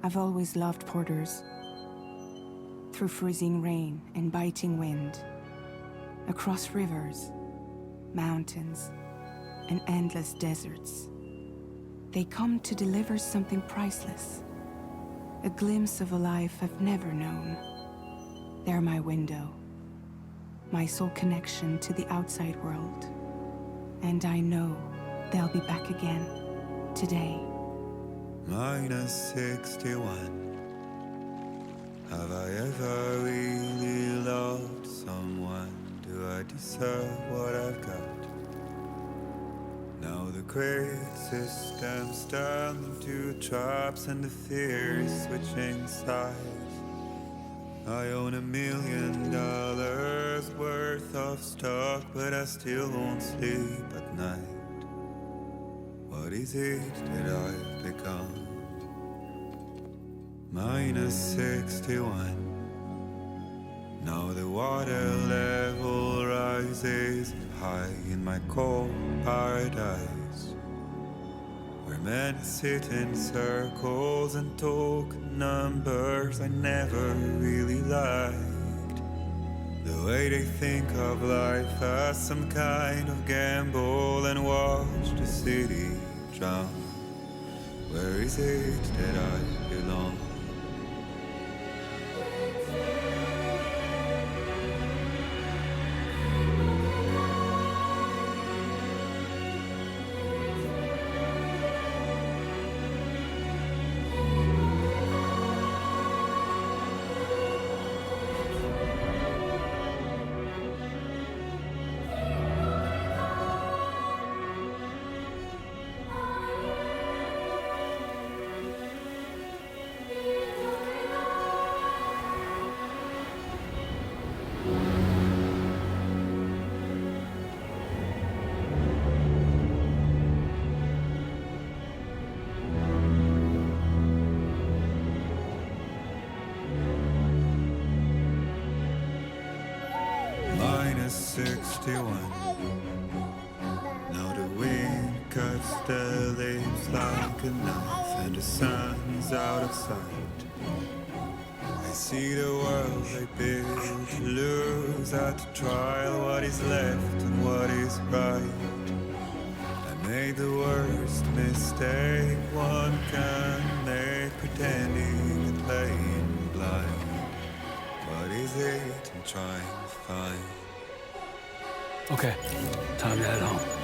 I've always loved porters. Through freezing rain and biting wind, across rivers, mountains, and endless deserts, they come to deliver something priceless, a glimpse of a life I've never known. They're my window, my sole connection to the outside world. And I know they'll be back again, today. Minus 61. Have I ever really loved someone? Do I deserve what I've got? Now the great systems turn into traps and the fear is switching sides. I own $1 million worth of stock, but I still won't sleep at night. What is it that I've become? Minus 61. Now the water level rises high in my cold paradise, where men sit in circles and talk numbers I never really liked. The way they think of life as some kind of gamble and watch the city drown. Where is it that I belong? Minus 61. Now the wind cuts the leaves like a knife and the sun's out of sight. I see the world they build to lose at the trial, what is left and what is right. I made the worst mistake one can make, pretending and playing blind. What is it I'm trying to find? Okay, time to head home.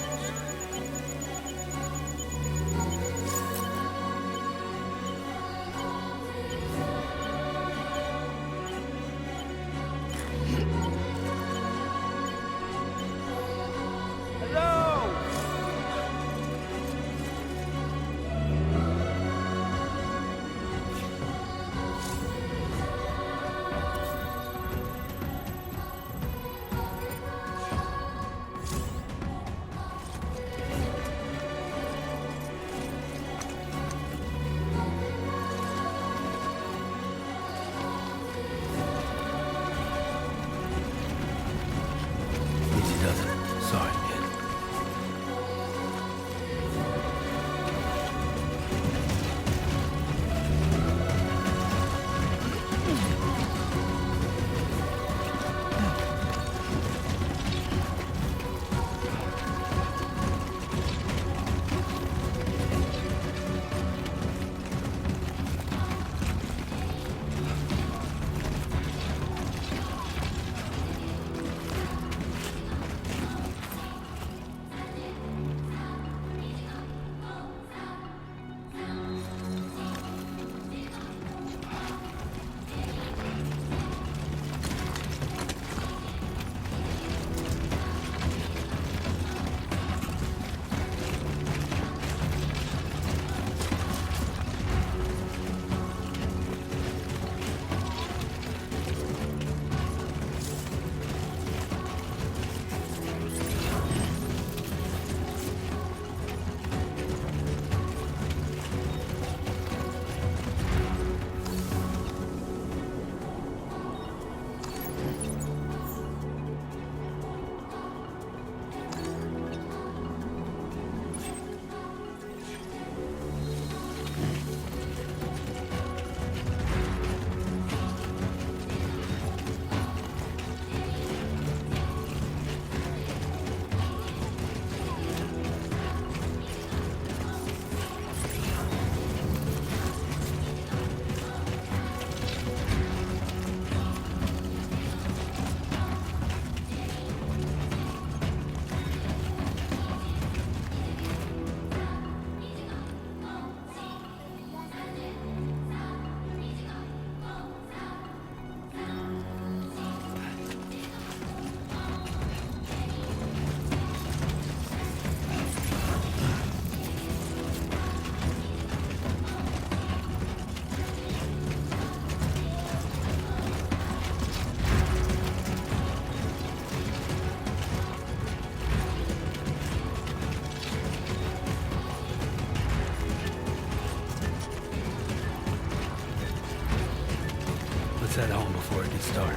Let's head home before it gets dark.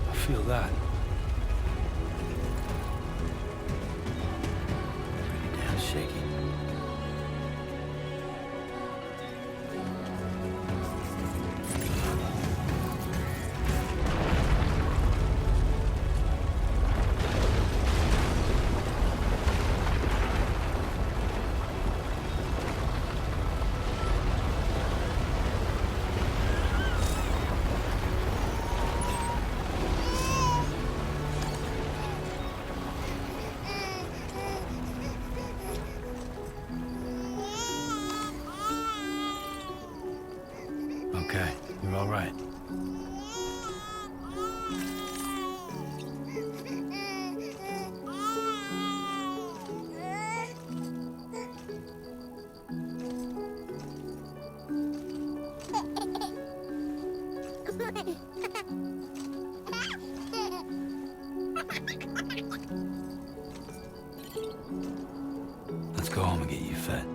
I feel that. Pretty damn shaky. Okay, you're all right. Let's go home and get you fed.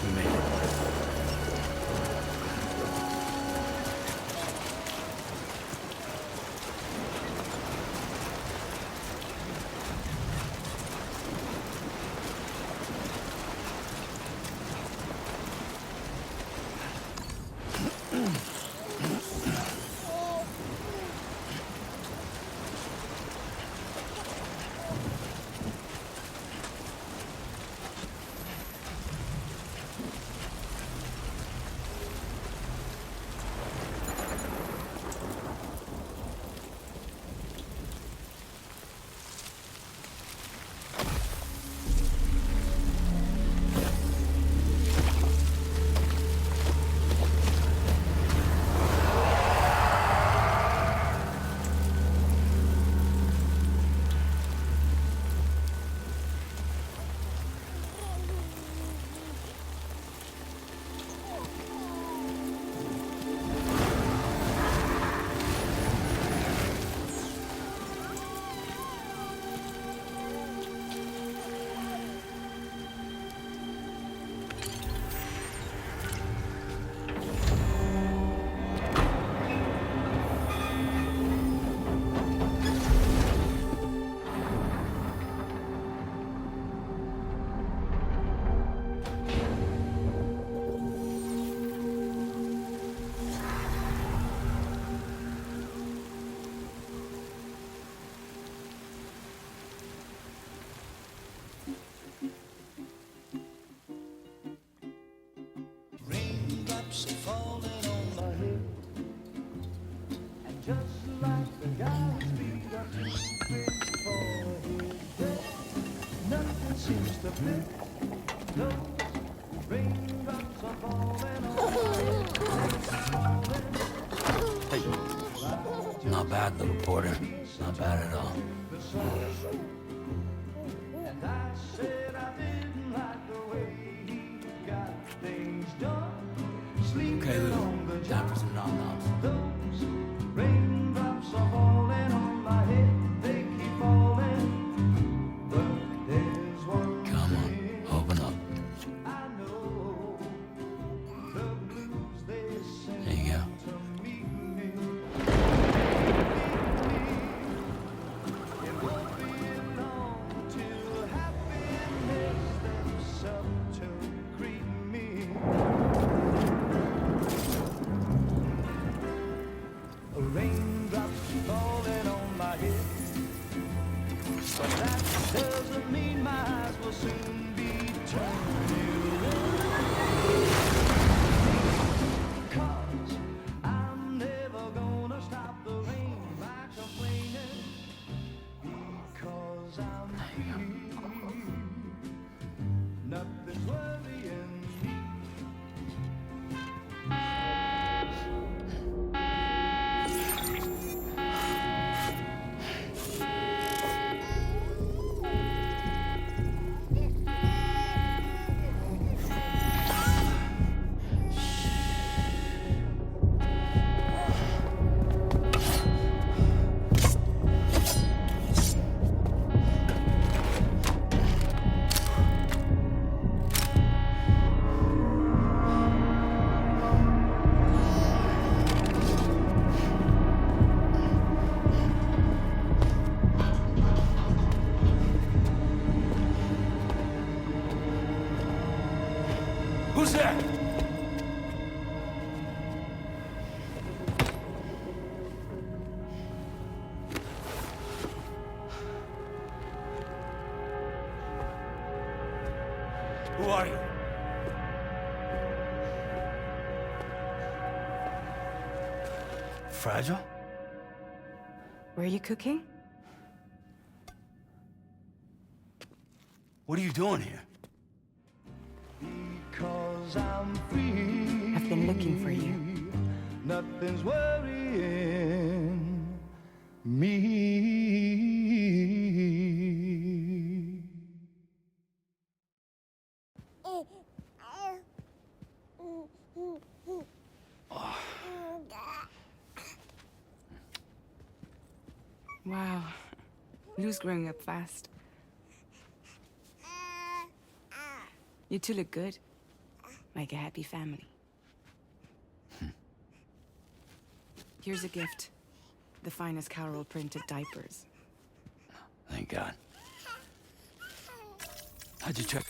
We made it. Raindrops are falling on my head, and just like the guy's feet are moving for his head, nothing seems to fit. Those raindrops are falling on my head. Hey, not bad, little porter. Not bad at all. And I said I didn't like the way he got things done. Okay, Lou. Time for some nom-noms. Those raindrops are falling on my head, they keep falling. But there's one Come on, thing open up. I know, the blues they send There you go. to meet me. It won't be long till happiness steps up to greet me. Raindrops falling on my head, but that doesn't mean my eyes will soon be turning red. 'Cause I'm never gonna stop the rain by complaining, because I'm free. Nothing's worrying me. Who's there? Who are you? Fragile? Were you cooking? What are you doing here? Because I'm free. I've been looking for you. Nothing's worrying me. Wow. Lou's growing up fast. You two look good. like a happy family. Here's a gift. The finest Carol printed diapers. Thank God. How'd you check?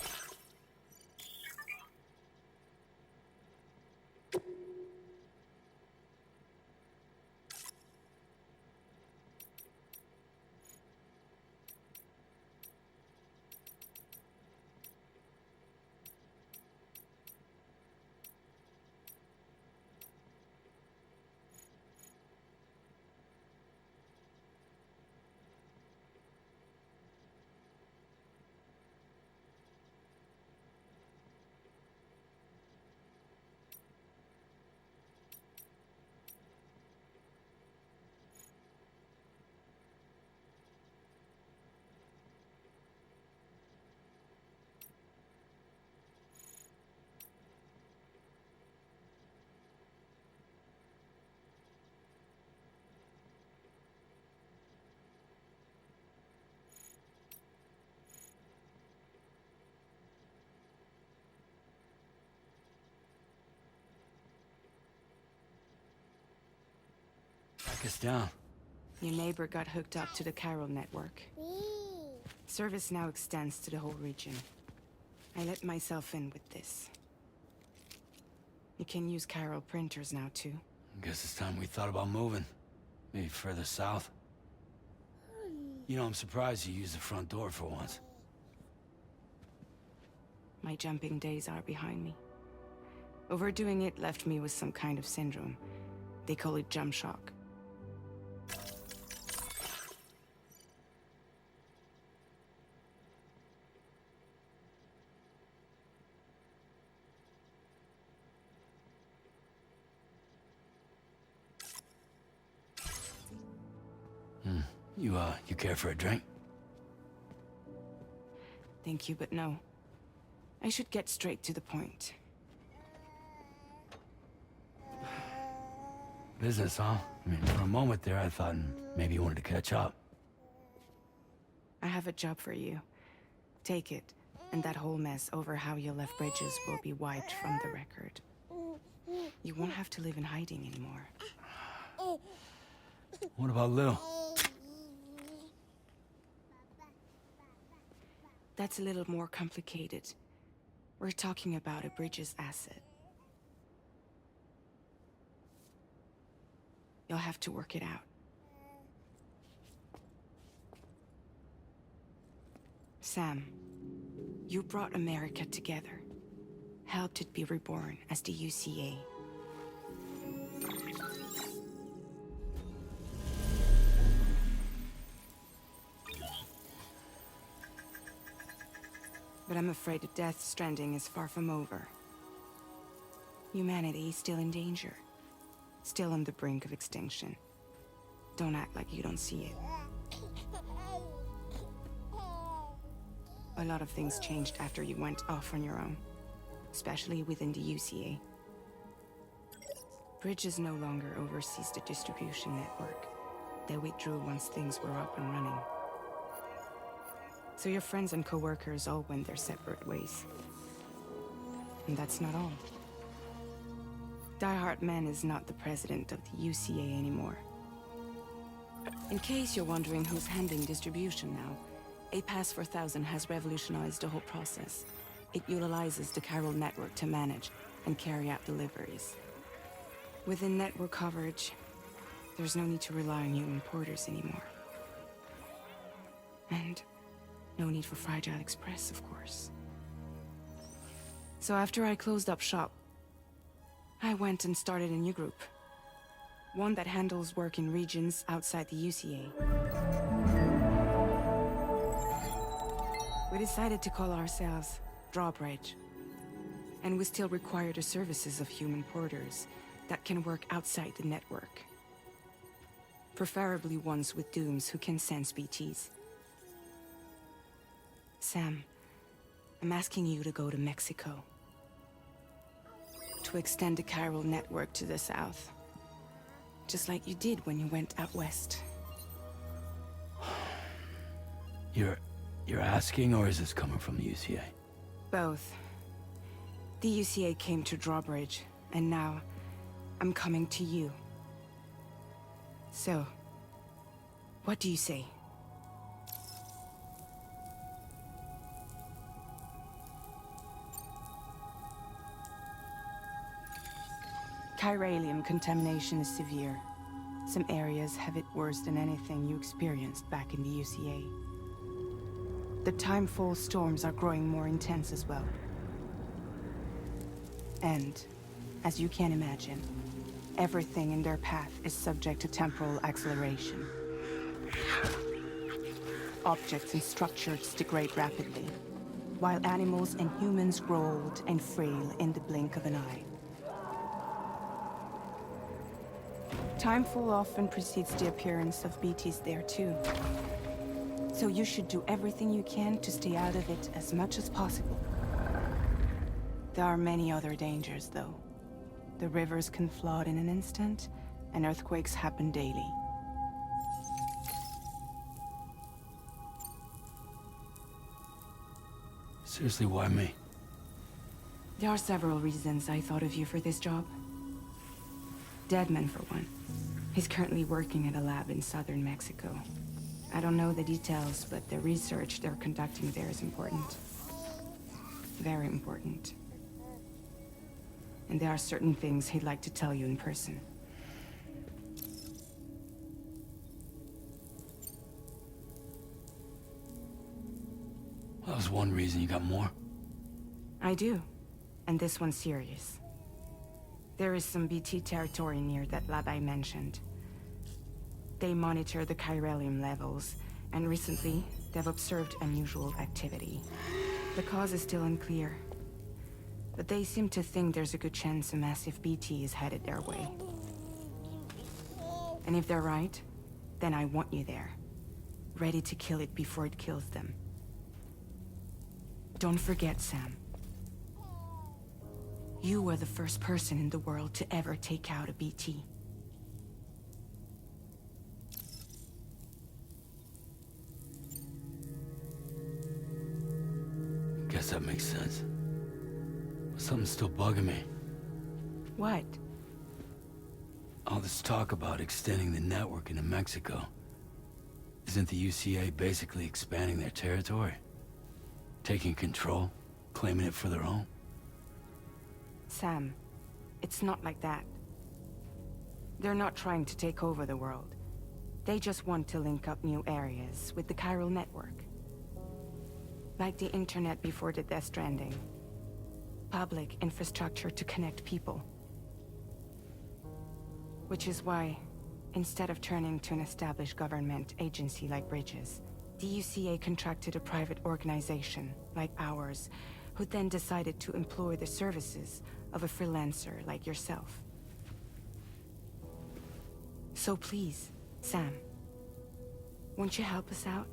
Track us down. Your neighbor got hooked up to the Carol network. Service now extends to the whole region. I let myself in with this. You can use Carol printers now, too. Guess it's time we thought about moving. Maybe further south. You know, I'm surprised you used the front door for once. My jumping days are behind me. Overdoing it left me with some kind of syndrome. They call it jump shock. You care for a drink? Thank you, but no. I should get straight to the point. Business, huh? I mean, for a moment there, I thought maybe you wanted to catch up. I have a job for you. Take it, and that whole mess over how you left Bridges will be wiped from the record. You won't have to live in hiding anymore. What about Lil? That's a little more complicated. We're talking about a Bridges asset. You'll have to work it out. Sam, you brought America together. Helped it be reborn as the UCA. But I'm afraid the death Stranding is far from over. Humanity is still in danger. Still on the brink of extinction. Don't act like you don't see it. A lot of things changed after you went off on your own. Especially within the UCA. Bridges no longer oversees the distribution network. They withdrew once things were up and running. So your friends and co-workers all went their separate ways. And that's not all. Die Hartman is not the president of the UCA anymore. In case you're wondering who's handling distribution now, A Pass 4000 has revolutionized the whole process. It utilizes the Carol network to manage and carry out deliveries. Within network coverage, there's no need to rely on human porters anymore. And no need for Fragile Express, of course. So after I closed up shop, I went and started a new group. One that handles work in regions outside the UCA. We decided to call ourselves Drawbridge. And we still require the services of human porters that can work outside the network. Preferably ones with dooms who can sense BTs. Sam, I'm asking you to go to Mexico. To extend the Carol network to the south. Just like you did when you went out west. You're asking, or is this coming from the UCA? Both. The UCA came to Drawbridge, and now I'm coming to you. So, what do you say? Chiralium contamination is severe. Some areas have it worse than anything you experienced back in the UCA. The timefall storms are growing more intense as well. And, as you can imagine, everything in their path is subject to temporal acceleration. Objects and structures degrade rapidly, while animals and humans grow old and frail in the blink of an eye. Timefall often precedes the appearance of BTs there too. So you should do everything you can to stay out of it as much as possible. There are many other dangers, though. The rivers can flood in an instant, and earthquakes happen daily. Seriously, why me? There are several reasons I thought of you for this job. Deadman, for one. He's currently working at a lab in southern Mexico. I don't know the details, but the research they're conducting there is important. Very important. And there are certain things he'd like to tell you in person. That was one reason. You got more? I do. And this one's serious. There is some BT territory near that lab I mentioned. They monitor the chiralium levels, and recently, they've observed unusual activity. The cause is still unclear, but they seem to think there's a good chance a massive BT is headed their way. And if they're right, then I want you there, ready to kill it before it kills them. Don't forget, Sam. You were the first person in the world to ever take out a BT. Guess that makes sense. But something's still bugging me. What? All this talk about extending the network into Mexico. Isn't the UCA basically expanding their territory? Taking control? Claiming it for their own? Sam, it's not like that. They're not trying to take over the world. They just want to link up new areas with the chiral network. Like the internet before the Death Stranding. Public infrastructure to connect people. Which is why, instead of turning to an established government agency like Bridges, the UCA contracted a private organization, like ours, who then decided to employ the services of a freelancer like yourself. So please, Sam, won't you help us out?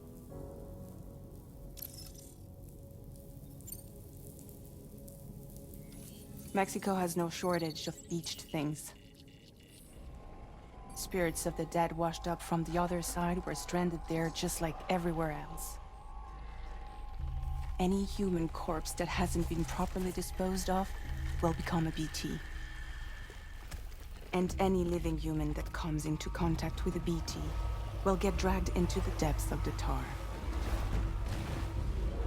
Mexico has no shortage of beached things. Spirits of the dead washed up from the other side were stranded there just like everywhere else. Any human corpse that hasn't been properly disposed of will become a BT. And any living human that comes into contact with a BT will get dragged into the depths of the tar.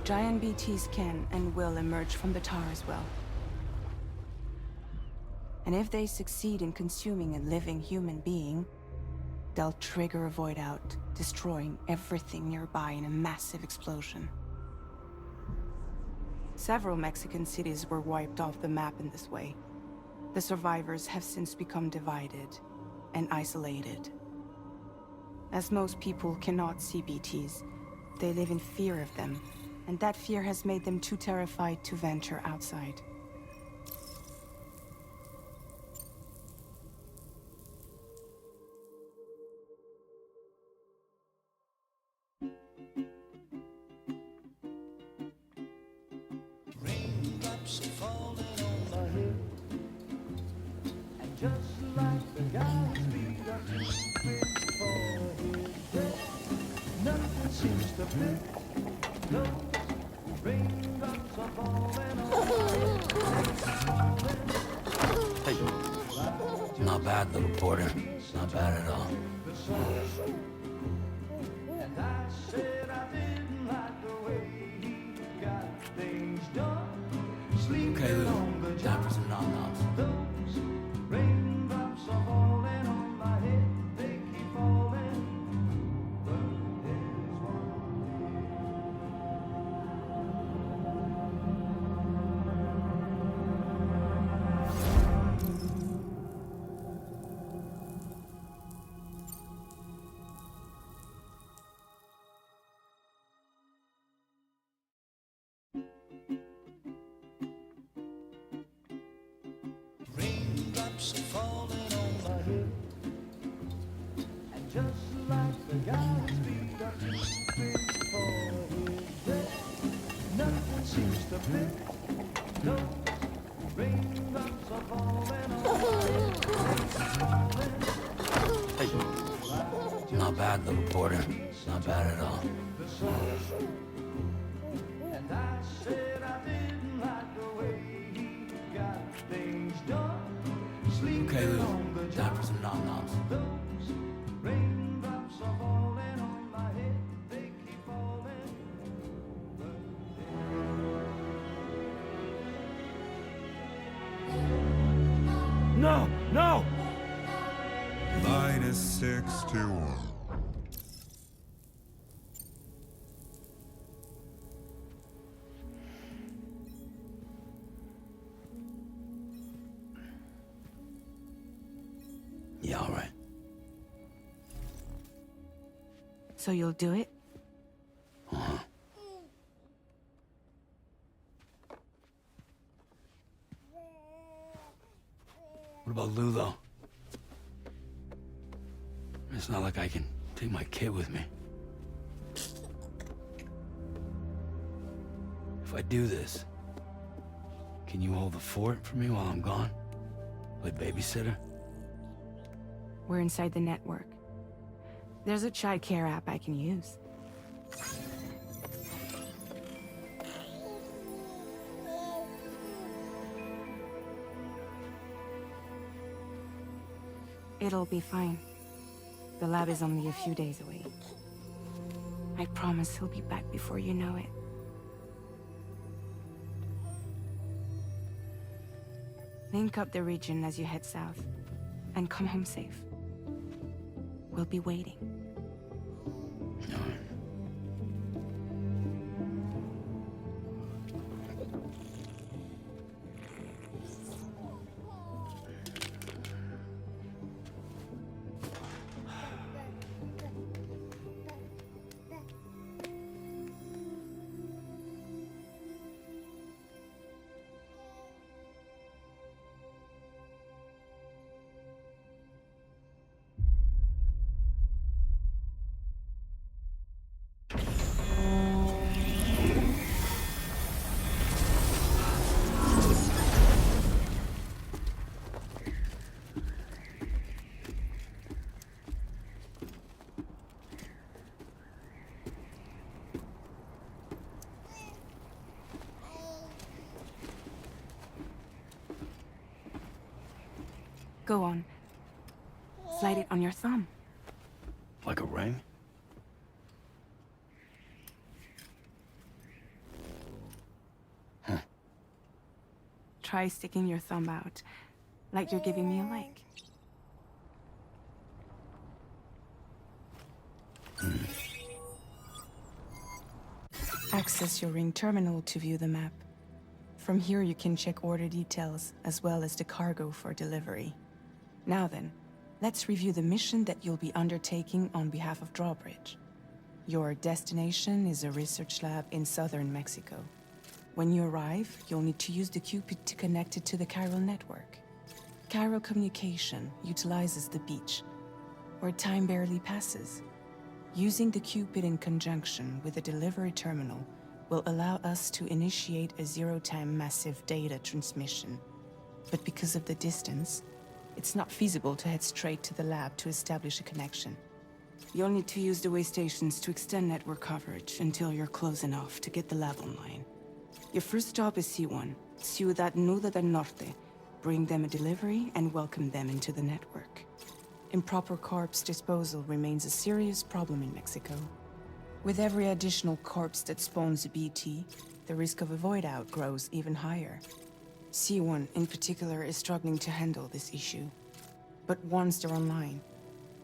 Giant BTs can and will emerge from the tar as well. And if they succeed in consuming a living human being, they'll trigger a void out, destroying everything nearby in a massive explosion. Several Mexican cities were wiped off the map in this way. The survivors have since become divided and isolated. As most people cannot see BTs, they live in fear of them, and that fear has made them too terrified to venture outside. Raindrops falling on my head, and just like the guy's feet are too big for his head, nothing seems to fit. Those raindrops are falling on my head. bad, little porter. Not bad at all. And I said I didn't like the way he got things done. Sleeping Okay, Lou. on the Time job. for some nom-noms. Those raindrops are falling on my head. They keep falling. But there's one. Raindrops are falling on my head. And just like the guy's feet are too big for his bed, nothing seems to fit. No, raindrops are falling on my head. Hey. Not bad, little porter. Not bad at all. The sun. And I said I didn't like the way he got things done. Sleeping Okay, Lou. on the Time job. for some nom-noms. Those raindrops are falling on my head. They keep falling. No! No! -61. Yeah, all right. So you'll do it? Uh-huh. What about Lou, though? It's not like I can take my kid with me. If I do this, can you hold the fort for me while I'm gone? Play babysitter? We're inside the network. There's a child care app I can use. It'll be fine. The lab is only a few days away. I promise he'll be back before you know it. Link up the region as you head south, and come home safe. We'll be waiting. All right. Go on. Slide it on your thumb. Like a ring? Try sticking your thumb out, like you're giving me a like. Access your ring terminal to view the map. From here you can check order details, as well as the cargo for delivery. Now then, let's review the mission that you'll be undertaking on behalf of Drawbridge. Your destination is a research lab in southern Mexico. When you arrive, you'll need to use the Cupid to connect it to the chiral network. Chiral communication utilizes the beach, where time barely passes. Using the Cupid in conjunction with the delivery terminal will allow us to initiate a zero-time massive data transmission. But because of the distance, it's not feasible to head straight to the lab to establish a connection. You'll need to use the way stations to extend network coverage until you're close enough to get the lab online. Your first stop is C1, Ciudad Nuda del Norte, bring them a delivery, and welcome them into the network. Improper corpse disposal remains a serious problem in Mexico. With every additional corpse that spawns a BT, the risk of a void out grows even higher. C1 in particular is struggling to handle this issue. But once they're online,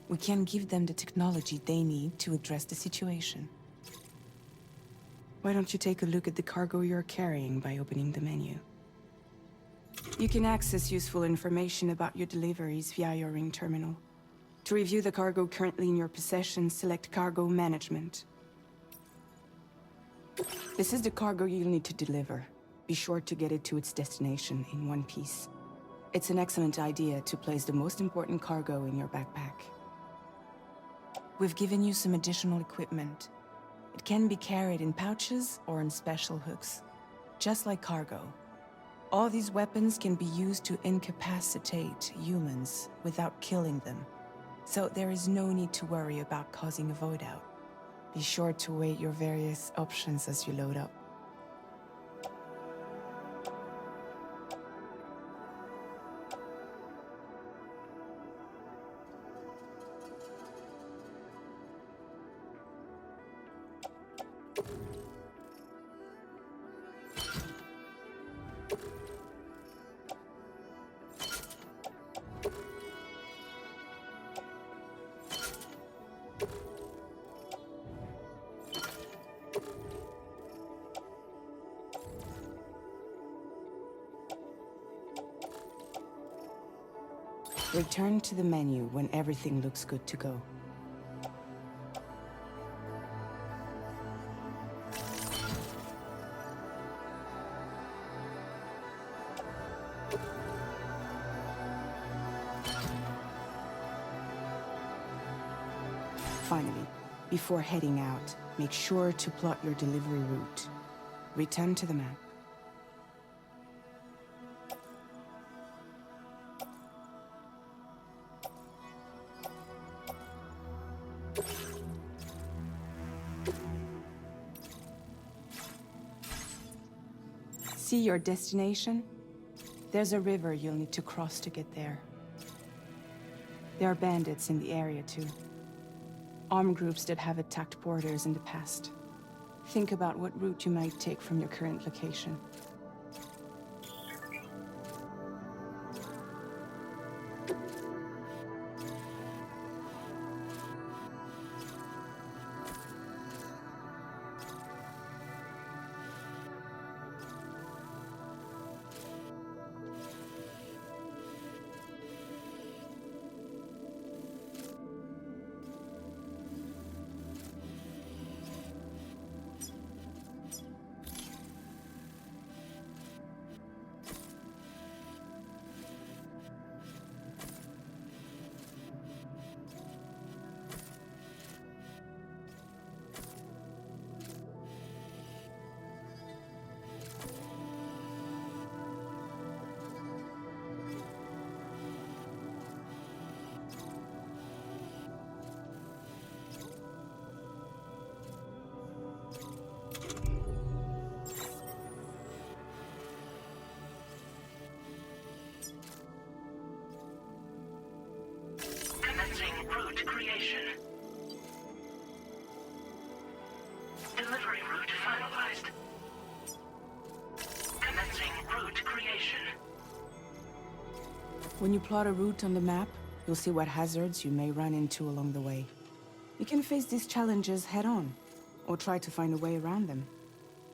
we can give them the technology they need to address the situation. Why don't you take a look at the cargo you're carrying by opening the menu? You can access useful information about your deliveries via your ring terminal. To review the cargo currently in your possession, select Cargo Management. This is the cargo you'll need to deliver. Be sure to get it to its destination in one piece. It's an excellent idea to place the most important cargo in your backpack. We've given you some additional equipment. It can be carried in pouches or in special hooks, just like cargo. All these weapons can be used to incapacitate humans without killing them, so there is no need to worry about causing a void out. Be sure to weigh your various options as you load up. Return to the menu when everything looks good to go. Finally, before heading out, make sure to plot your delivery route. Return to the map. See your destination? There's a river you'll need to cross to get there. There are bandits in the area too. Armed groups that have attacked borders in the past. Think about what route you might take from your current location. Route creation. Delivery route finalized. Commencing route creation. When you plot a route on the map, you'll see what hazards you may run into along the way. You can face these challenges head-on, or try to find a way around them.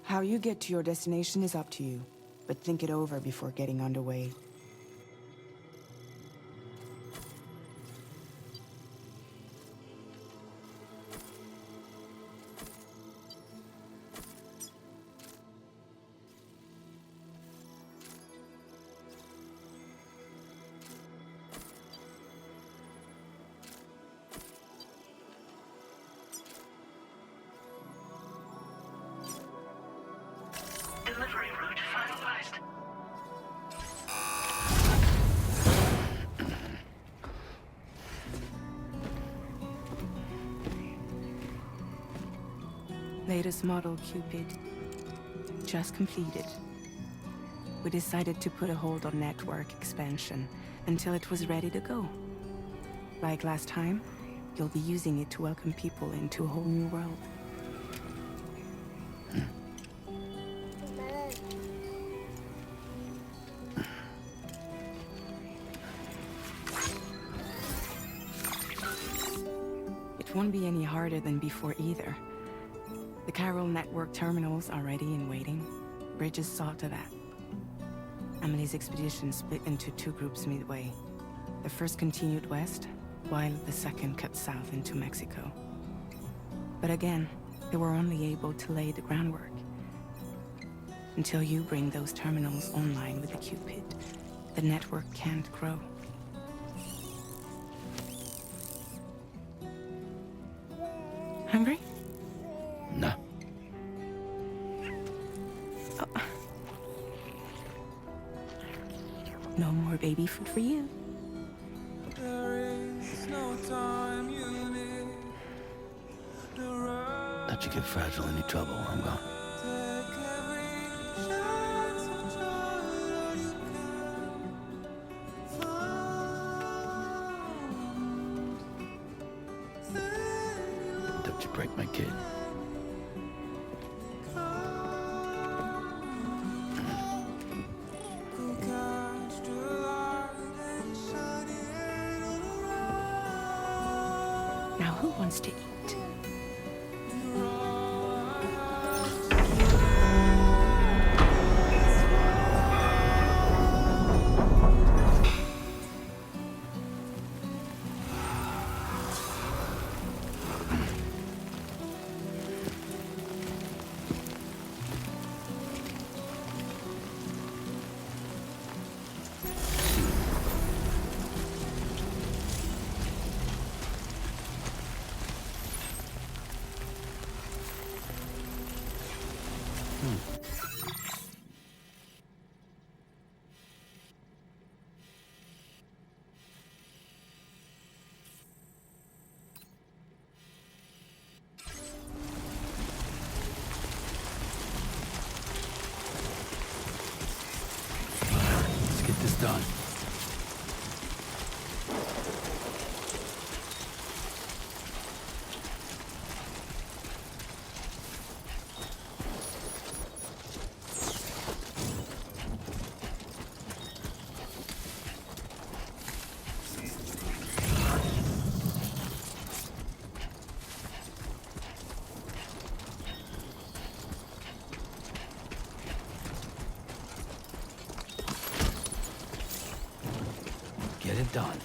How you get to your destination is up to you, but think it over before getting underway. Delivery route finalized. Latest model, Cupid. Just completed. we decided to put a hold on network expansion until it was ready to go. Like last time, you'll be using it to welcome people into a whole new world. It won't be any harder than before either. The Chiral network terminals are ready and waiting. Bridges saw to that. Emily's expedition split into two groups midway. The first continued west, while the second cut south into Mexico. But again, they were only able to lay the groundwork. Until you bring those terminals online with the Cupid, the network can't grow. Hungry? No. No more baby food for you. Let you get fragile any trouble, I'm gone. Don't you break my kid. Now who wants to eat? Let's get this done. Get it done.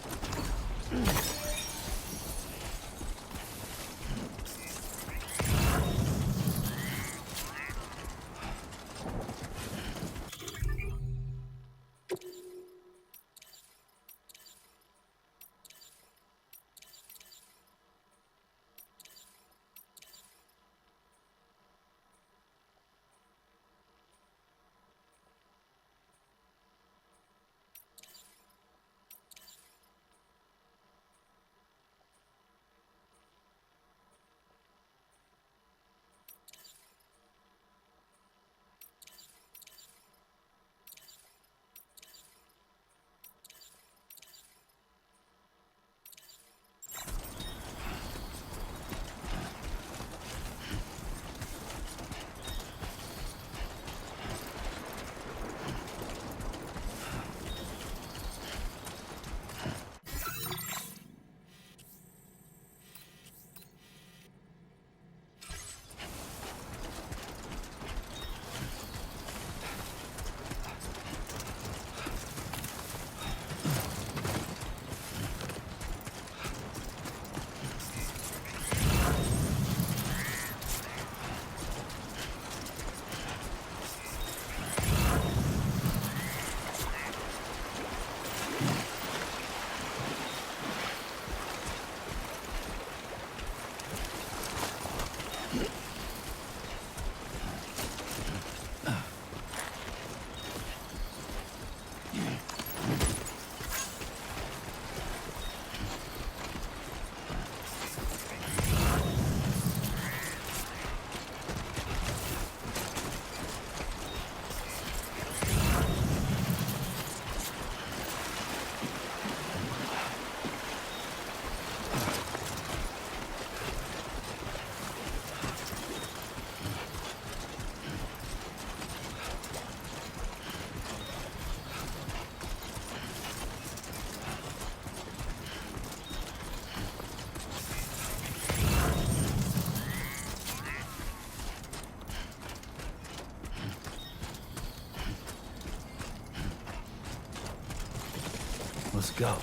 Let's go.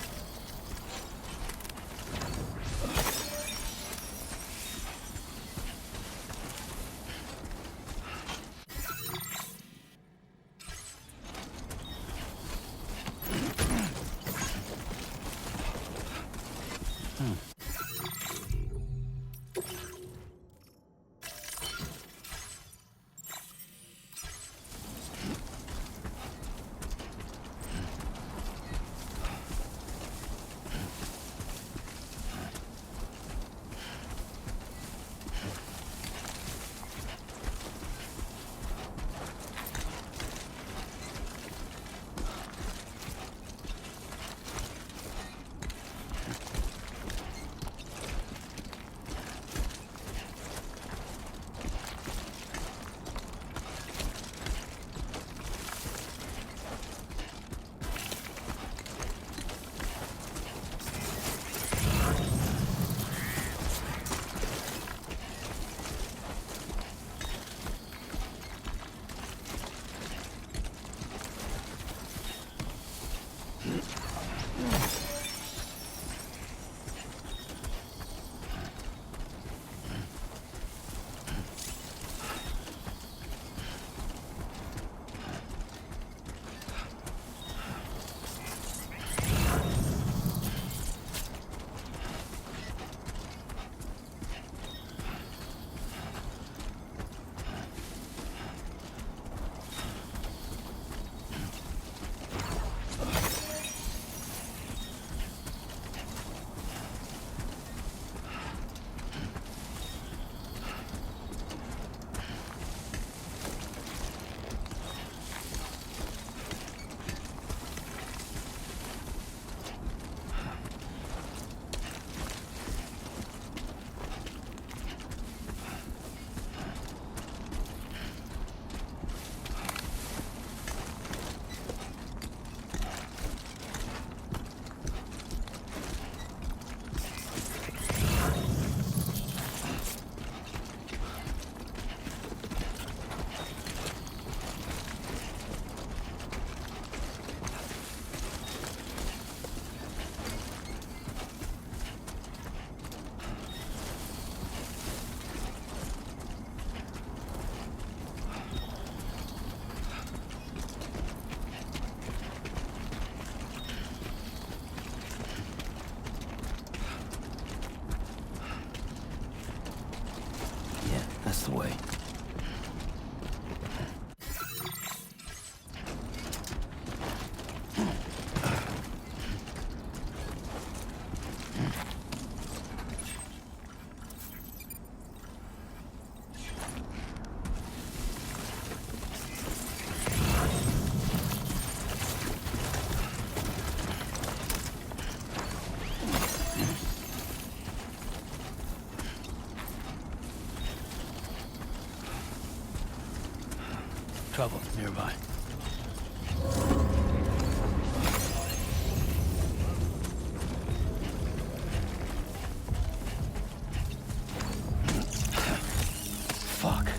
That's the way. Trouble nearby. Fuck.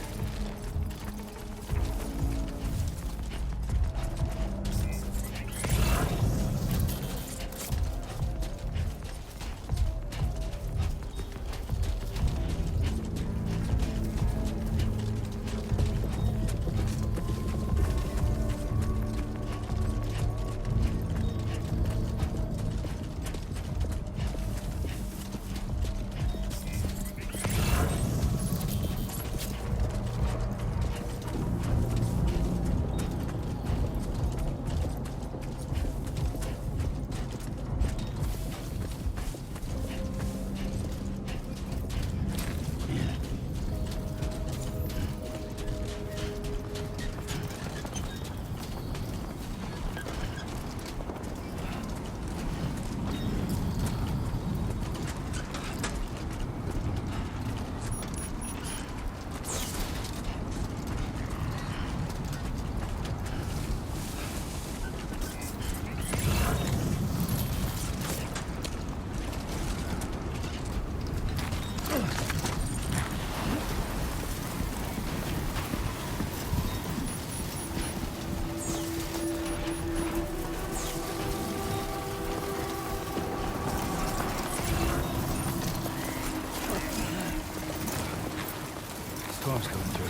power's going through.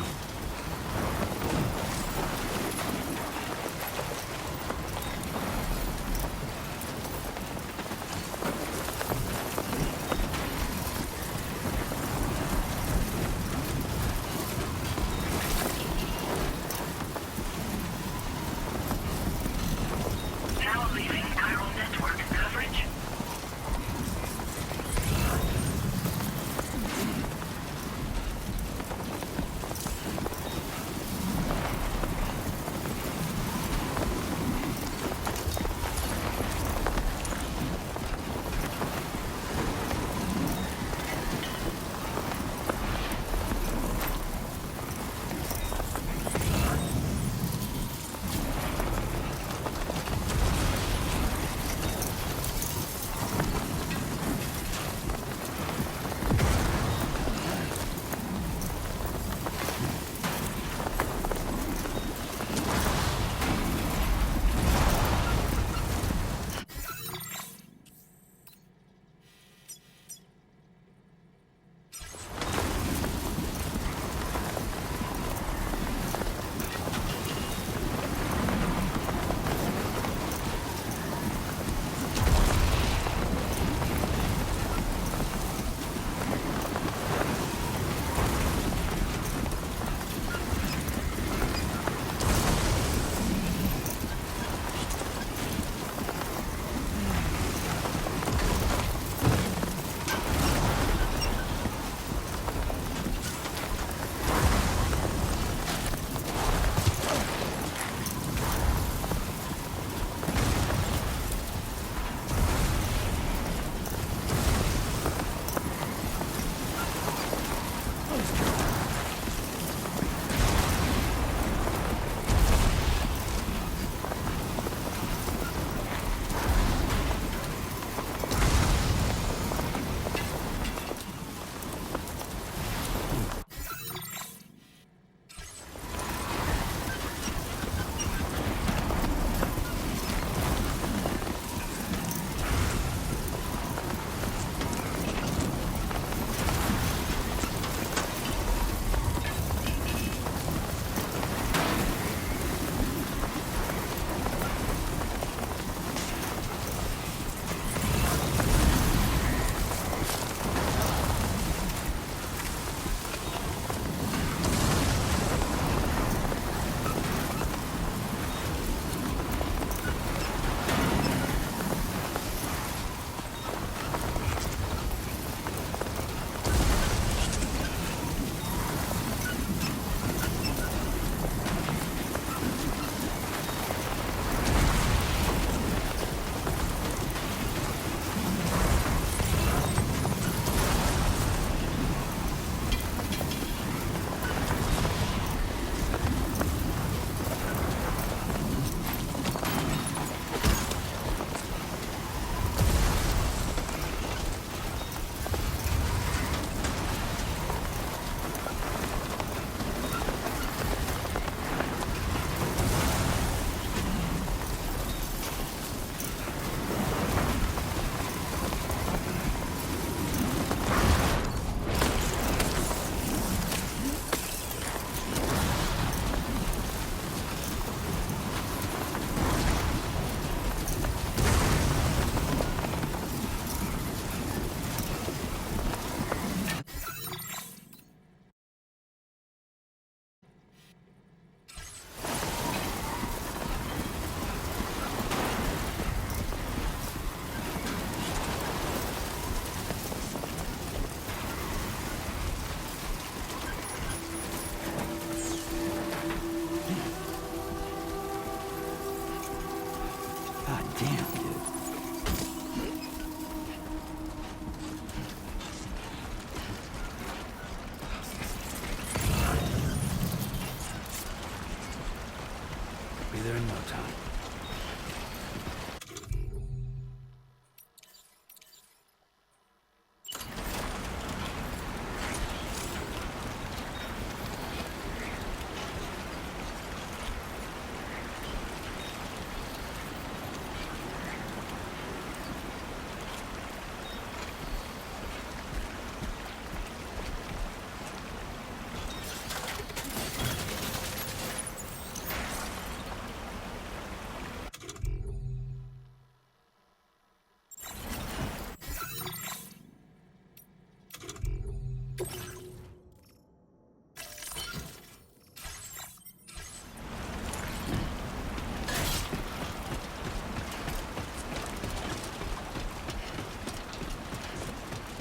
Now leaving chiral network coverage.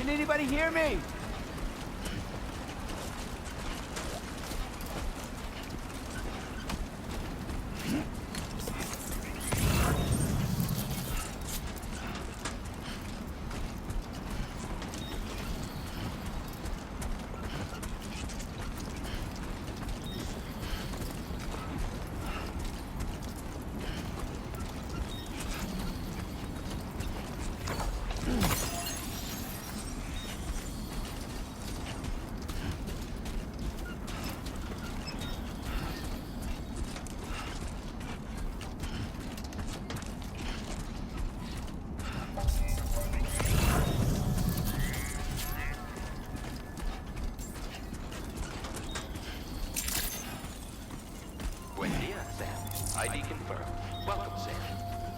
Can anybody hear me? Buen dia, Sam. ID confirmed. Welcome, Sam.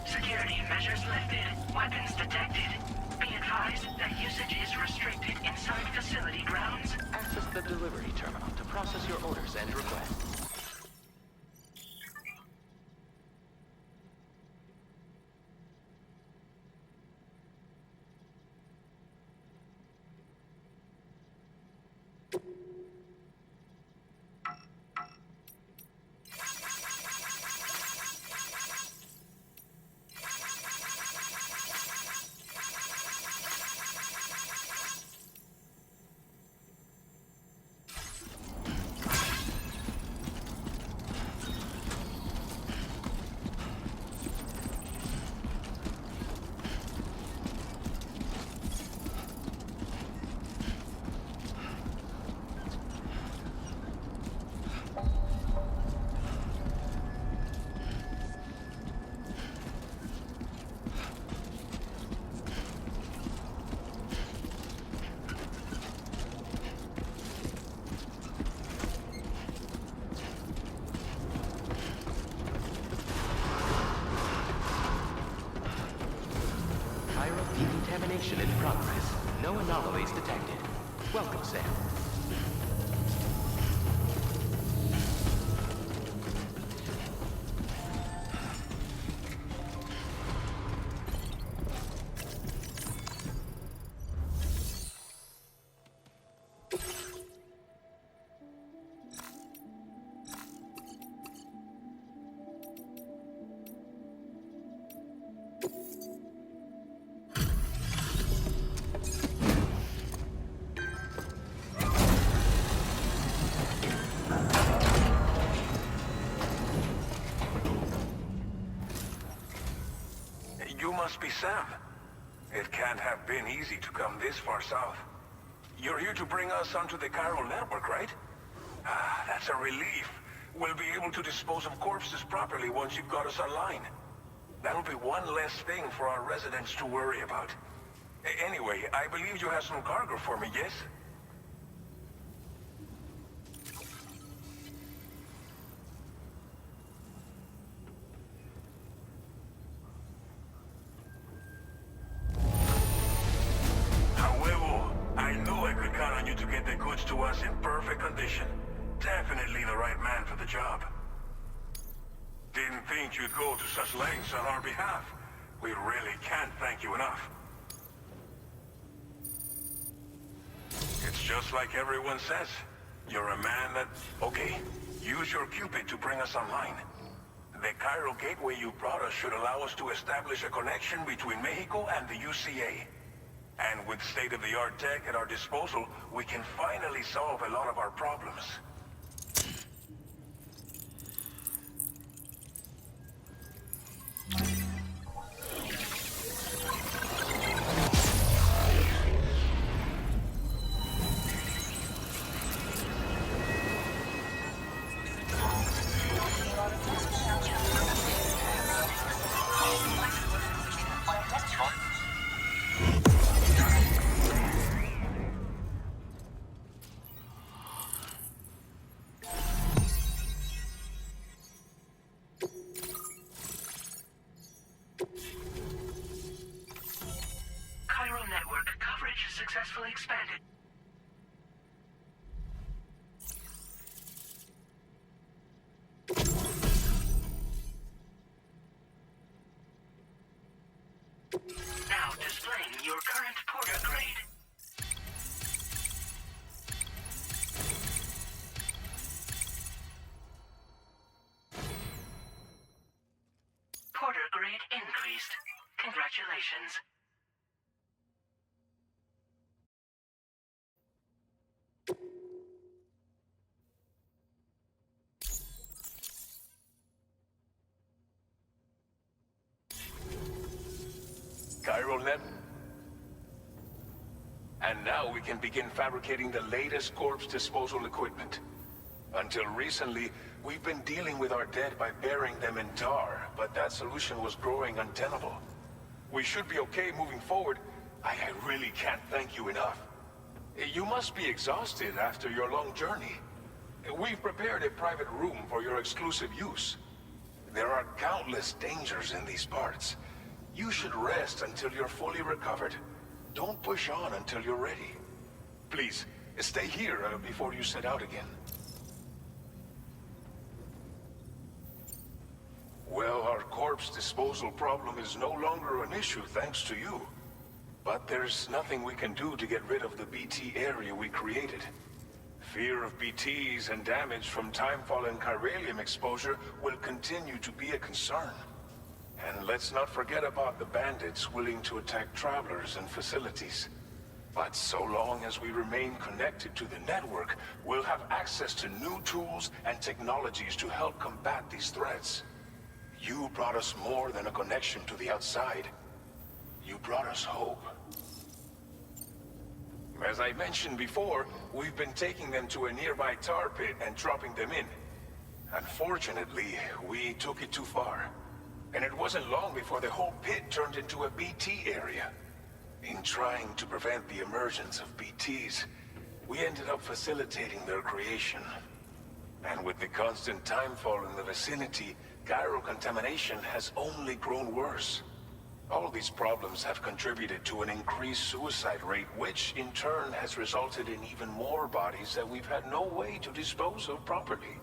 Security measures lifted. Weapons detected. Be advised that usage is restricted inside facility grounds. Access the delivery terminal to process your orders and requests. Decontamination in progress. No anomalies detected. Welcome, Sam. You must be Sam. It can't have been easy to come this far south. You're here to bring us onto the chiral network, right? Ah, that's a relief. We'll be able to dispose of corpses properly once you've got us online. That'll be one less thing for our residents to worry about. Anyway, I believe you have some cargo for me, yes? To us in perfect condition. Definitely the right man for the job. Didn't think you'd go to such lengths on our behalf. We really can't thank you enough. It's just like everyone says. You're a man that... Okay, use your Cupid to bring us online. The chiral gateway you brought us should allow us to establish a connection between Mexico and the UCA. And with state-of-the-art tech at our disposal, we can finally solve a lot of our problems. Successfully expanded. Now displaying your current portal grade. net. And now we can begin fabricating the latest corpse disposal equipment. Until recently, we've been dealing with our dead by burying them in tar, but that solution was growing untenable. We should be okay moving forward. I really can't thank you enough. You must be exhausted after your long journey. We've prepared a private room for your exclusive use. There are countless dangers in these parts. You should rest until you're fully recovered. Don't push on until you're ready. Please, stay here before you set out again. Well, our corpse disposal problem is no longer an issue thanks to you. But there's nothing we can do to get rid of the BT area we created. Fear of BTs and damage from timefall and chiralium exposure will continue to be a concern. And let's not forget about the bandits willing to attack travelers and facilities. But so long as we remain connected to the network, we'll have access to new tools and technologies to help combat these threats. You brought us more than a connection to the outside. You brought us hope. As I mentioned before, we've been taking them to a nearby tar pit and dropping them in. Unfortunately, we took it too far. And it wasn't long before the whole pit turned into a BT area. In trying to prevent the emergence of BTs, we ended up facilitating their creation. And with the constant timefall in the vicinity, gyro contamination has only grown worse. All these problems have contributed to an increased suicide rate, which in turn has resulted in even more bodies that we've had no way to dispose of properly.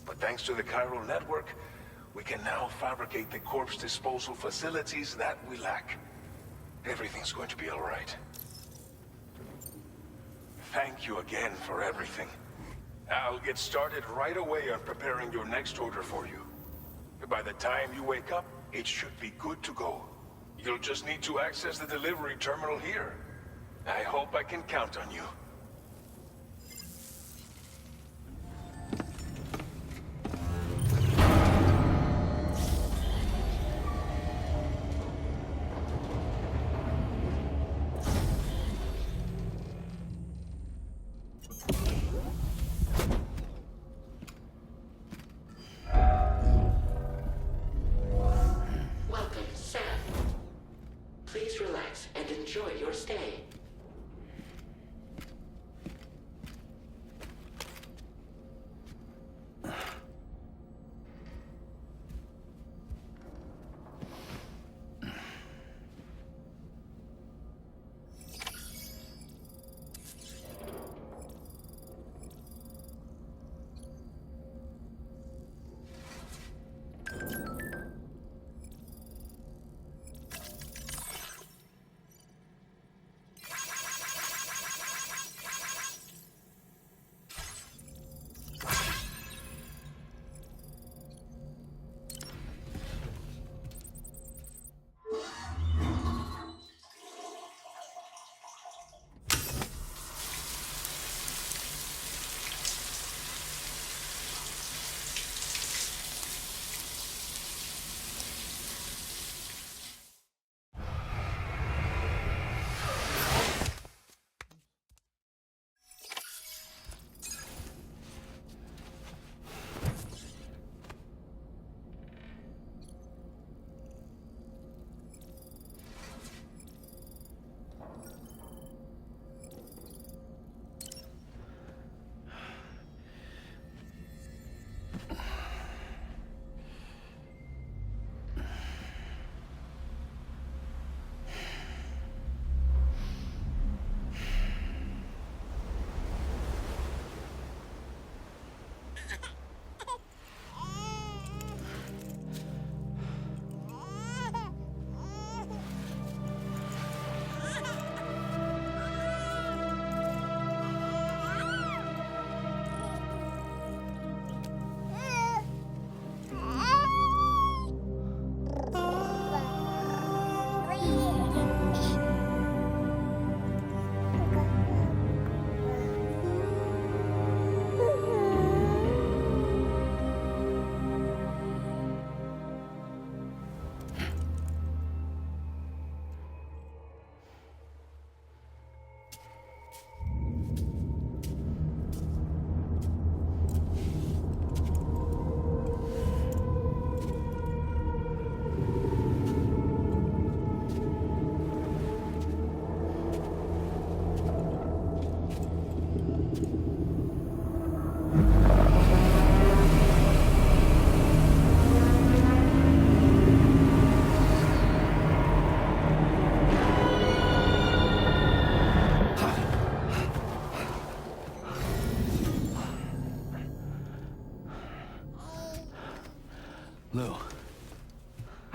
But thanks to the chiral network, we can now fabricate the corpse disposal facilities that we lack. Everything's going to be all right. Thank you again for everything. I'll get started right away on preparing your next order for you. By the time you wake up, it should be good to go. You'll just need to access the delivery terminal here. I hope I can count on you. Welcome, Sam. Please relax and enjoy your stay.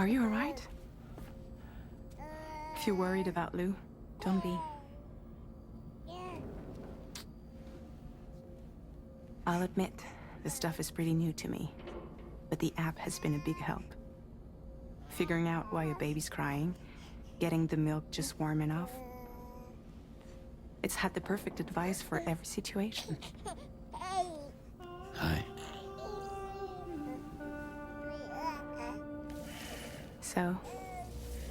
Are you alright? If you're worried about Lou, don't be. I'll admit, this stuff is pretty new to me, but the app has been a big help. Figuring out why a baby's crying, getting the milk just warm enough. It's had the perfect advice for every situation. Hi. So,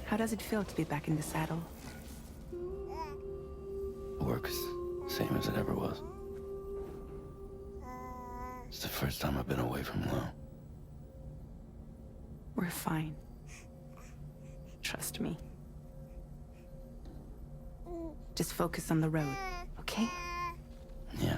how does it feel to be back in the saddle? Work's same as it ever was. It's the first time I've been away from Lo. We're fine. Trust me. Just focus on the road, okay? Yeah.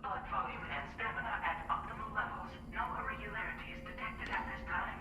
Blood volume and stamina at optimal levels. No irregularities detected at this time.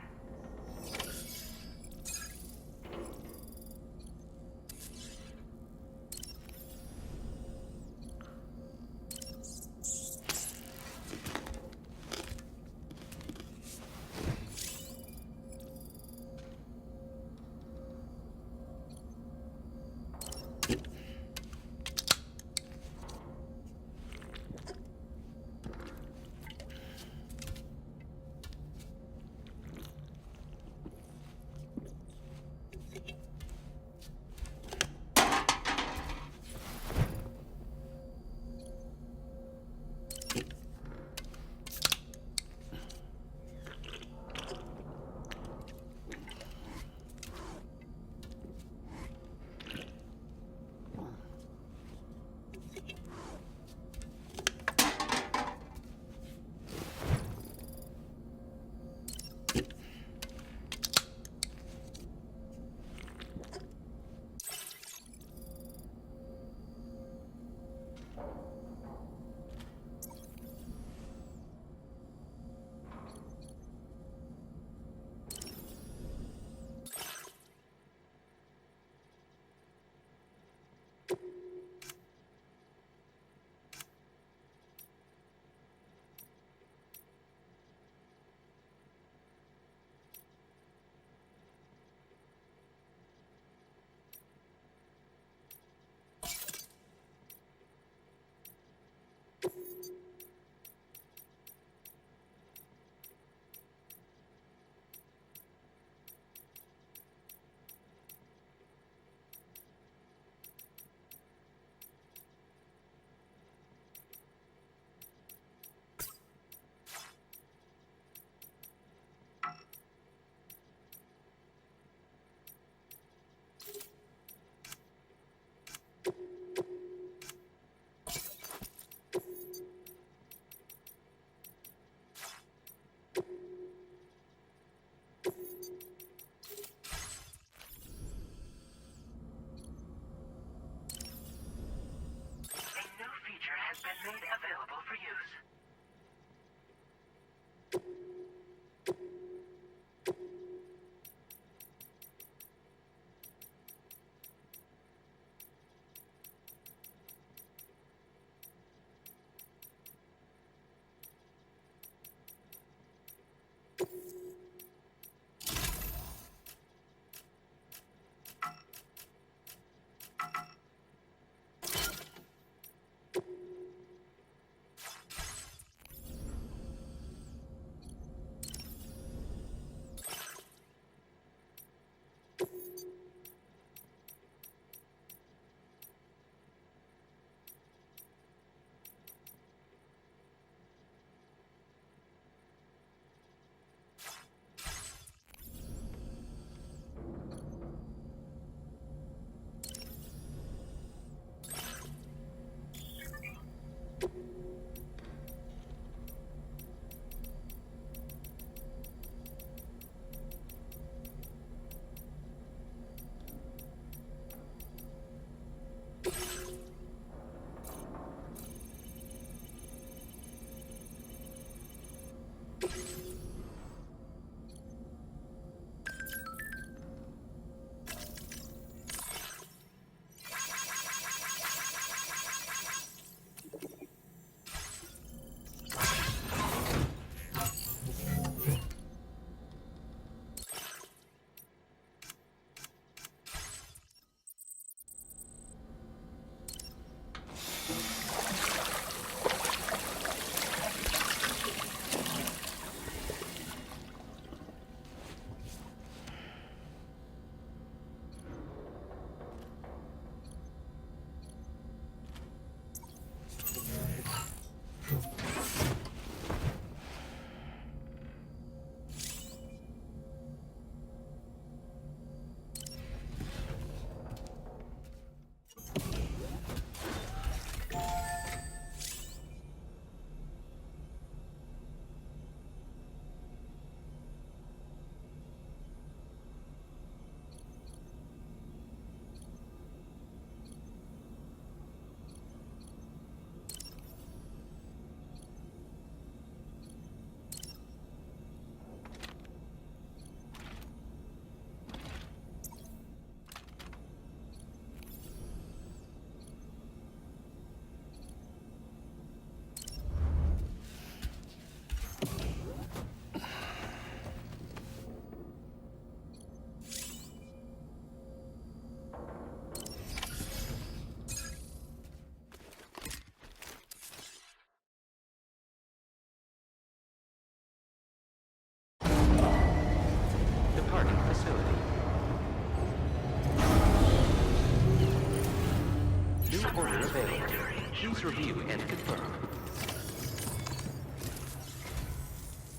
order available. Please review and confirm.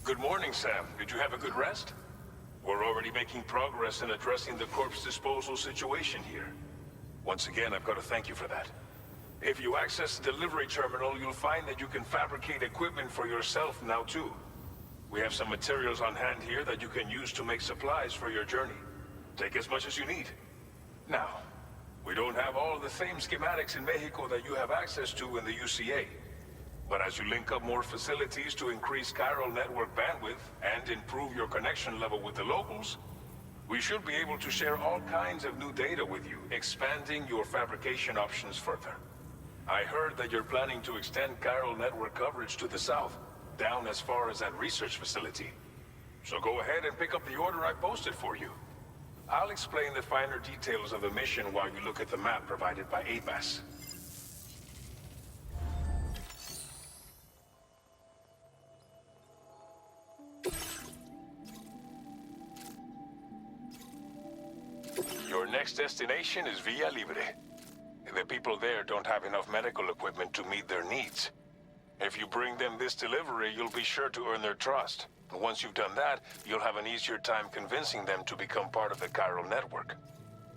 Good morning, Sam. Did you have a good rest? We're already making progress in addressing the corpse disposal situation here. Once again, I've got to thank you for that. If you access the delivery terminal, you'll find that you can fabricate equipment for yourself now too. We have some materials on hand here that you can use to make supplies for your journey. Take as much as you need. Now, we don't have all the same schematics in Mexico that you have access to in the UCA. But as you link up more facilities to increase chiral network bandwidth and improve your connection level with the locals, we should be able to share all kinds of new data with you, expanding your fabrication options further. I heard that you're planning to extend chiral network coverage to the south, down as far as that research facility. So go ahead and pick up the order I posted for you. I'll explain the finer details of the mission while you look at the map provided by ABAS. Your next destination is Villa Libre. The people there don't have enough medical equipment to meet their needs. If you bring them this delivery, you'll be sure to earn their trust. Once you've done that, you'll have an easier time convincing them to become part of the chiral network.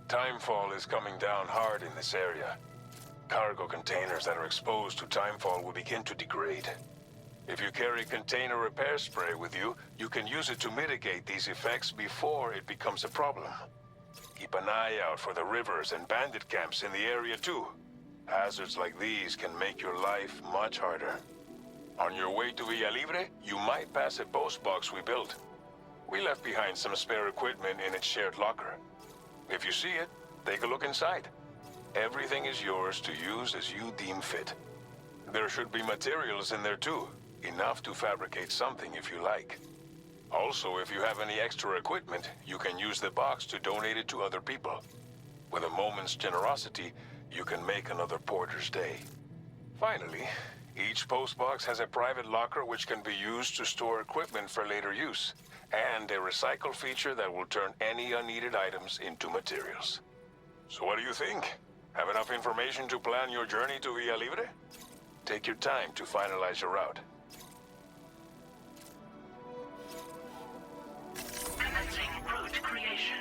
Timefall is coming down hard in this area. Cargo containers that are exposed to timefall will begin to degrade. If you carry container repair spray with you, you can use it to mitigate these effects before it becomes a problem. Keep an eye out for the rivers and bandit camps in the area too. Hazards like these can make your life much harder. On your way to Villa Libre, you might pass a post box we built. We left behind some spare equipment in its shared locker. If you see it, take a look inside. Everything is yours to use as you deem fit. There should be materials in there too, enough to fabricate something if you like. Also, if you have any extra equipment, you can use the box to donate it to other people. With a moment's generosity, you can make another porter's day. Finally, each postbox has a private locker which can be used to store equipment for later use, and a recycle feature that will turn any unneeded items into materials. So what do you think? Have enough information to plan your journey to Villa Libre? Take your time to finalize your route. Commencing route creation.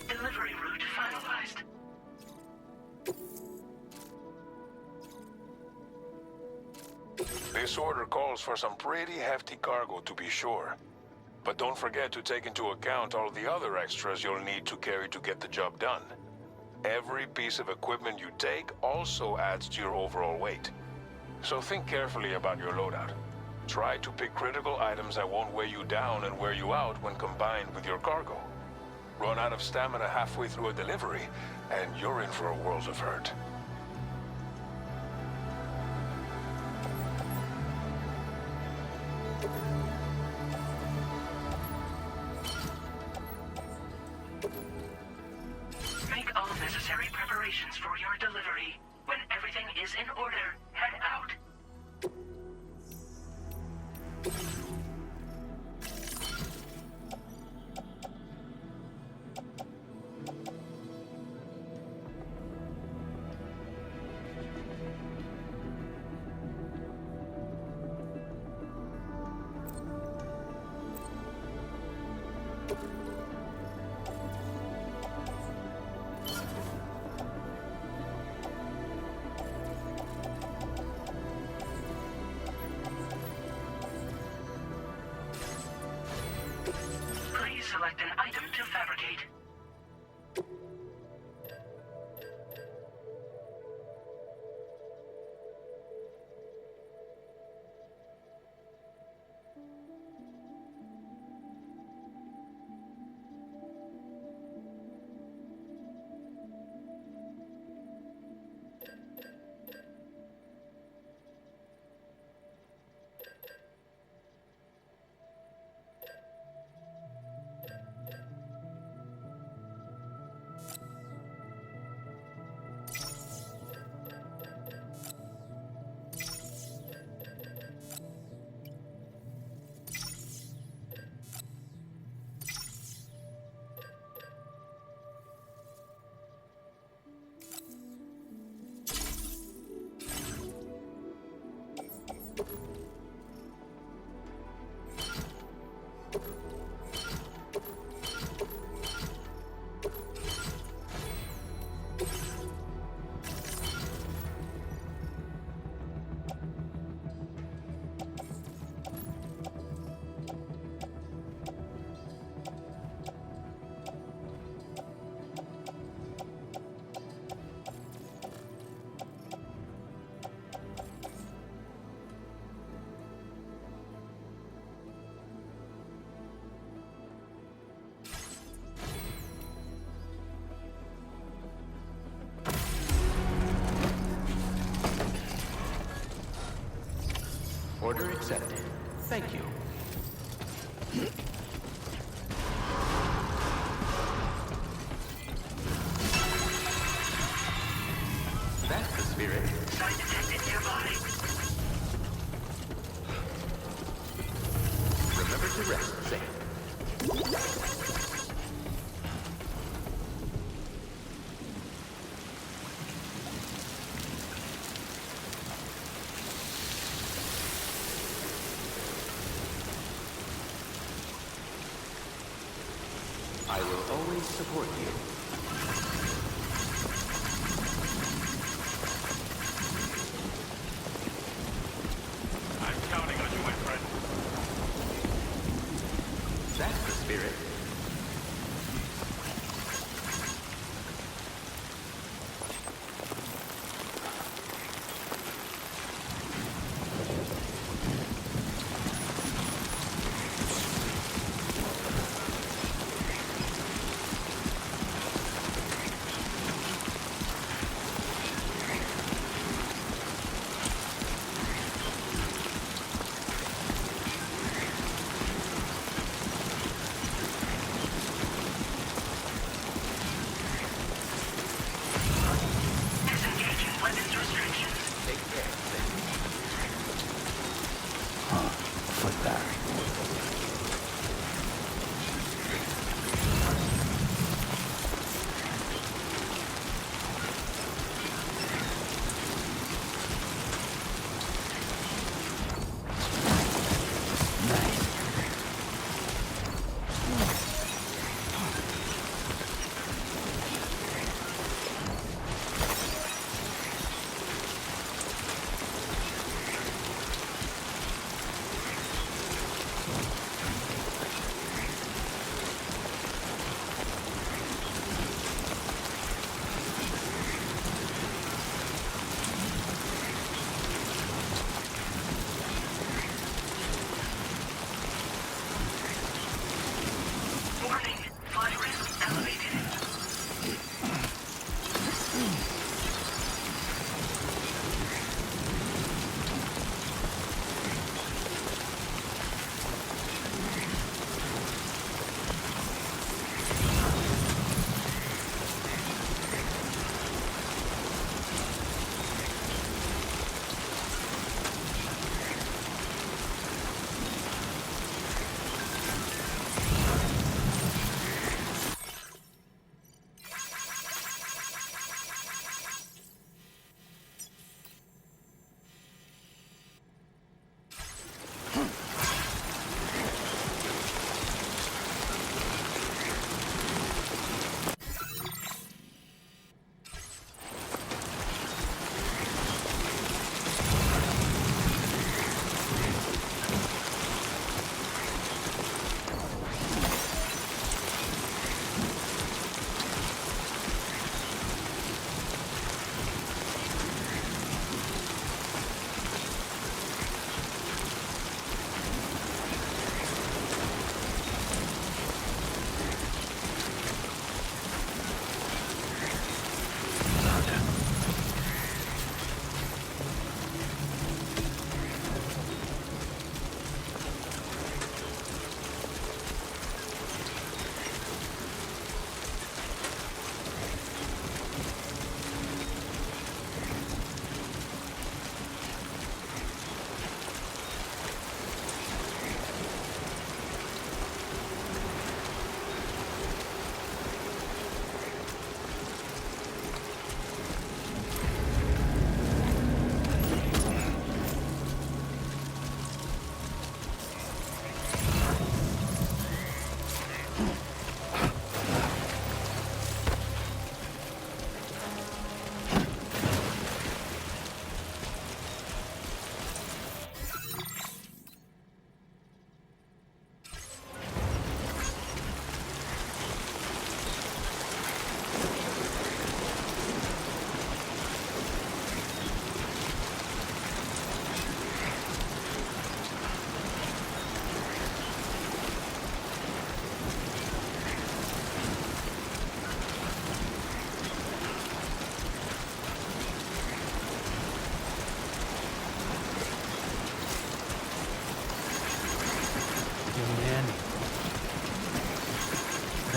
Delivery route finalized. This order calls for some pretty hefty cargo to be sure. But don't forget to take into account all the other extras you'll need to carry to get the job done. Every piece of equipment you take also adds to your overall weight. So think carefully about your loadout. Try to pick critical items that won't weigh you down and wear you out when combined with your cargo. Run out of stamina halfway through a delivery, and you're in for a world of hurt. Make all necessary preparations for your delivery. When everything is in order, head out. Order accepted. Thank you. That's the spirit. Sign detected nearby. Remember to rest, Sam. I will always support you. I'm counting on you, my friend. That's the spirit.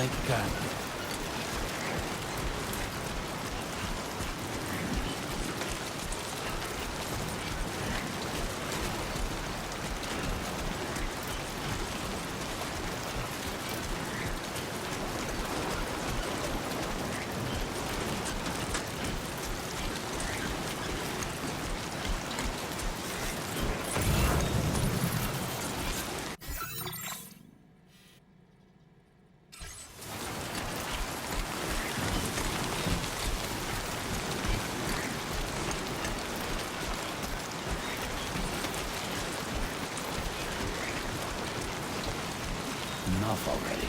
Thank you kindly. Enough already.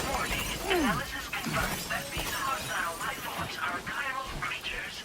Warning. Analysis confirms that these hostile life forms are chiral creatures.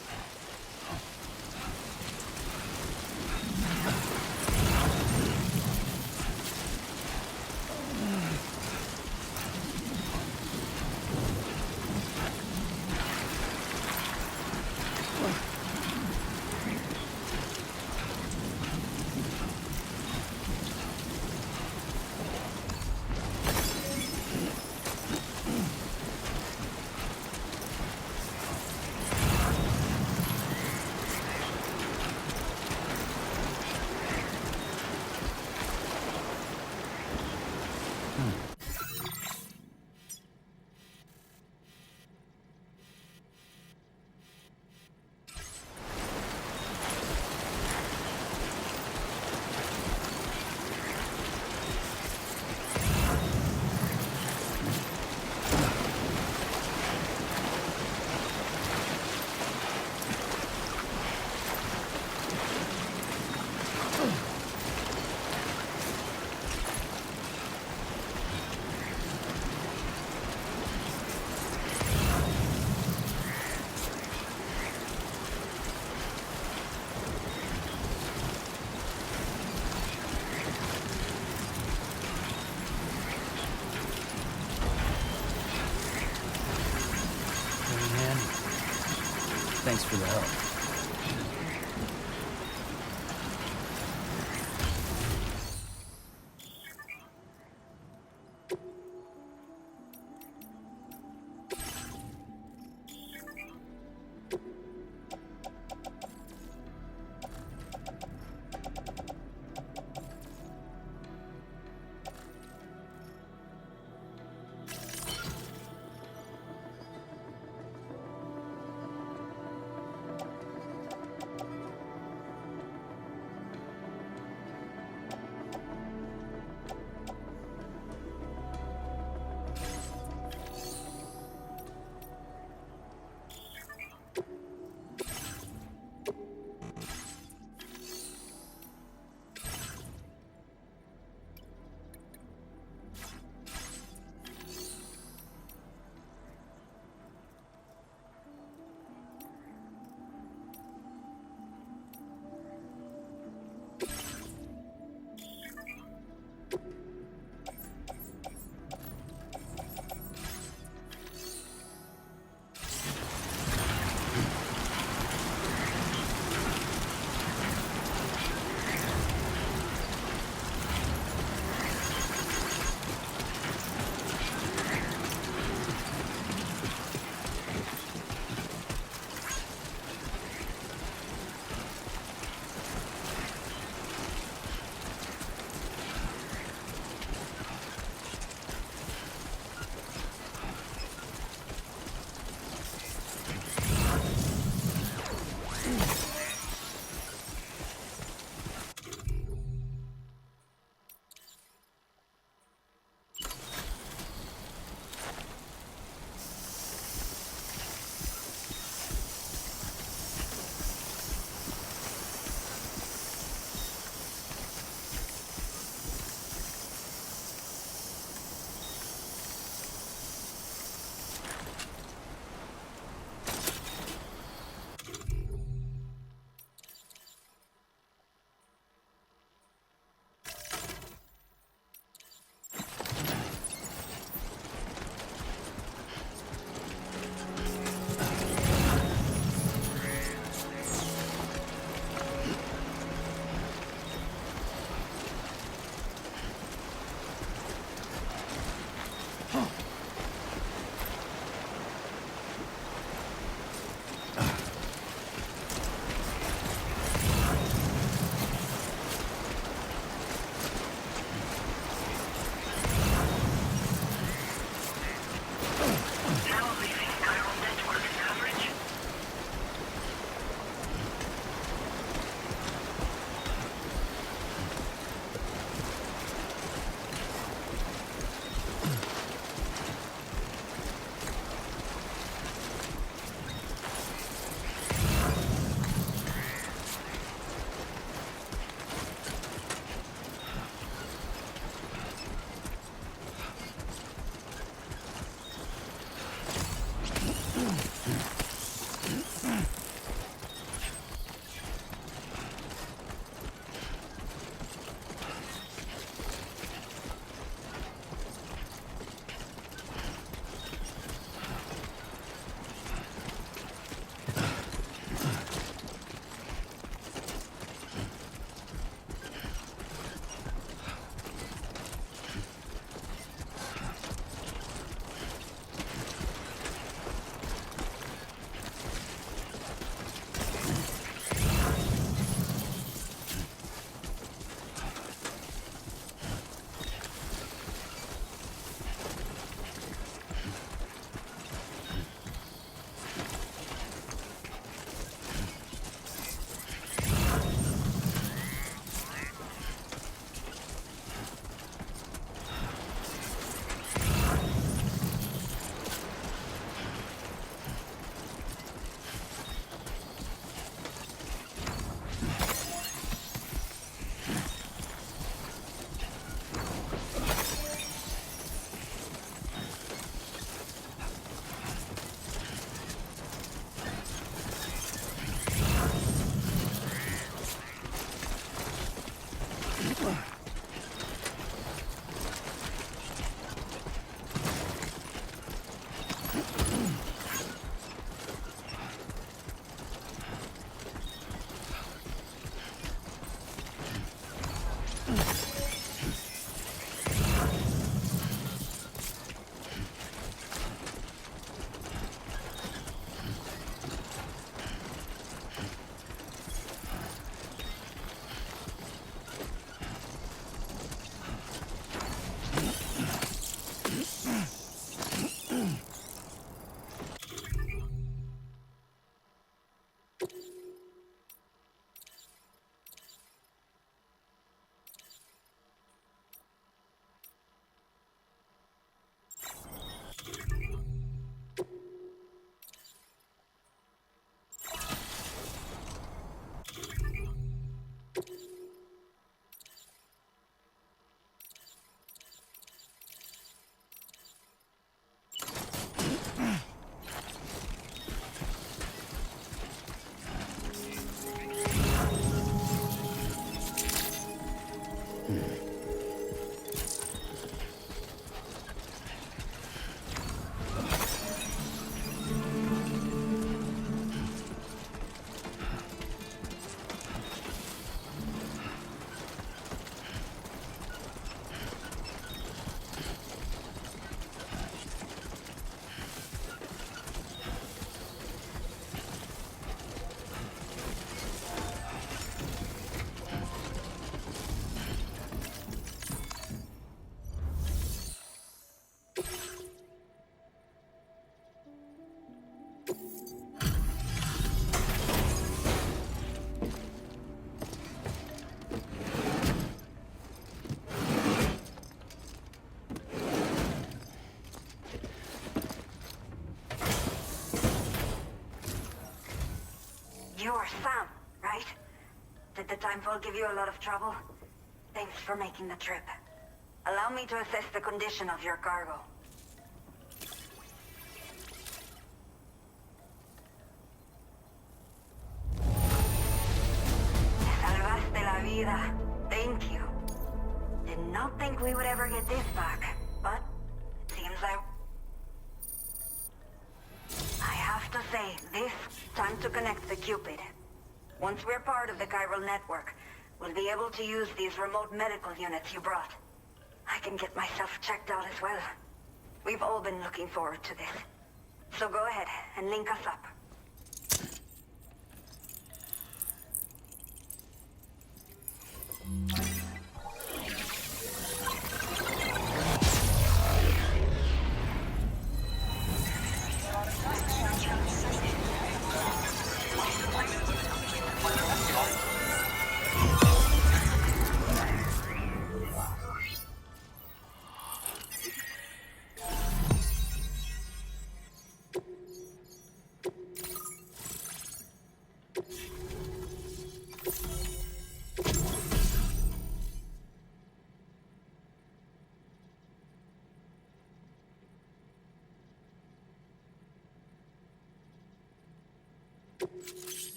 Very handy. Thanks for the help. You're Sam, right? Did the timefall give you a lot of trouble? Thanks for making the trip. Allow me to assess the condition of your cargo. Salvaste la vida. Thank you. Did not think we would ever get this back, but it seems like... I have to say, this time to connect the Cupid. Once we're part of the chiral network, we'll be able to use these remote medical units you brought. I can get myself checked out as well. We've all been looking forward to this. So go ahead and link us up.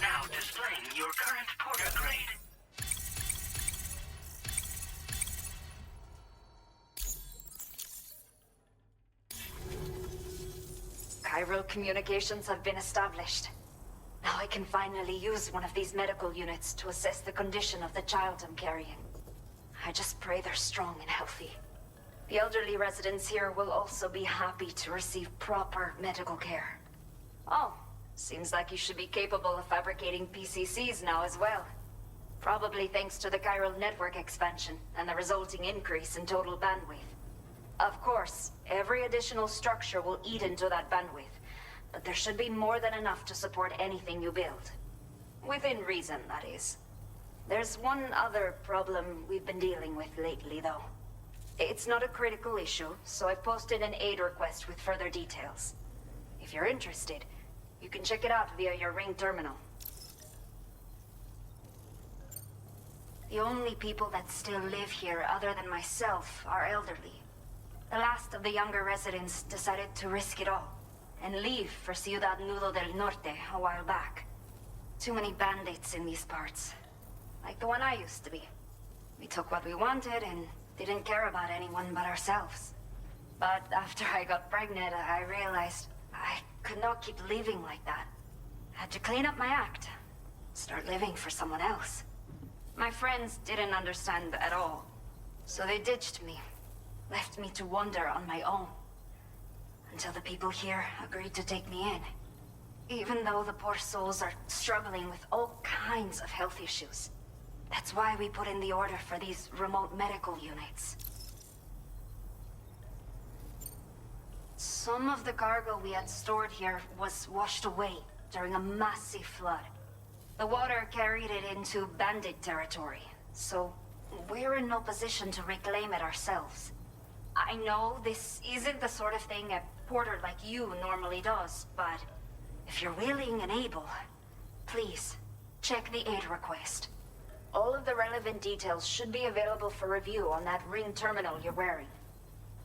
Now displaying your current porter grade. Chiral communications have been established. Now I can finally use one of these medical units to assess the condition of the child I'm carrying. I just pray they're strong and healthy. The elderly residents here will also be happy to receive proper medical care. Oh, seems like you should be capable of fabricating PCCs now as well. Probably thanks to the chiral network expansion and the resulting increase in total bandwidth. Of course, every additional structure will eat into that bandwidth, but there should be more than enough to support anything you build. Within reason, that is. There's one other problem we've been dealing with lately, though. It's not a critical issue, so I've posted an aid request with further details. If you're interested, you can check it out via your ring terminal. The only people that still live here other than myself are elderly. The last of the younger residents decided to risk it all and leave for Ciudad Nudo del Norte a while back. Too many bandits in these parts. Like the one I used to be. We took what we wanted and didn't care about anyone but ourselves. But after I got pregnant, I realized I could not keep living like that. Had to clean up my act. Start living for someone else. My friends didn't understand at all. So they ditched me. Left me to wander on my own. Until the people here agreed to take me in. Even though the poor souls are struggling with all kinds of health issues. That's why we put in the order for these remote medical units. Some of the cargo we had stored here was washed away during a massive flood. The water carried it into bandit territory, so we're in no position to reclaim it ourselves. I know this isn't the sort of thing a porter like you normally does, but if you're willing and able, please, check the aid request. All of the relevant details should be available for review on that ring terminal you're wearing.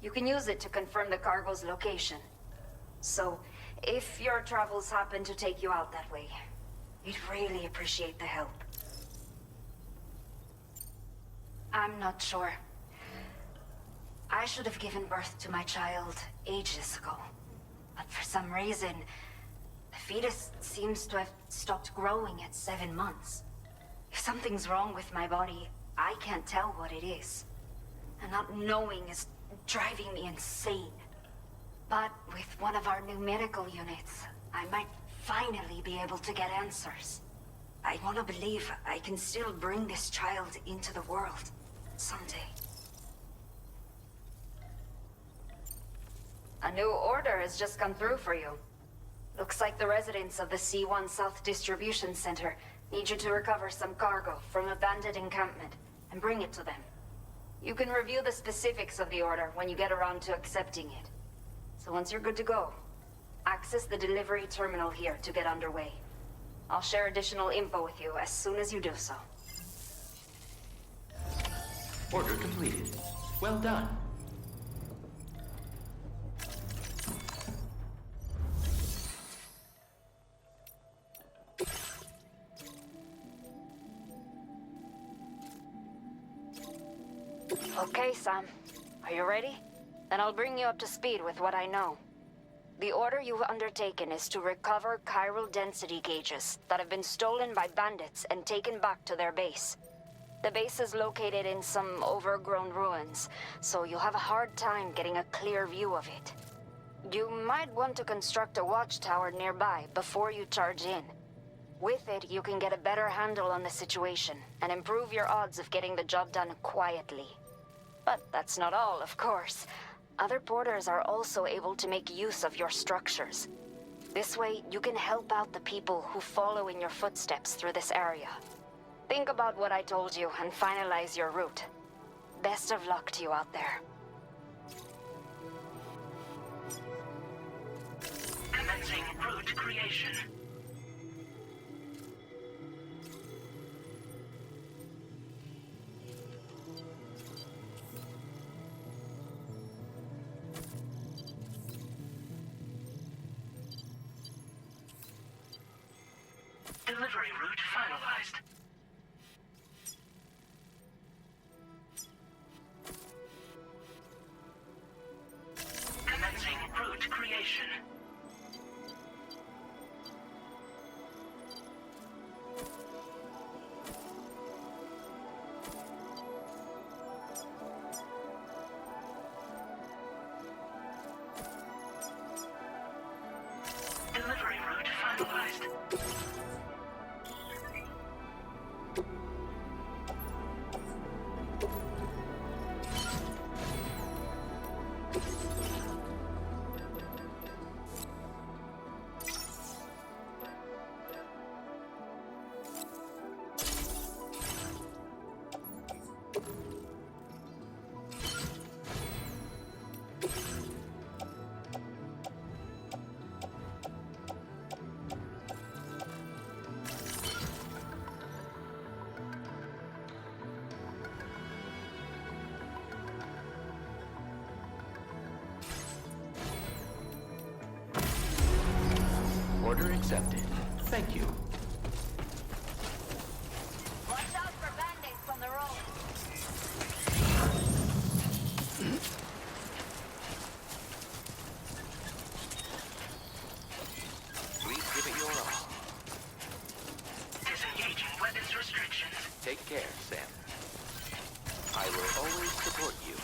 You can use it to confirm the cargo's location. So, if your travels happen to take you out that way, we'd really appreciate the help. I'm not sure. I should have given birth to my child ages ago. But for some reason, the fetus seems to have stopped growing at 7 months. If something's wrong with my body, I can't tell what it is. And not knowing is driving me insane. But with one of our new medical units, I might finally be able to get answers. I want to believe I can still bring this child into the world someday. A new order has just come through for you. Looks like the residents of the C1 South Distribution Center need you to recover some cargo from a bandit encampment and bring it to them. You can review the specifics of the order when you get around to accepting it. So once you're good to go, access the delivery terminal here to get underway. I'll share additional info with you as soon as you do so. Order completed. Well done. Okay, Sam. Are you ready? Then I'll bring you up to speed with what I know. The order you've undertaken is to recover chiral density gauges that have been stolen by bandits and taken back to their base. The base is located in some overgrown ruins, so you'll have a hard time getting a clear view of it. You might want to construct a watchtower nearby before you charge in. With it, you can get a better handle on the situation and improve your odds of getting the job done quietly. But that's not all, of course. Other porters are also able to make use of your structures. This way, you can help out the people who follow in your footsteps through this area. Think about what I told you and finalize your route. Best of luck to you out there. Commencing route creation. Delivery route finalized. Commencing route creation. Delivery route finalized. Order accepted. Thank you. Watch out for bandits on the road. Please give it your all. Take care, Sam. I will always support you.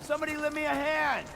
Somebody lend me a hand!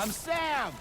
I'm Sam!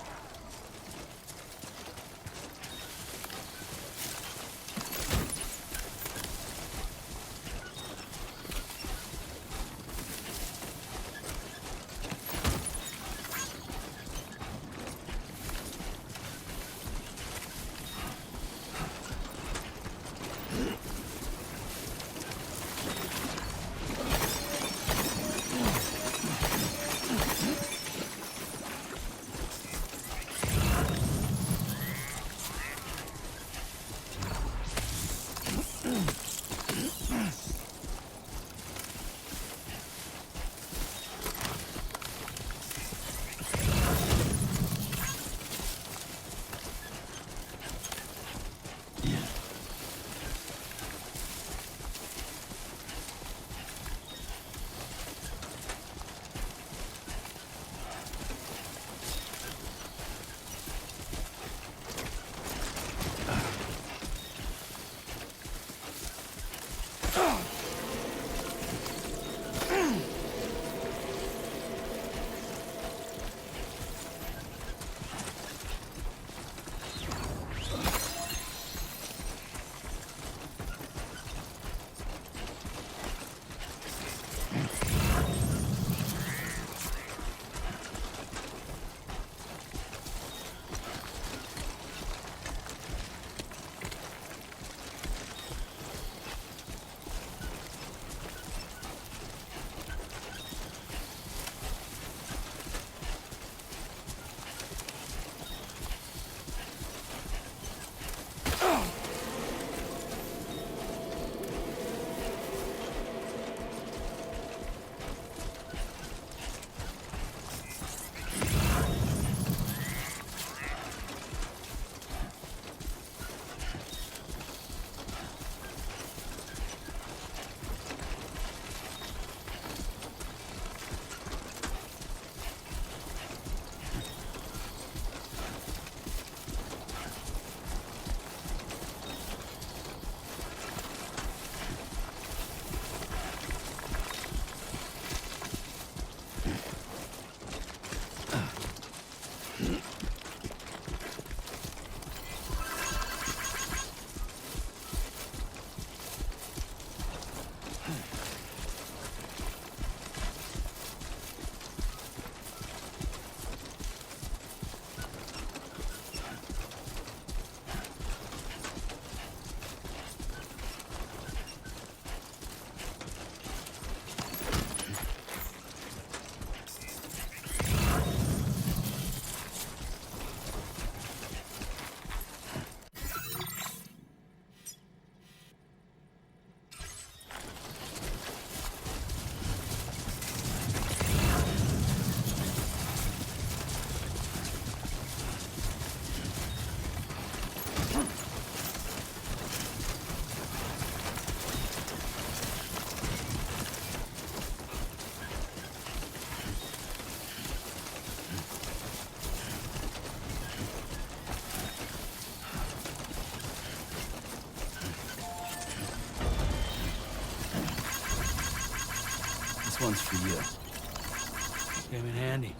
one's for you. Came in handy.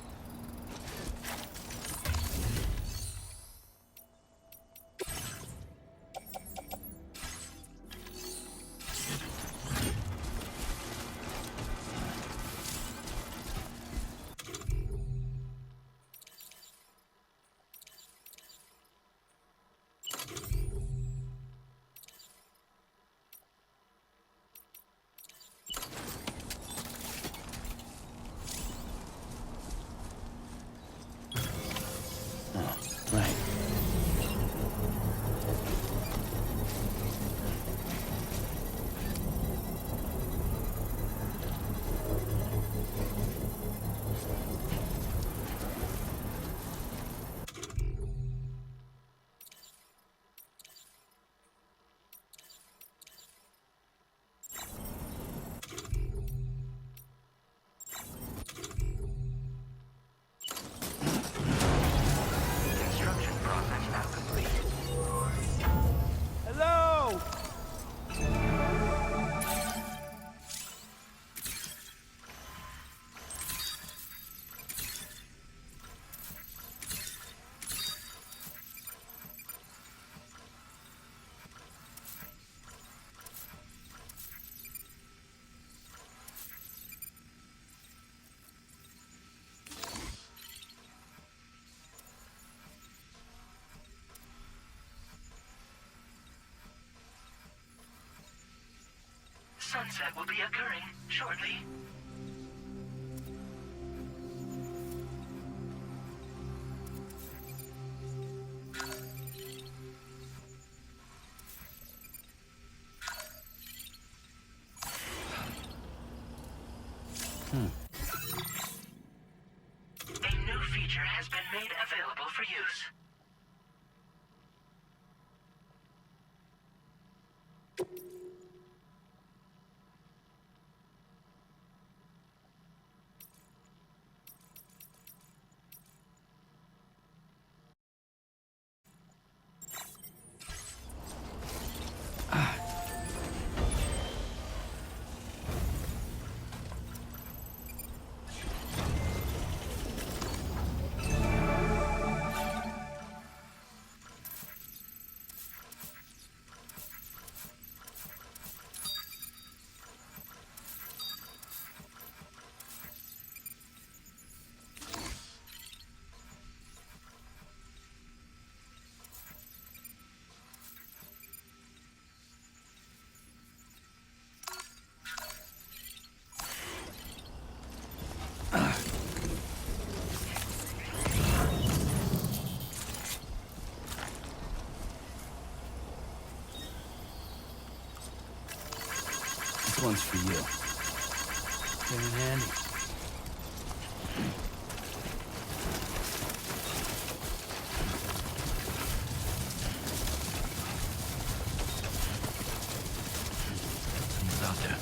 Right. Construction process now complete. Hello! Sunset will be occurring shortly. A new feature has been made available for use. This one's for you. Came in handy. Someone's out there.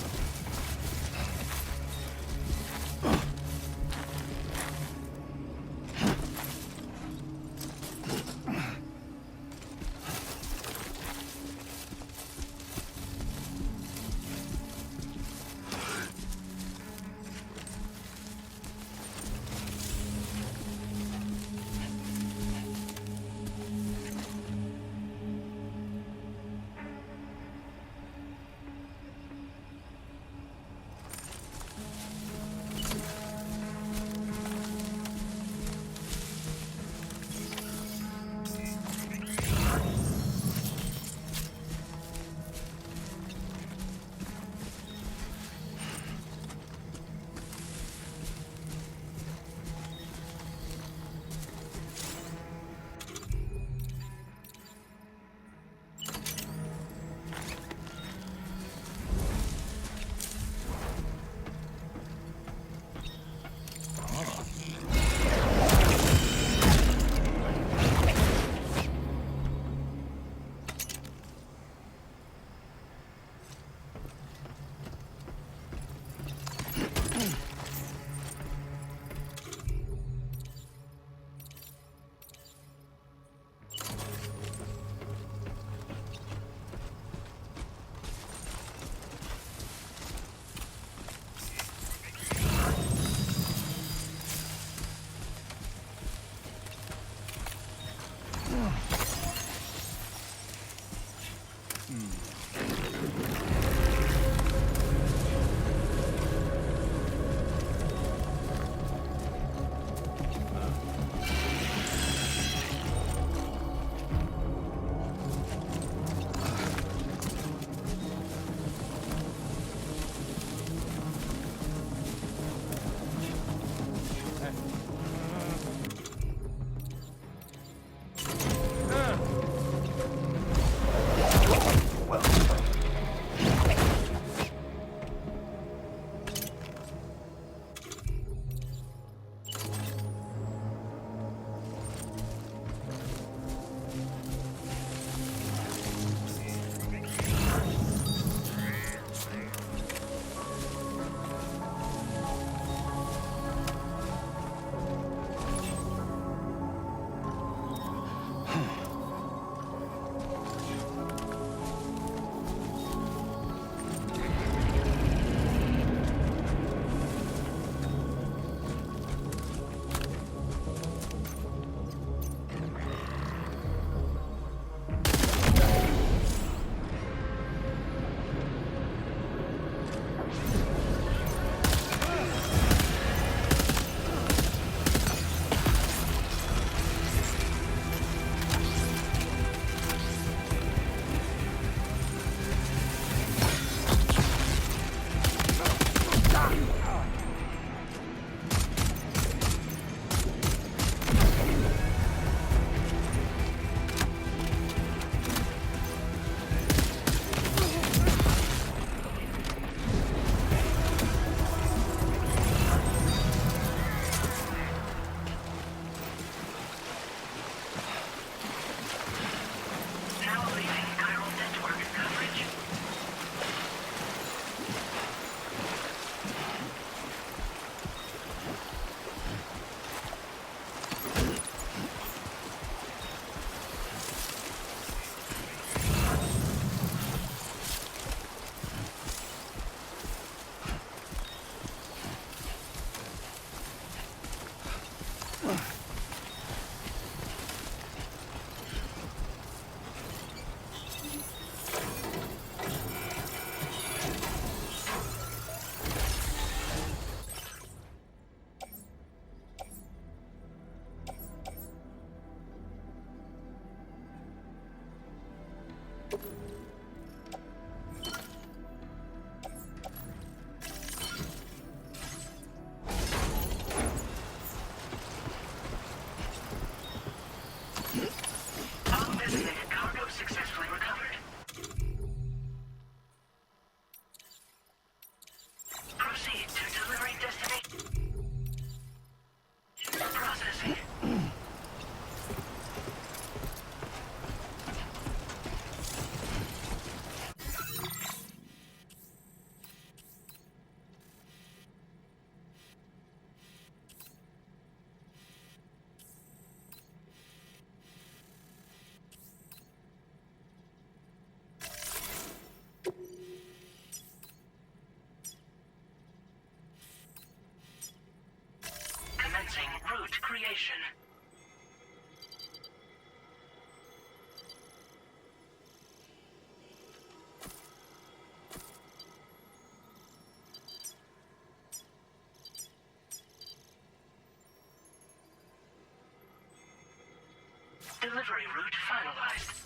Delivery route finalized.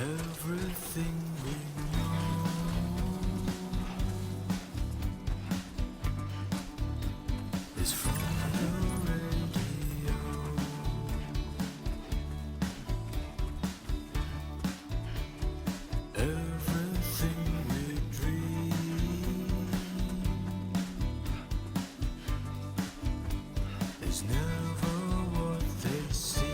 Everything we know is from the radio. Everything we dream is never what they seem.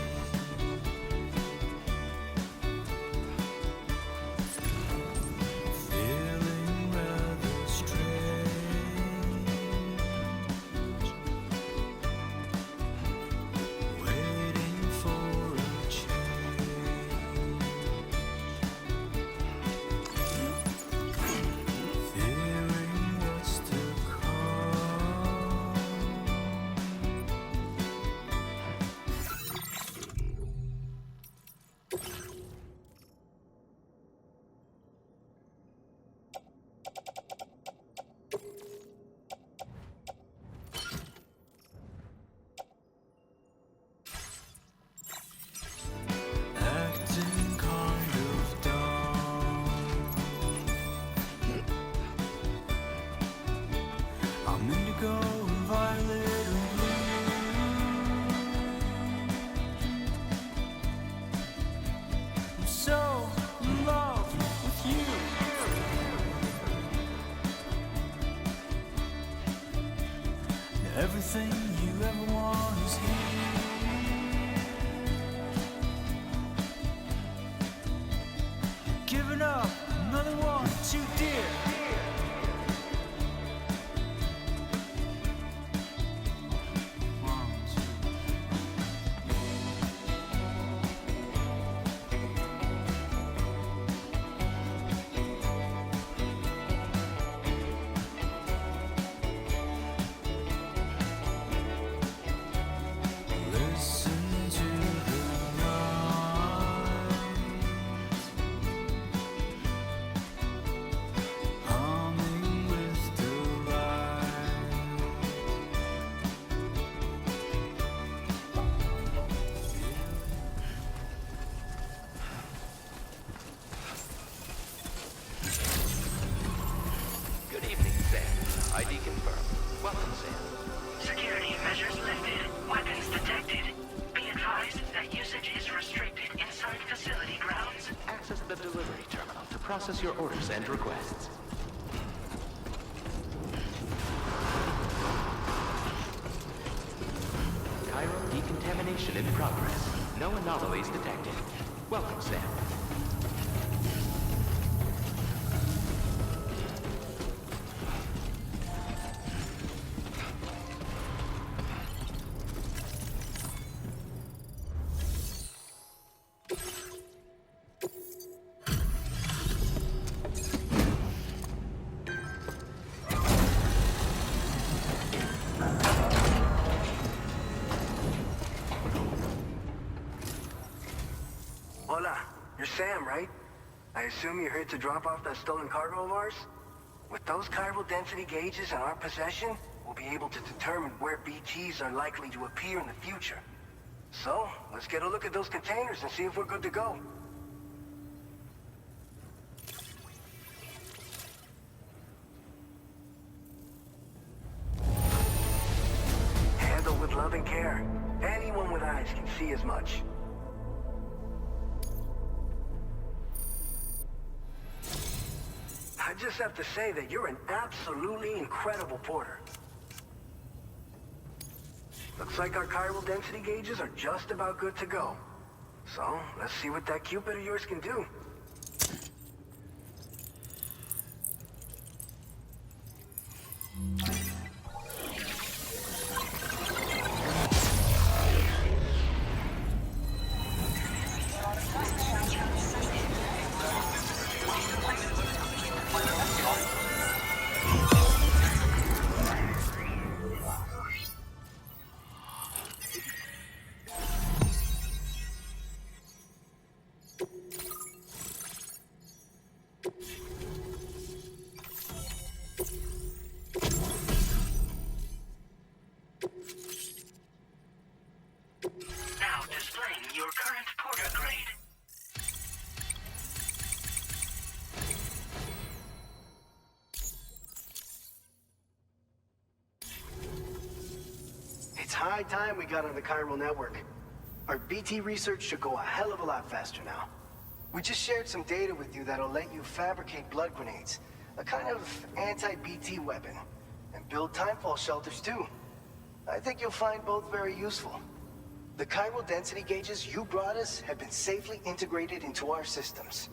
Feeling rather strange, waiting for a change, fearing what's to come. Acting kind of dumb. I'm indigo and violet and blue. I'm so in love with you. Everything you ever want is here. Giving up another one too dear. your orders and requests. Cairo decontamination in progress. No anomalies detected. Welcome, Sam. Hola, you're Sam, right? I assume you're here to drop off that stolen cargo of ours? With those chiral density gauges in our possession, we'll be able to determine where BTs are likely to appear in the future. So, let's get a look at those containers and see if we're good to go. Handled with love and care. Anyone with eyes can see as much. I just have to say that you're an absolutely incredible porter. Looks like our chiral density gauges are just about good to go. So, let's see what that Cupid of yours can do. Now displaying your current porter grade. It's high time we got on the chiral network. Our BT research should go a hell of a lot faster now. We just shared some data with you that'll let you fabricate blood grenades, a kind of anti-BT weapon, and build timefall shelters too. I think you'll find both very useful. The chiral density gauges you brought us have been safely integrated into our systems.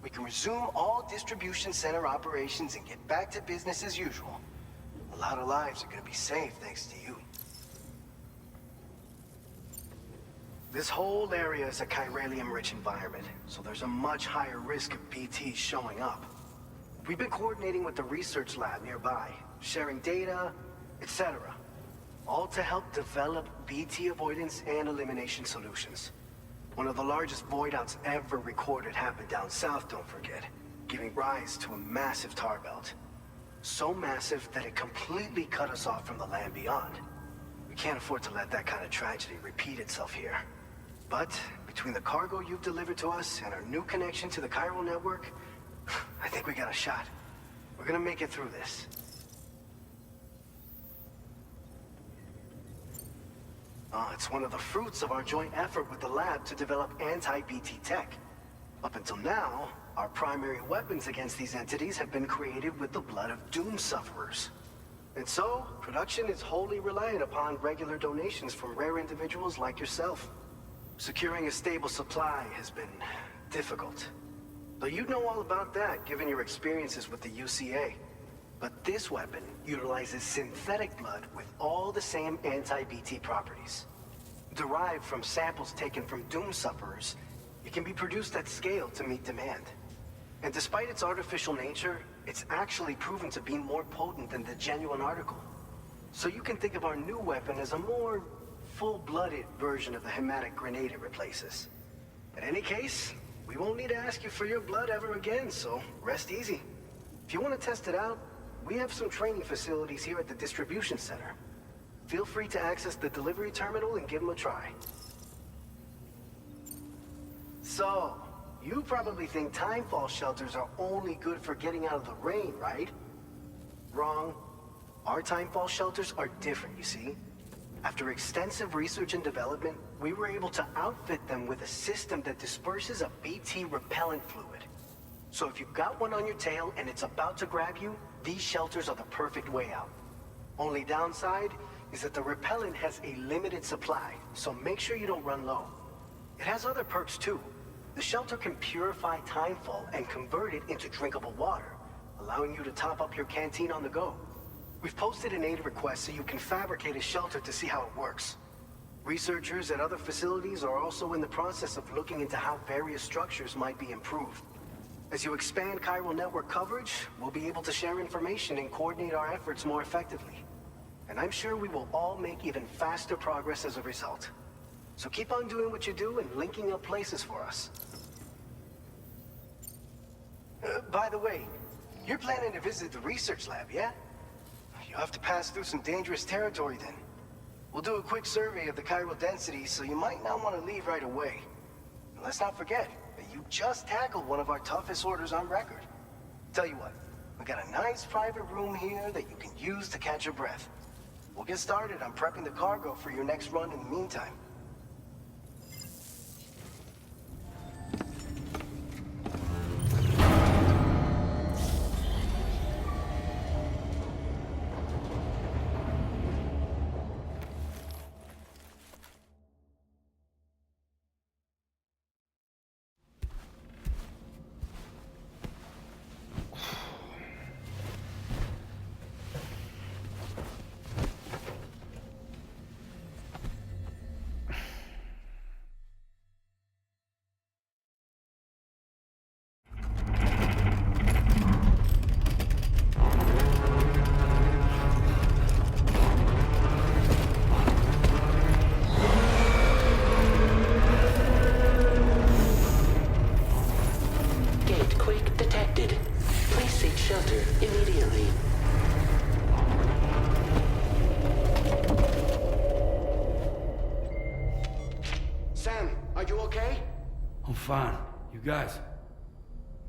We can resume all distribution center operations and get back to business as usual. A lot of lives are gonna be saved thanks to you. This whole area is a chiralium-rich environment, so there's a much higher risk of BTs showing up. We've been coordinating with the research lab nearby, sharing data, etc. All to help develop BT avoidance and elimination solutions. One of the largest void outs ever recorded happened down south, don't forget, giving rise to a massive tar belt. So massive that it completely cut us off from the land beyond. We can't afford to let that kind of tragedy repeat itself here. But between the cargo you've delivered to us and our new connection to the chiral network, I think we got a shot. We're gonna make it through this. It's one of the fruits of our joint effort with the lab to develop anti-BT tech. Up until now, our primary weapons against these entities have been created with the blood of doom sufferers. And so, production is wholly reliant upon regular donations from rare individuals like yourself. Securing a stable supply has been difficult. Though you'd know all about that, given your experiences with the UCA. But this weapon utilizes synthetic blood with all the same anti-BT properties. Derived from samples taken from doom sufferers, it can be produced at scale to meet demand. And despite its artificial nature, it's actually proven to be more potent than the genuine article. So you can think of our new weapon as a more full-blooded version of the hematic grenade it replaces. In any case, we won't need to ask you for your blood ever again, so rest easy. If you want to test it out, we have some training facilities here at the distribution center. Feel free to access the delivery terminal and give them a try. So, you probably think timefall shelters are only good for getting out of the rain, right? Wrong. Our timefall shelters are different, you see. After extensive research and development, we were able to outfit them with a system that disperses a BT repellent fluid. So if you've got one on your tail and it's about to grab you, these shelters are the perfect way out. Only downside is that the repellent has a limited supply, so make sure you don't run low. It has other perks too. The shelter can purify timefall and convert it into drinkable water, allowing you to top up your canteen on the go. We've posted an aid request so you can fabricate a shelter to see how it works. Researchers at other facilities are also in the process of looking into how various structures might be improved. As you expand chiral network coverage, we'll be able to share information and coordinate our efforts more effectively. And I'm sure we will all make even faster progress as a result. So keep on doing what you do and linking up places for us. By the way, you're planning to visit the research lab, yeah? You'll have to pass through some dangerous territory then. We'll do a quick survey of the chiral density, so you might not want to leave right away. And let's not forget that you just tackled one of our toughest orders on record. Tell you what, we got a nice private room here that you can use to catch your breath. We'll get started on prepping the cargo for your next run in the meantime. Fine. You guys?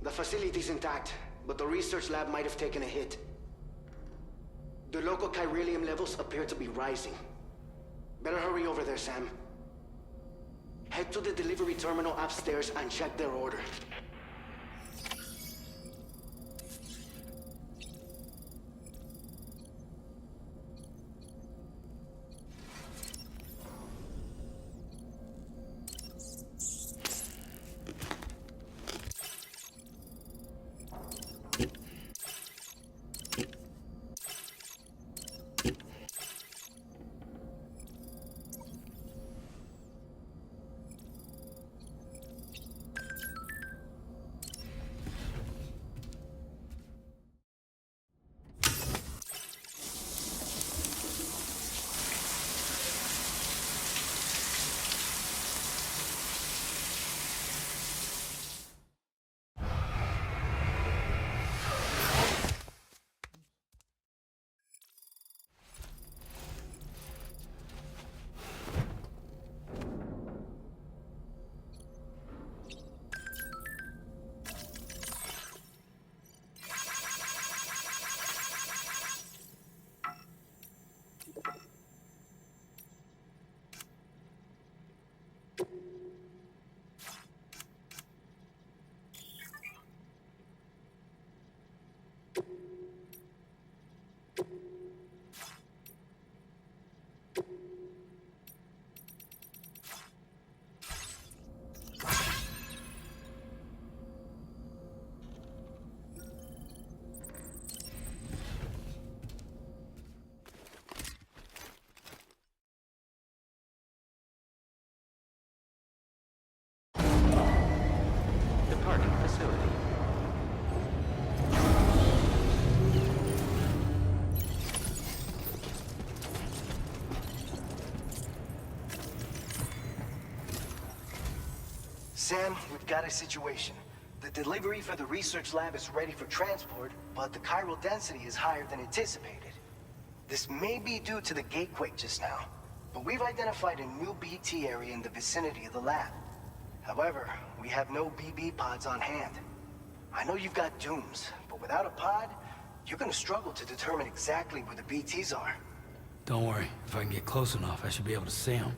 The facility's intact, but the research lab might have taken a hit. The local chiralium levels appear to be rising. Better hurry over there, Sam. Head to the delivery terminal upstairs and check their order. Departing facility. Sam, we've got a situation. The delivery for the research lab is ready for transport, but the chiral density is higher than anticipated. This may be due to the gatequake just now, but we've identified a new BT area in the vicinity of the lab. However, we have no BB pods on hand. I know you've got dooms, but without a pod, you're gonna struggle to determine exactly where the BTs are. Don't worry. If I can get close enough, I should be able to see them.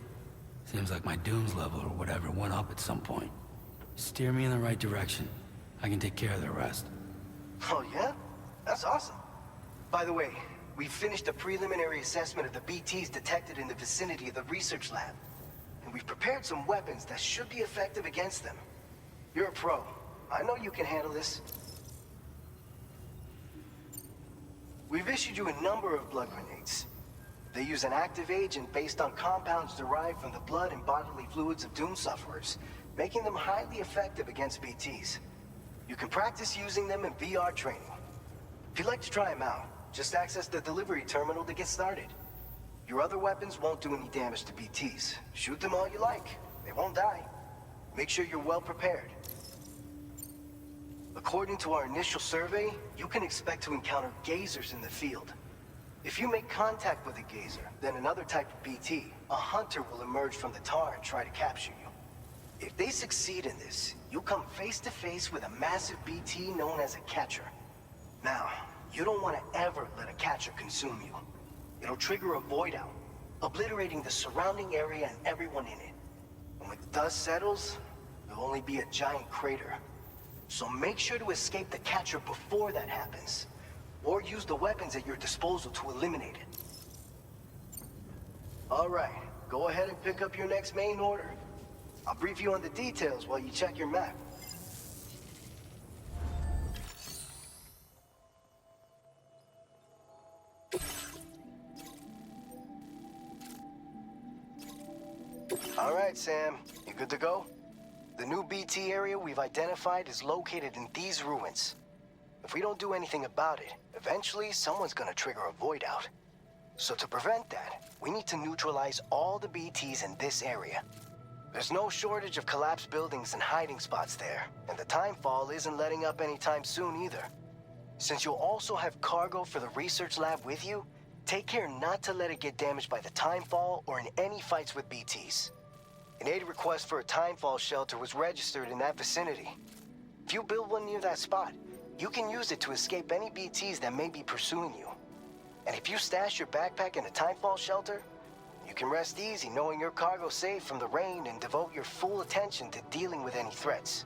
Seems like my dooms level or whatever went up at some point. Steer me in the right direction. I can take care of the rest. Oh, yeah? That's awesome. By the way, we've finished a preliminary assessment of the BTs detected in the vicinity of the research lab. And we've prepared some weapons that should be effective against them. You're a pro. I know you can handle this. We've issued you a number of blood grenades. They use an active agent based on compounds derived from the blood and bodily fluids of Doom sufferers, making them highly effective against BTs. You can practice using them in VR training. If you'd like to try them out, just access the delivery terminal to get started. Your other weapons won't do any damage to BTs. Shoot them all you like. They won't die. Make sure you're well prepared. According to our initial survey, you can expect to encounter gazers in the field. If you make contact with a gazer, then another type of BT, a hunter will emerge from the tar and try to capture you. If they succeed in this, you'll come face to face with a massive BT known as a catcher. Now, you don't want to ever let a catcher consume you. It'll trigger a void out, obliterating the surrounding area and everyone in it. And when the dust settles, there'll only be a giant crater. So make sure to escape the catcher before that happens, or use the weapons at your disposal to eliminate it. All right, go ahead and pick up your next main order. I'll brief you on the details while you check your map. All right, Sam, you good to go? The new BT area we've identified is located in these ruins. If we don't do anything about it, eventually someone's gonna trigger a void out. So to prevent that, we need to neutralize all the BTs in this area. There's no shortage of collapsed buildings and hiding spots there, and the timefall isn't letting up anytime soon either. Since you'll also have cargo for the research lab with you, take care not to let it get damaged by the timefall or in any fights with BTs. An aid request for a timefall shelter was registered in that vicinity. If you build one near that spot, you can use it to escape any BTs that may be pursuing you. And if you stash your backpack in a timefall shelter, you can rest easy knowing your cargo's safe from the rain and devote your full attention to dealing with any threats.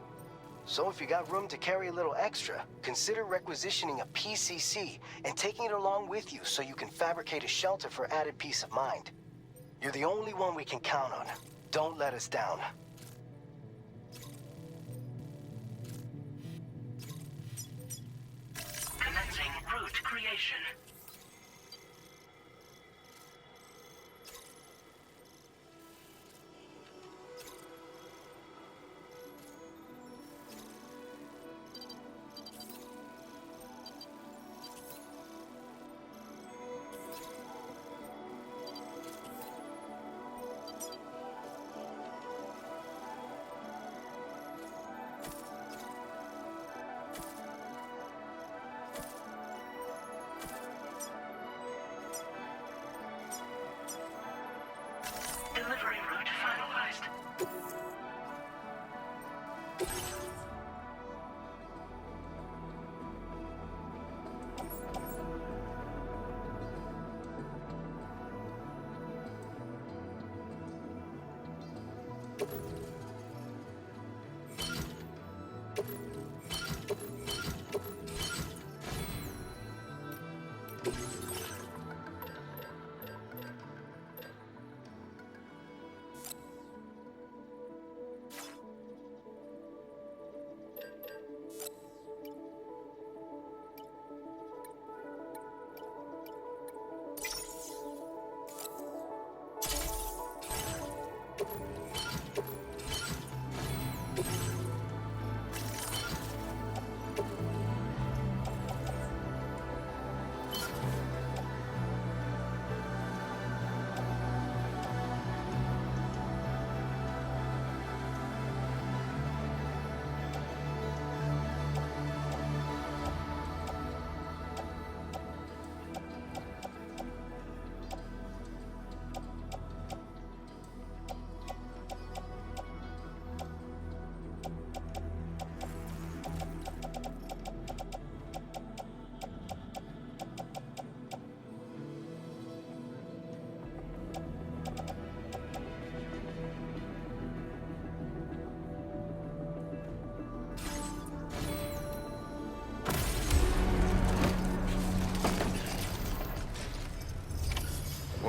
So if you got room to carry a little extra, consider requisitioning a PCC and taking it along with you so you can fabricate a shelter for added peace of mind. You're the only one we can count on. Don't let us down. Commencing route creation. Delivery route finalized.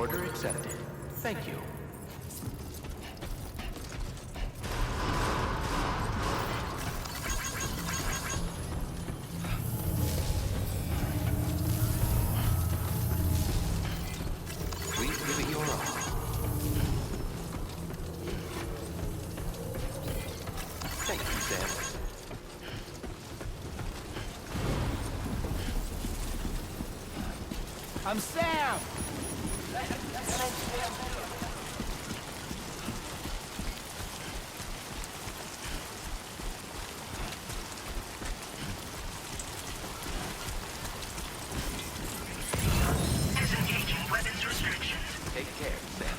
Order accepted. Thank you. Please give it your all. Thank you, Sam. I'm Sam! Disengaging weapons restrictions. Take care, Sam.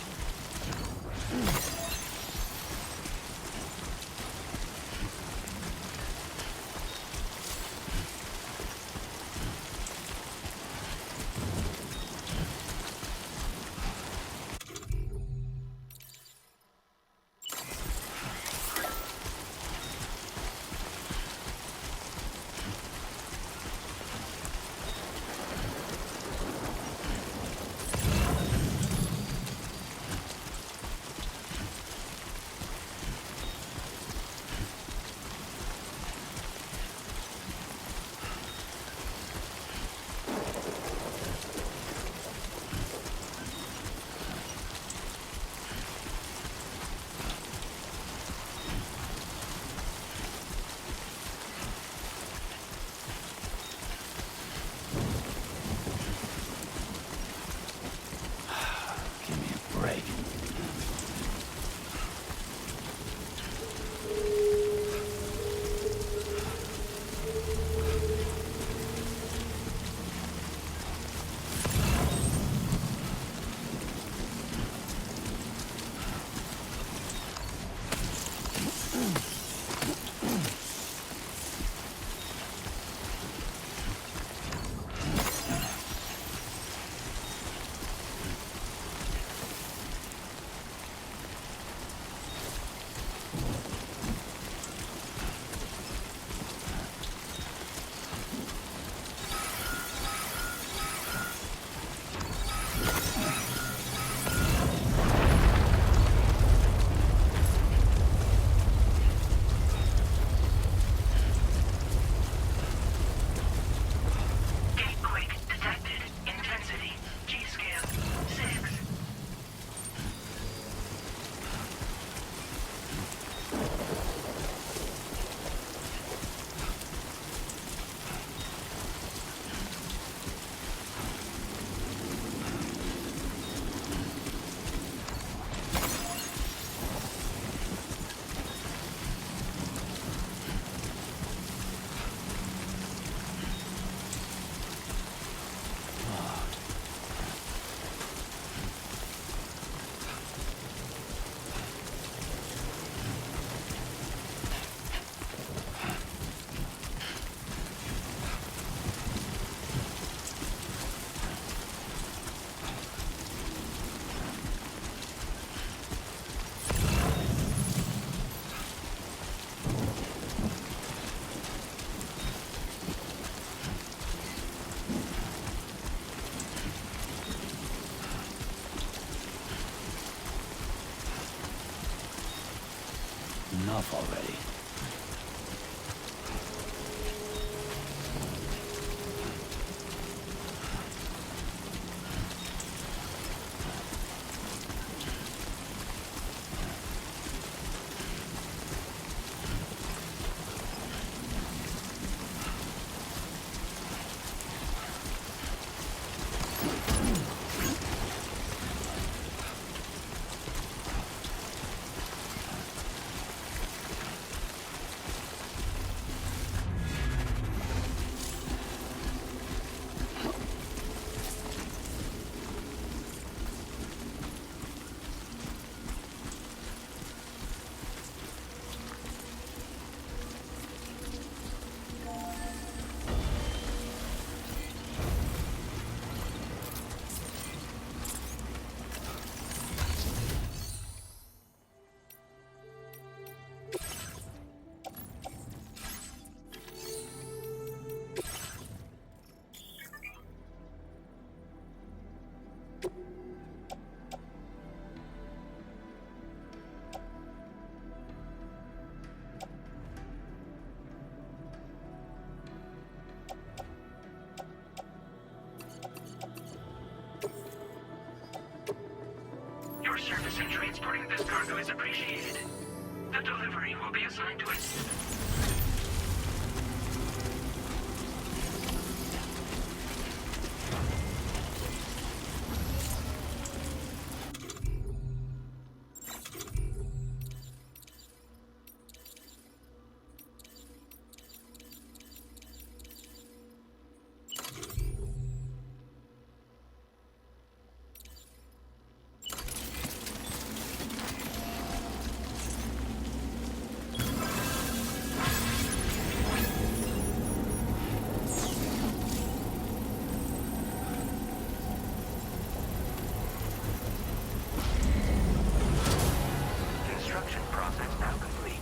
Give me a break. Gatequake detected. Intensity. G-scale. 6. Enough already. in transporting this cargo is appreciated. The delivery will be assigned to it. Construction process now complete.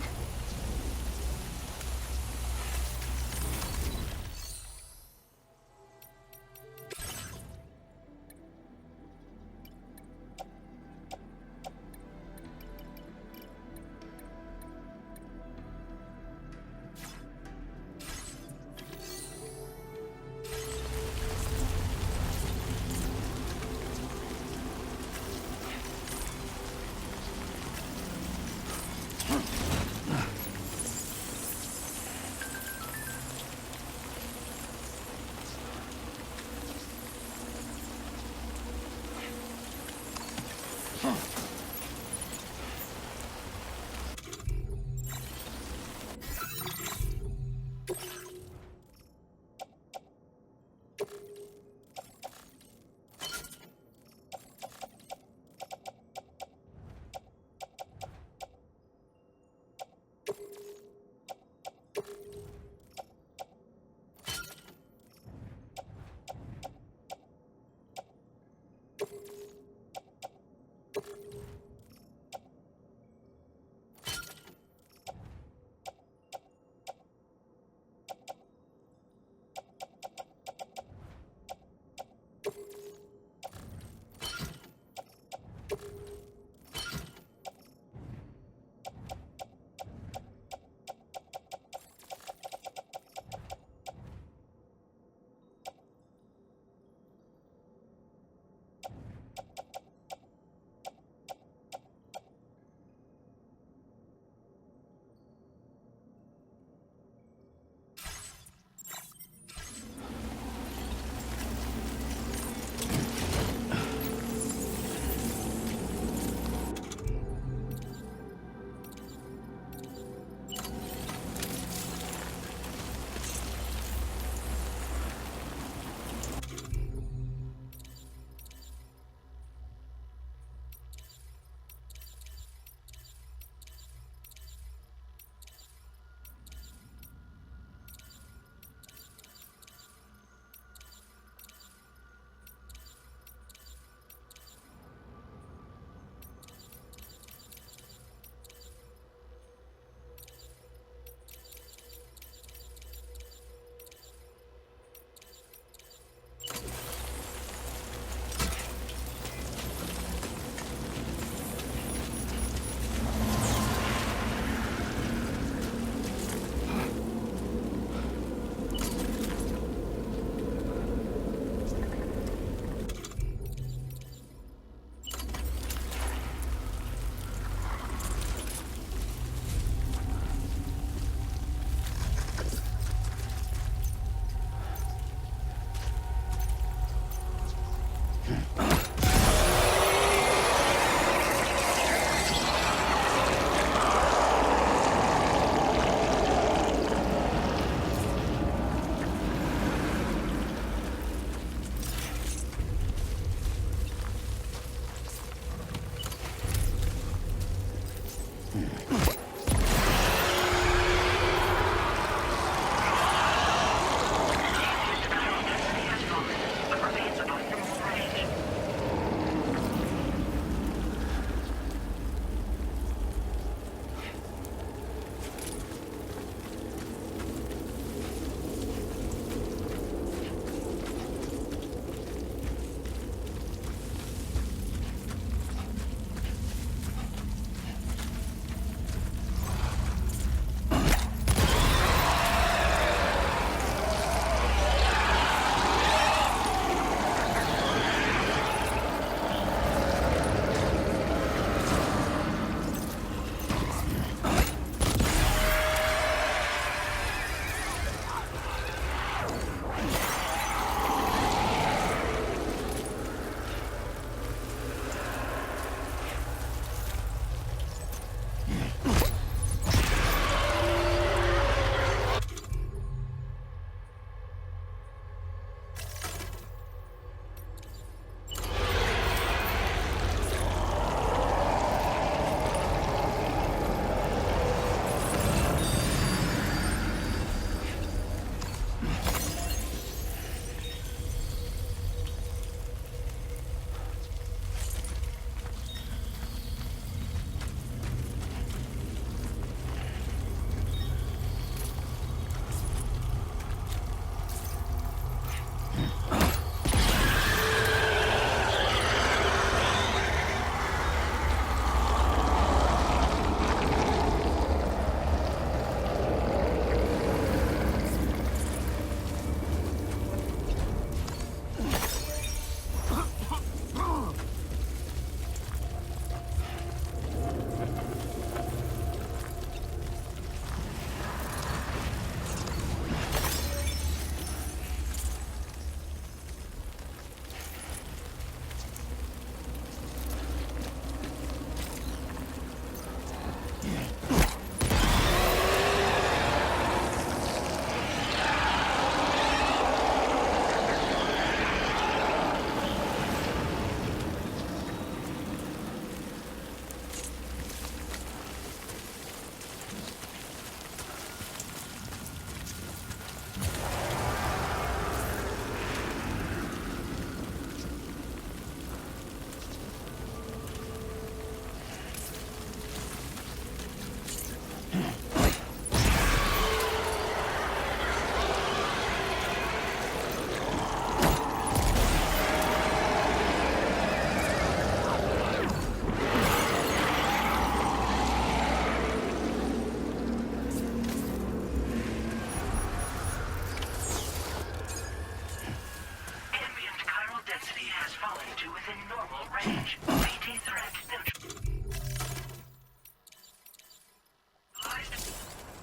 has fallen to within normal range. BT threat neutralized.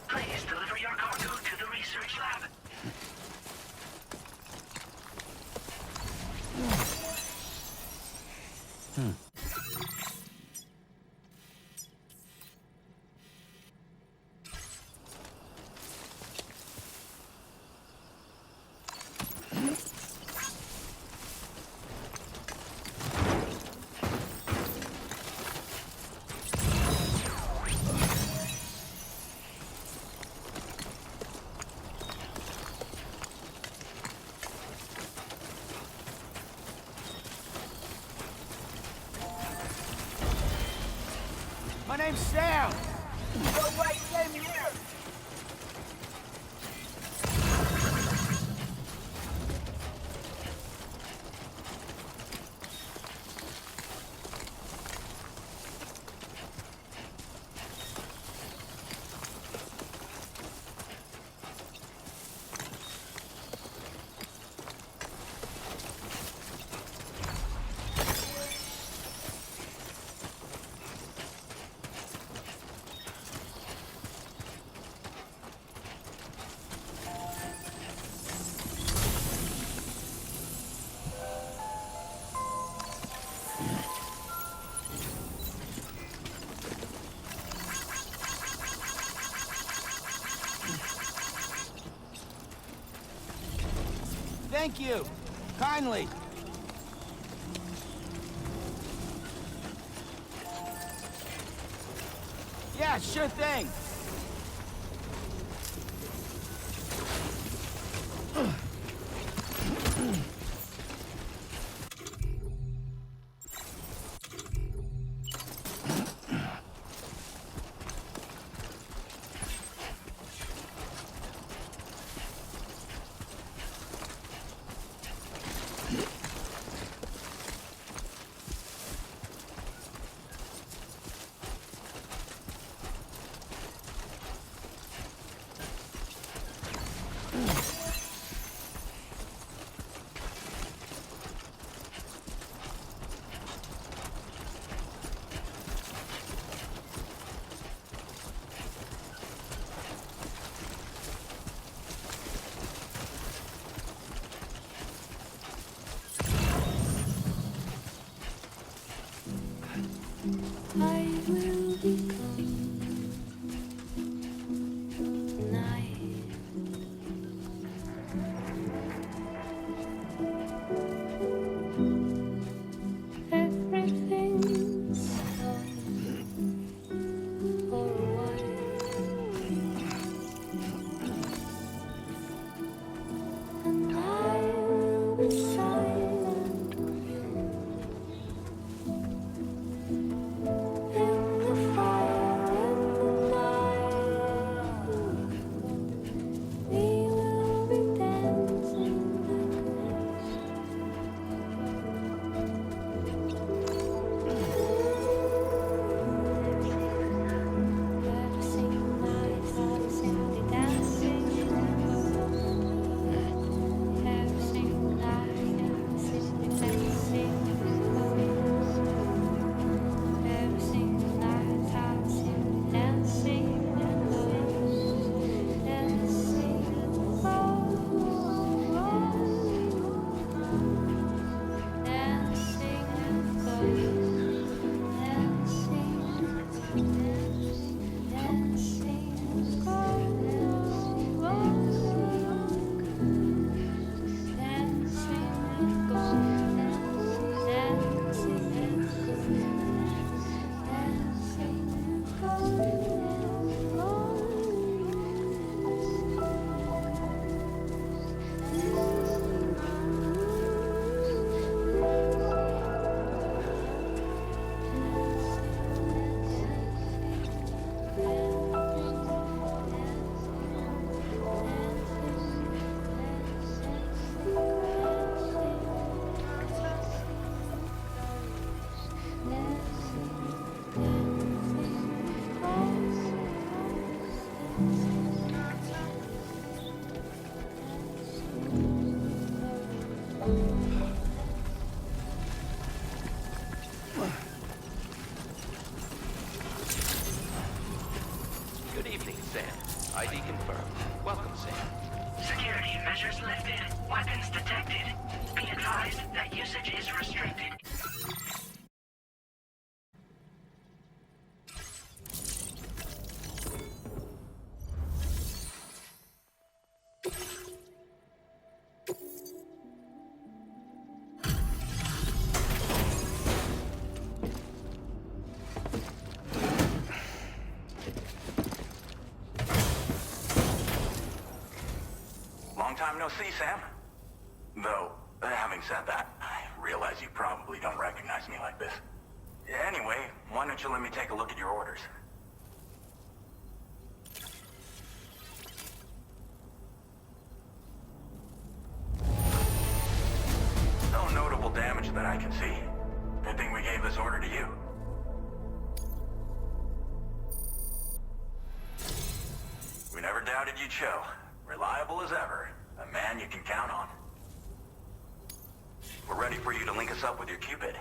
Please deliver your cargo to the research lab. My name's Sam. Go right, same here. Thank you. Kindly. Yeah, sure thing. I will be night. Everything's done for a while, and I will be silent with you in the fire. Long no see, Sam. Though, having said that, I realize you probably don't recognize me like this. Anyway, why don't you let me take a look at your orders? No notable damage that I can see. Good thing we gave this order to you. We never doubted you'd show. Reliable as ever. A man you can count on. We're ready for you to link us up with your Cupid.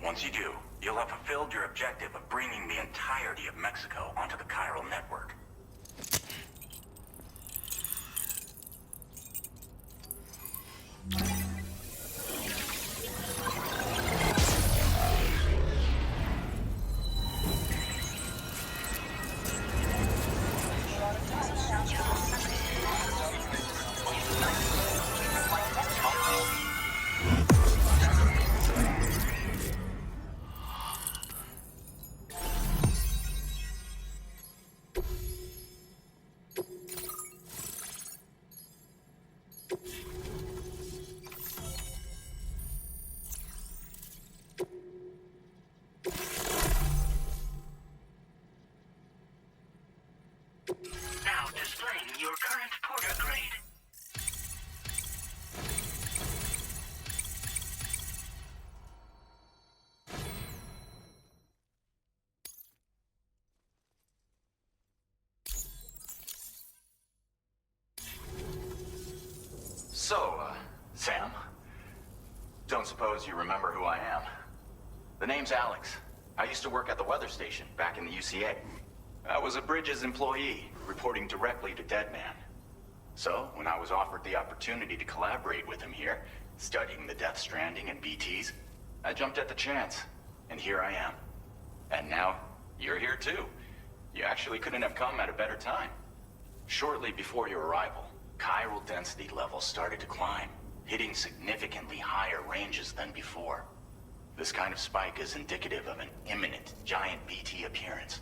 Once you do, you'll have fulfilled your objective of bringing the entirety of Mexico onto the chiral network. Now displaying your current porter grade. So, Sam, don't suppose you remember who I am? The name's Alex. I used to work at the weather station back in the UCA. I was a Bridges employee, reporting directly to Deadman. So, when I was offered the opportunity to collaborate with him here, studying the Death Stranding and BTs, I jumped at the chance, and here I am. And now, you're here too. You actually couldn't have come at a better time. Shortly before your arrival, chiral density levels started to climb, hitting significantly higher ranges than before. This kind of spike is indicative of an imminent giant BT appearance.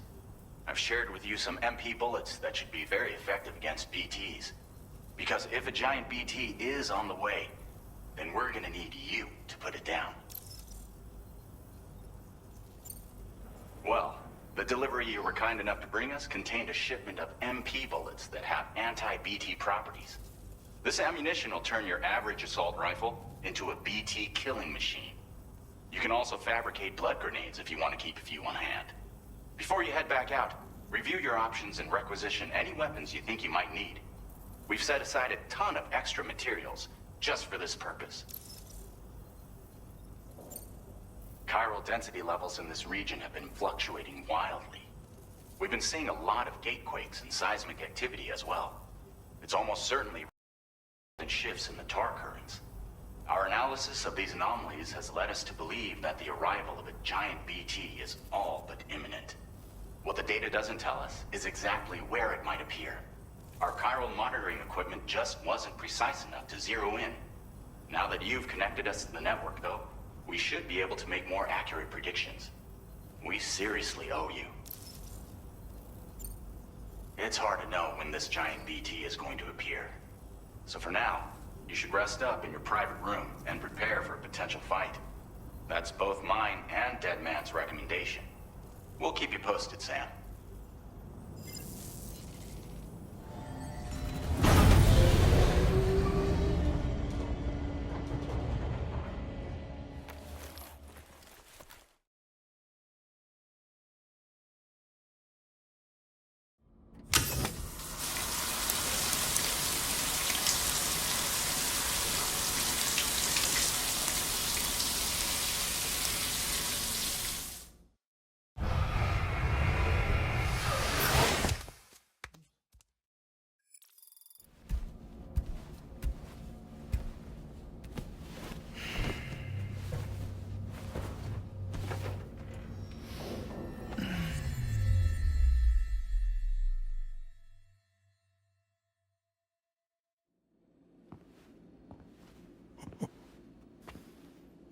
I've shared with you some MP bullets that should be very effective against BTs. Because if a giant BT is on the way, then we're gonna need you to put it down. Well, the delivery you were kind enough to bring us contained a shipment of MP bullets that have anti-BT properties. This ammunition will turn your average assault rifle into a BT killing machine. You can also fabricate blood grenades if you want to keep a few on hand. Before you head back out, review your options and requisition any weapons you think you might need. We've set aside a ton of extra materials just for this purpose. Chiral density levels in this region have been fluctuating wildly. We've been seeing a lot of gatequakes and seismic activity as well. It's almost certainly shifts in the tar currents. Our analysis of these anomalies has led us to believe that the arrival of a giant BT is all but imminent. What the data doesn't tell us is exactly where it might appear. Our chiral monitoring equipment just wasn't precise enough to zero in. Now that you've connected us to the network, though, we should be able to make more accurate predictions. We seriously owe you. It's hard to know when this giant BT is going to appear. So for now, you should rest up in your private room and prepare for a potential fight. That's both mine and Deadman's recommendation. We'll keep you posted, Sam.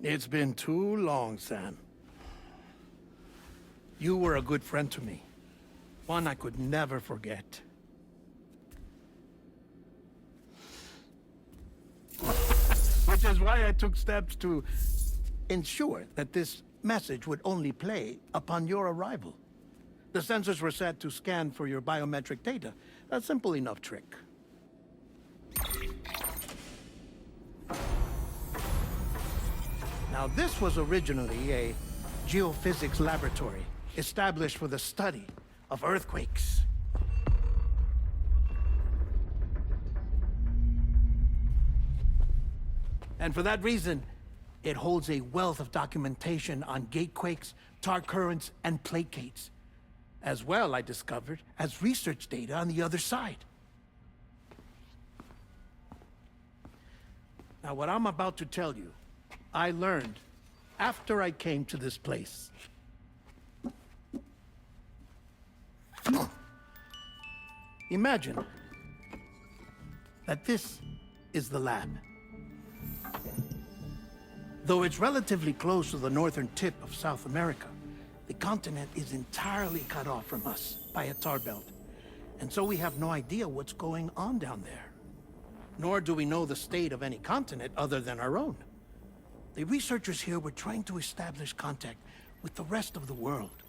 It's been too long, Sam. You were a good friend to me. One I could never forget. Which is why I took steps to ensure that this message would only play upon your arrival. The sensors were set to scan for your biometric data. A simple enough trick. Now, this was originally a geophysics laboratory established for the study of earthquakes. And for that reason, it holds a wealth of documentation on gatequakes, tar currents, and placates. As well, I discovered, as research data on the other side. Now, what I'm about to tell you, I learned after I came to this place. Imagine that this is the lab. Though it's relatively close to the northern tip of South America, the continent is entirely cut off from us by a tar belt. And so we have no idea what's going on down there. Nor do we know the state of any continent other than our own. The researchers here were trying to establish contact with the rest of the world.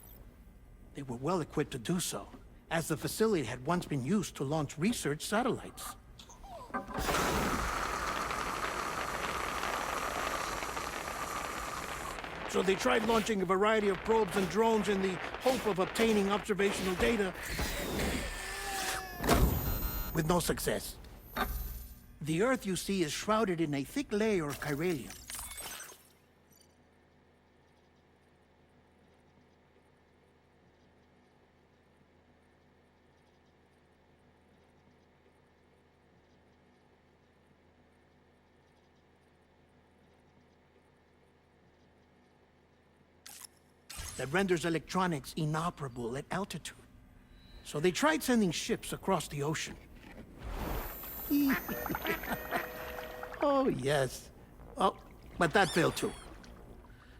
They were well equipped to do so, as the facility had once been used to launch research satellites. So they tried launching a variety of probes and drones in the hope of obtaining observational data, with no success. The Earth, you see, is shrouded in a thick layer of chiralium. That renders electronics inoperable at altitude. So they tried sending ships across the ocean. Oh, yes. Oh, but that failed too.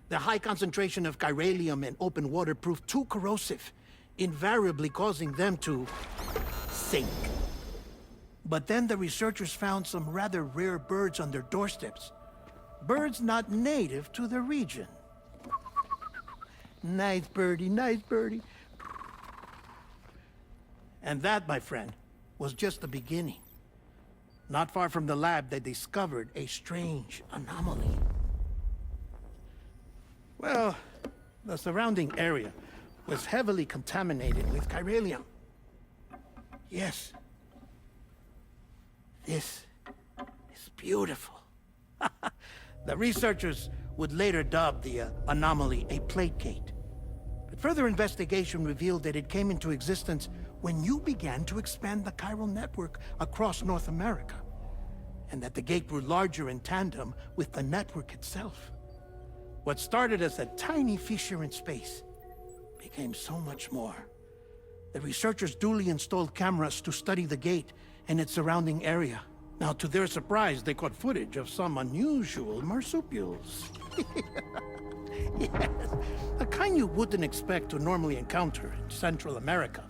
The high concentration of chiralium in open water proved too corrosive, invariably causing them to sink. But then the researchers found some rather rare birds on their doorsteps. Birds not native to the region. Nice birdie, nice birdie. And that, my friend, was just the beginning. Not far from the lab, they discovered a strange anomaly. Well, the surrounding area was heavily contaminated with chiralium. Yes. This is beautiful. The researchers would later dub the anomaly a plate gate. But further investigation revealed that it came into existence when you began to expand the chiral network across North America, and that the gate grew larger in tandem with the network itself. What started as a tiny fissure in space became so much more. The researchers duly installed cameras to study the gate and its surrounding area. Now, to their surprise, they caught footage of some unusual marsupials. Yes, a kind you wouldn't expect to normally encounter in Central America,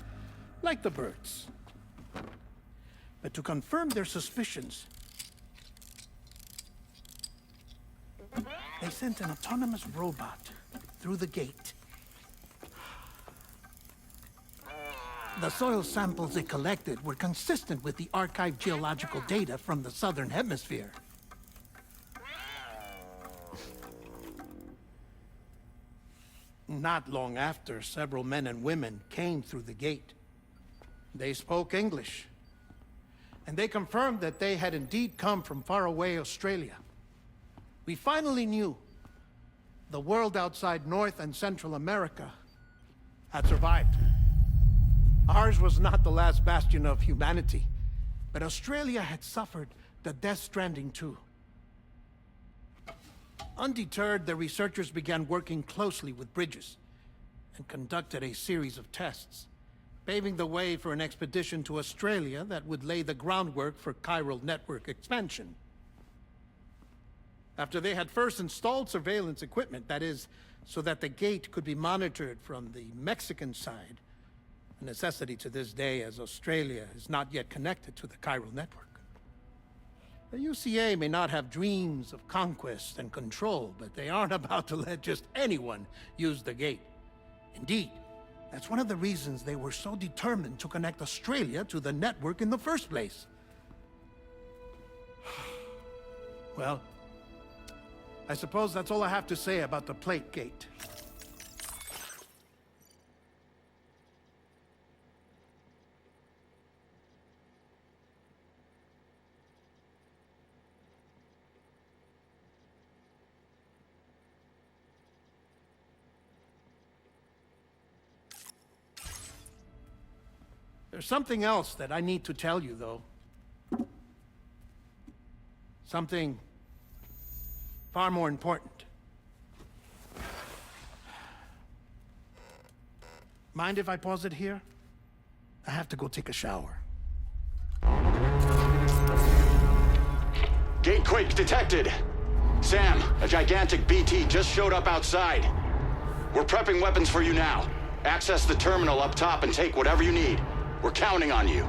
like the birds. But to confirm their suspicions, they sent an autonomous robot through the gate. The soil samples it collected were consistent with the archived geological data from the southern hemisphere. Not long after, several men and women came through the gate. They spoke English, and they confirmed that they had indeed come from faraway Australia. We finally knew the world outside North and Central America had survived. Ours was not the last bastion of humanity, but Australia had suffered the death stranding too. Undeterred, the researchers began working closely with Bridges and conducted a series of tests, paving the way for an expedition to Australia that would lay the groundwork for chiral network expansion. After they had first installed surveillance equipment, that is, so that the gate could be monitored from the Mexican side, a necessity to this day as Australia is not yet connected to the chiral network. The UCA may not have dreams of conquest and control, but they aren't about to let just anyone use the gate. Indeed, that's one of the reasons they were so determined to connect Australia to the network in the first place. Well, I suppose that's all I have to say about the plate gate. There's something else that I need to tell you, though. Something far more important. Mind if I pause it here? I have to go take a shower. Gate quake detected. Sam, a gigantic BT just showed up outside. We're prepping weapons for you now. Access the terminal up top and take whatever you need. We're counting on you.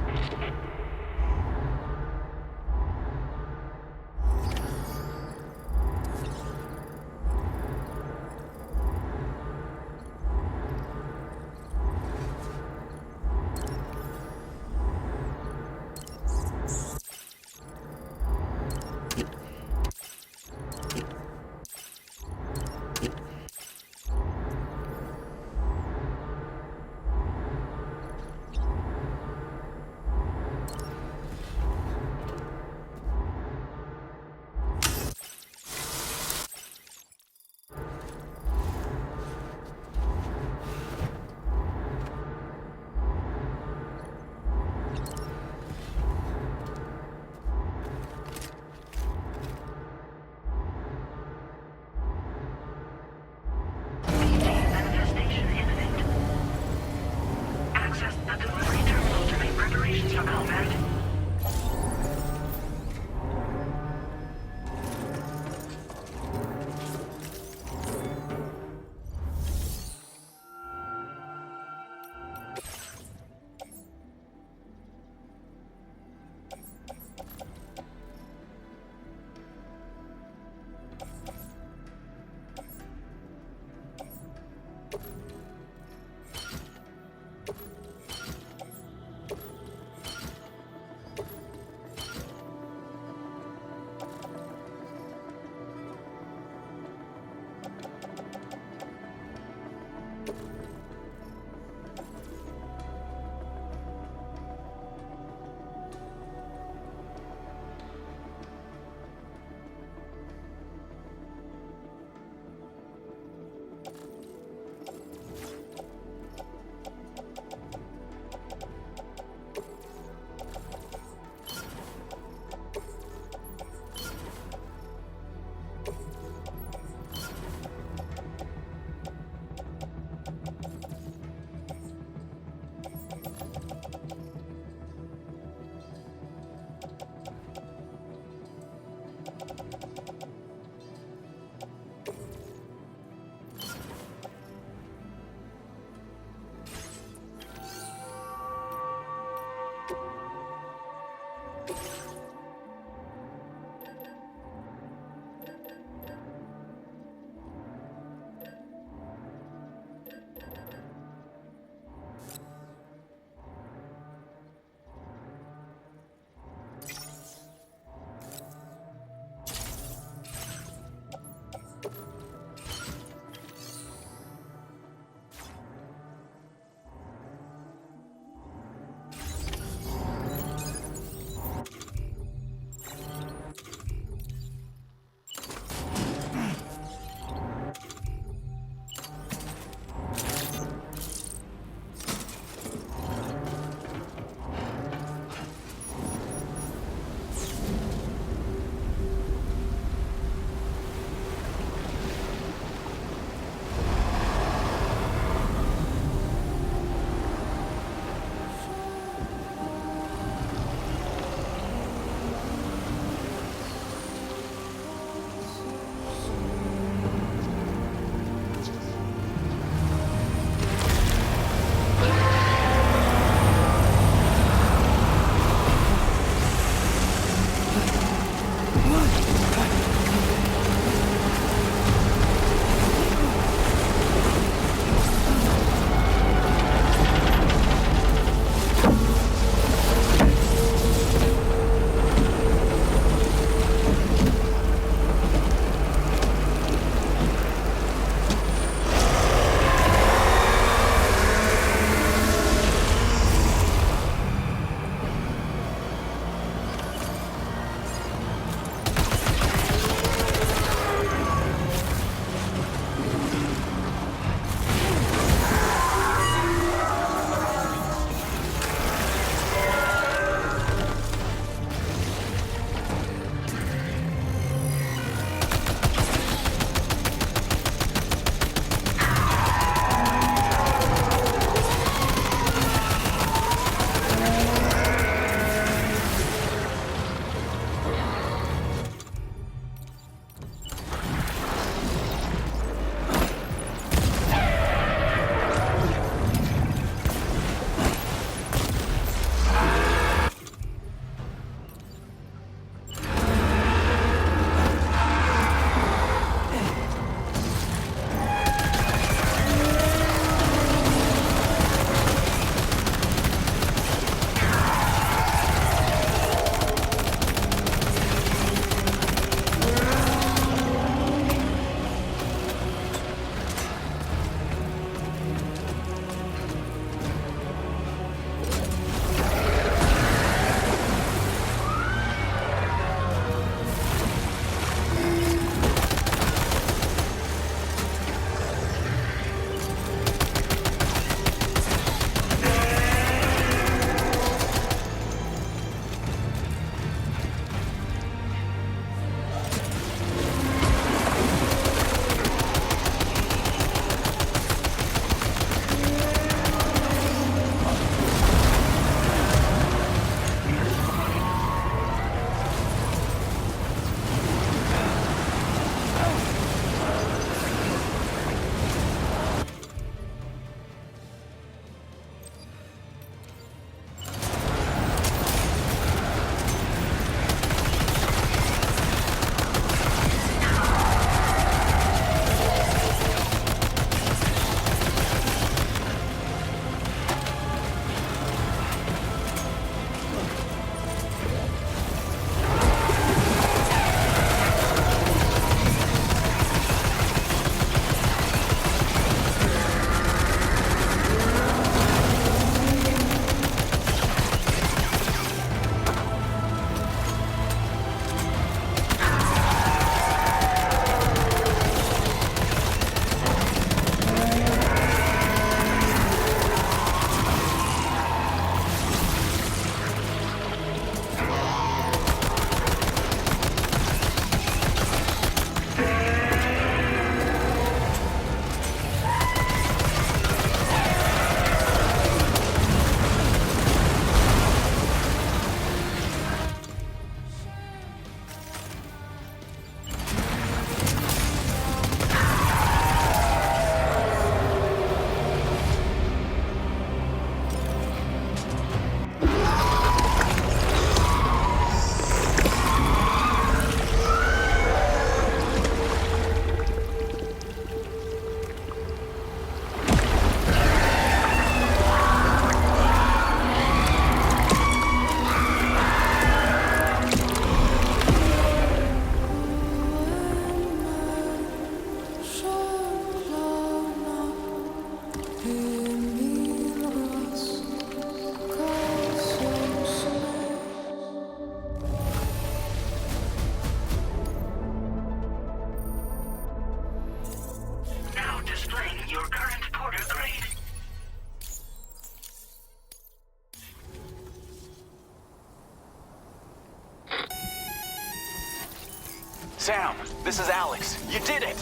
Sam, this is Alex. You did it!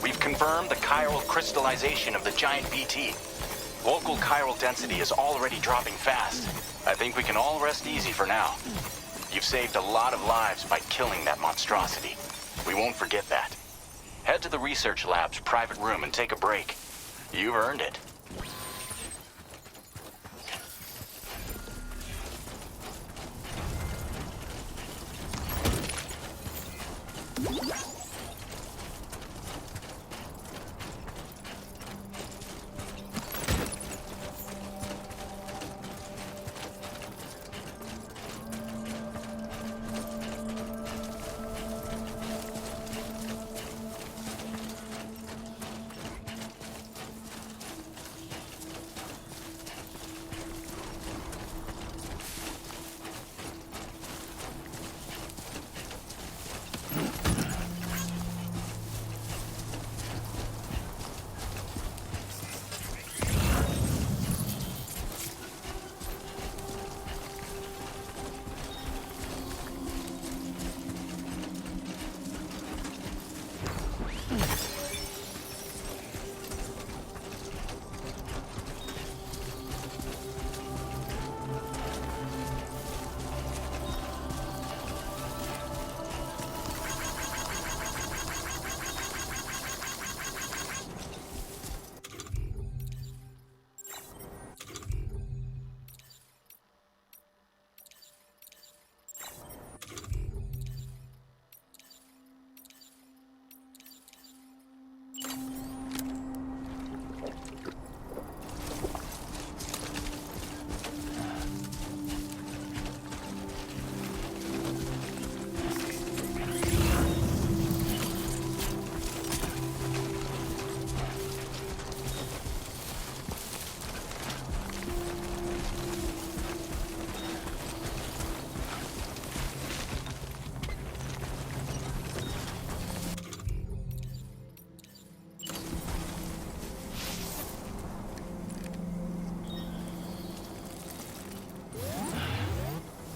We've confirmed the chiral crystallization of the giant BT. Local chiral density is already dropping fast. I think we can all rest easy for now. You've saved a lot of lives by killing that monstrosity. We won't forget that. Head to the research lab's private room and take a break. You've earned it.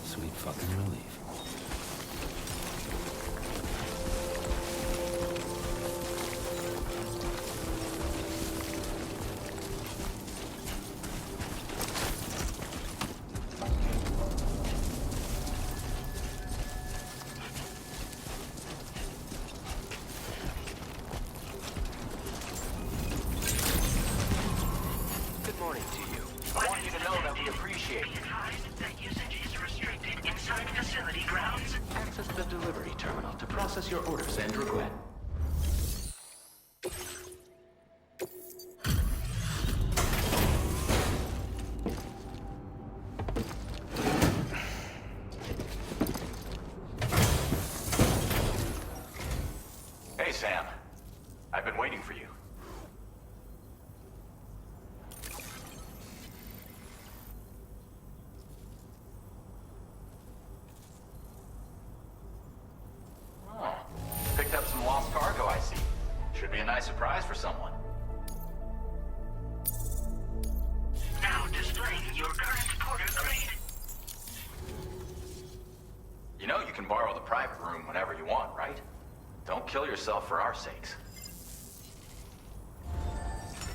Sweet fucking relief. Good morning to you. I want you to know that we appreciate it. That usage is restricted inside facility grounds. Access the delivery terminal to process your orders and request. Hey, Sam. I've been waiting for you. Picked up some lost cargo, I see. Should be a nice surprise for someone. Now displaying your current porter grade. You know you can borrow the private room whenever you want, right? Don't kill yourself for our sakes.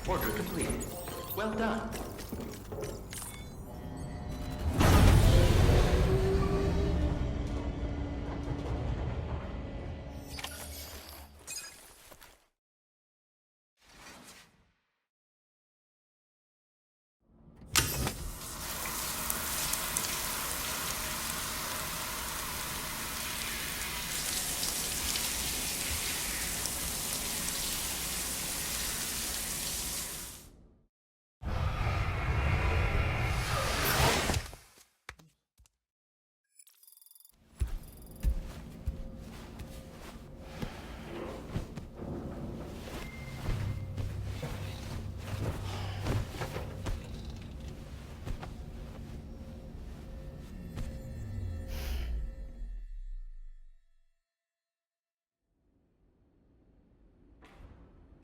Order completed. Well done.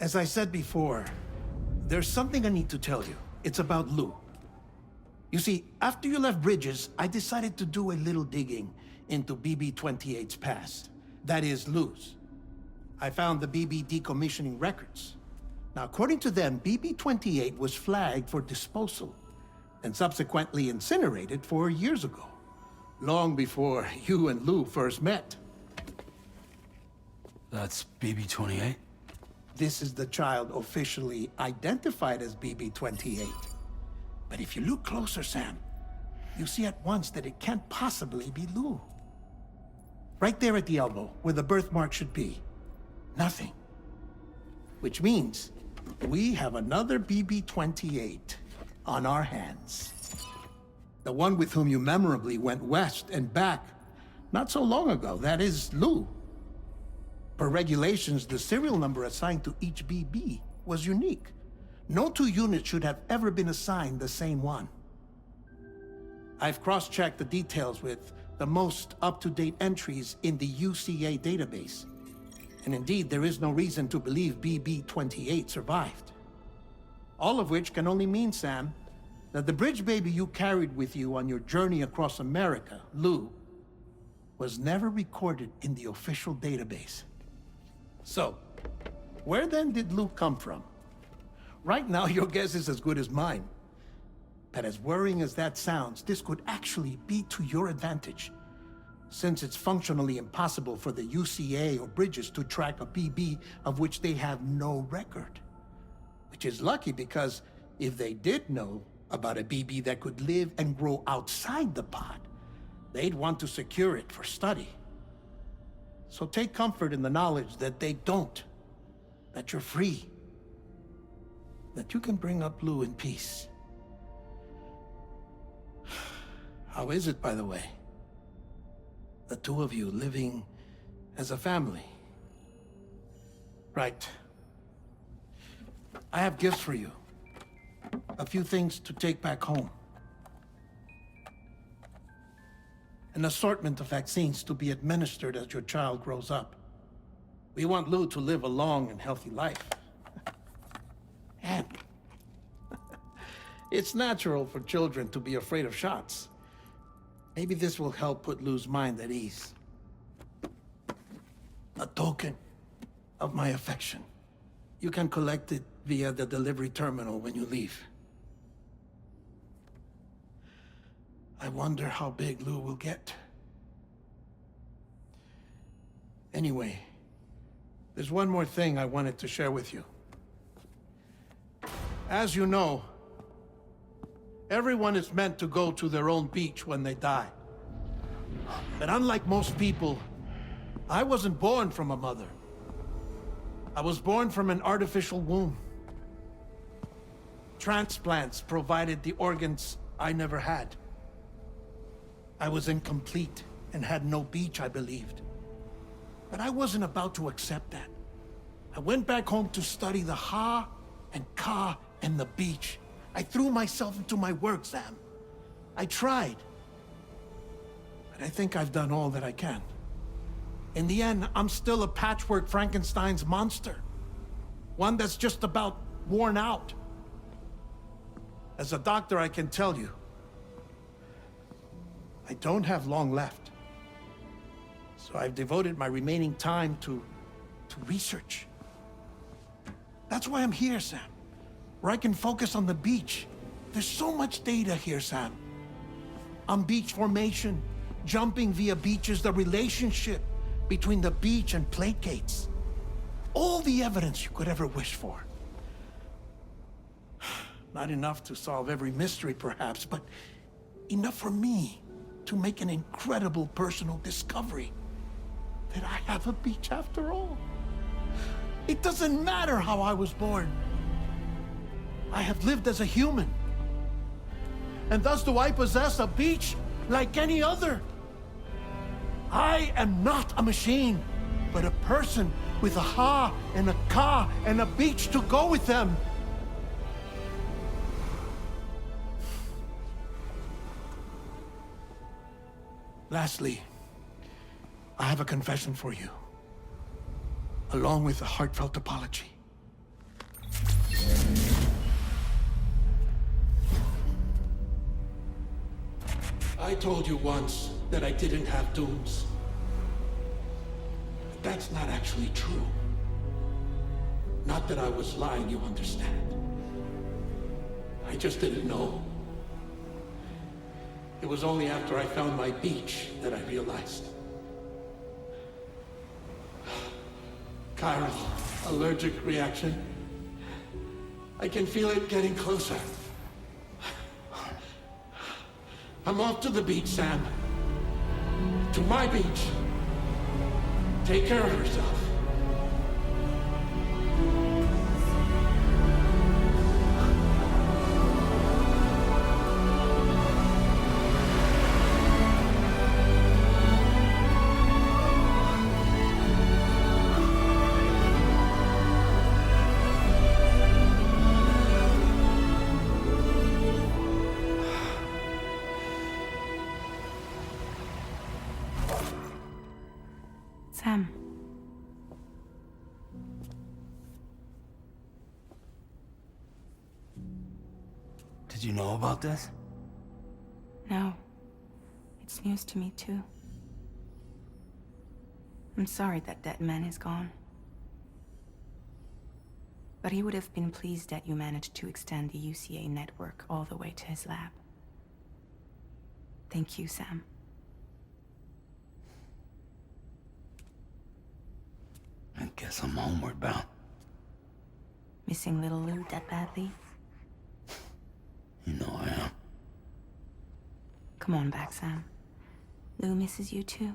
As I said before, there's something I need to tell you. It's about Lou. You see, after you left Bridges, I decided to do a little digging into BB-28's past. That is, Lou's. I found the BB decommissioning records. Now, according to them, BB-28 was flagged for disposal and subsequently incinerated 4 years ago, long before you and Lou first met. That's BB-28? This is the child officially identified as BB-28. But if you look closer, Sam, you see at once that it can't possibly be Lou. Right there at the elbow, where the birthmark should be. Nothing. Which means we have another BB-28 on our hands. The one with whom you memorably went west and back not so long ago. That is Lou. Per regulations, the serial number assigned to each BB was unique. No two units should have ever been assigned the same one. I've cross-checked the details with the most up-to-date entries in the UCA database. And indeed, there is no reason to believe BB-28 survived. All of which can only mean, Sam, that the bridge baby you carried with you on your journey across America, Lou, was never recorded in the official database. So, where then did Lou come from? Right now, your guess is as good as mine. But as worrying as that sounds, this could actually be to your advantage, since it's functionally impossible for the UCA or Bridges to track a BB of which they have no record. Which is lucky, because if they did know about a BB that could live and grow outside the pod, they'd want to secure it for study. So take comfort in the knowledge that they don't, that you're free, that you can bring up Lou in peace. How is it, by the way? The two of you living as a family. Right. I have gifts for you. A few things to take back home. An assortment of vaccines to be administered as your child grows up. We want Lou to live a long and healthy life. And it's natural for children to be afraid of shots. Maybe this will help put Lou's mind at ease. A token of my affection. You can collect it via the delivery terminal when you leave. I wonder how big Lou will get. Anyway, there's one more thing I wanted to share with you. As you know, everyone is meant to go to their own beach when they die. But unlike most people, I wasn't born from a mother. I was born from an artificial womb. Transplants provided the organs I never had. I was incomplete and had no beach, I believed. But I wasn't about to accept that. I went back home to study the Ha and Ka and the beach. I threw myself into my work, Sam. I tried. But I think I've done all that I can. In the end, I'm still a patchwork Frankenstein's monster. One that's just about worn out. As a doctor, I can tell you, I don't have long left. So I've devoted my remaining time to research. That's why I'm here, Sam. Where I can focus on the beach. There's so much data here, Sam. On beach formation, jumping via beaches, the relationship between the beach and plate gates. All the evidence you could ever wish for. Not enough to solve every mystery, perhaps, but enough for me to make an incredible personal discovery. That I have a beach after all. It doesn't matter how I was born. I have lived as a human. And thus do I possess a beach like any other. I am not a machine, but a person with a Ha and a Ka and a beach to go with them. Lastly, I have a confession for you, along with a heartfelt apology. I told you once that I didn't have dooms. that's not actually true. Not that I was lying, you understand. I just didn't know. It was only after I found my beach that I realized. Kyra's allergic reaction. I can feel it getting closer. I'm off to the beach, Sam. To my beach. Take care of yourself. Sam. Did you know about this? No. It's news to me, too. I'm sorry that that man is gone. But he would have been pleased that you managed to extend the UCA network all the way to his lab. Thank you, Sam. I guess I'm homeward bound. Missing little Lou that badly? You know I am. Come on back, Sam. Lou misses you too.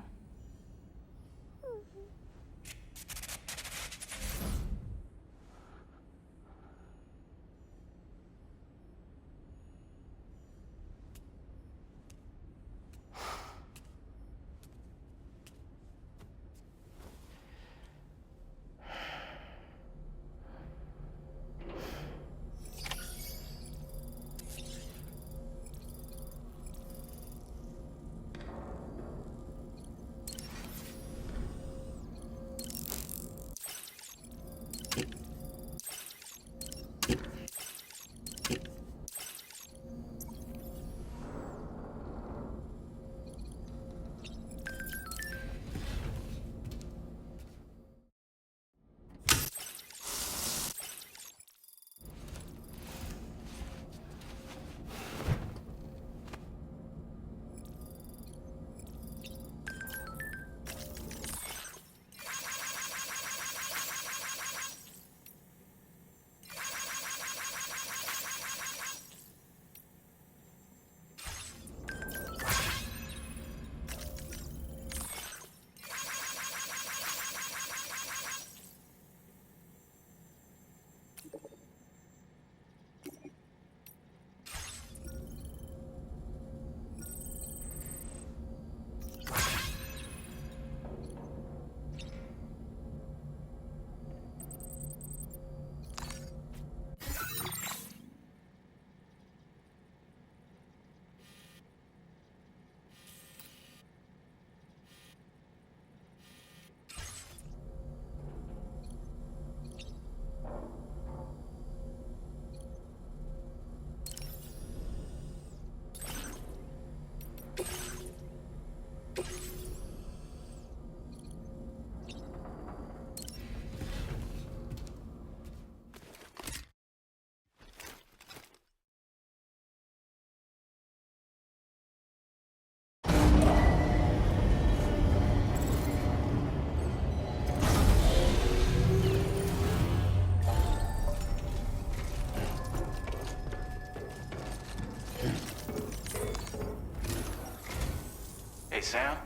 Hey, Sam.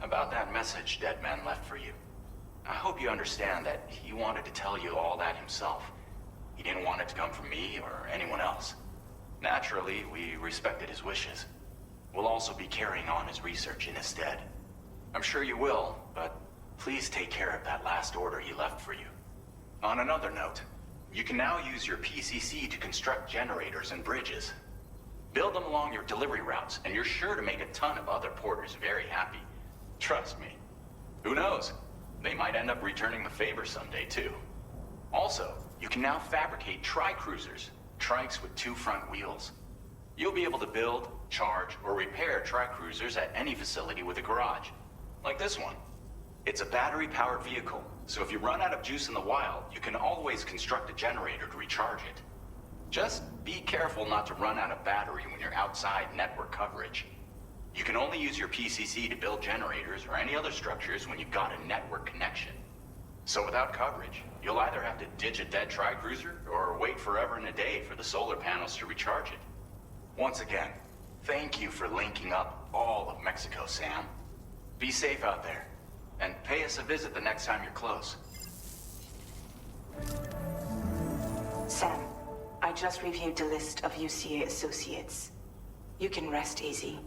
About that message Deadman left for you. I hope you understand that he wanted to tell you all that himself. He didn't want it to come from me or anyone else. Naturally, we respected his wishes. We'll also be carrying on his research in his stead. I'm sure you will, but please take care of that last order he left for you. On another note, you can now use your PCC to construct generators and bridges. Build them along your delivery routes, and you're sure to make a ton of other porters very happy. Trust me. Who knows? They might end up returning the favor someday, too. Also, you can now fabricate tri-cruisers, trikes with 2 front wheels. You'll be able to build, charge, or repair tri-cruisers at any facility with a garage, like this one. It's a battery-powered vehicle, so if you run out of juice in the wild, you can always construct a generator to recharge it. Just be careful not to run out of battery when you're outside network coverage. You can only use your PCC to build generators or any other structures when you've got a network connection. So without coverage, you'll either have to ditch a dead tri-cruiser or wait forever and a day for the solar panels to recharge it. Once again, thank you for linking up all of Mexico, Sam. Be safe out there, and pay us a visit the next time you're close. Sam, I just reviewed the list of UCA associates. You can rest easy.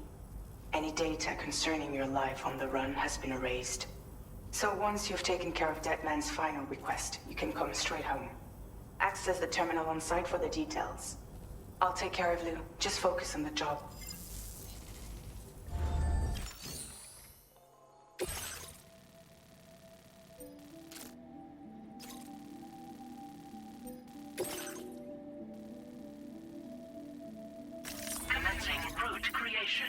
Any data concerning your life on the run has been erased. So once you've taken care of Deadman's final request, you can come straight home. Access the terminal on site for the details. I'll take care of Lou. Just focus on the job. Commencing route creation.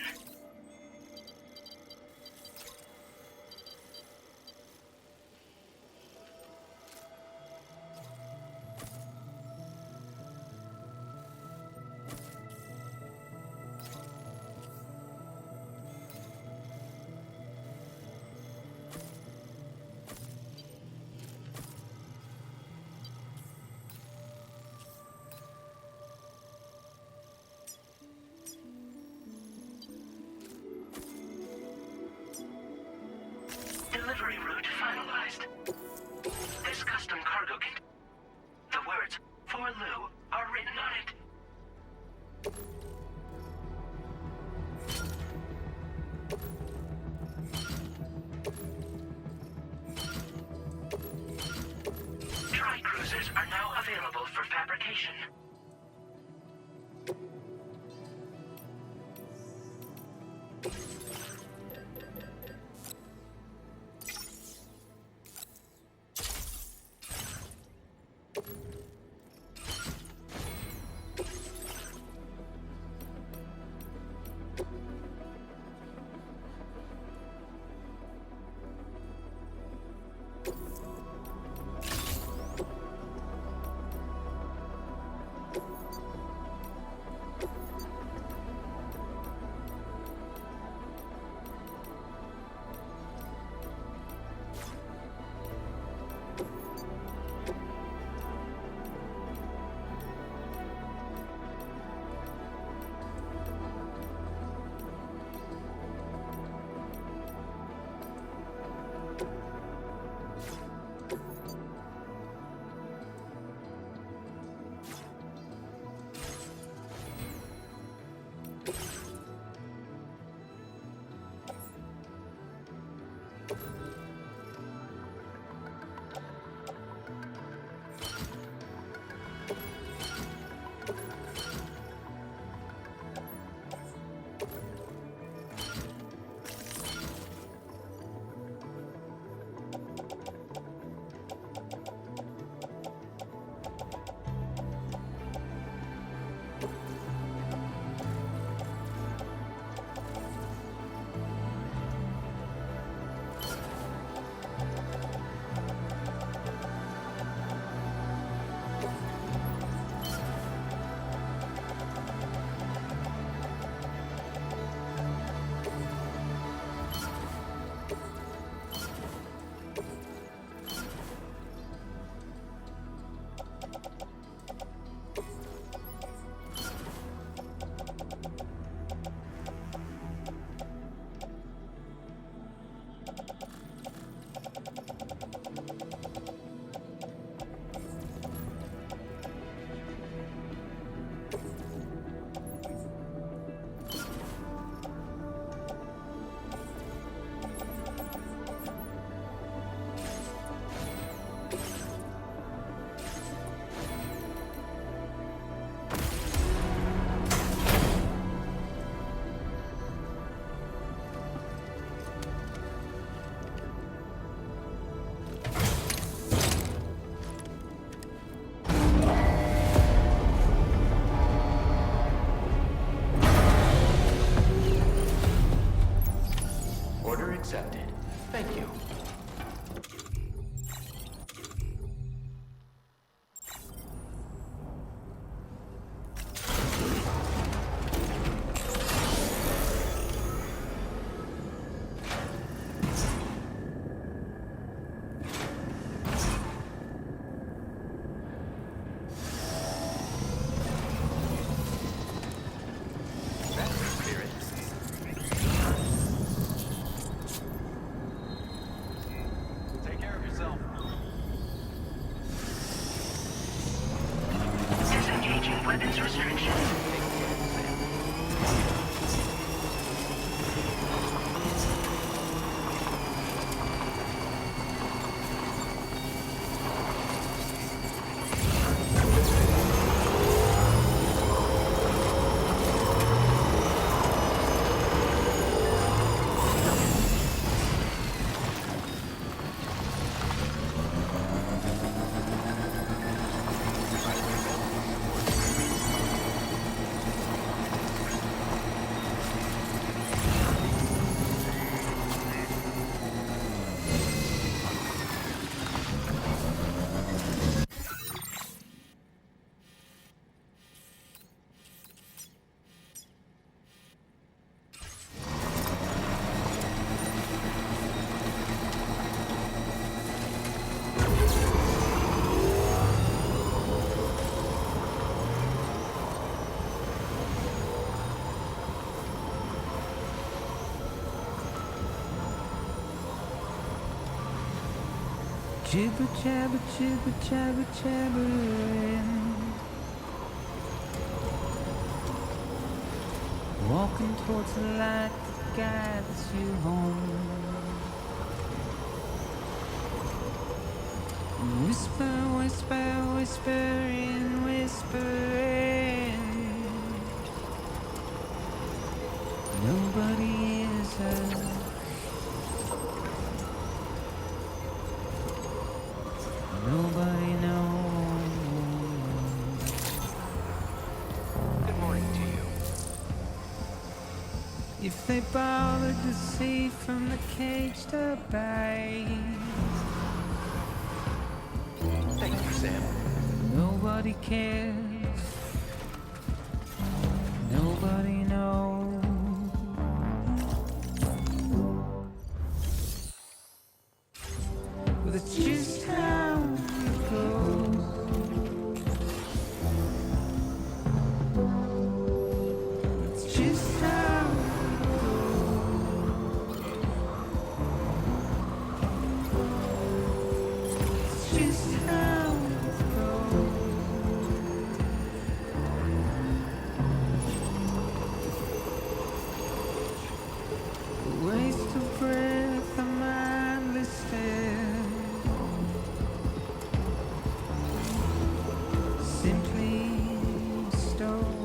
Delivery route finalized. This custom cargo can... The words, "For Lou," are written on it. Tri-cruisers are now available for fabrication. weapons restrictions. Jibber jabber, jibber jabber, jabbering. Walking towards the light that guides you home. Whisper, whisper, whispering, whispering. Nobody is hurt. Nobody knows. Good morning to you. If they bothered to see from the cage to bay. Thank you, Sam. Nobody cares. Nobody knows. But it's just how it goes. It's just how it goes. It's just how it goes. A waste of breath, a mindless stare. Simply stone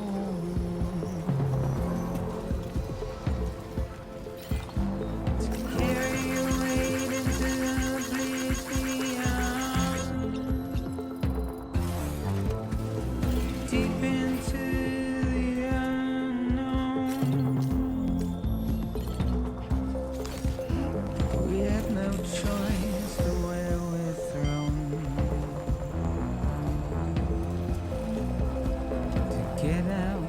to carry your weight into oblivion, deep into the unknown. We have no choice to where we're thrown. To get out,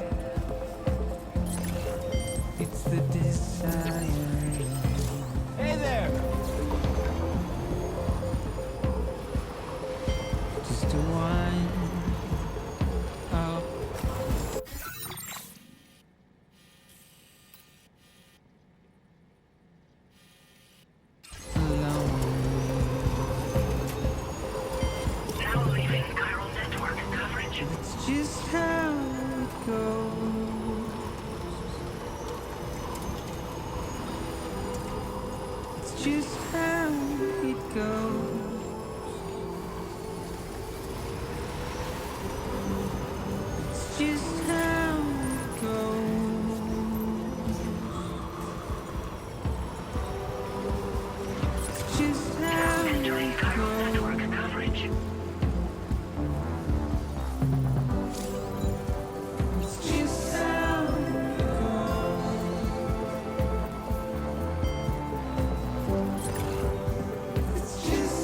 it's the desire. Hey there! Just to wind up. Now leaving chiral network coverage. It's just how it goes. It's just how it goes. It's just how it goes. It's just how Entering it chiral goes. network coverage. It's just how it goes. It's just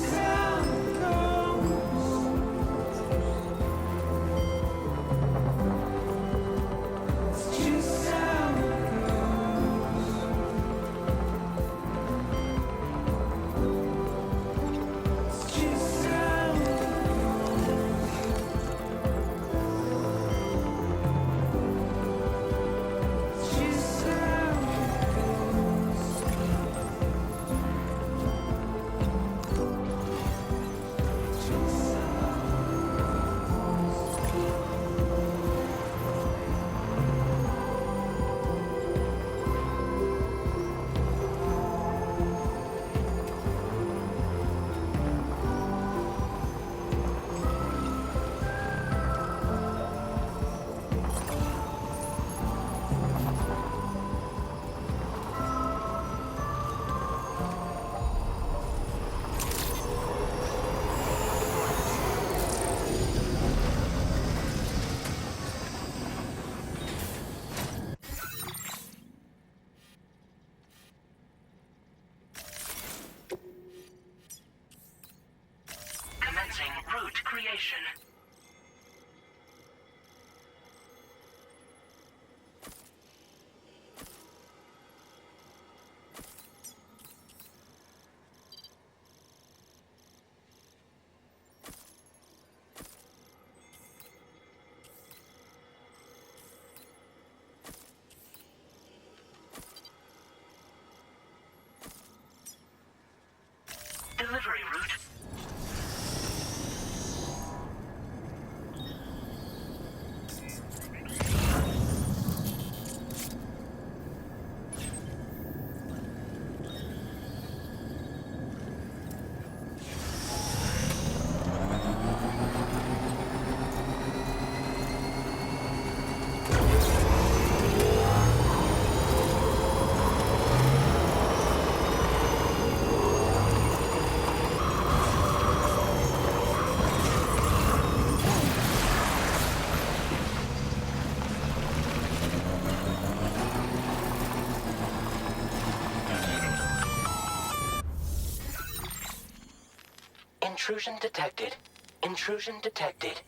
Intrusion detected. Intrusion detected.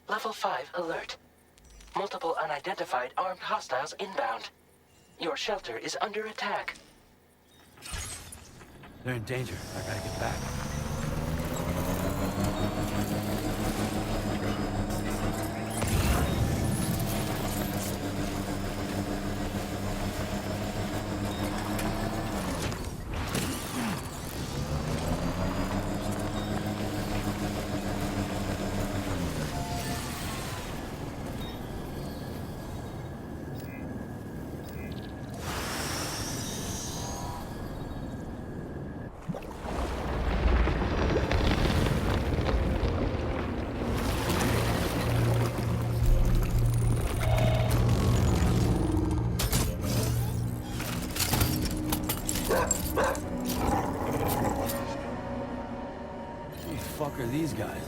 Level 5 alert. Multiple unidentified armed hostiles inbound. Your shelter is under attack. They're in danger. I gotta get back. Who the fuck are these guys?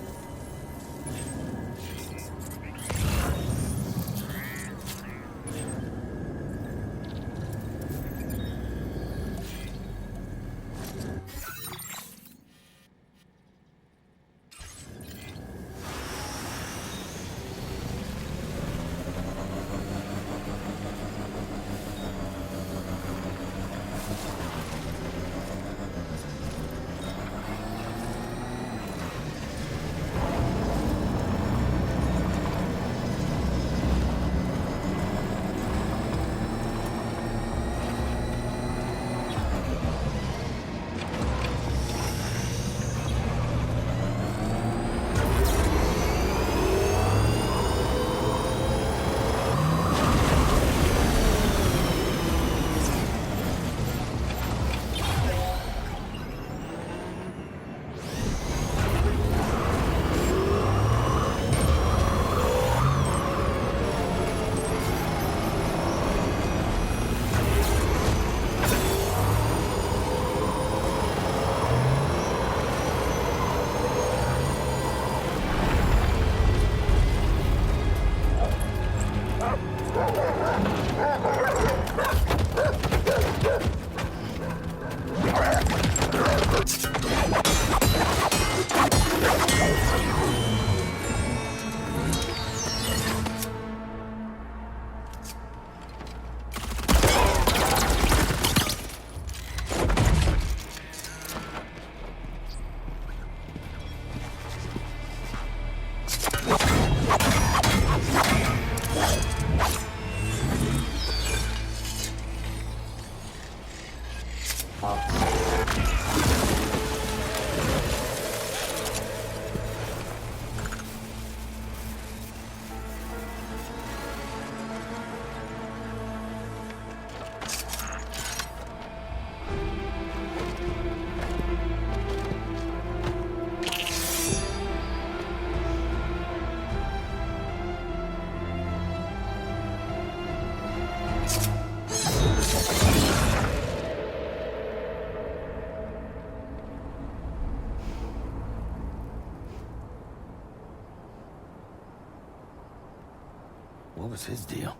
What was his deal?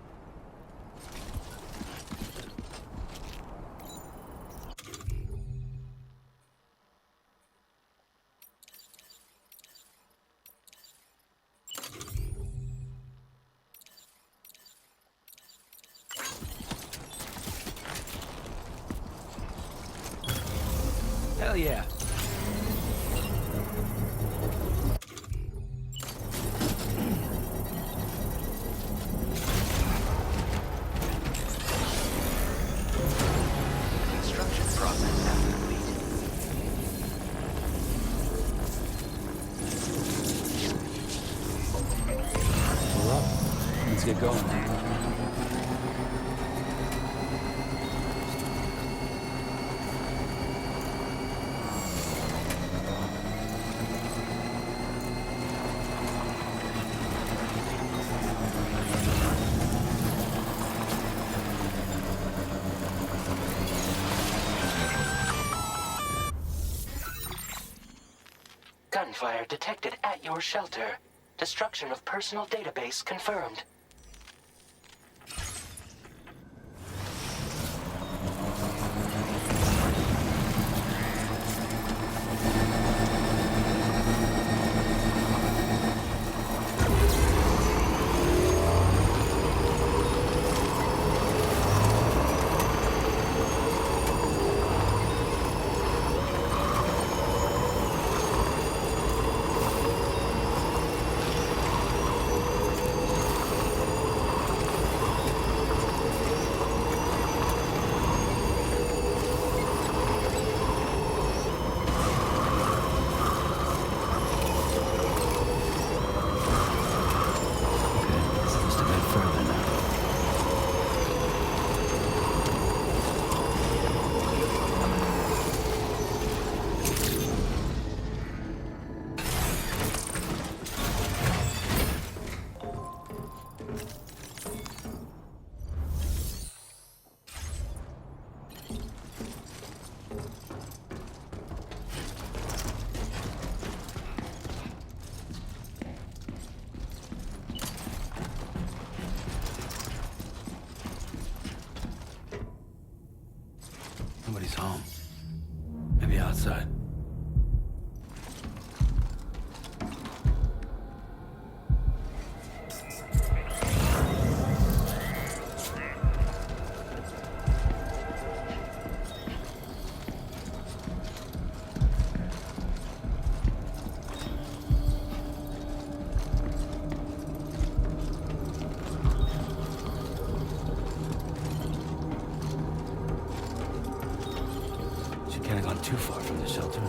Hell yeah. Construction process now complete. We're up. Let's get going. Gunfire detected at your shelter. Destruction of personal database confirmed. home. Maybe outside. She can't have gone too far from the shelter.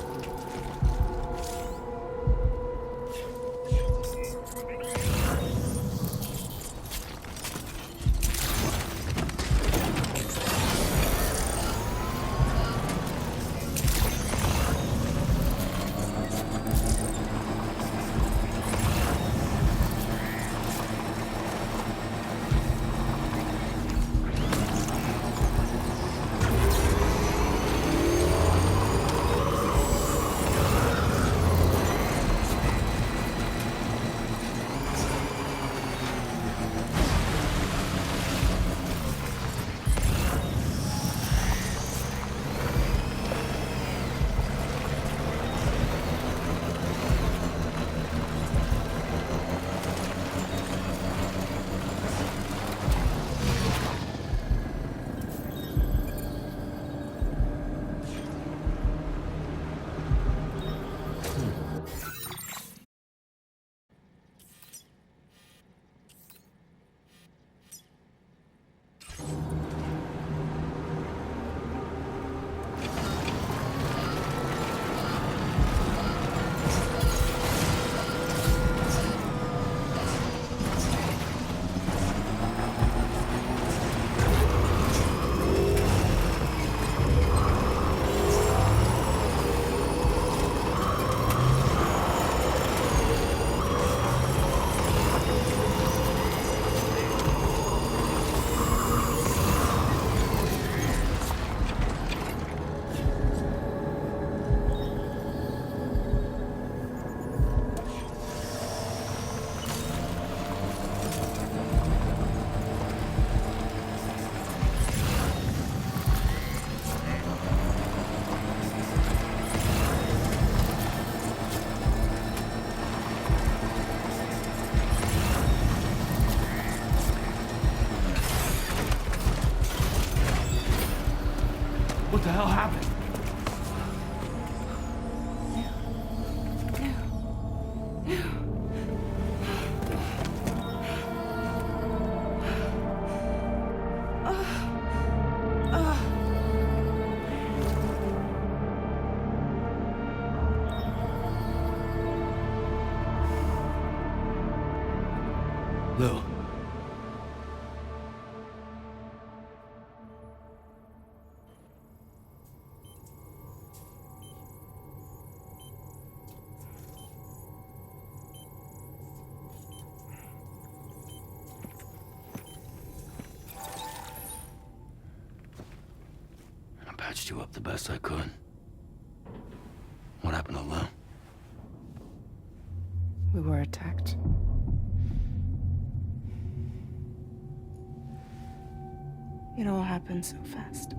What the hell happened? Lou. I patched you up the best I could. What happened to Lou? We were attacked. It all happened so fast.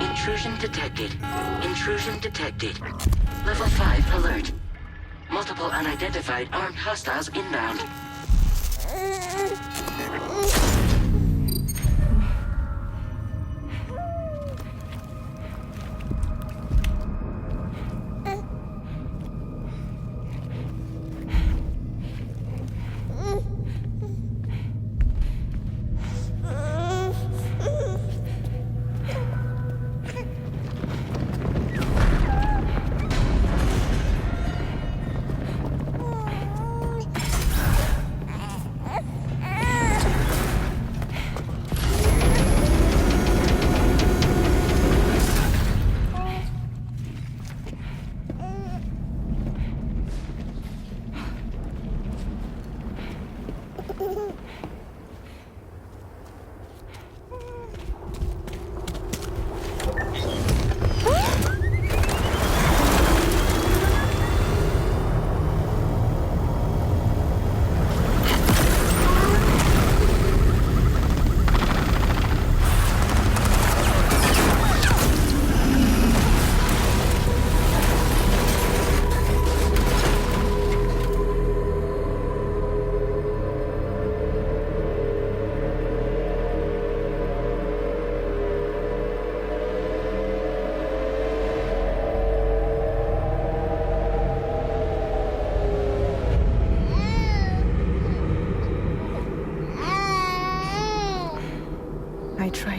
Intrusion detected. Intrusion detected. Level 5 alert. Multiple unidentified armed hostiles inbound.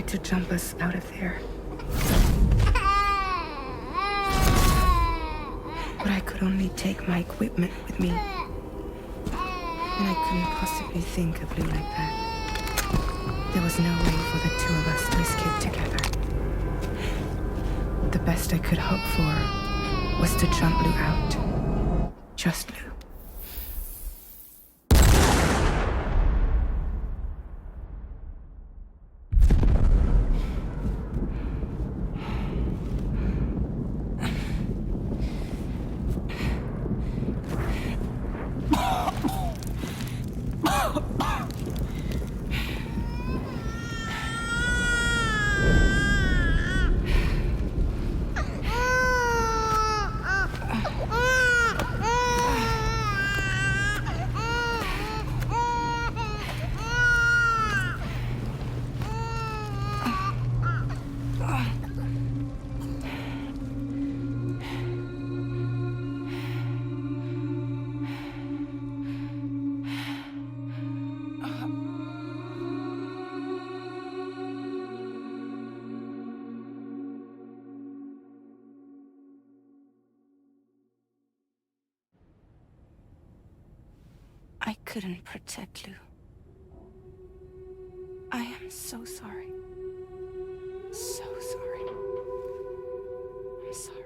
tried to jump us out of there. But I could only take my equipment with me. And I couldn't possibly think of Lou like that. There was no way for the two of us to escape together. The best I could hope for was to jump Lou out. Just Lou. I couldn't protect Lou. I am so sorry. So sorry. I'm sorry.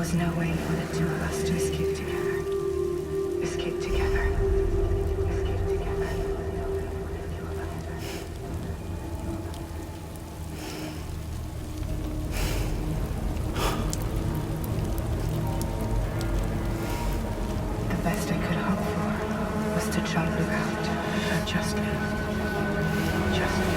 was no way for the two of us to escape together. Escape together. Escape together. The best I could hope for was to jump around her just now. Just now.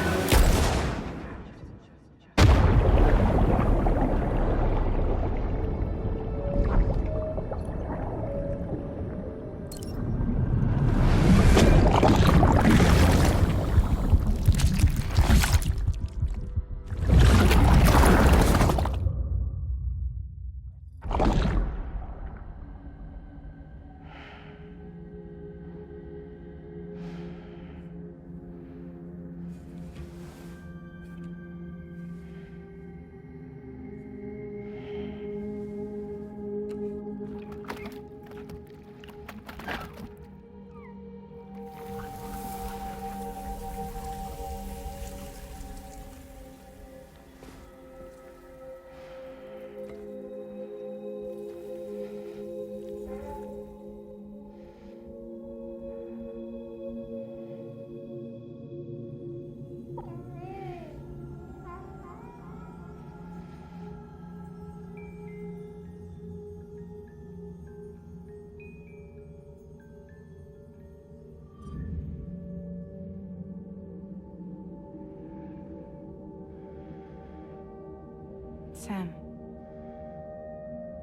Sam,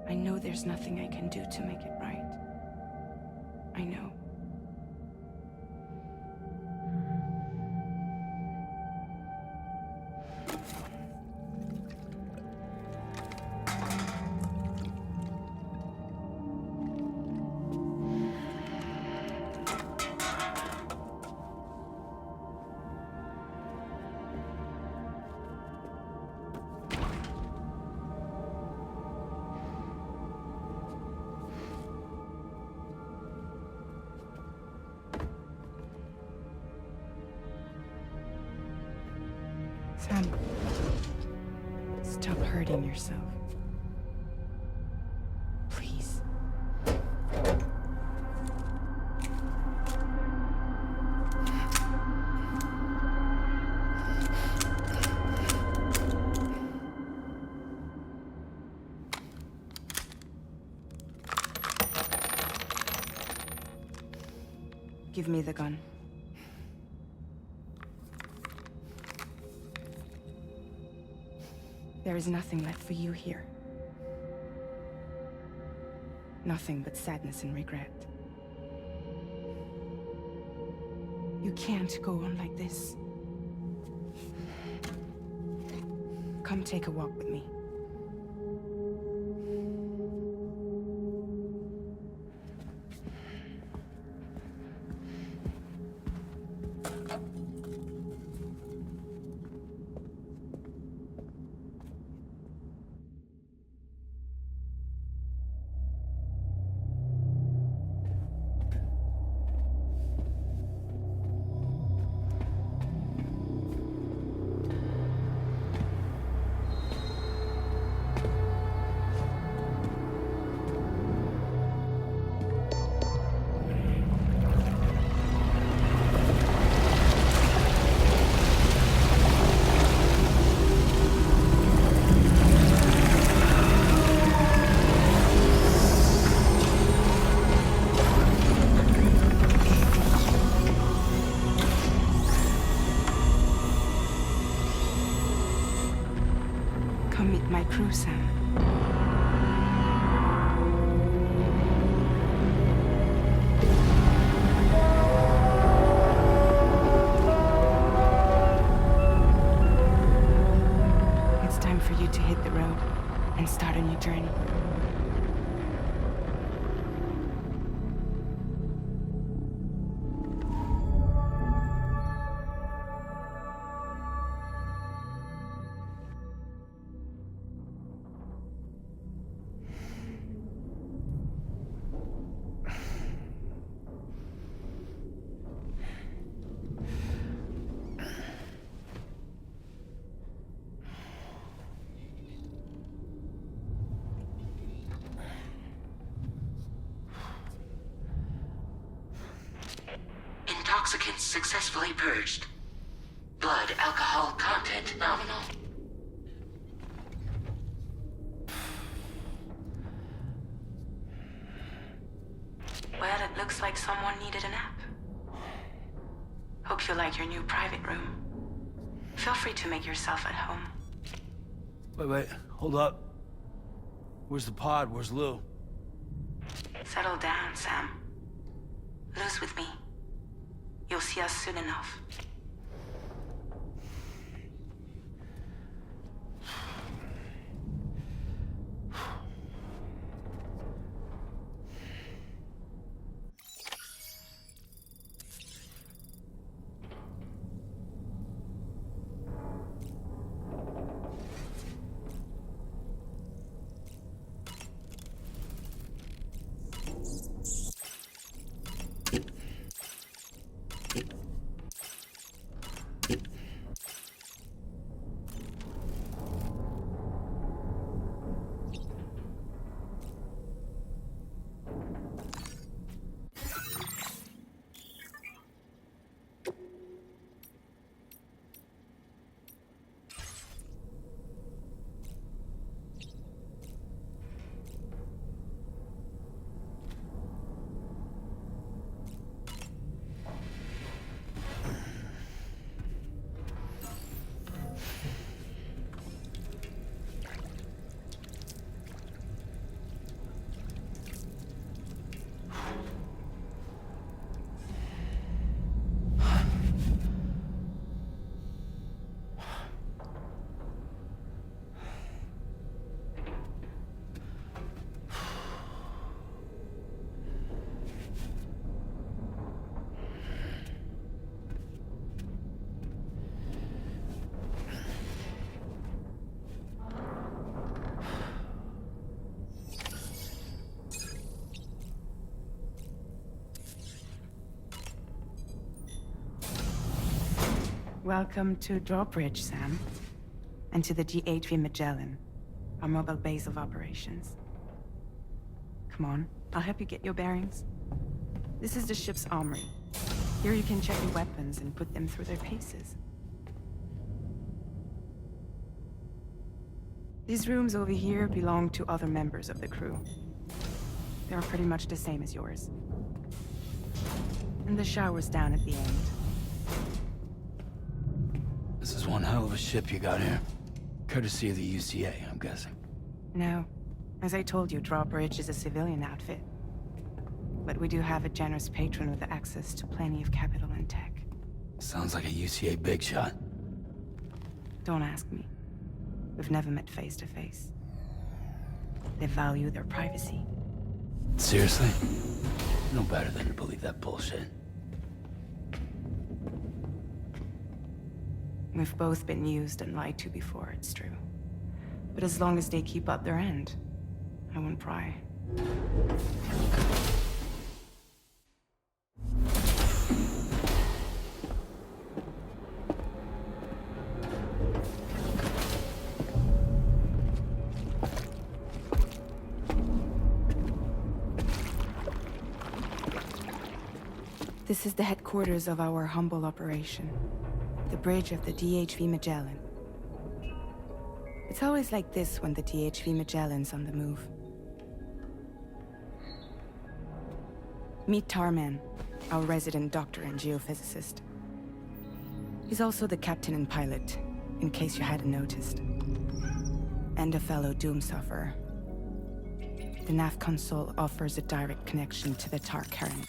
I know there's nothing I can do to make it right. I know. Sam, stop hurting yourself. Please. Give me the gun. There is nothing left for you here. Nothing but sadness and regret. You can't go on like this. Come take a walk with me. Come meet my crew, Sam. It's time for you to hit the road and start a new journey. toxicants successfully purged. Blood alcohol content nominal. Well, it looks like someone needed a nap. Hope you like your new private room. Feel free to make yourself at home. Wait, hold up. Where's the pod? Where's Lou? Settle down, Sam. Lou's with me. You'll see us soon enough. Welcome to Drawbridge, Sam. And to the GHV Magellan, our mobile base of operations. Come on, I'll help you get your bearings. This is the ship's armory. Here you can check your weapons and put them through their paces. These rooms over here belong to other members of the crew. They're pretty much the same as yours. And the shower's down at the end. This is one hell of a ship you got here. Courtesy of the UCA, I'm guessing. No. As I told you, Drawbridge is a civilian outfit. But we do have a generous patron with access to plenty of capital and tech. Sounds like a UCA big shot. Don't ask me. We've never met face to face. They value their privacy. Seriously? No better than to believe that bullshit. We've both been used and lied to before, it's true. But as long as they keep up their end, I won't pry. This is the headquarters of our humble operation. The bridge of the DHV Magellan. It's always like this when the DHV Magellan's on the move. Meet Tarman, our resident doctor and geophysicist. He's also the captain and pilot, in case you hadn't noticed. And a fellow Doom sufferer. The nav console offers a direct connection to the Tar current.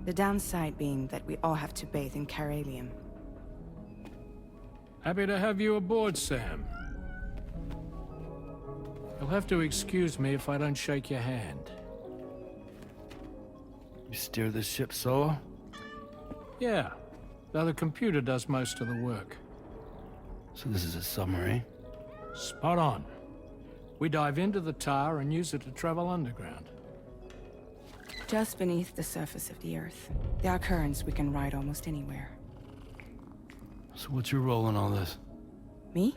The downside being that we all have to bathe in caralium. Happy to have you aboard, Sam. You'll have to excuse me if I don't shake your hand. You steer this ship solo? Yeah, though the computer does most of the work. So this is a submarine? Spot on. We dive into the Tar and use it to travel underground. Just beneath the surface of the Earth, there are currents we can ride almost anywhere. So what's your role in all this? Me?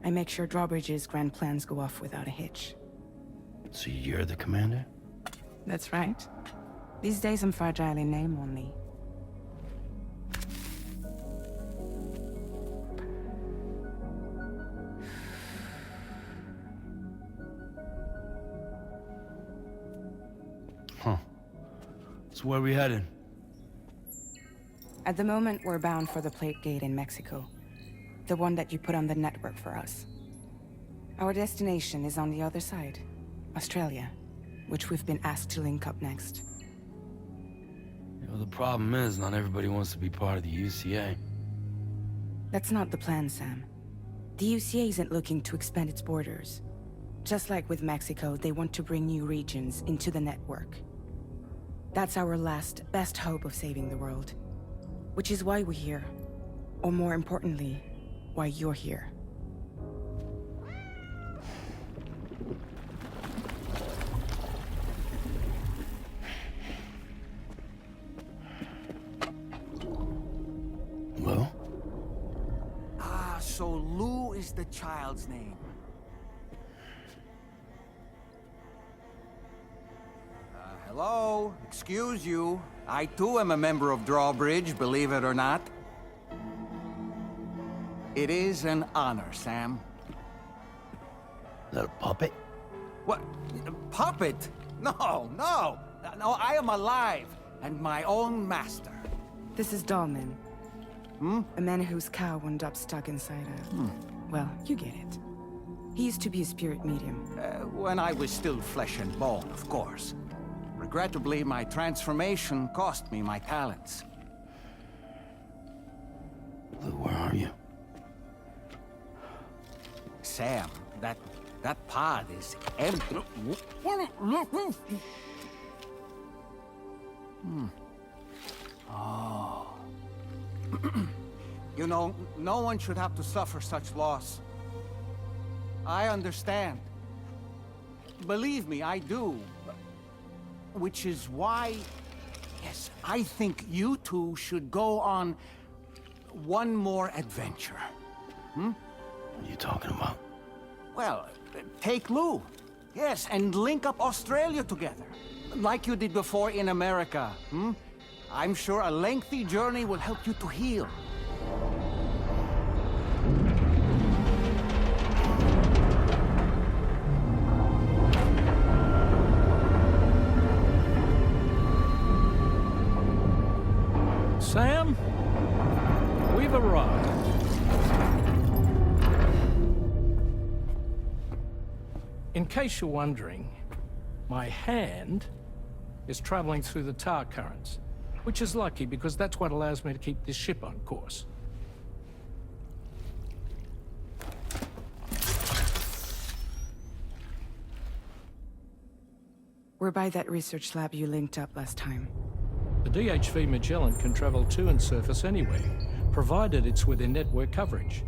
I make sure Drawbridge's grand plans go off without a hitch. So you're the commander? That's right. These days I'm fragile in name only. Huh. So where are we headed? At the moment, we're bound for the Plate Gate in Mexico. The one that you put on the network for us. Our destination is on the other side, Australia, which we've been asked to link up next. You know, the problem is, not everybody wants to be part of the UCA. That's not the plan, Sam. The UCA isn't looking to expand its borders. Just like with Mexico, they want to bring new regions into the network. That's our last, best hope of saving the world. Which is why we're here. Or more importantly, why you're here. Lou? Ah, so Lou is the child's name. Hello? Excuse you. I too am a member of Drawbridge, believe it or not. It is an honor, Sam. Is that a puppet? What? A puppet? No, no! No, I am alive, and my own master. This is Dahlman. A man whose cow wound up stuck inside a... Well, you get it. He used to be a spirit medium. When I was still flesh and bone, of course. Regrettably, my transformation cost me my talents. Lou, where are you? Sam, that pod is empty. Oh. You know, no one should have to suffer such loss. I understand. Believe me, I do. Which is why, yes, I think you two should go on one more adventure. What are you talking about? Well, take Lou. Yes, and link up Australia together. Like you did before in America. I'm sure a lengthy journey will help you to heal. Sam, we've arrived. In case you're wondering, my hand is traveling through the tar currents, which is lucky because that's what allows me to keep this ship on course. We're by that research lab you linked up last time. The DHV Magellan can travel to and surface anywhere, provided it's within network coverage.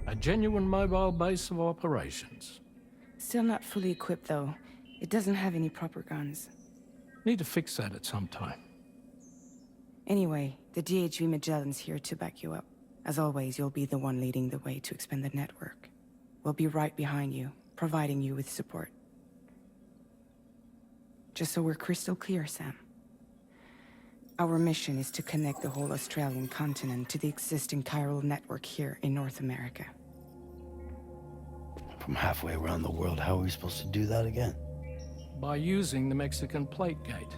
A genuine mobile base of operations. Still not fully equipped, though. It doesn't have any proper guns. Need to fix that at some time. Anyway, the DHV Magellan's here to back you up. As always, you'll be the one leading the way to expand the network. We'll be right behind you, providing you with support. Just so we're crystal clear, Sam. Our mission is to connect the whole Australian continent to the existing chiral network here in North America. From halfway around the world, how are we supposed to do that again? By using the Mexican Plate Gate.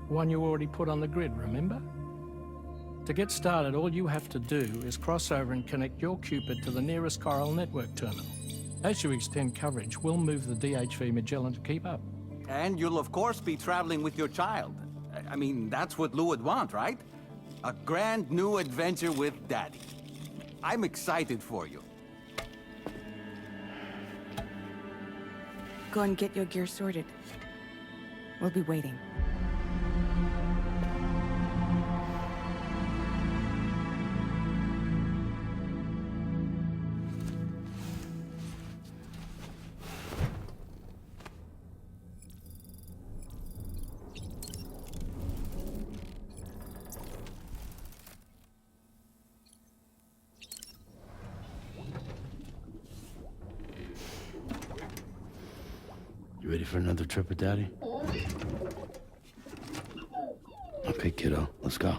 One you already put on the grid, remember? To get started, all you have to do is cross over and connect your Cupid to the nearest chiral network terminal. As you extend coverage, we'll move the DHV Magellan to keep up. And you'll of course be traveling with your child. I mean, that's what Lou would want, right? A grand new adventure with Daddy. I'm excited for you. Go and get your gear sorted. We'll be waiting. ready for another trip with Daddy? Okay, kiddo, let's go.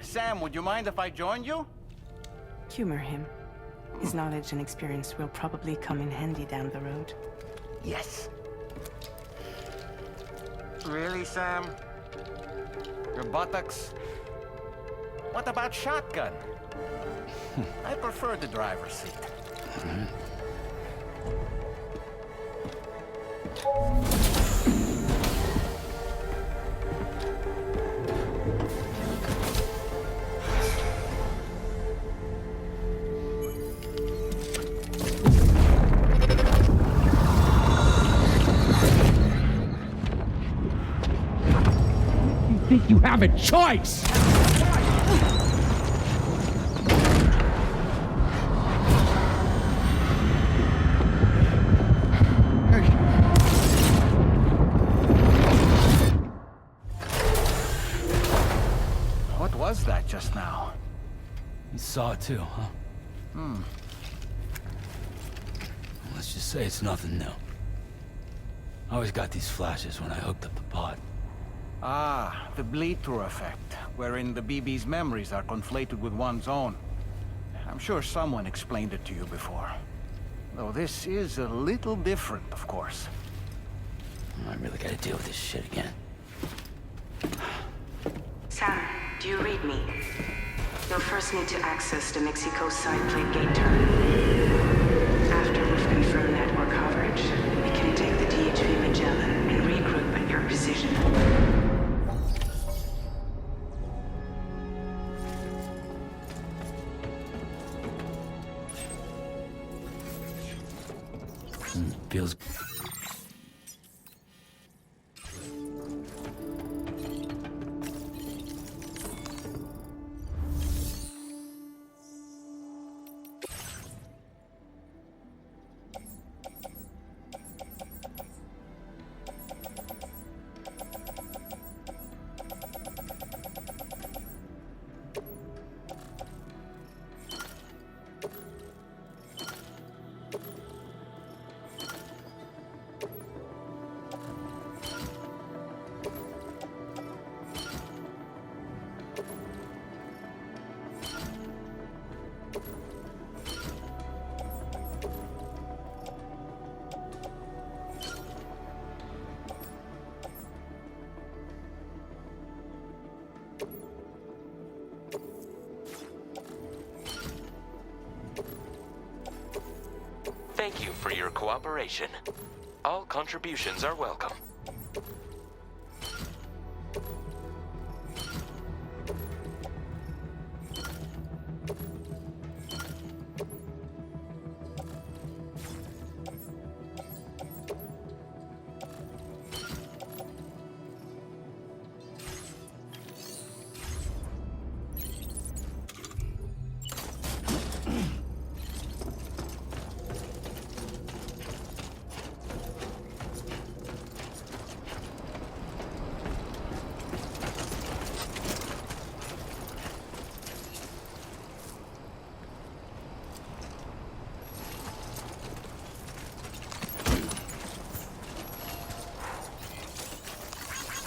Sam, would you mind if I joined you? Humor him. His knowledge and experience will probably come in handy down the road. Yes. Really, Sam? Your buttocks? What about shotgun? I prefer the driver's seat. Think you have a choice! What was that just now? You saw it too, huh? Let's just say it's nothing new. I always got these flashes when I hooked up the pod. Ah, the bleed-through effect, wherein the BB's memories are conflated with one's own. I'm sure someone explained it to you before. Though this is a little different, of course. I really gotta deal with this shit again. Sam, do you read me? You'll first need to access the Mexico side plate gate terminal. After we've confirmed network coverage, we can take the DHV Magellan and regroup at your position. Feels... Thank you for your cooperation. All contributions are welcome.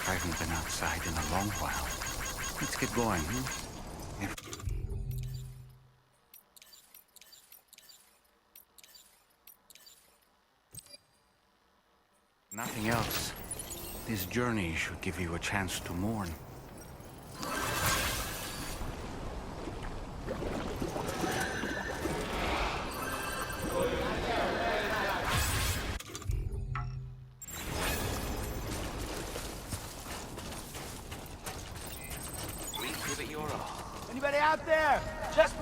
I haven't been outside in a long while. Let's get going, Nothing else. This journey should give you a chance to mourn. Anybody out there? Just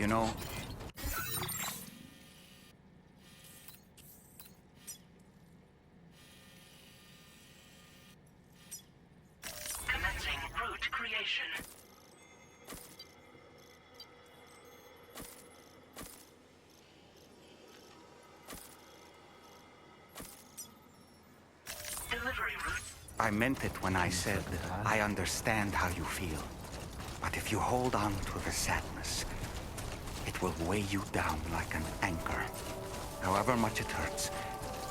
You know, Commencing route creation. Delivery route. I meant it when I said I understand how you feel. But if you hold on to the sadness, it will weigh you down like an anchor. However much it hurts,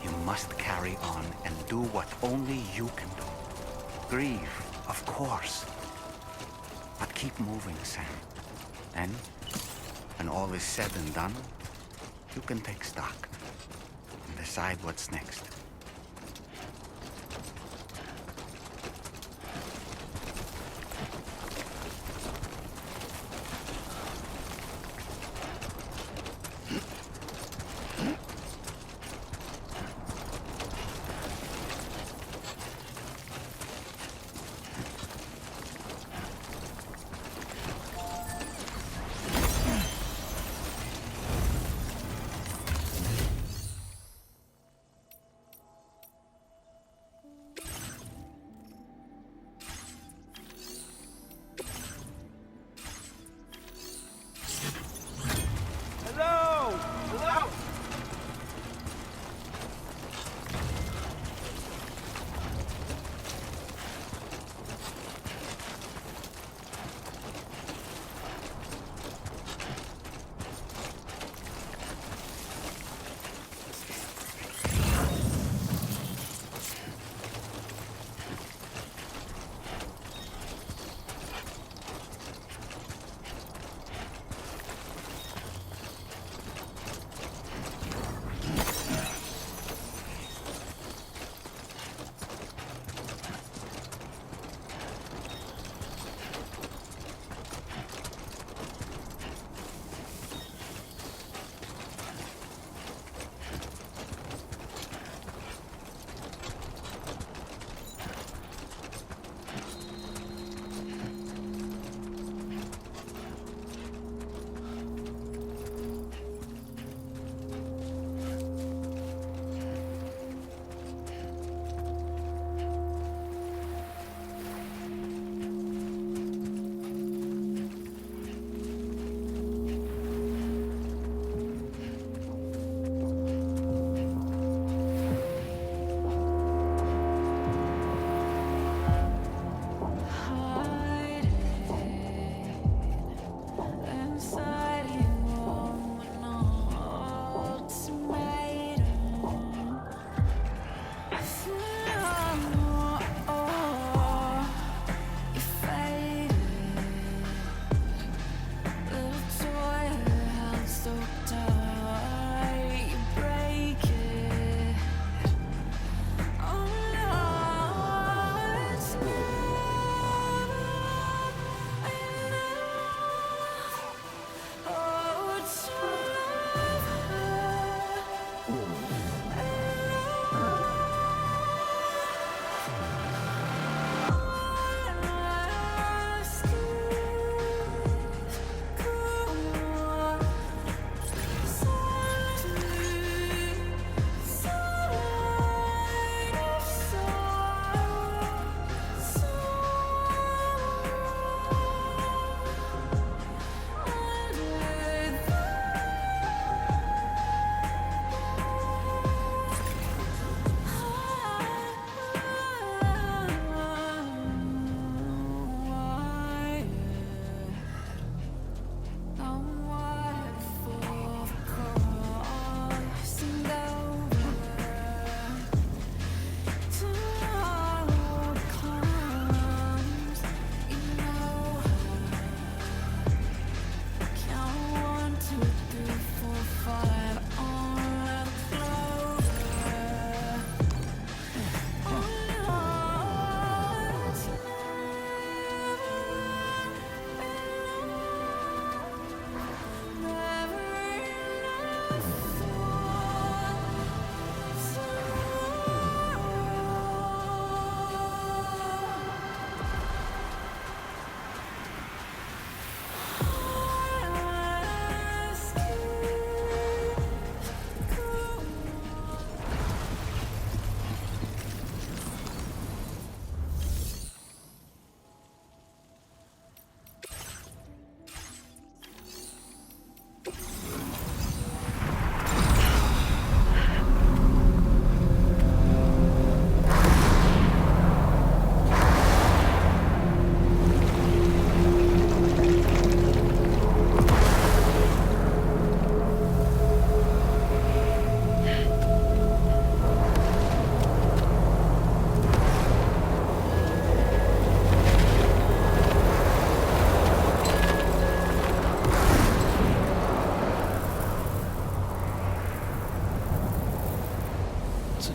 you must carry on and do what only you can do. Grieve, of course. But keep moving, Sam. And when all is said and done, you can take stock and decide what's next.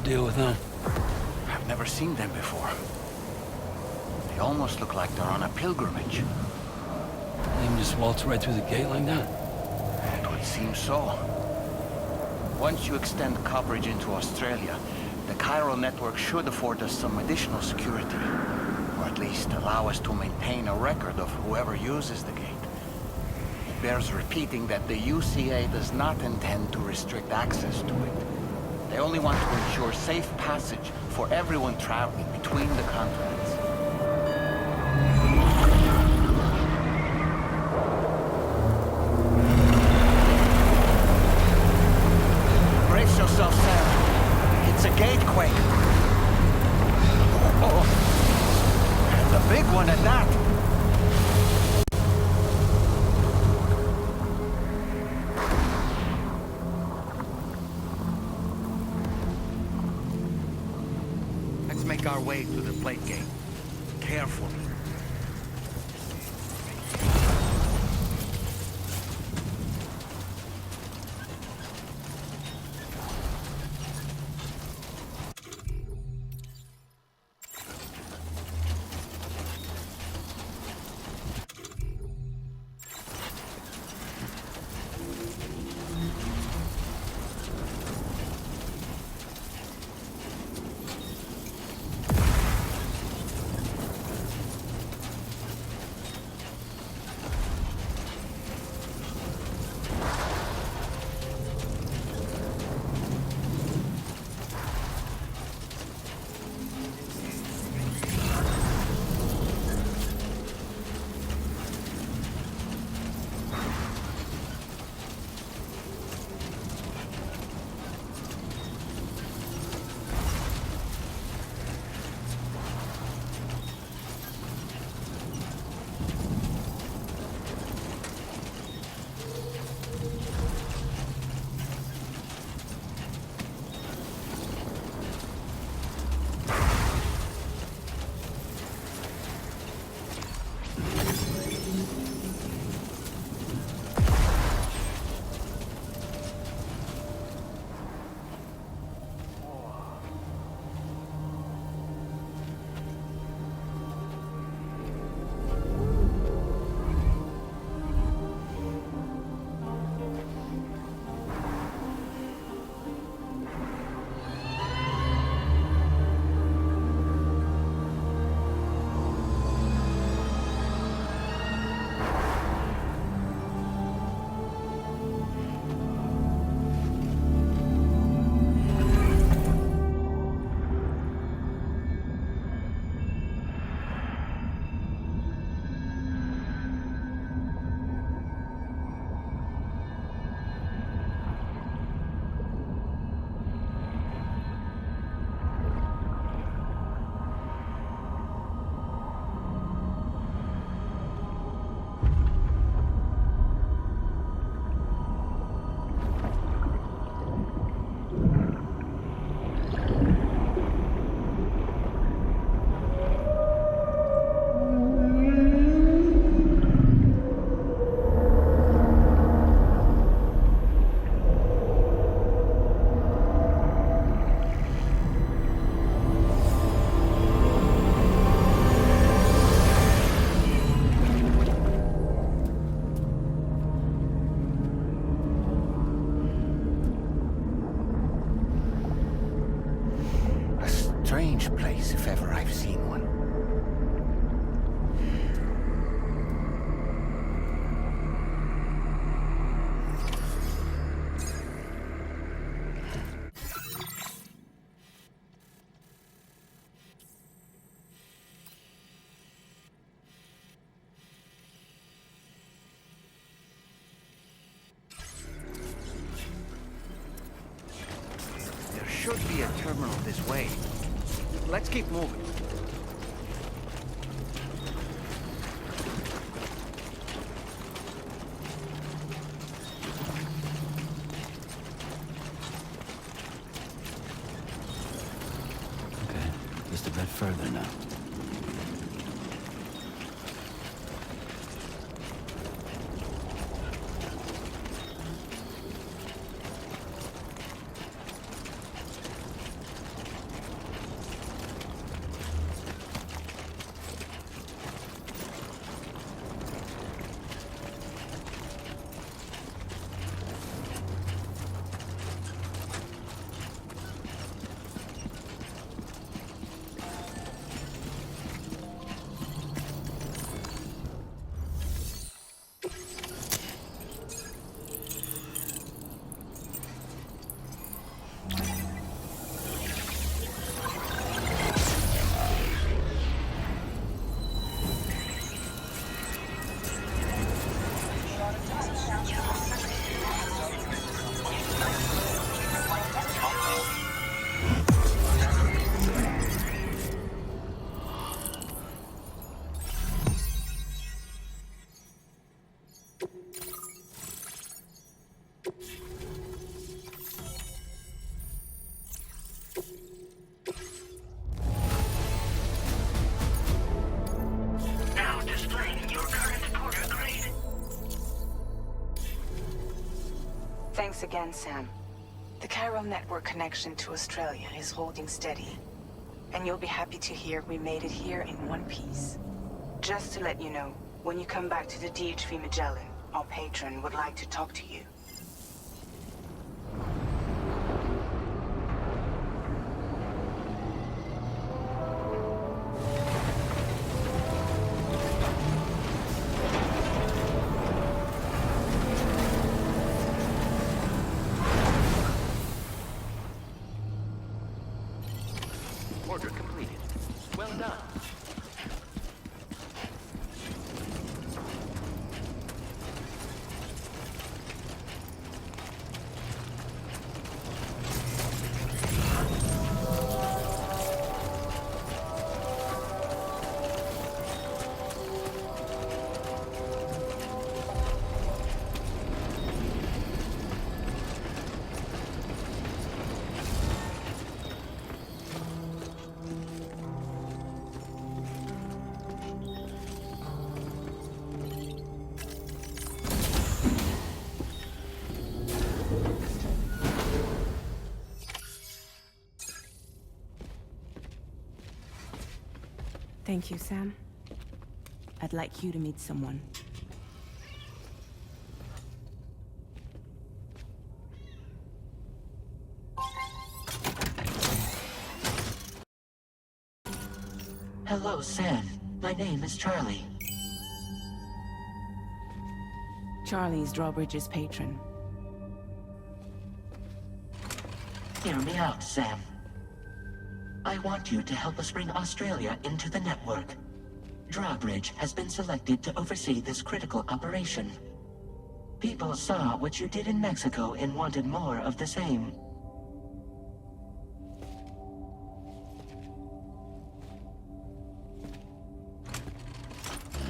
deal with them? I've never seen them before. They almost look like they're on a pilgrimage. They can just waltz right through the gate like that? It would seem so. Once you extend coverage into Australia, the chiral network should afford us some additional security. Or at least allow us to maintain a record of whoever uses the gate. It bears repeating that the UCA does not intend to restrict access to it. They only want to ensure safe passage for everyone traveling between the continents. Brace yourself, Sam. It's a gatequake. Oh, and a big one at that. Let's make our way to the plate gate. Carefully. Strange place, if ever I've seen one. There should be a terminal this way. Let's keep moving. Okay, just a bit further now. Thanks again, Sam. The chiral network connection to Australia is holding steady. And you'll be happy to hear we made it here in one piece. Just to let you know, when you come back to the DHV Magellan, our patron would like to talk to you. Order completed. Well done. Thank you, Sam. I'd like you to meet someone. Hello, Sam. My name is Charlie. Charlie's Drawbridge's patron. Hear me out, Sam. I want you to help us bring Australia into the network. Drawbridge has been selected to oversee this critical operation. People saw what you did in Mexico and wanted more of the same.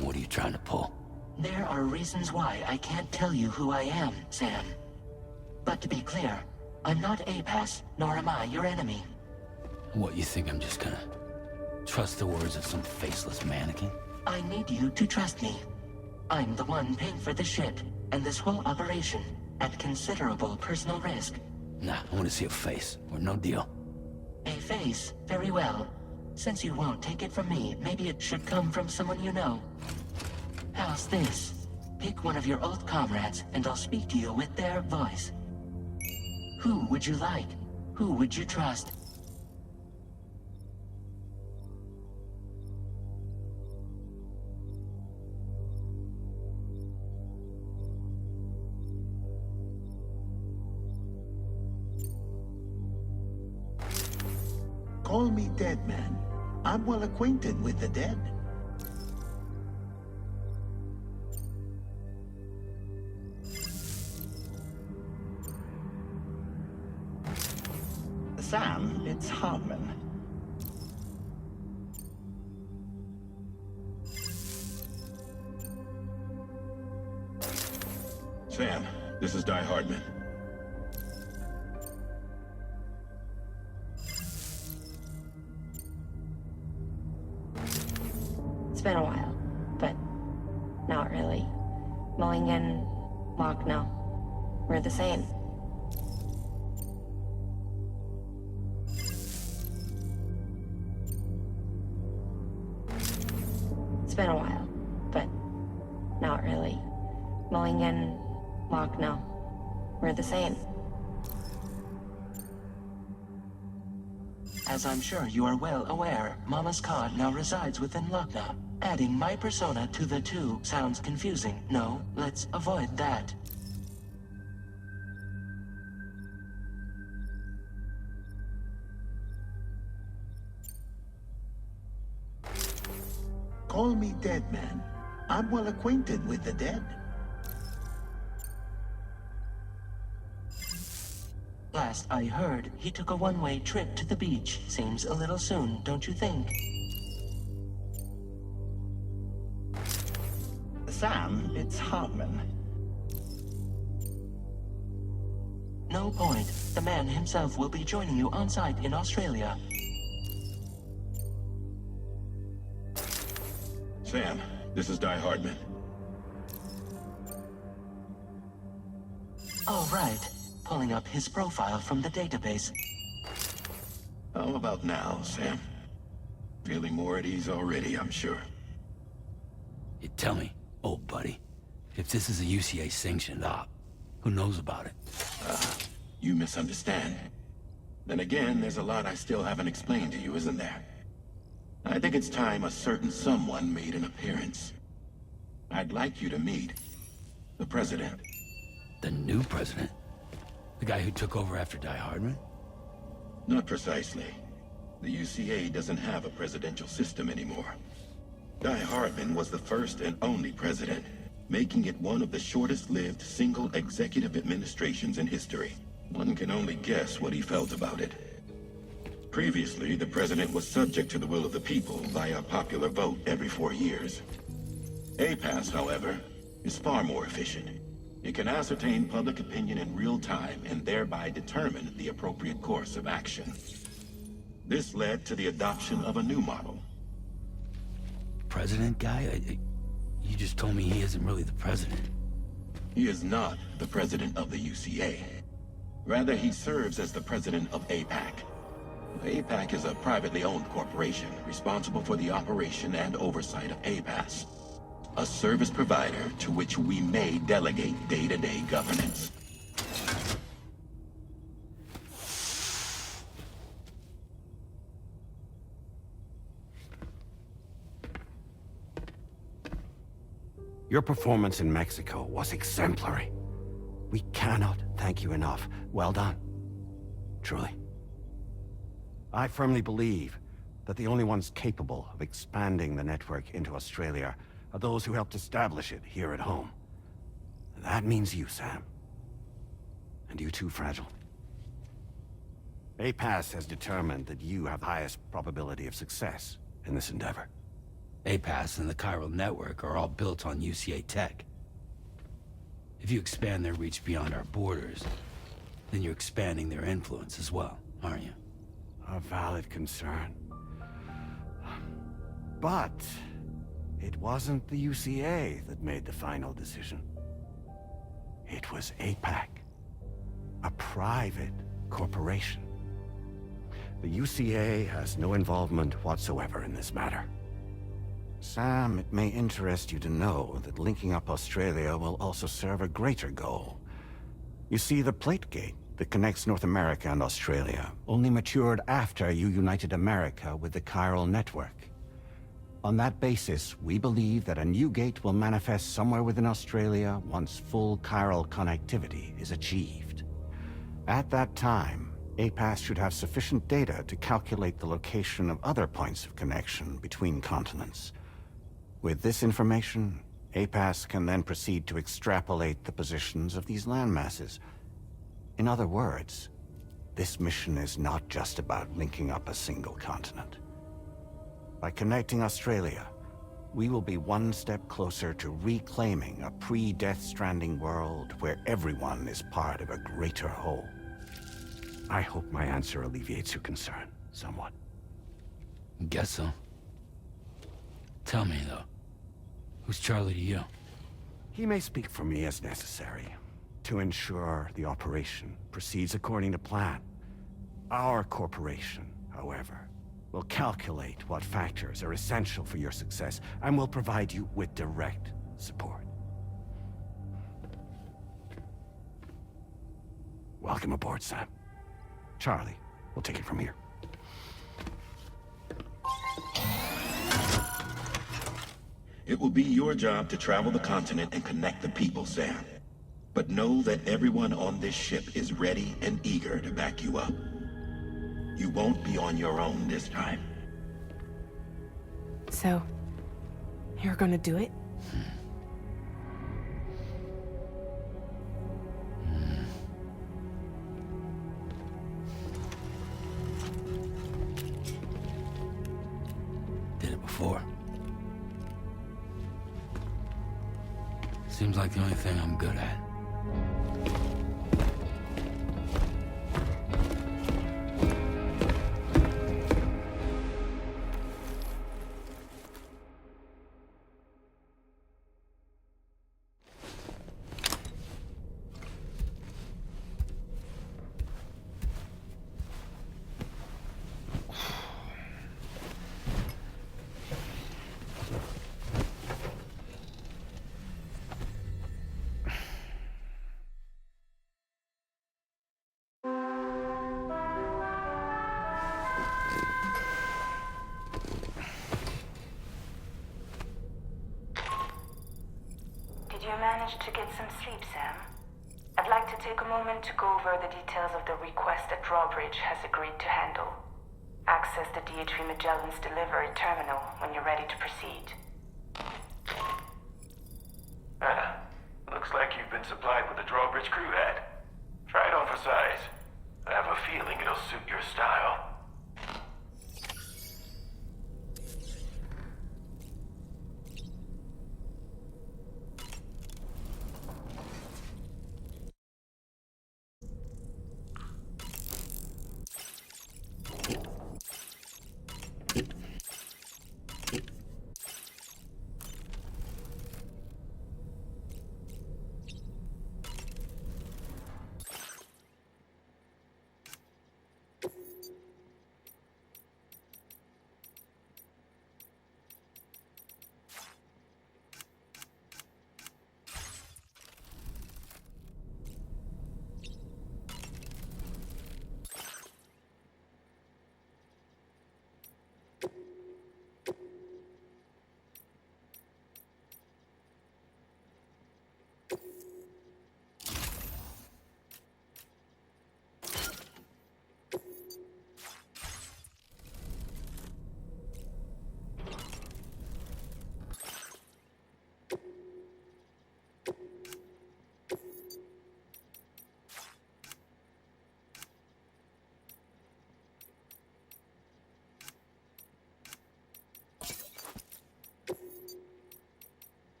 What are you trying to pull? There are reasons why I can't tell you who I am, Sam. But to be clear, I'm not APAS, nor am I your enemy. What, you think I'm just gonna trust the words of some faceless mannequin? I need you to trust me. I'm the one paying for the ship and this whole operation at considerable personal risk. Nah, I want to see a face, or no deal. A face? Very well. Since you won't take it from me, maybe it should come from someone you know. How's this? Pick one of your old comrades, and I'll speak to you with their voice. Who would you like? Who would you trust? Call me Dead Man. I'm well acquainted with the dead. Sam, it's Hardman. Sam, this is Die Hardman. It's been a while, but not really. Mulligan, Locke, no. We're the same. It's been a while, but not really. Mulligan, Locke, no. We're the same. As I'm sure you are well aware, Mama's Khan now resides within Lucknow. Adding my persona to the two sounds confusing. No, let's avoid that. Call me Dead Man. I'm well acquainted with the dead. Last I heard, he took a one-way trip to the beach. Seems a little soon, don't you think? Sam, it's Hardman. No point. The man himself will be joining you on site in Australia. Sam, this is Die Hardman. All right. pulling up his profile from the database. How about now, Sam? Feeling more at ease already, I'm sure. You tell me, old buddy, if this is a UCA-sanctioned op, who knows about it? You misunderstand. Then again, there's a lot I still haven't explained to you, isn't there? I think it's time a certain someone made an appearance. I'd like you to meet the President. The new president? The guy who took over after Die Hardman? Not precisely. The UCA doesn't have a presidential system anymore. Die Hardman was the first and only president, making it one of the shortest-lived single executive administrations in history. One can only guess what he felt about it. Previously, the president was subject to the will of the people via a popular vote every 4 years. APAS, however, is far more efficient. It can ascertain public opinion in real time and thereby determine the appropriate course of action. This led to the adoption of a new model. President guy? You just told me he isn't really the president. He is not the president of the UCA. Rather, he serves as the president of APAC. APAC is a privately owned corporation responsible for the operation and oversight of APAS, a service provider to which we may delegate day-to-day governance. Your performance in Mexico was exemplary. We cannot thank you enough. Well done. Truly. I firmly believe that the only ones capable of expanding the network into Australia are those who helped establish it here at home. That means you, Sam. And you too, Fragile. APAS has determined that you have the highest probability of success in this endeavor. APAS and the chiral network are all built on UCA tech. If you expand their reach beyond our borders, then you're expanding their influence as well, aren't you? A valid concern. But it wasn't the UCA that made the final decision. It was APAC, a private corporation. The UCA has no involvement whatsoever in this matter. Sam, it may interest you to know that linking up Australia will also serve a greater goal. You see, the plate gate that connects North America and Australia only matured after you united America with the chiral network. On that basis, we believe that a new gate will manifest somewhere within Australia once full chiral connectivity is achieved. At that time, APAS should have sufficient data to calculate the location of other points of connection between continents. With this information, APAS can then proceed to extrapolate the positions of these landmasses. In other words, this mission is not just about linking up a single continent. By connecting Australia, we will be one step closer to reclaiming a pre-Death Stranding world where everyone is part of a greater whole. I hope my answer alleviates your concern somewhat. Guess so. Tell me, though, who's Charlie to you? He may speak for me as necessary to ensure the operation proceeds according to plan. Our corporation, however, will calculate what factors are essential for your success and will provide you with direct support. Welcome aboard, Sam. Charlie, we'll take it from here. It will be your job to travel the continent and connect the people, Sam. But know that everyone on this ship is ready and eager to back you up. You won't be on your own this time. So, you're gonna do it? Did it before. Seems like the only thing I'm good at. managed to get some sleep, Sam? I'd like to take a moment to go over the details of the request that Drawbridge has agreed to handle. Access the DHV Magellan's delivery terminal when you're ready to proceed. Looks like you've been supplied with the Drawbridge crew hat. Try it on for size. I have a feeling it'll suit your style.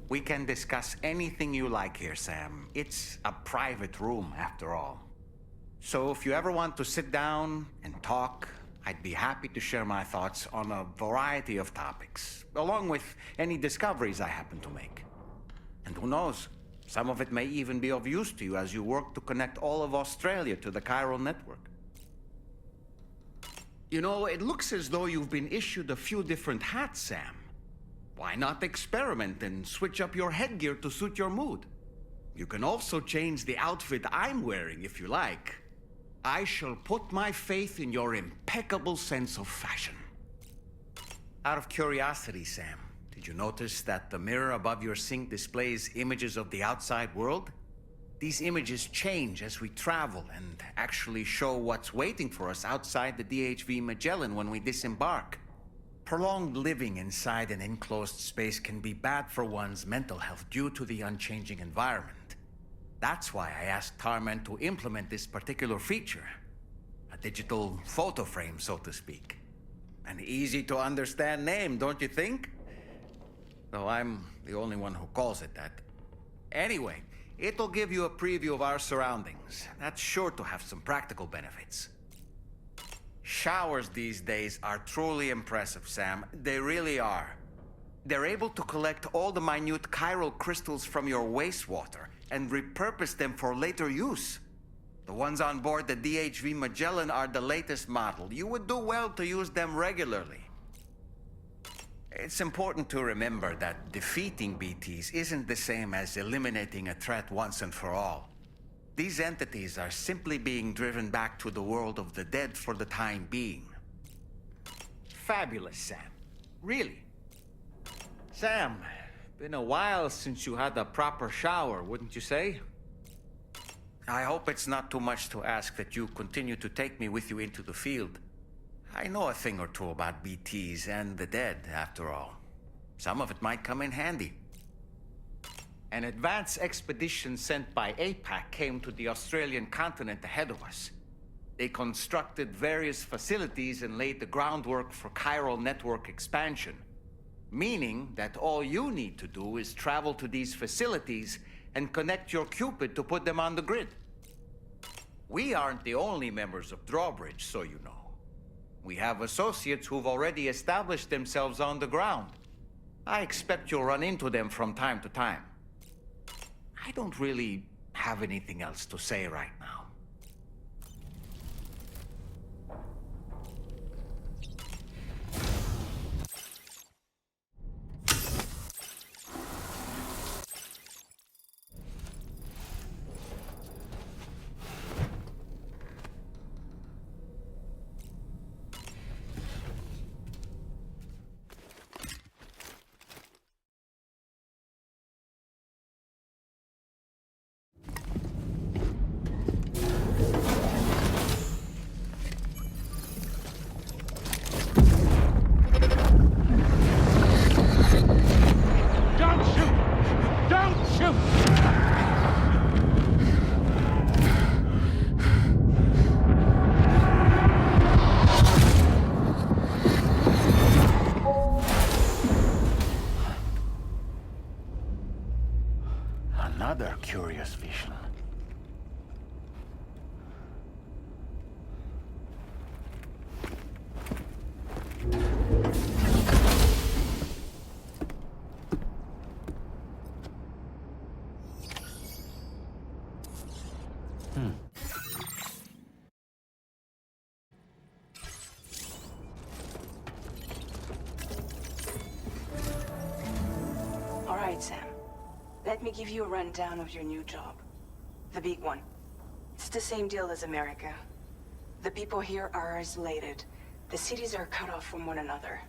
We can discuss anything you like here, Sam. It's a private room, after all. So if you ever want to sit down and talk, I'd be happy to share my thoughts on a variety of topics, along with any discoveries I happen to make. And who knows, some of it may even be of use to you as you work to connect all of Australia to the chiral network. You know, it looks as though you've been issued a few different hats, Sam. Why not experiment and switch up your headgear to suit your mood? You can also change the outfit I'm wearing if you like. I shall put my faith in your impeccable sense of fashion. Out of curiosity, Sam, did you notice that the mirror above your sink displays images of the outside world? These images change as we travel and actually show what's waiting for us outside the DHV Magellan when we disembark. Prolonged living inside an enclosed space can be bad for one's mental health due to the unchanging environment. That's why I asked Tarman to implement this particular feature. A digital photo frame, so to speak. An easy-to-understand name, don't you think? Though I'm the only one who calls it that. Anyway, it'll give you a preview of our surroundings. That's sure to have some practical benefits. Showers these days are truly impressive, Sam. They really are. They're able to collect all the minute chiral crystals from your wastewater and repurpose them for later use. The ones on board the DHV Magellan are the latest model. You would do well to use them regularly. It's important to remember that defeating BTs isn't the same as eliminating a threat once and for all. These entities are simply being driven back to the world of the dead for the time being. Fabulous, Sam. Really. Sam, been a while since you had a proper shower, wouldn't you say? I hope it's not too much to ask that you continue to take me with you into the field. I know a thing or two about BTs and the dead, after all. Some of it might come in handy. An advance expedition sent by APAC came to the Australian continent ahead of us. They constructed various facilities and laid the groundwork for chiral network expansion, meaning that all you need to do is travel to these facilities and connect your Cupid to put them on the grid. We aren't the only members of Drawbridge, so you know. We have associates who've already established themselves on the ground. I expect you'll run into them from time to time. I don't really have anything else to say right now. curious vision. All right, Sam. Let me give you a rundown of your new job. The big one. It's the same deal as America. The people here are isolated. The cities are cut off from one another.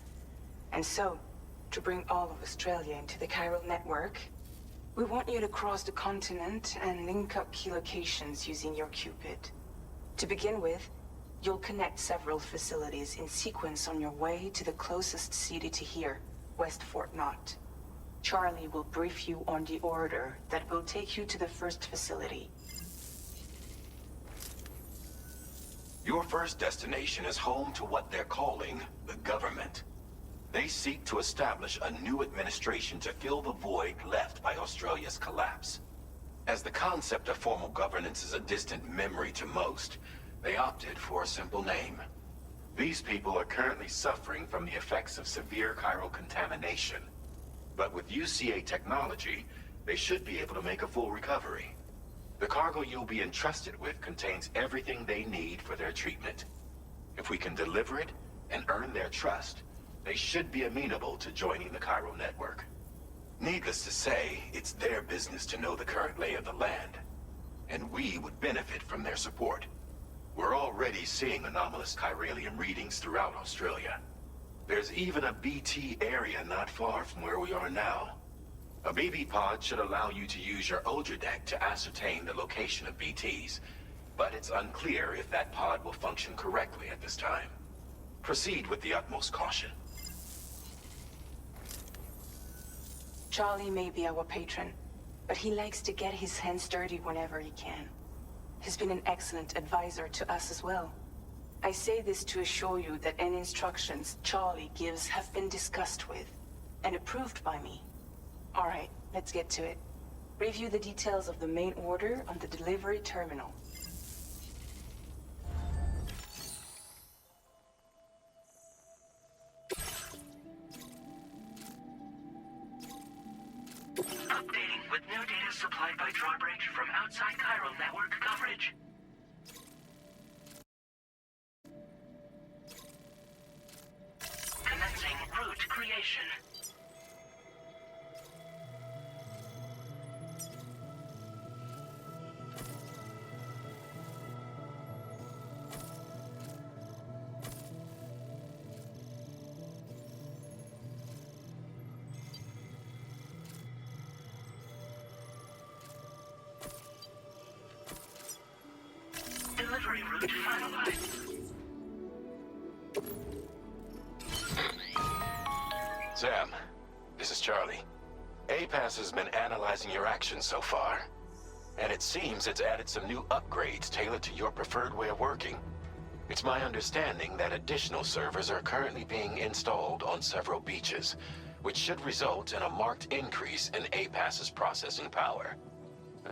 And so, to bring all of Australia into the chiral network, we want you to cross the continent and link up key locations using your Cupid. To begin with, you'll connect several facilities in sequence on your way to the closest city to here, West Fort Knott. Charlie will brief you on the order that will take you to the first facility. Your first destination is home to what they're calling the government. They seek to establish a new administration to fill the void left by Australia's collapse. As the concept of formal governance is a distant memory to most, they opted for a simple name. These people are currently suffering from the effects of severe chiral contamination. But with UCA technology, they should be able to make a full recovery. The cargo you'll be entrusted with contains everything they need for their treatment. If we can deliver it and earn their trust, they should be amenable to joining the chiral network. Needless to say, it's their business to know the current lay of the land, and we would benefit from their support. We're already seeing anomalous chiralium readings throughout Australia. There's even a BT area not far from where we are now. A BB pod should allow you to use your Ultra deck to ascertain the location of BTs, but it's unclear if that pod will function correctly at this time. Proceed with the utmost caution. Charlie may be our patron, but he likes to get his hands dirty whenever he can. He's been an excellent advisor to us as well. I say this to assure you that any instructions Charlie gives have been discussed with and approved by me. All right, let's get to it. Review the details of the main order on the delivery terminal. Updating with new data supplied by Drawbridge from outside chiral network coverage. Commencing route creation. Delivery route finalized. Sam, this is Charlie. APAS has been analyzing your actions so far, and it seems it's added some new upgrades tailored to your preferred way of working. It's my understanding that additional servers are currently being installed on several beaches, which should result in a marked increase in APAS's processing power.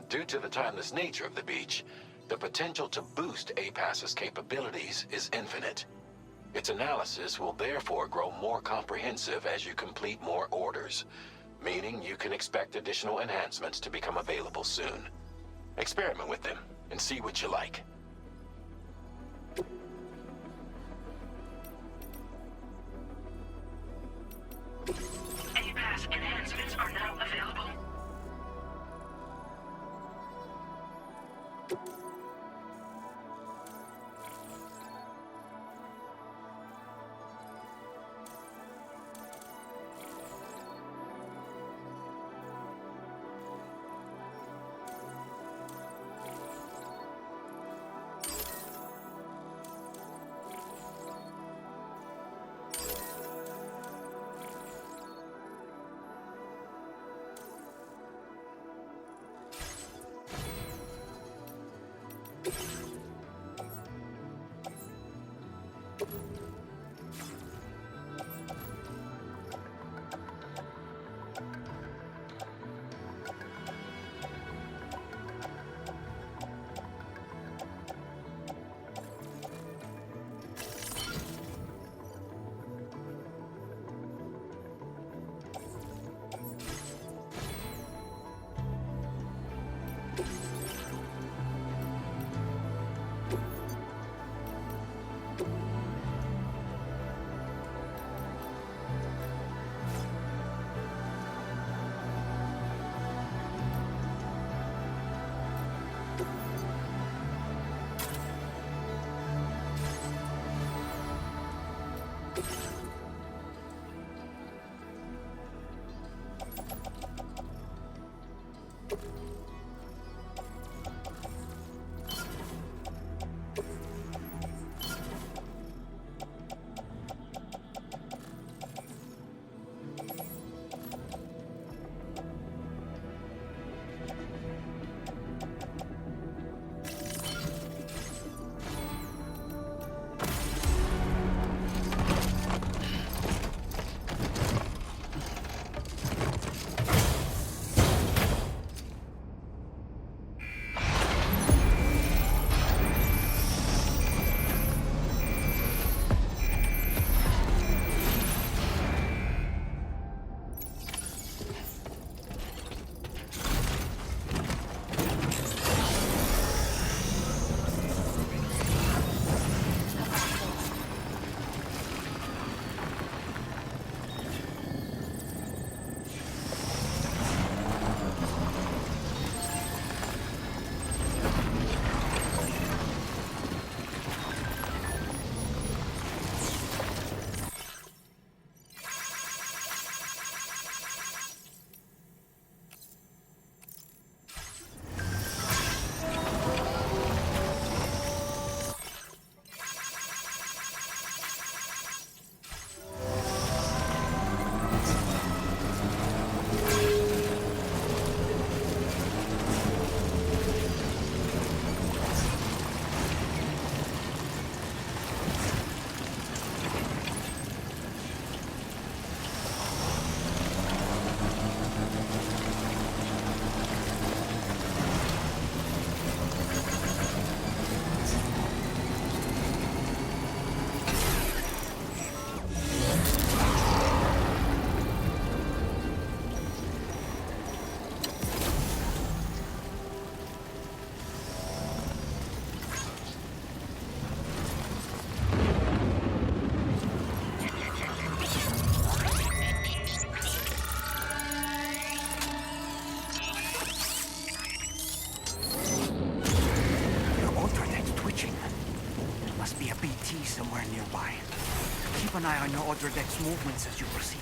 Due to the timeless nature of the beach, the potential to boost APAS's capabilities is infinite. Its analysis will therefore grow more comprehensive as you complete more orders, meaning you can expect additional enhancements to become available soon. Experiment with them and see what you like. APAS enhancements are now available. an eye on your order deck's movements as you proceed.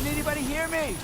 Anybody hear me?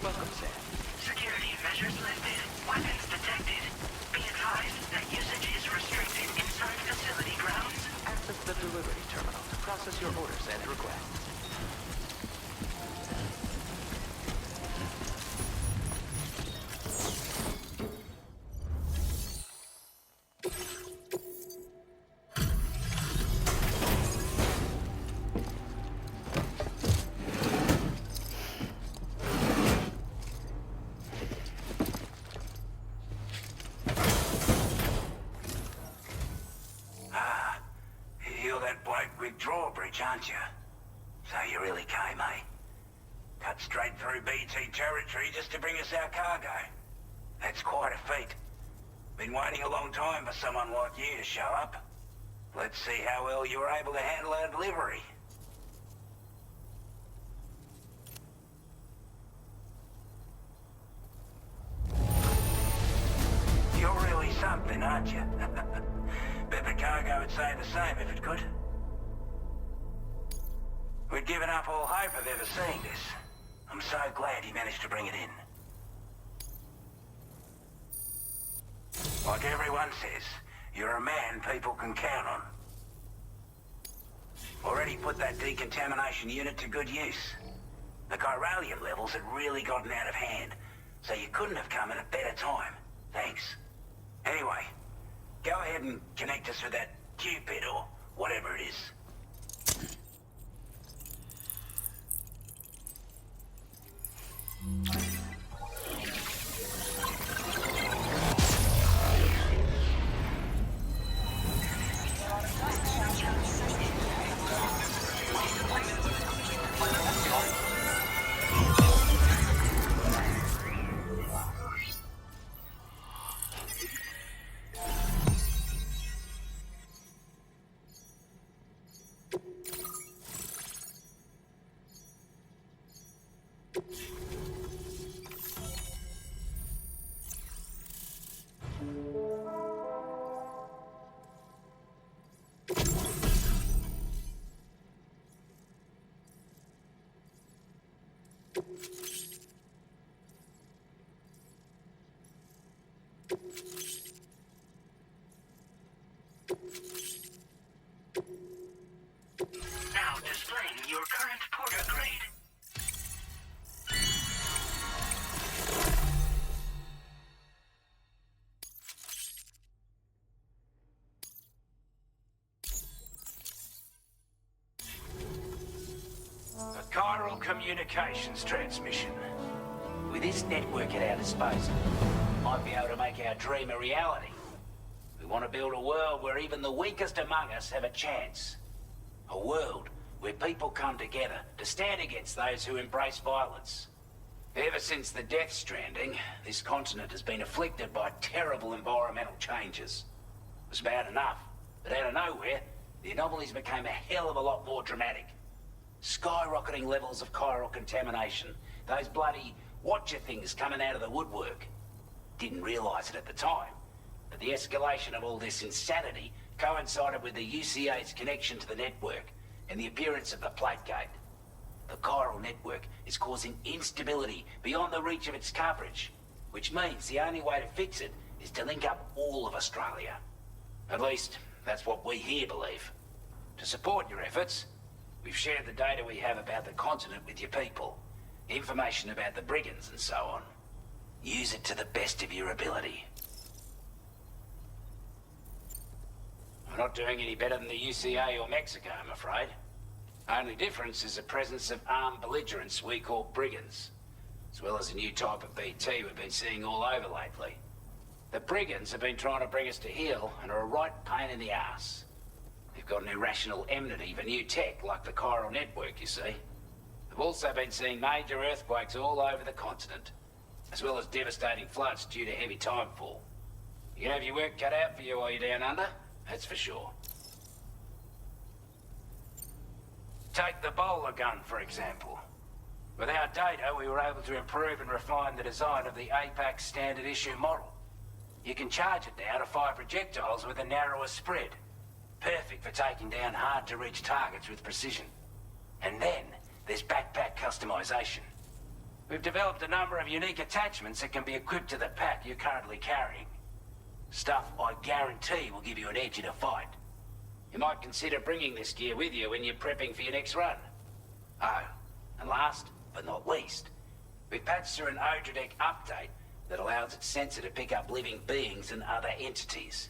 Welcome, Sam. Security measures lifted. Weapons detected. Be advised that usage is restricted inside facility grounds. Access the delivery terminal to process your orders and requests. Drawbridge, aren't you? So you really came, eh? Cut straight through BT territory just to bring us our cargo. That's quite a feat. Been waiting a long time for someone like you to show up. Let's see how well you were able to handle our delivery. You're really something, aren't you? Bet the cargo would say the same if it could. We'd given up all hope of ever seeing this. I'm so glad you managed to bring it in. Like everyone says, you're a man people can count on. Already put that decontamination unit to good use. The chiralium levels had really gotten out of hand, so you couldn't have come at a better time. Thanks. Anyway, go ahead and connect us with that Cupid or whatever it is. Now displaying your current porter grade. A chiral communications transmission. With this network at our disposal, we might be able to make our dream a reality. We want to build a world where even the weakest among us have a chance. A world where people come together to stand against those who embrace violence. Ever since the Death Stranding, this continent has been afflicted by terrible environmental changes. It was bad enough, but out of nowhere, the anomalies became a hell of a lot more dramatic. Skyrocketing levels of chiral contamination, those bloody watcher things coming out of the woodwork. Didn't realize it at the time, but the escalation of all this insanity coincided with the UCA's connection to the network and the appearance of the plate gate. The chiral network is causing instability beyond the reach of its coverage, which means the only way to fix it is to link up all of Australia. At least, that's what we here believe. To support your efforts, we've shared the data we have about the continent with your people, information about the brigands and so on. Use it to the best of your ability. We're not doing any better than the UCA or Mexico, I'm afraid. Only difference is the presence of armed belligerents we call brigands, as well as a new type of BT we've been seeing all over lately. The brigands have been trying to bring us to heel and are a right pain in the ass. They've got an irrational enmity for new tech like the chiral network, you see. They've also been seeing major earthquakes all over the continent, as well as devastating floods due to heavy timefall. You can have your work cut out for you while you're down under, that's for sure. Take the bowler gun, for example. With our data, we were able to improve and refine the design of the APAC standard issue model. You can charge it now to fire projectiles with a narrower spread. Perfect for taking down hard-to-reach targets with precision. And then, there's backpack customization. We've developed a number of unique attachments that can be equipped to the pack you're currently carrying. Stuff I guarantee will give you an edge in a fight. You might consider bringing this gear with you when you're prepping for your next run. Oh, and last but not least, we've patched through an Odradek update that allows its sensor to pick up living beings and other entities.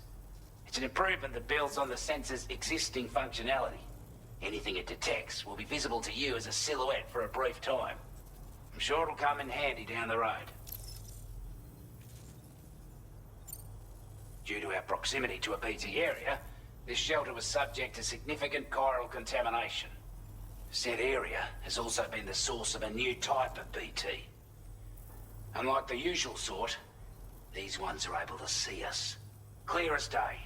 It's an improvement that builds on the sensor's existing functionality. Anything it detects will be visible to you as a silhouette for a brief time. I'm sure it'll come in handy down the road. Due to our proximity to a BT area, this shelter was subject to significant chiral contamination. Said area has also been the source of a new type of BT. Unlike the usual sort, these ones are able to see us. Clear as day.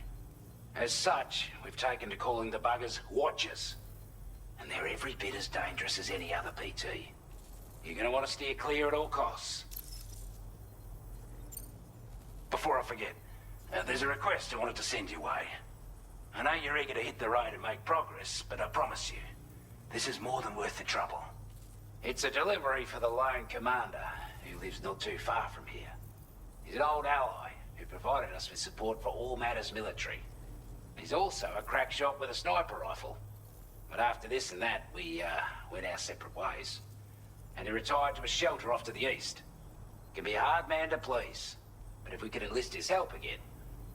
As such, we've taken to calling the buggers Watchers. And they're every bit as dangerous as any other BT. You're gonna want to steer clear at all costs. Before I forget, there's a request I wanted to send your way. I know you're eager to hit the road and make progress, but I promise you, this is more than worth the trouble. It's a delivery for the lone commander, who lives not too far from here. He's an old ally who provided us with support for all matters military. He's also a crack shot with a sniper rifle. But after this and that, we went our separate ways. And he retired to a shelter off to the east. Can be a hard man to please, but if we could enlist his help again,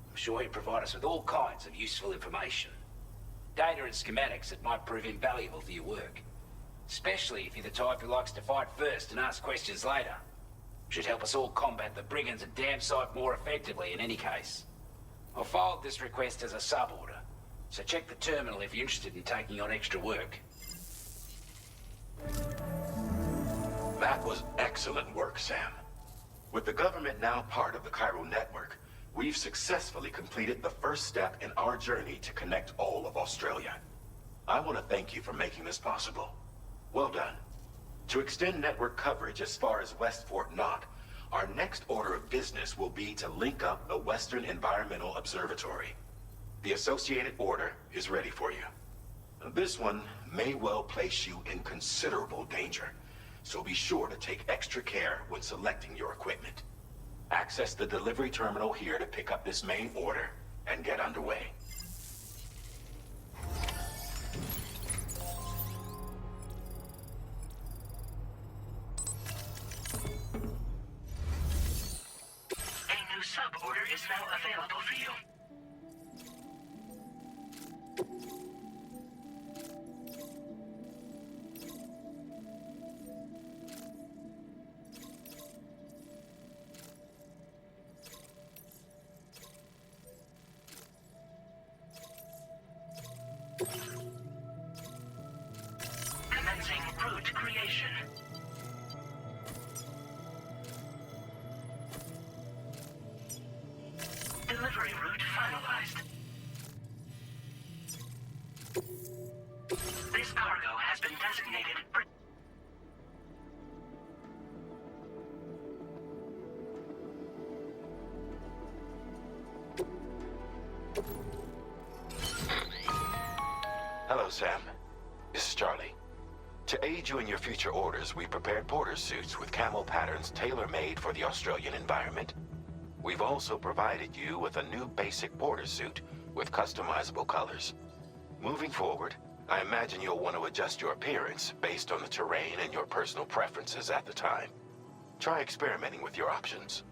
I'm sure he'd provide us with all kinds of useful information. Data and schematics that might prove invaluable for your work. Especially if you're the type who likes to fight first and ask questions later. Should help us all combat the brigands a damn sight more effectively in any case. I'll filed this request as a sub-order, so check the terminal if you're interested in taking on extra work. That was excellent work, Sam. With the government now part of the Cairo network, we've successfully completed the first step in our journey to connect all of Australia. I want to thank you for making this possible. Well done. To extend network coverage as far as West Fort Knott, our next order of business will be to link up the Western Environmental Observatory. The associated order is ready for you. This one may well place you in considerable danger, so be sure to take extra care when selecting your equipment. Access the delivery terminal here to pick up this main order and get underway. A new sub-order is now available for you. Commencing route creation. Delivery route finalized. This cargo has been designated. Hello, Sam. This is Charlie. To aid you in your future orders, we prepared porter suits with camo patterns tailor-made for the Australian environment. We've also provided you with a new basic porter suit with customizable colors. Moving forward, I imagine you'll want to adjust your appearance based on the terrain and your personal preferences at the time. Try experimenting with your options.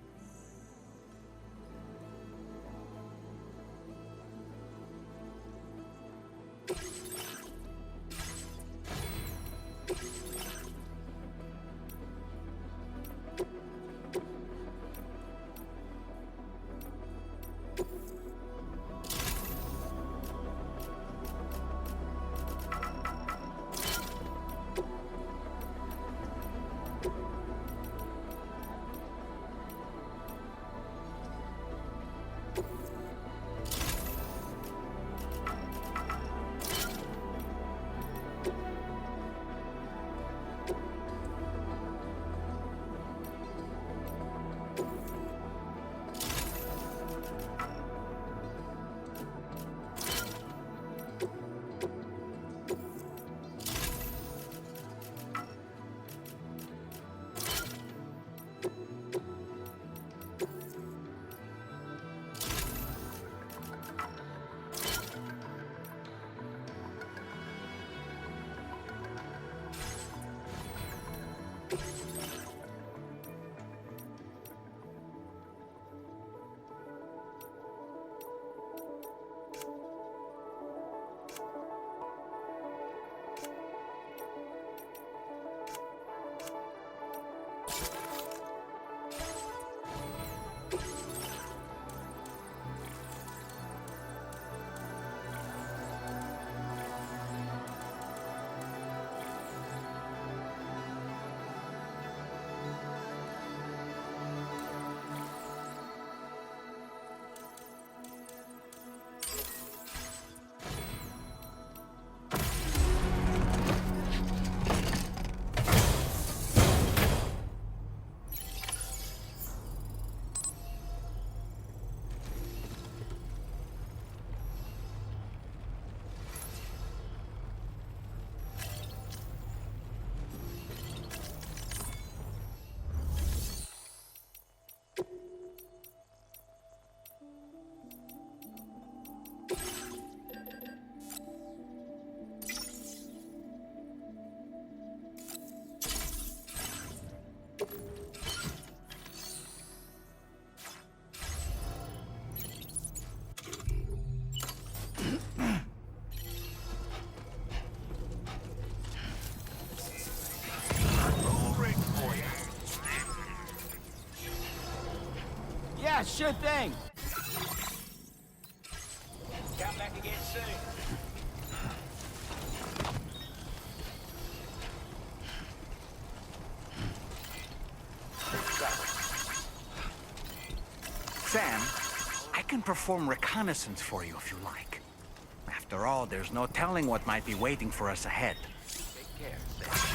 Yeah, sure thing. Come back again soon. Sam, I can perform reconnaissance for you if you like. After all, there's no telling what might be waiting for us ahead. Take care, Sam.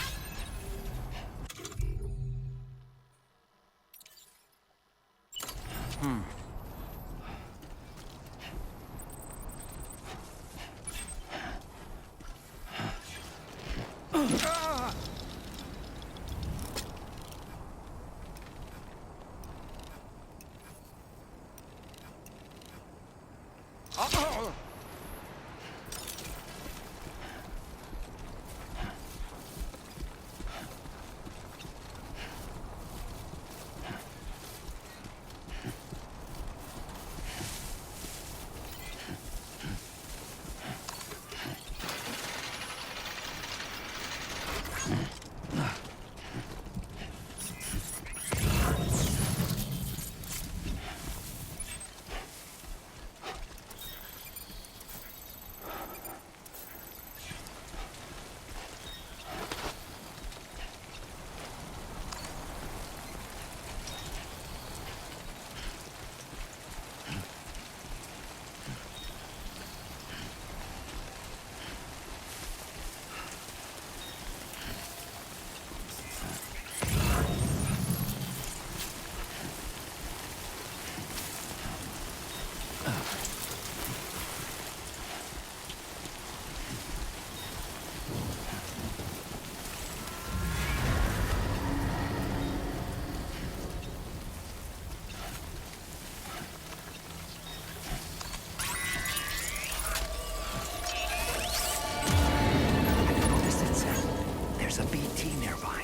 There's a BT nearby.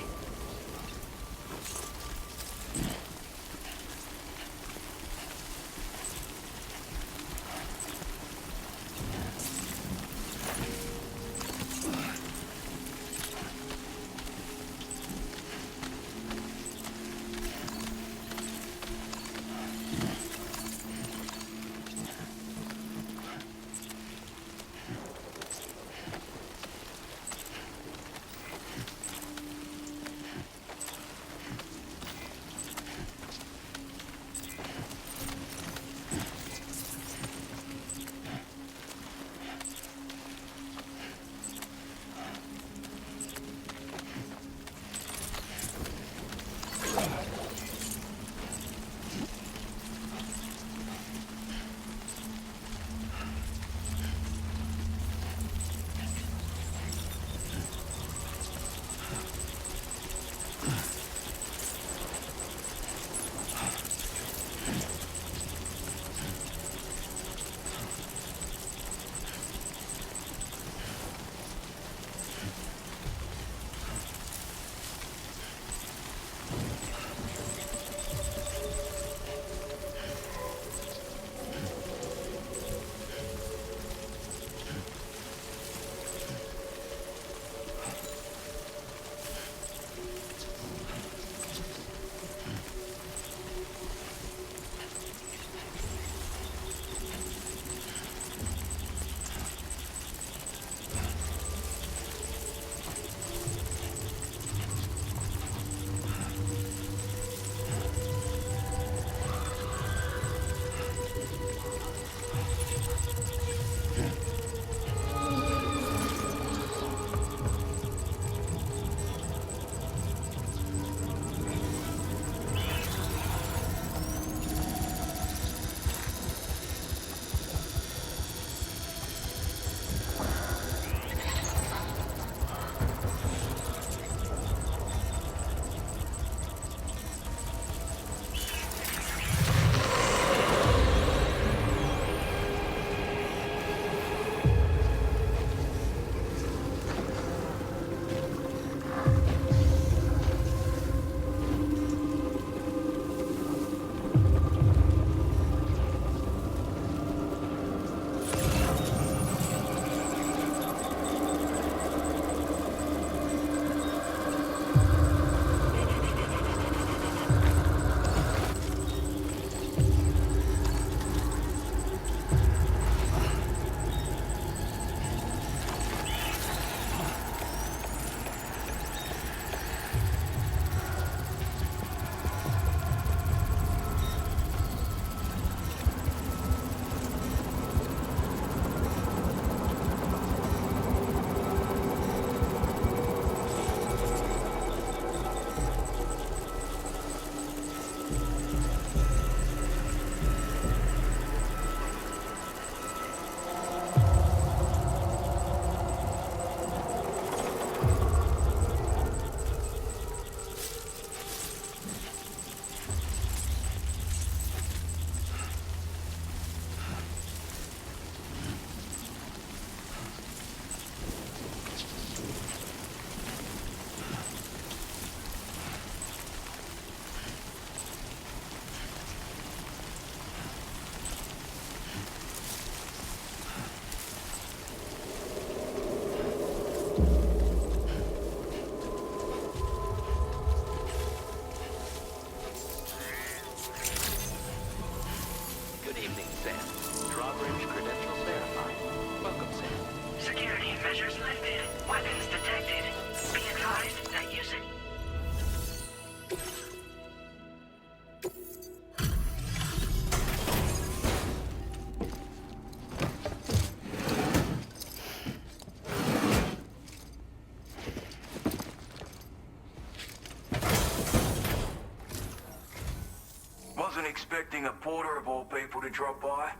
Wasn't expecting a porter of all people to drop by.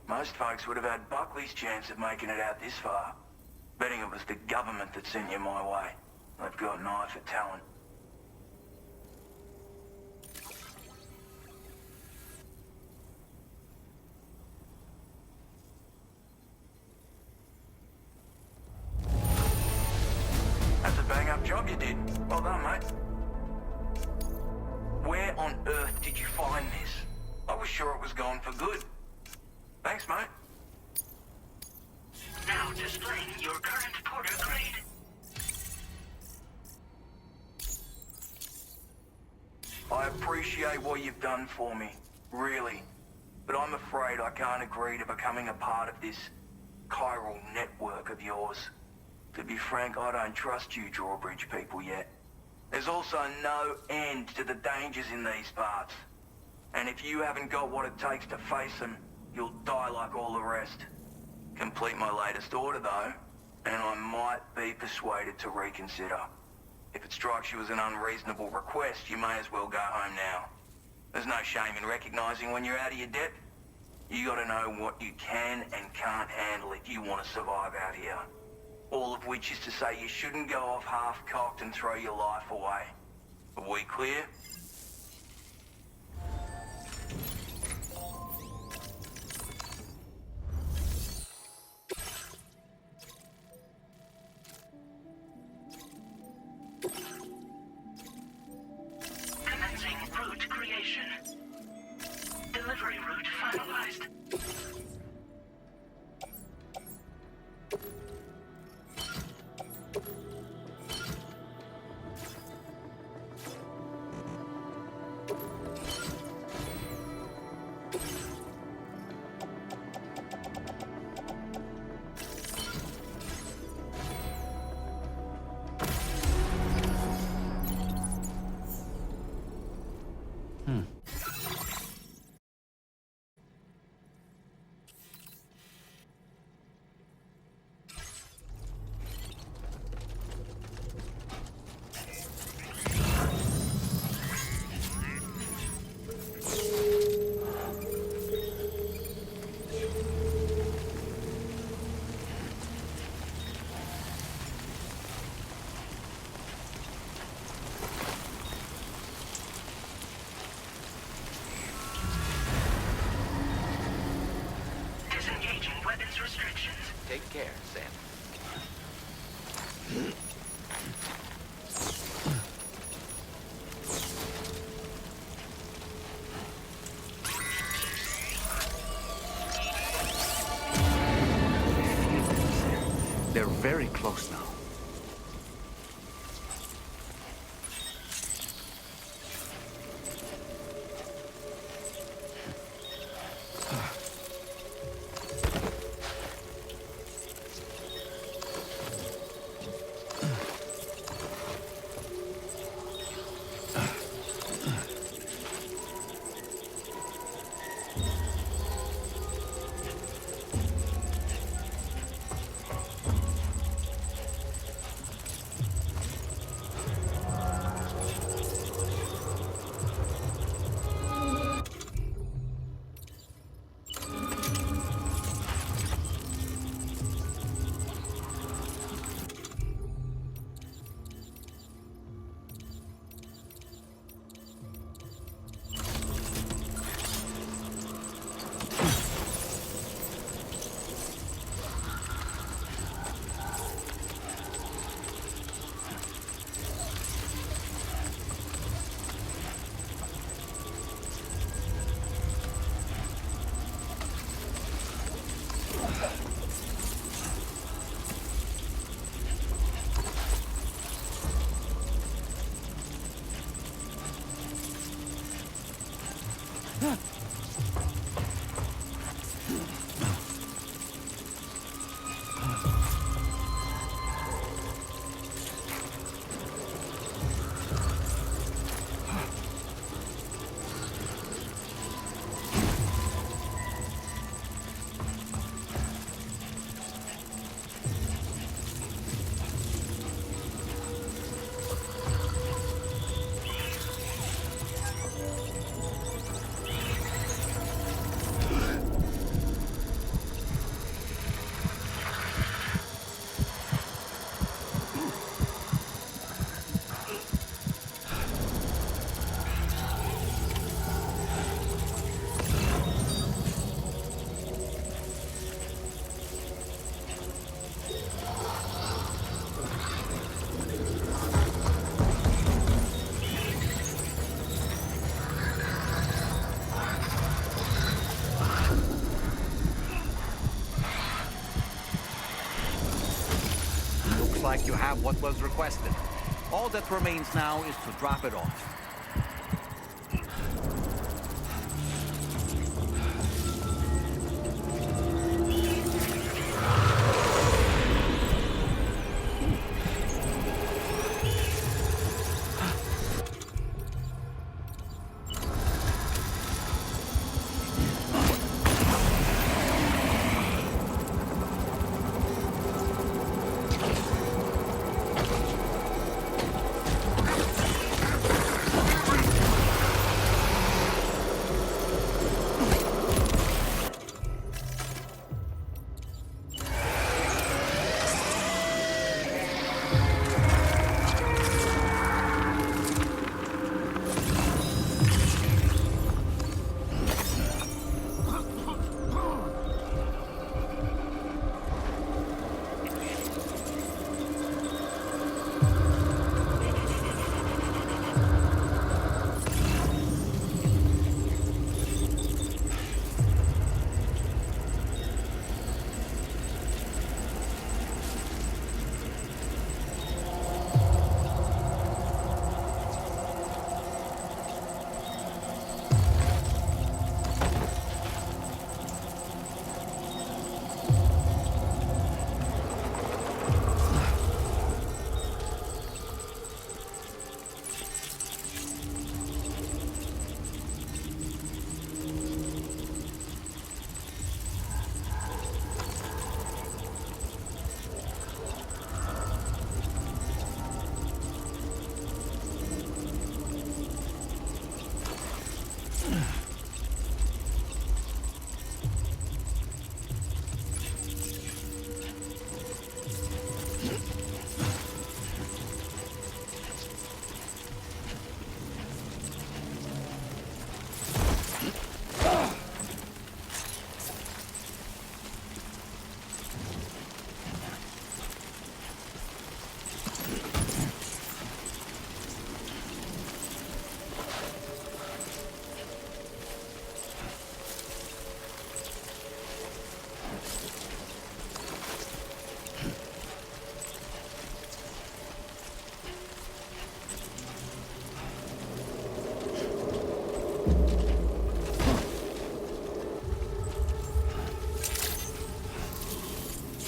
Most folks would have had Buckley's chance of making it out this far. Betting it was the government that sent you my way. They've got an eye for talent. That's a bang-up job you did. Well done, mate. Where on earth did you find this? I was sure it was gone for good. Thanks, mate. Now displaying your current porter grade. I appreciate what you've done for me, really. But I'm afraid I can't agree to becoming a part of this chiral network of yours. To be frank, I don't trust you drawbridge people yet. There's also no end to the dangers in these parts. And if you haven't got what it takes to face them, you'll die like all the rest. Complete my latest order, though, and I might be persuaded to reconsider. If it strikes you as an unreasonable request, you may as well go home now. There's no shame in recognizing when you're out of your depth. You gotta know what you can and can't handle if you want to survive out here. All of which is to say you shouldn't go off half-cocked and throw your life away. Are we clear? Commencing route creation. Delivery route finalized. Disengaging weapons restrictions. Take care, Sam. They're very close now. like you have what was requested. All that remains now is to drop it off.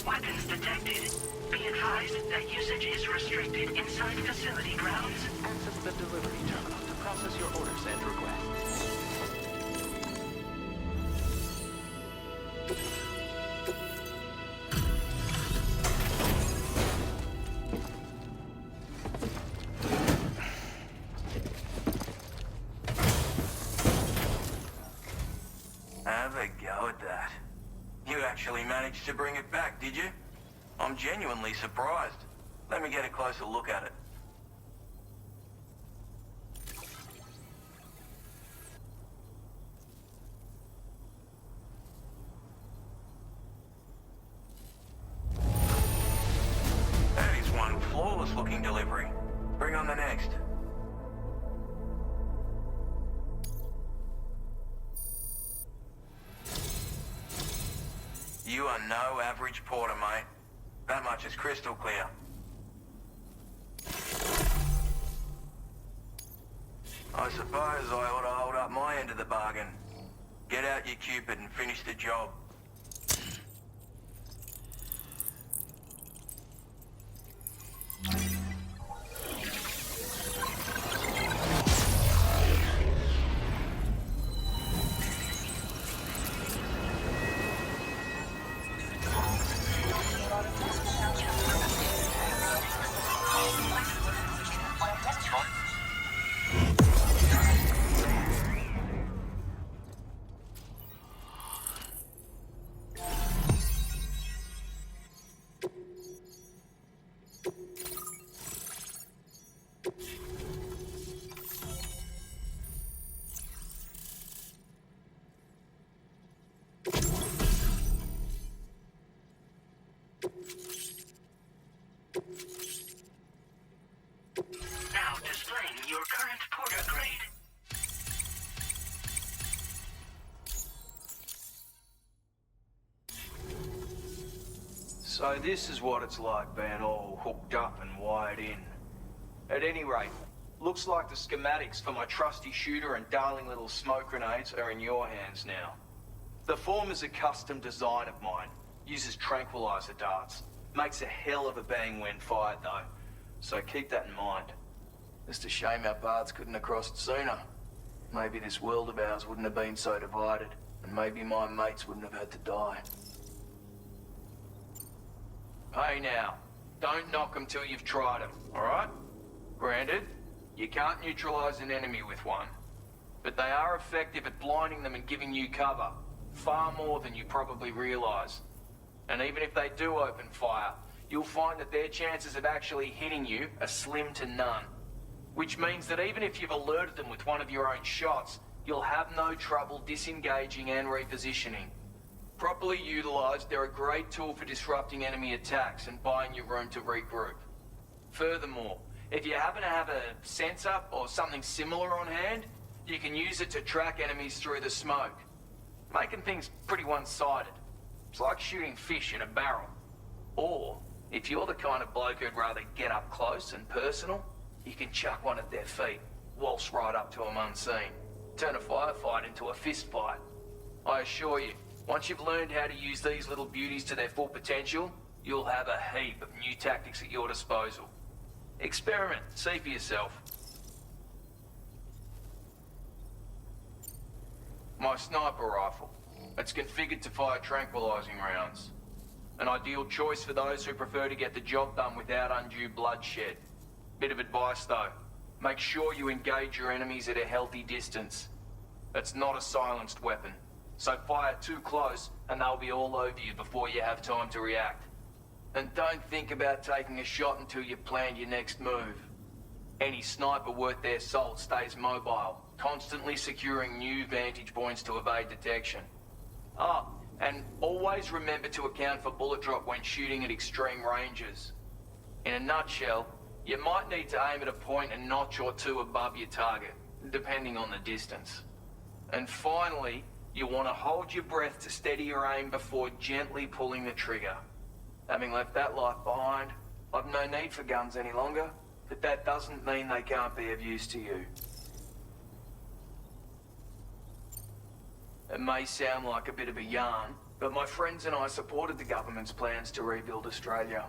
Weapons detected. Be advised that usage is restricted inside facility grounds. Access the delivery terminal to process your orders and requests. Have a go at that. You actually managed to bring it back, did you? I'm genuinely surprised. Let me get a closer look at it. That is one flawless looking delivery. Bring on the next. You are no average porter, mate. That much is crystal clear. I suppose I ought to hold up my end of the bargain. Get out your Cupid and finish the job. So this is what it's like being all hooked up and wired in. At any rate, looks like the schematics for my trusty shooter and darling little smoke grenades are in your hands now. The form is a custom design of mine. Uses tranquilizer darts. Makes a hell of a bang when fired though. So keep that in mind. Just a shame our paths couldn't have crossed sooner. Maybe this world of ours wouldn't have been so divided. And maybe my mates wouldn't have had to die. Hey now, don't knock them till you've tried them, alright? Granted, you can't neutralize an enemy with one. But they are effective at blinding them and giving you cover. Far more than you probably realize. And even if they do open fire, you'll find that their chances of actually hitting you are slim to none. Which means that even if you've alerted them with one of your own shots, you'll have no trouble disengaging and repositioning. Properly utilized, they're a great tool for disrupting enemy attacks and buying you room to regroup. Furthermore, if you happen to have a sensor or something similar on hand, you can use it to track enemies through the smoke, making things pretty one-sided. It's like shooting fish in a barrel. Or, if you're the kind of bloke who'd rather get up close and personal, you can chuck one at their feet, waltz right up to them unseen, turn a firefight into a fist fight. I assure you, once you've learned how to use these little beauties to their full potential, you'll have a heap of new tactics at your disposal. Experiment, see for yourself. My sniper rifle. It's configured to fire tranquilizing rounds. An ideal choice for those who prefer to get the job done without undue bloodshed. Bit of advice though, make sure you engage your enemies at a healthy distance. It's not a silenced weapon, so fire too close and they'll be all over you before you have time to react. And don't think about taking a shot until you've planned your next move. Any sniper worth their salt stays mobile, constantly securing new vantage points to evade detection. Ah, and always remember to account for bullet drop when shooting at extreme ranges. In a nutshell, you might need to aim at a point a notch or two above your target, depending on the distance. And finally, you want to hold your breath to steady your aim before gently pulling the trigger. Having left that life behind, I've no need for guns any longer, but that doesn't mean they can't be of use to you. It may sound like a bit of a yarn, but my friends and I supported the government's plans to rebuild Australia.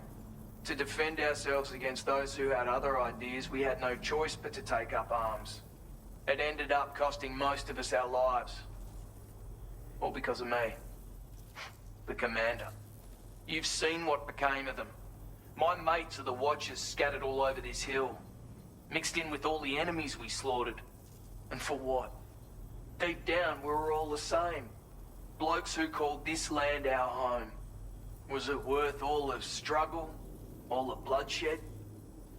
To defend ourselves against those who had other ideas, we had no choice but to take up arms. It ended up costing most of us our lives. All because of me. The commander. You've seen what became of them. My mates are the Watchers scattered all over this hill. Mixed in with all the enemies we slaughtered. And for what? Deep down, we were all the same. Blokes who called this land our home. Was it worth all the struggle? All the bloodshed?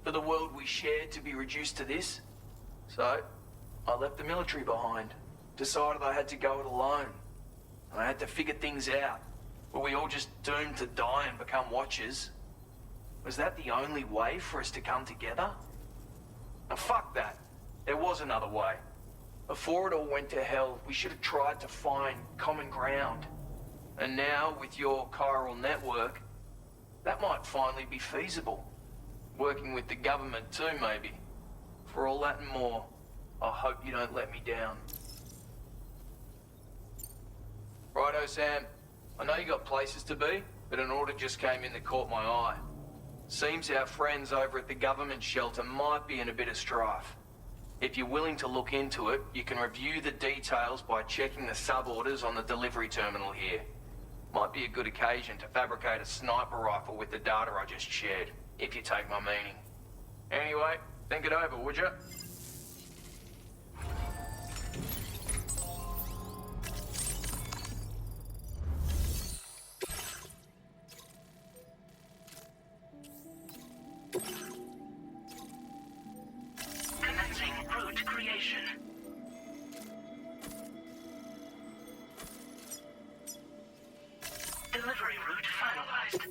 For the world we shared to be reduced to this? So, I left the military behind. Decided I had to go it alone. I had to figure things out. Were we all just doomed to die and become Watchers? Was that the only way for us to come together? Now fuck that. There was another way. Before it all went to hell, we should have tried to find common ground. And now, with your chiral network, that might finally be feasible. Working with the government too, maybe. For all that and more, I hope you don't let me down. Righto, Sam. I know you got places to be, but an order just came in that caught my eye. Seems our friends over at the government shelter might be in a bit of strife. If you're willing to look into it, you can review the details by checking the sub-orders on the delivery terminal here. Might be a good occasion to fabricate a sniper rifle with the data I just shared, if you take my meaning. Anyway, think it over, would you? Commencing route creation. Delivery route finalized.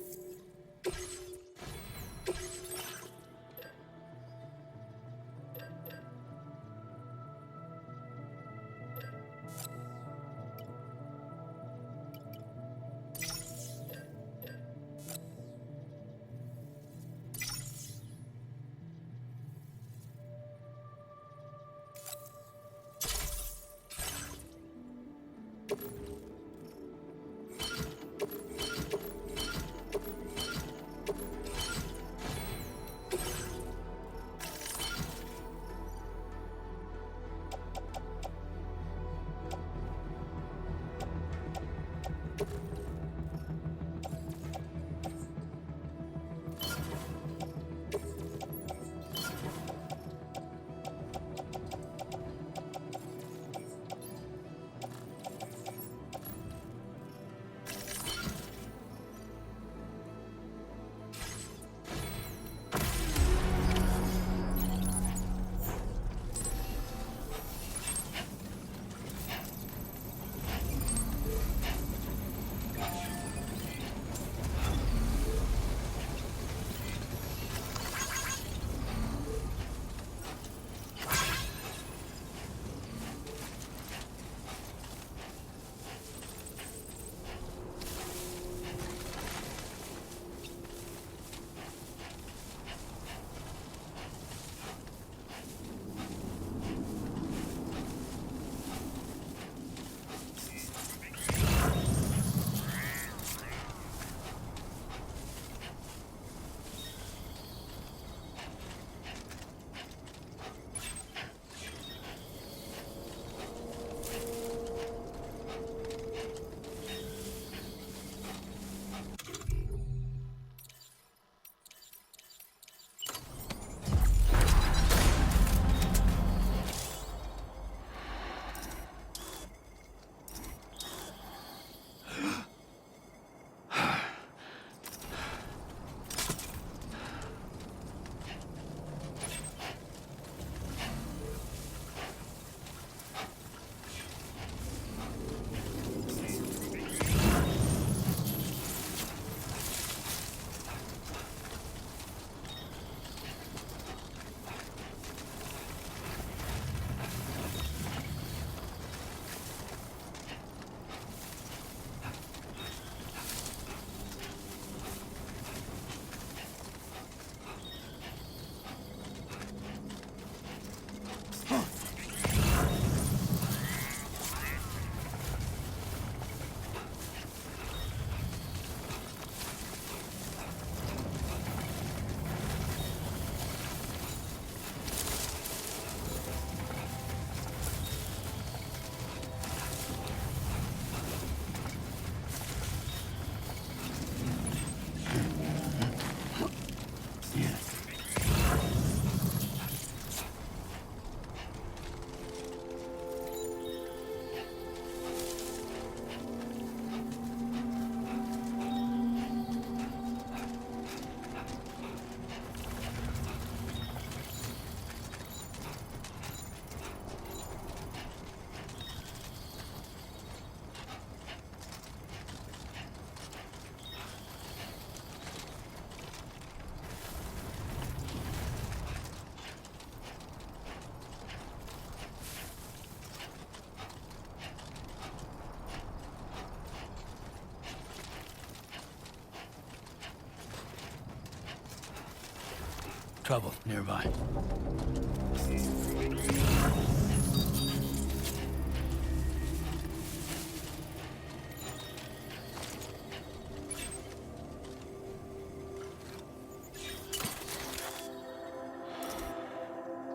Trouble nearby.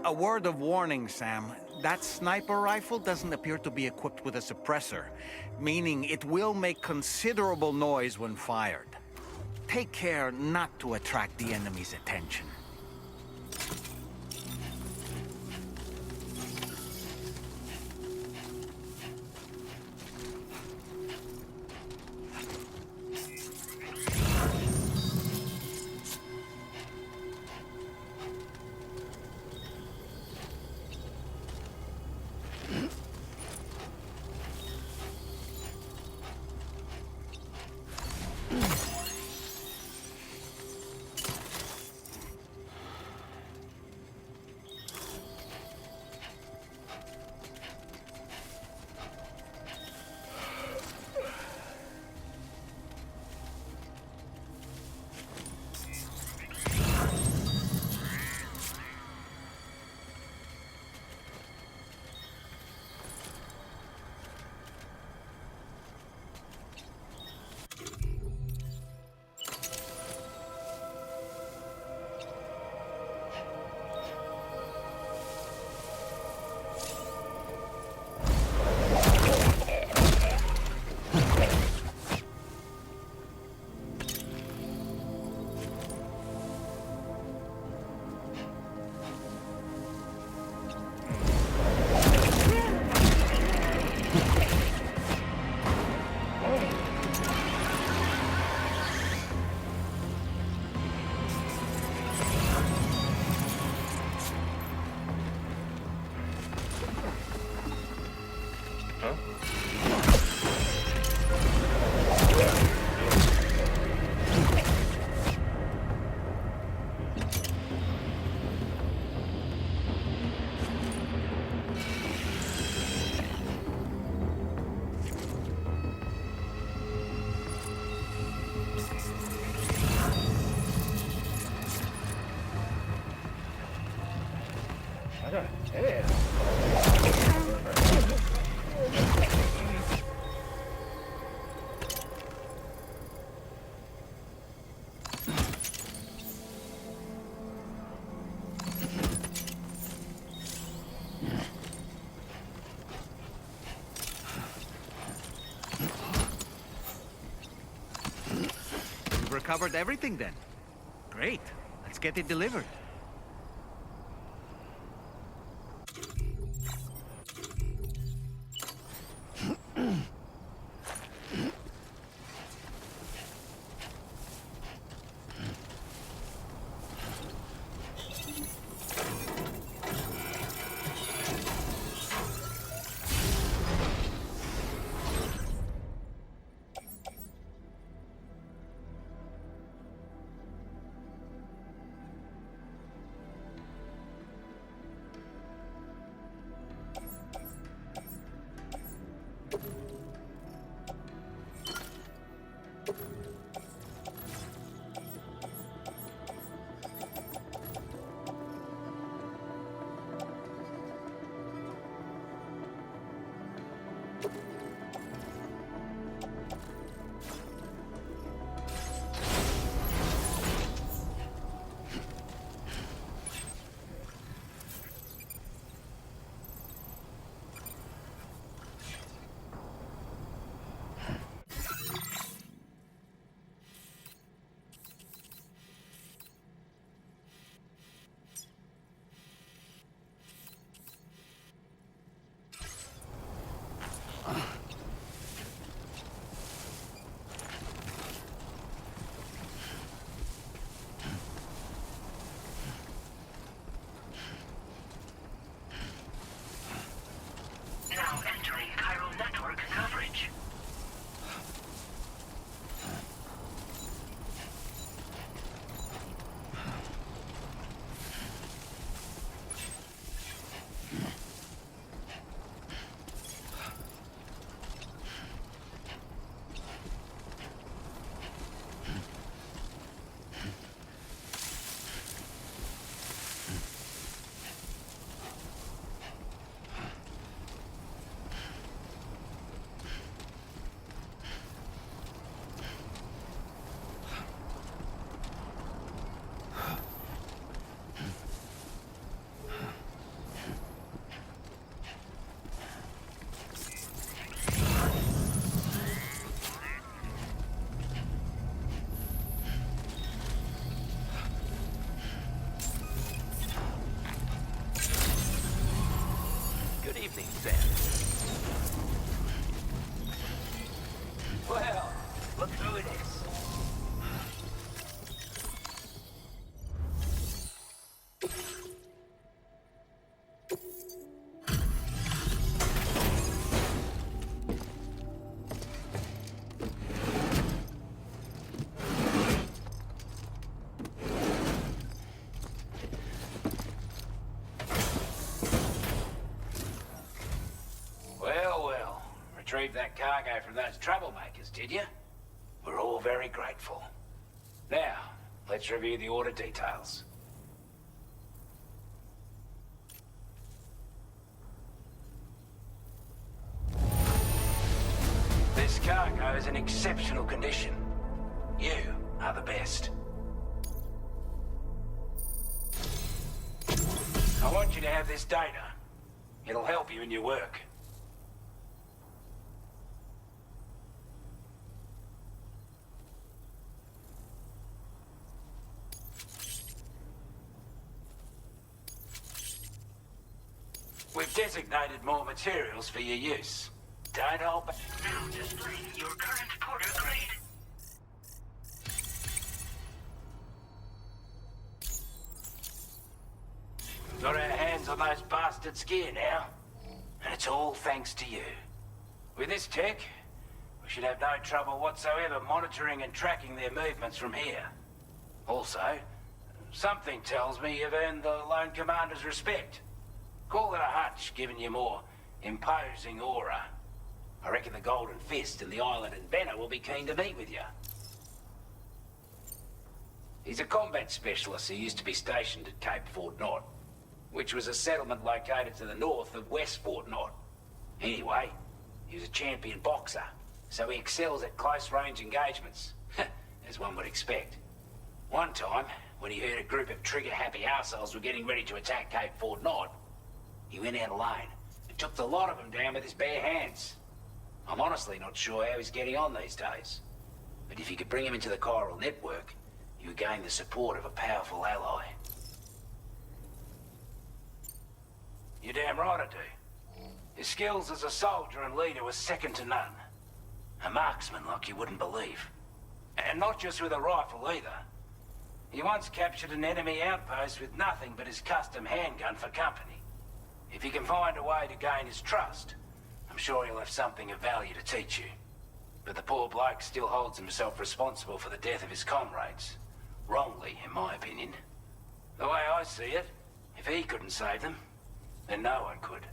A word of warning, Sam. That sniper rifle doesn't appear to be equipped with a suppressor, meaning it will make considerable noise when fired. Take care not to attract the enemy's attention. You've recovered everything then. Great. Let's get it delivered. Now entering chiral network coverage. Good evening, Sam. Well, look who it is. Well, retrieved that cargo from those troublemakers, did you? We're all very grateful. Now, let's review the order details. This cargo is in exceptional condition. You are the best. I want you to have this data. It'll help you in your work. We've designated more materials for your use. Don't hold back. Now displaying your current Porter grade. Got our hands on those bastards' gear now. And it's all thanks to you. With this tech, we should have no trouble whatsoever monitoring and tracking their movements from here. Also, something tells me you've earned the Lone Commander's respect. Call it a hunch, giving you more imposing aura. I reckon the Golden Fist and the Island Inventor will be keen to meet with you. He's a combat specialist who used to be stationed at Cape Fort Knot, which was a settlement located to the north of West Fort Knot. Anyway, he was a champion boxer, so he excels at close-range engagements, as one would expect. One time, when he heard a group of trigger-happy arseholes were getting ready to attack Cape Fort Knot, he went out alone and took the lot of them down with his bare hands. I'm honestly not sure how he's getting on these days, but if you could bring him into the chiral network, you would gain the support of a powerful ally. You're damn right I do. His skills as a soldier and leader were second to none. A marksman like you wouldn't believe. And not just with a rifle either. He once captured an enemy outpost with nothing but his custom handgun for company. If you can find a way to gain his trust, I'm sure he'll have something of value to teach you. But the poor bloke still holds himself responsible for the death of his comrades. Wrongly, in my opinion. The way I see it, if he couldn't save them, then no one could.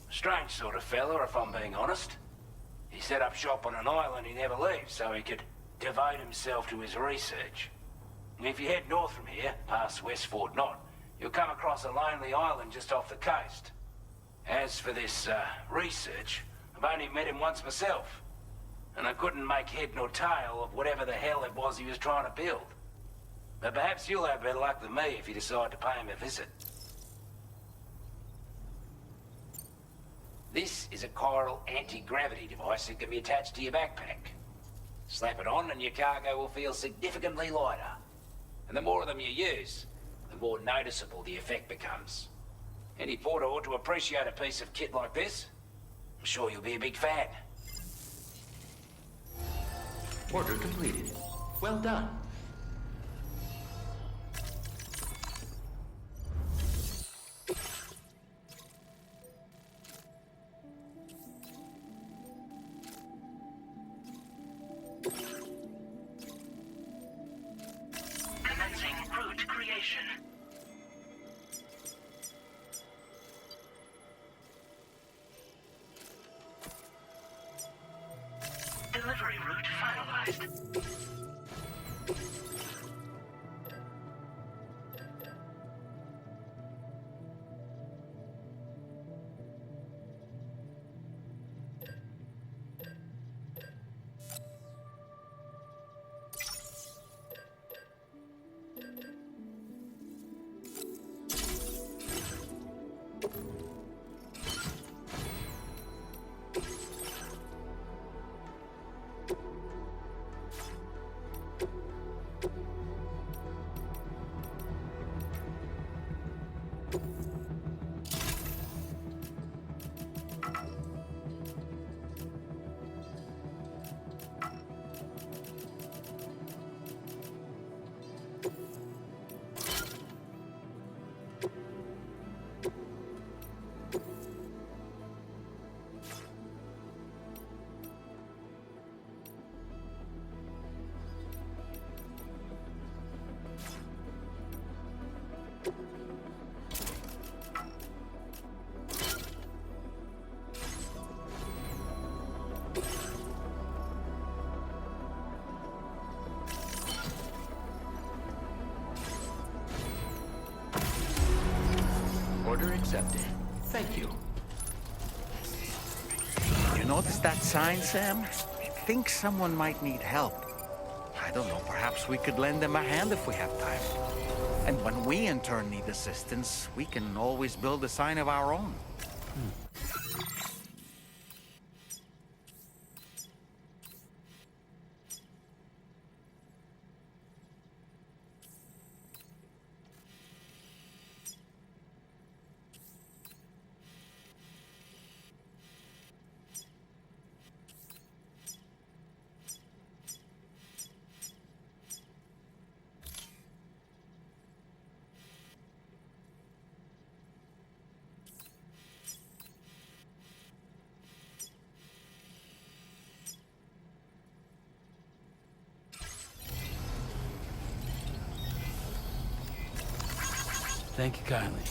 Strange sort of fella, if I'm being honest. He set up shop on an island he never leaves so he could devote himself to his research. And if you head north from here, past West Fort Knot, you'll come across a lonely island just off the coast. As for this, research, I've only met him once myself. And I couldn't make head nor tail of whatever the hell it was he was trying to build. But perhaps you'll have better luck than me if you decide to pay him a visit. This is a chiral anti-gravity device that can be attached to your backpack. Slap it on and your cargo will feel significantly lighter. And the more of them you use, the more noticeable the effect becomes. Any porter ought to appreciate a piece of kit like this. I'm sure you'll be a big fan. Order completed. Well done. Commencing route creation. Delivery route finalized. Order accepted. Thank you. You notice that sign, Sam? I think someone might need help. I don't know, perhaps we could lend them a hand if we have time. And when we in turn need assistance, we can always build a sign of our own. Thank you kindly.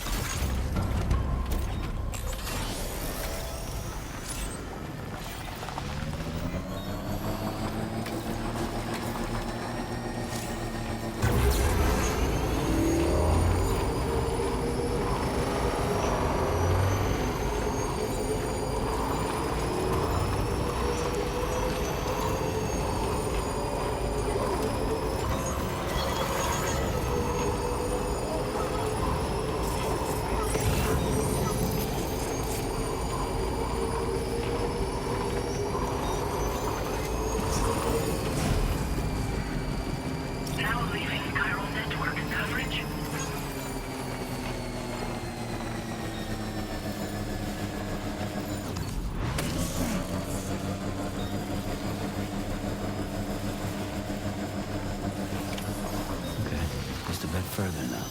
Further now.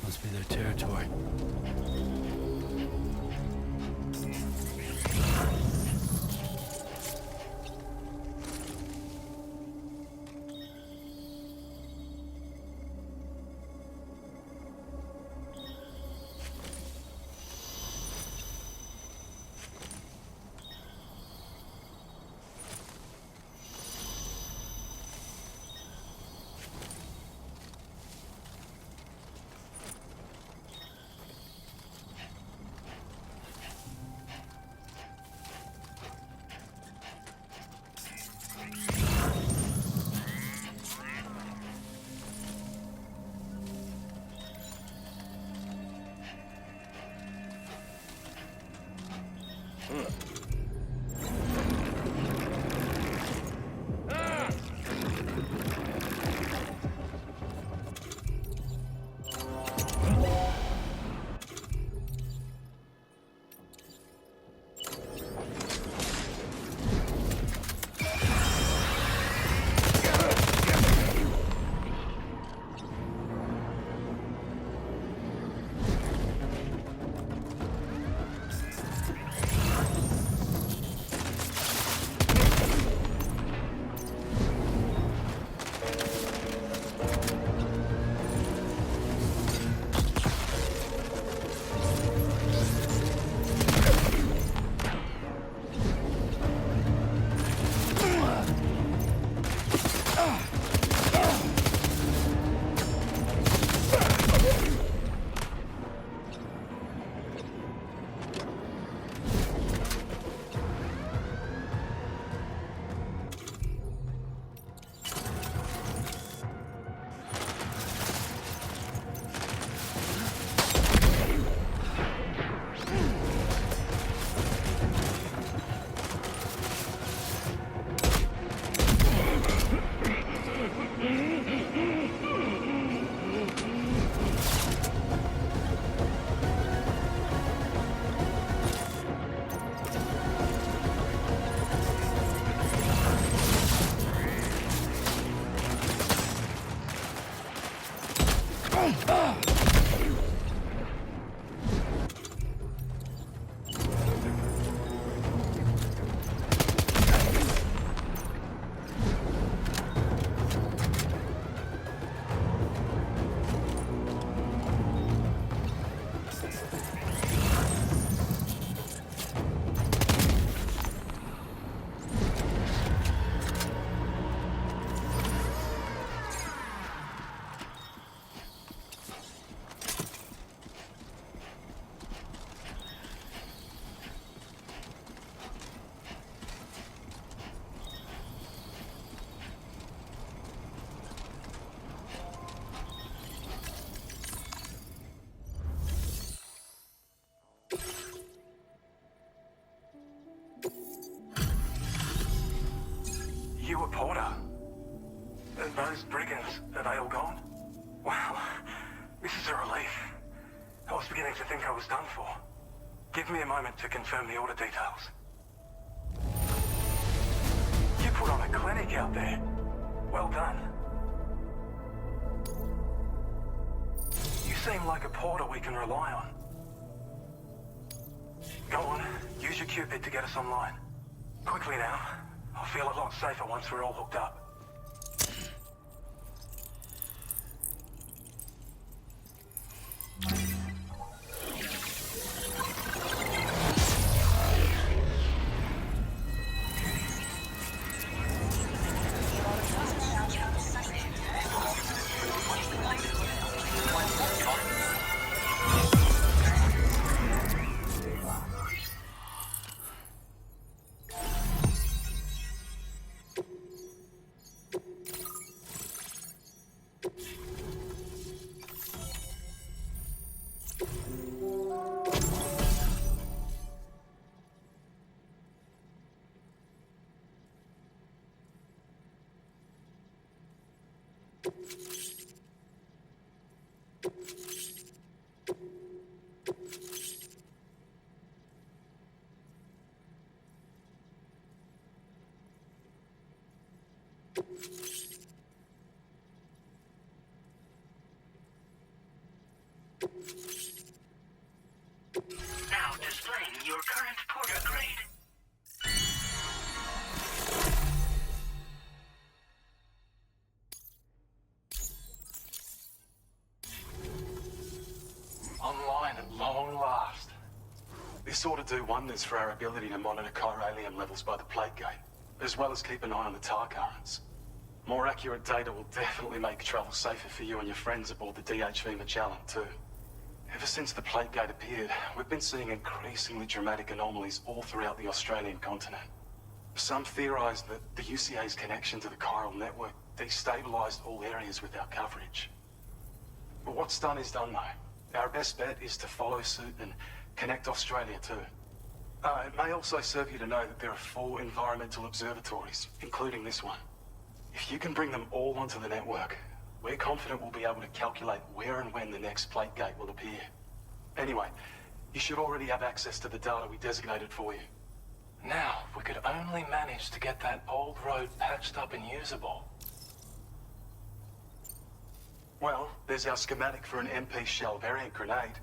Must be their territory. You a Porter? Those brigands, are they all gone? Wow, this is a relief. I was beginning to think I was done for. Give me a moment to confirm the order details. You put on a clinic out there. Well done. You seem like a porter we can rely on. Go on, use your Cupid to get us online. Quickly now. I'll feel a lot safer once we're all hooked up. Now displaying your current porter grade. Online at long last. This ought to do wonders for our ability to monitor chiralium levels by the plate gate, as well as keep an eye on the tar currents. More accurate data will definitely make travel safer for you and your friends aboard the DHV Magellan, too. Ever since the plate gate appeared, we've been seeing increasingly dramatic anomalies all throughout the Australian continent. Some theorize that the UCA's connection to the chiral network destabilized all areas with our coverage. But what's done is done, though. Our best bet is to follow suit and connect Australia, too. It may also serve you to know that there are 4 environmental observatories, including this one. If you can bring them all onto the network, we're confident we'll be able to calculate where and when the next plate gate will appear. Anyway, you should already have access to the data we designated for you. Now, if we could only manage to get that old road patched up and usable. Well, there's our schematic for an MP shell variant grenade.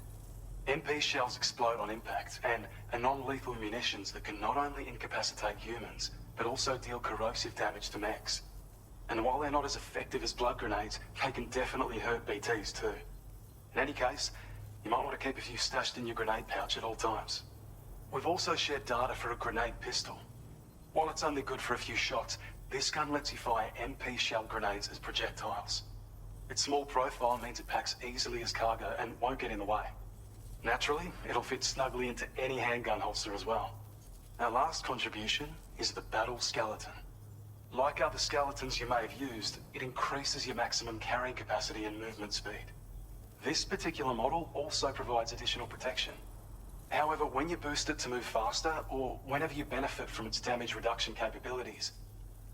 MP shells explode on impact and are non-lethal munitions that can not only incapacitate humans, but also deal corrosive damage to mechs. And while they're not as effective as blood grenades, they can definitely hurt BTs too. In any case, you might want to keep a few stashed in your grenade pouch at all times. We've also shared data for a grenade pistol. While it's only good for a few shots, this gun lets you fire MP shell grenades as projectiles. Its small profile means it packs easily as cargo and won't get in the way. Naturally, it'll fit snugly into any handgun holster as well. Our last contribution is the Battle Skeleton. Like other skeletons you may have used, it increases your maximum carrying capacity and movement speed. This particular model also provides additional protection. However, when you boost it to move faster, or whenever you benefit from its damage reduction capabilities,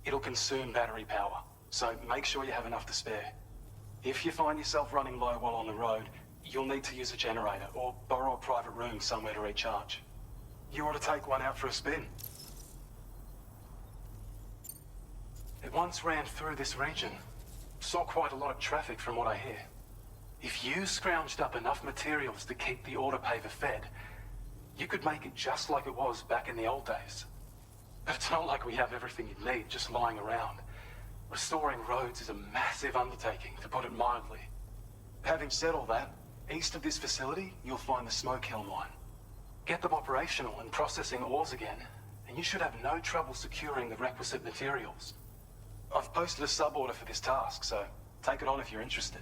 it'll consume battery power, so make sure you have enough to spare. If you find yourself running low while on the road, you'll need to use a generator, or borrow a private room somewhere to recharge. You ought to take one out for a spin. It once ran through this region. Saw quite a lot of traffic from what I hear. If you scrounged up enough materials to keep the autopaver fed, you could make it just like it was back in the old days. But it's not like we have everything you need just lying around. Restoring roads is a massive undertaking, to put it mildly. Having said all that, east of this facility, you'll find the Smoke Hill mine. Get them operational and processing ores again, and you should have no trouble securing the requisite materials. I've posted a sub-order for this task, so take it on if you're interested.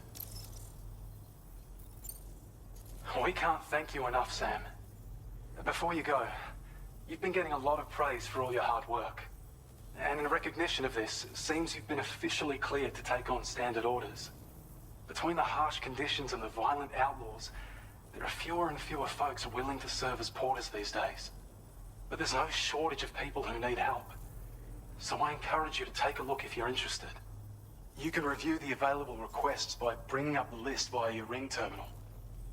We can't thank you enough, Sam. Before you go, you've been getting a lot of praise for all your hard work. And in recognition of this, it seems you've been officially cleared to take on standard orders. Between the harsh conditions and the violent outlaws, there are fewer and fewer folks willing to serve as porters these days. But there's no shortage of people who need help. So I encourage you to take a look if you're interested. You can review the available requests by bringing up the list via your ring terminal.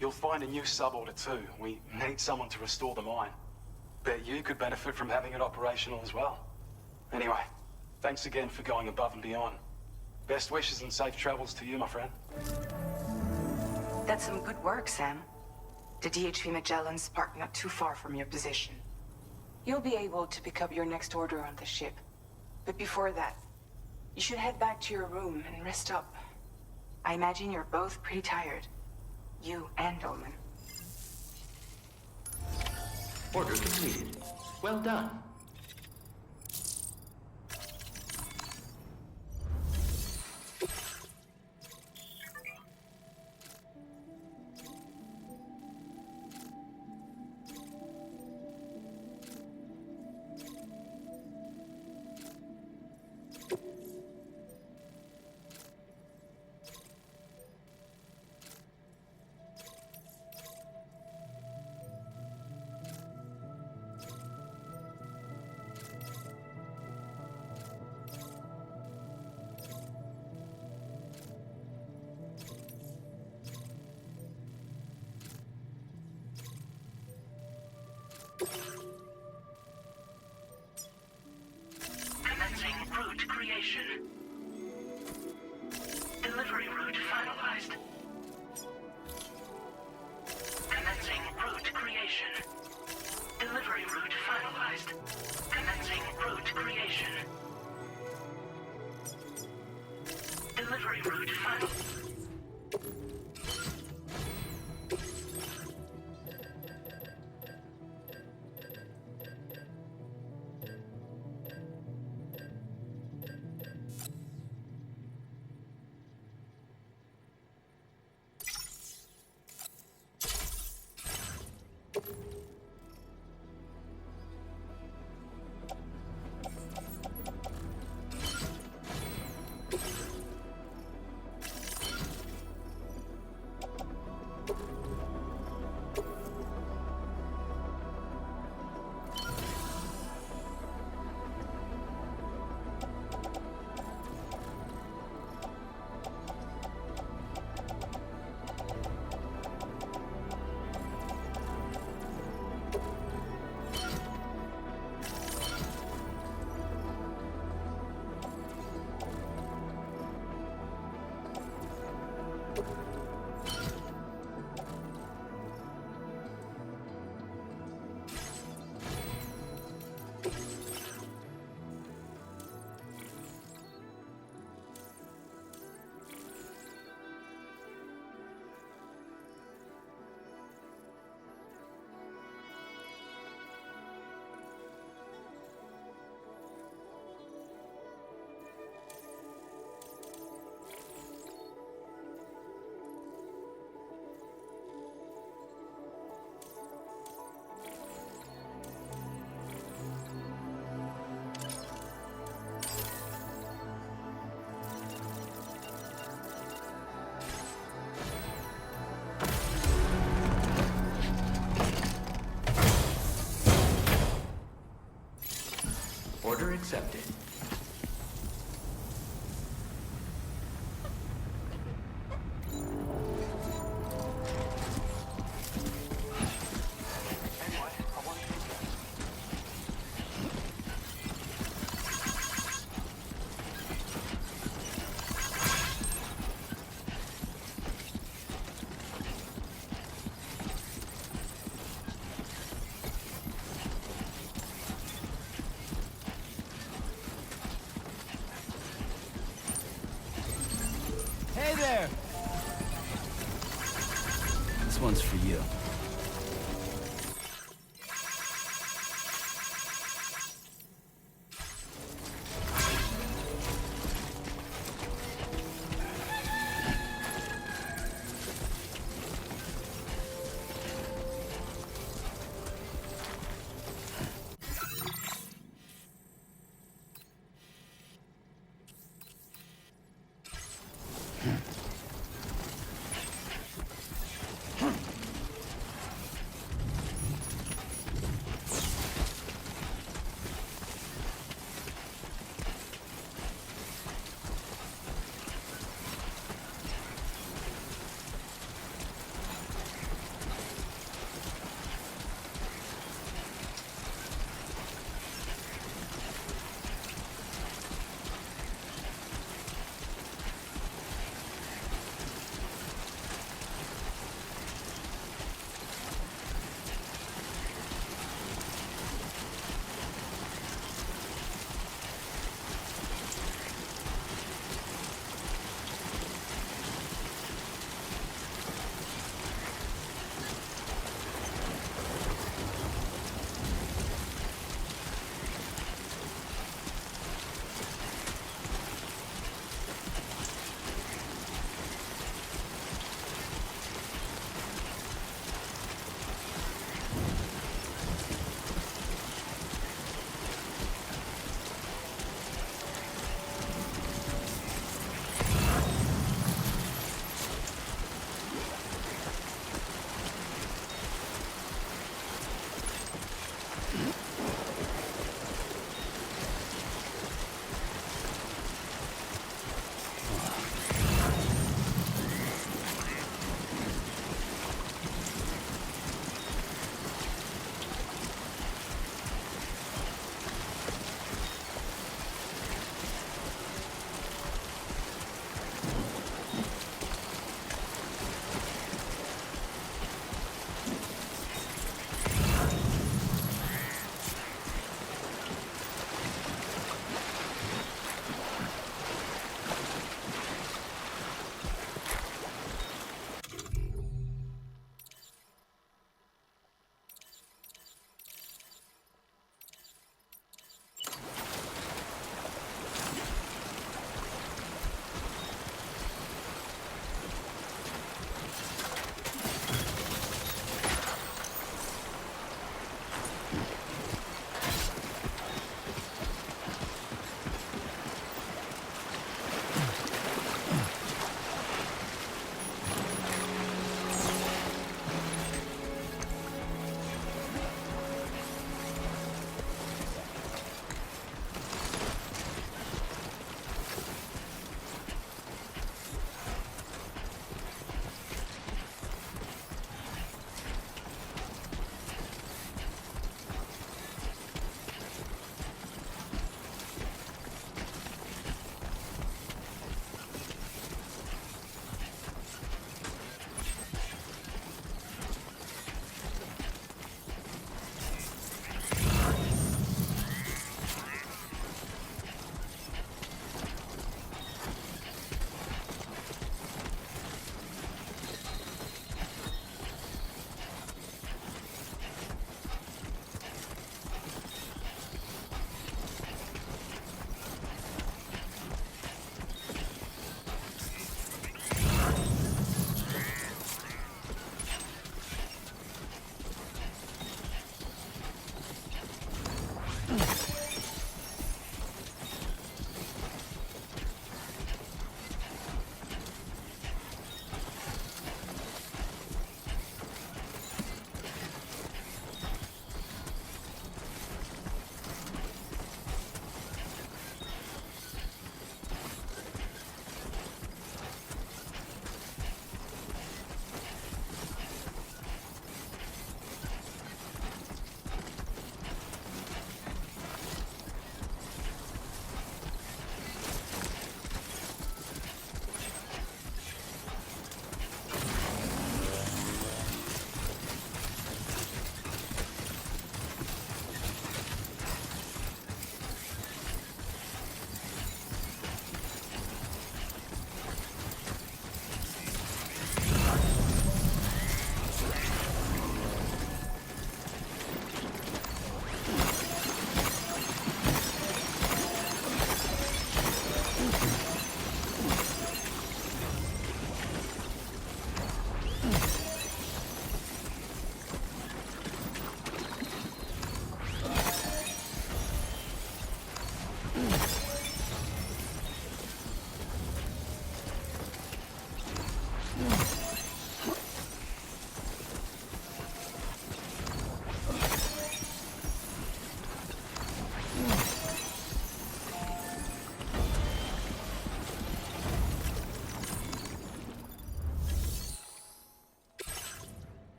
You'll find a new sub-order too. We need someone to restore the mine. Bet you could benefit from having it operational as well. Anyway, thanks again for going above and beyond. Best wishes and safe travels to you, my friend. That's some good work, Sam. The DHV Magellan's parked not too far from your position. You'll be able to pick up your next order on the ship. But before that, you should head back to your room and rest up. I imagine you're both pretty tired. You and Dolman. Order completed. Well done. Commencing route creation. Delivery route finalized. Commencing route creation. Delivery route finalized. Commencing route creation. Delivery route final. Order accepted. Hey there! This one's for you.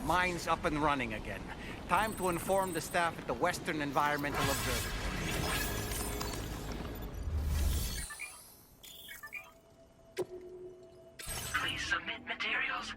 Mine's up and running again. Time to inform the staff at the Western Environmental Observatory. Please submit materials.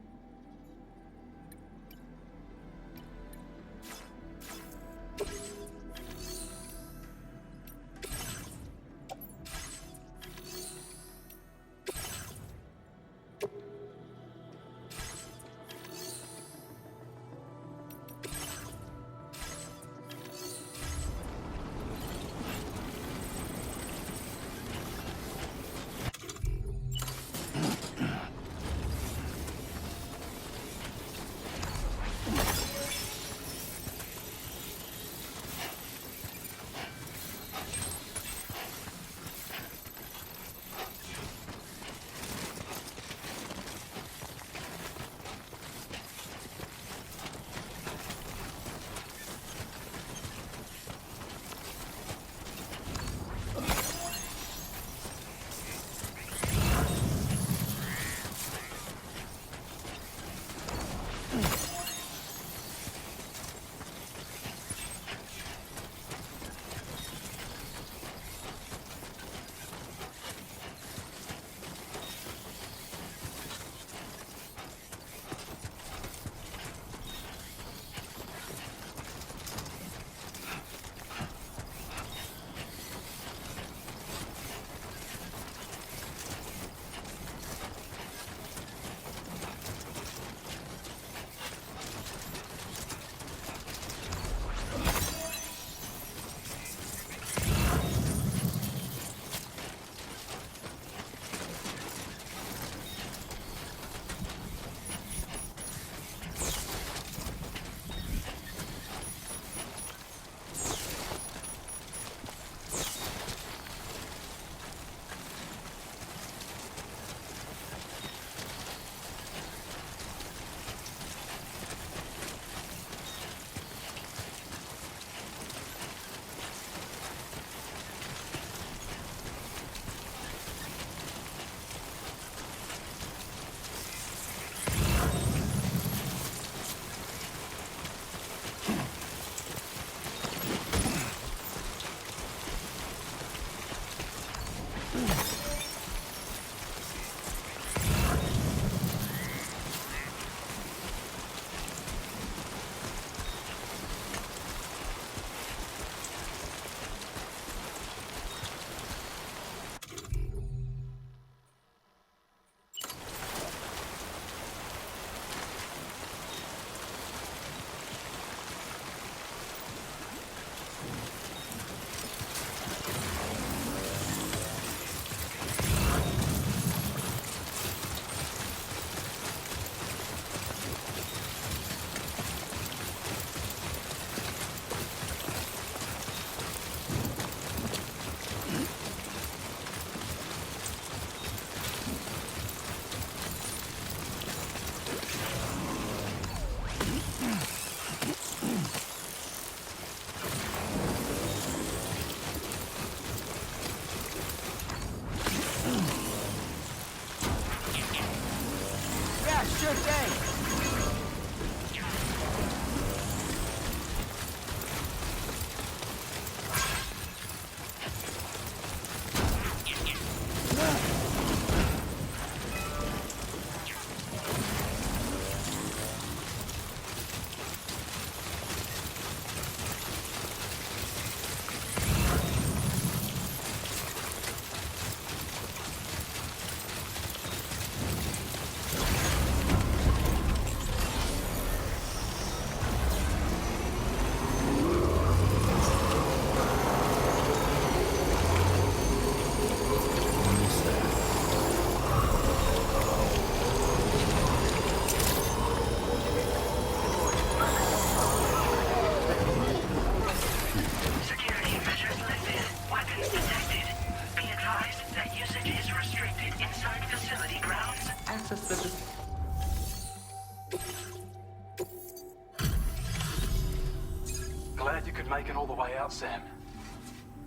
out, Sam.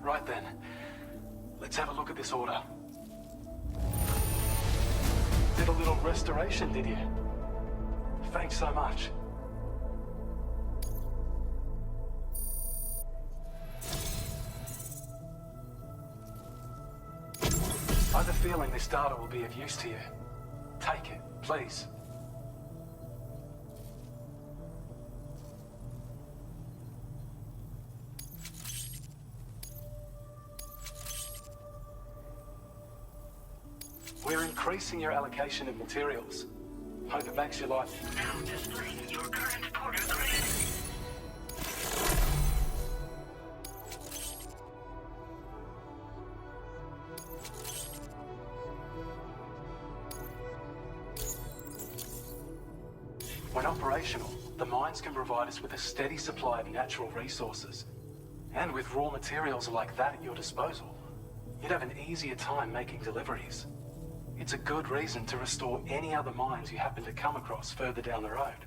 Right then, let's have a look at this order. Did a little restoration, did you? Thanks so much. I have a feeling this data will be of use to you. Take it, please. We're increasing your allocation of materials. Hope it makes your life... Now displaying your current porter grade. When operational, the mines can provide us with a steady supply of natural resources. And with raw materials like that at your disposal, you'd have an easier time making deliveries. It's a good reason to restore any other mines you happen to come across further down the road.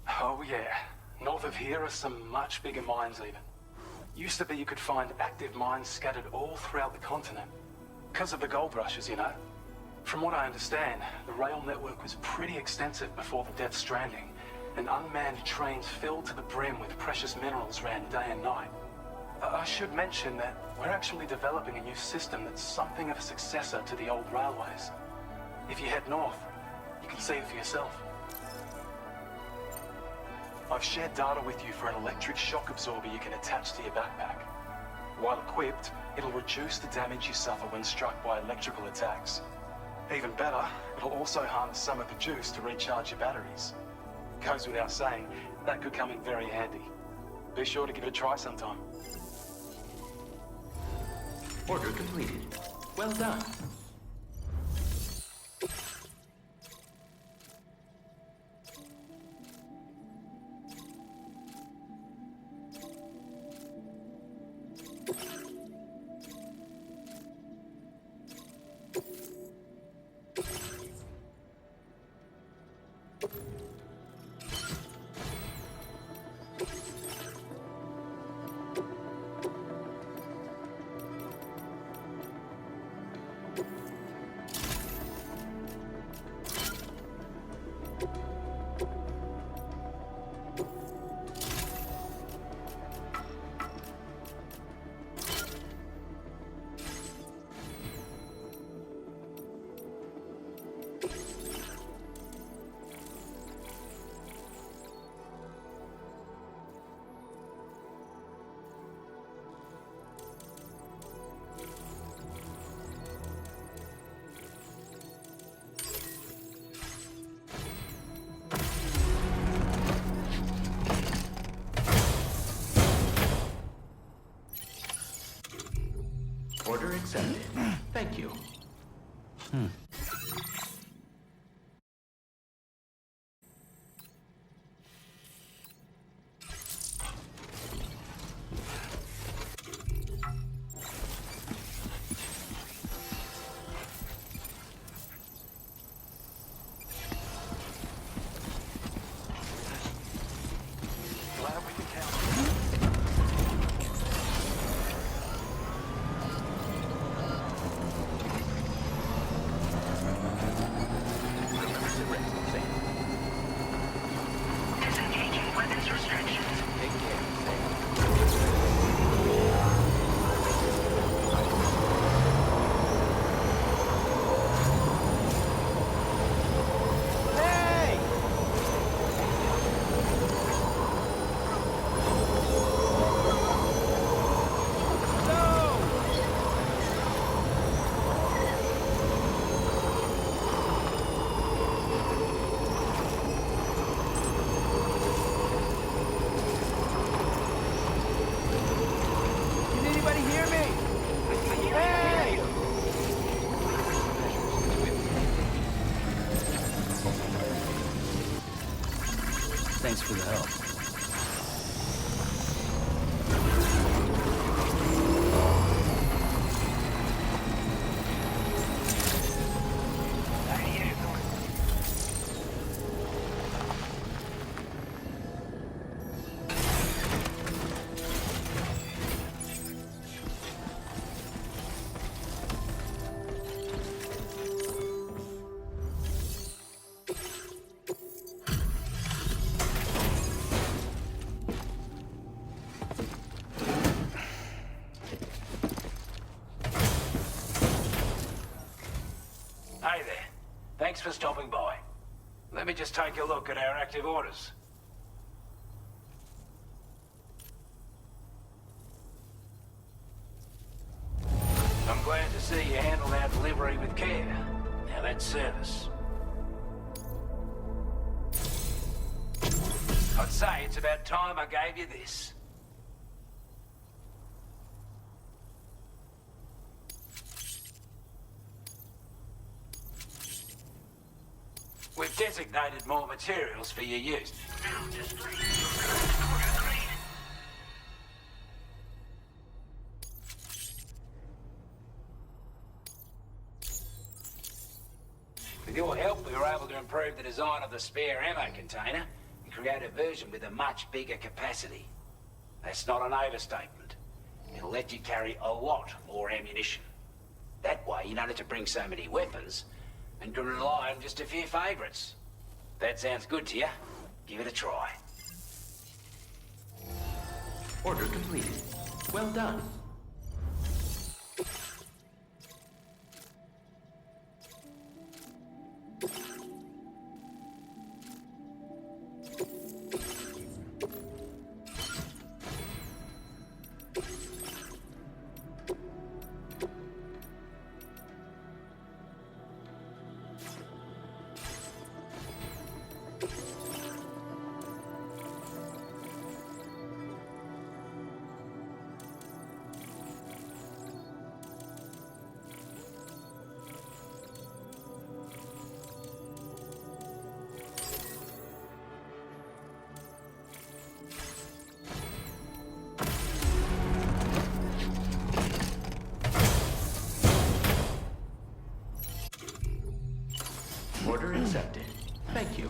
Oh yeah, north of here are some much bigger mines even. Used to be you could find active mines scattered all throughout the continent. Because of the gold rushes, you know. From what I understand, the rail network was pretty extensive before the Death Stranding, and unmanned trains filled to the brim with precious minerals ran day and night. I should mention that we're actually developing a new system that's something of a successor to the old railways. If you head north, you can see it for yourself. I've shared data with you for an electric shock absorber you can attach to your backpack. While equipped, it'll reduce the damage you suffer when struck by electrical attacks. Even better, it'll also harness some of the juice to recharge your batteries. Goes without saying, that could come in very handy. Be sure to give it a try sometime. Order completed. Well done. Order accepted. Thank you. Glad we can count on you. Disengaging weapons restrictions. Take care, Sam. Hey! Can anybody hear me? Hey! Thanks for the help. Thanks for stopping by. Let me just take a look at our active orders. I'm glad to see you handled our delivery with care. Now that's service. I'd say it's about time I gave you this. We've designated more materials for your use. Now displaying your current quarter grade. With your help, we were able to improve the design of the spare ammo container and create a version with a much bigger capacity. That's not an overstatement. It'll let you carry a lot more ammunition. That way, you don't have to bring so many weapons and can rely on just a few favorites. That sounds good to you? Give it a try. Order completed. Well done. Order accepted. Thank you.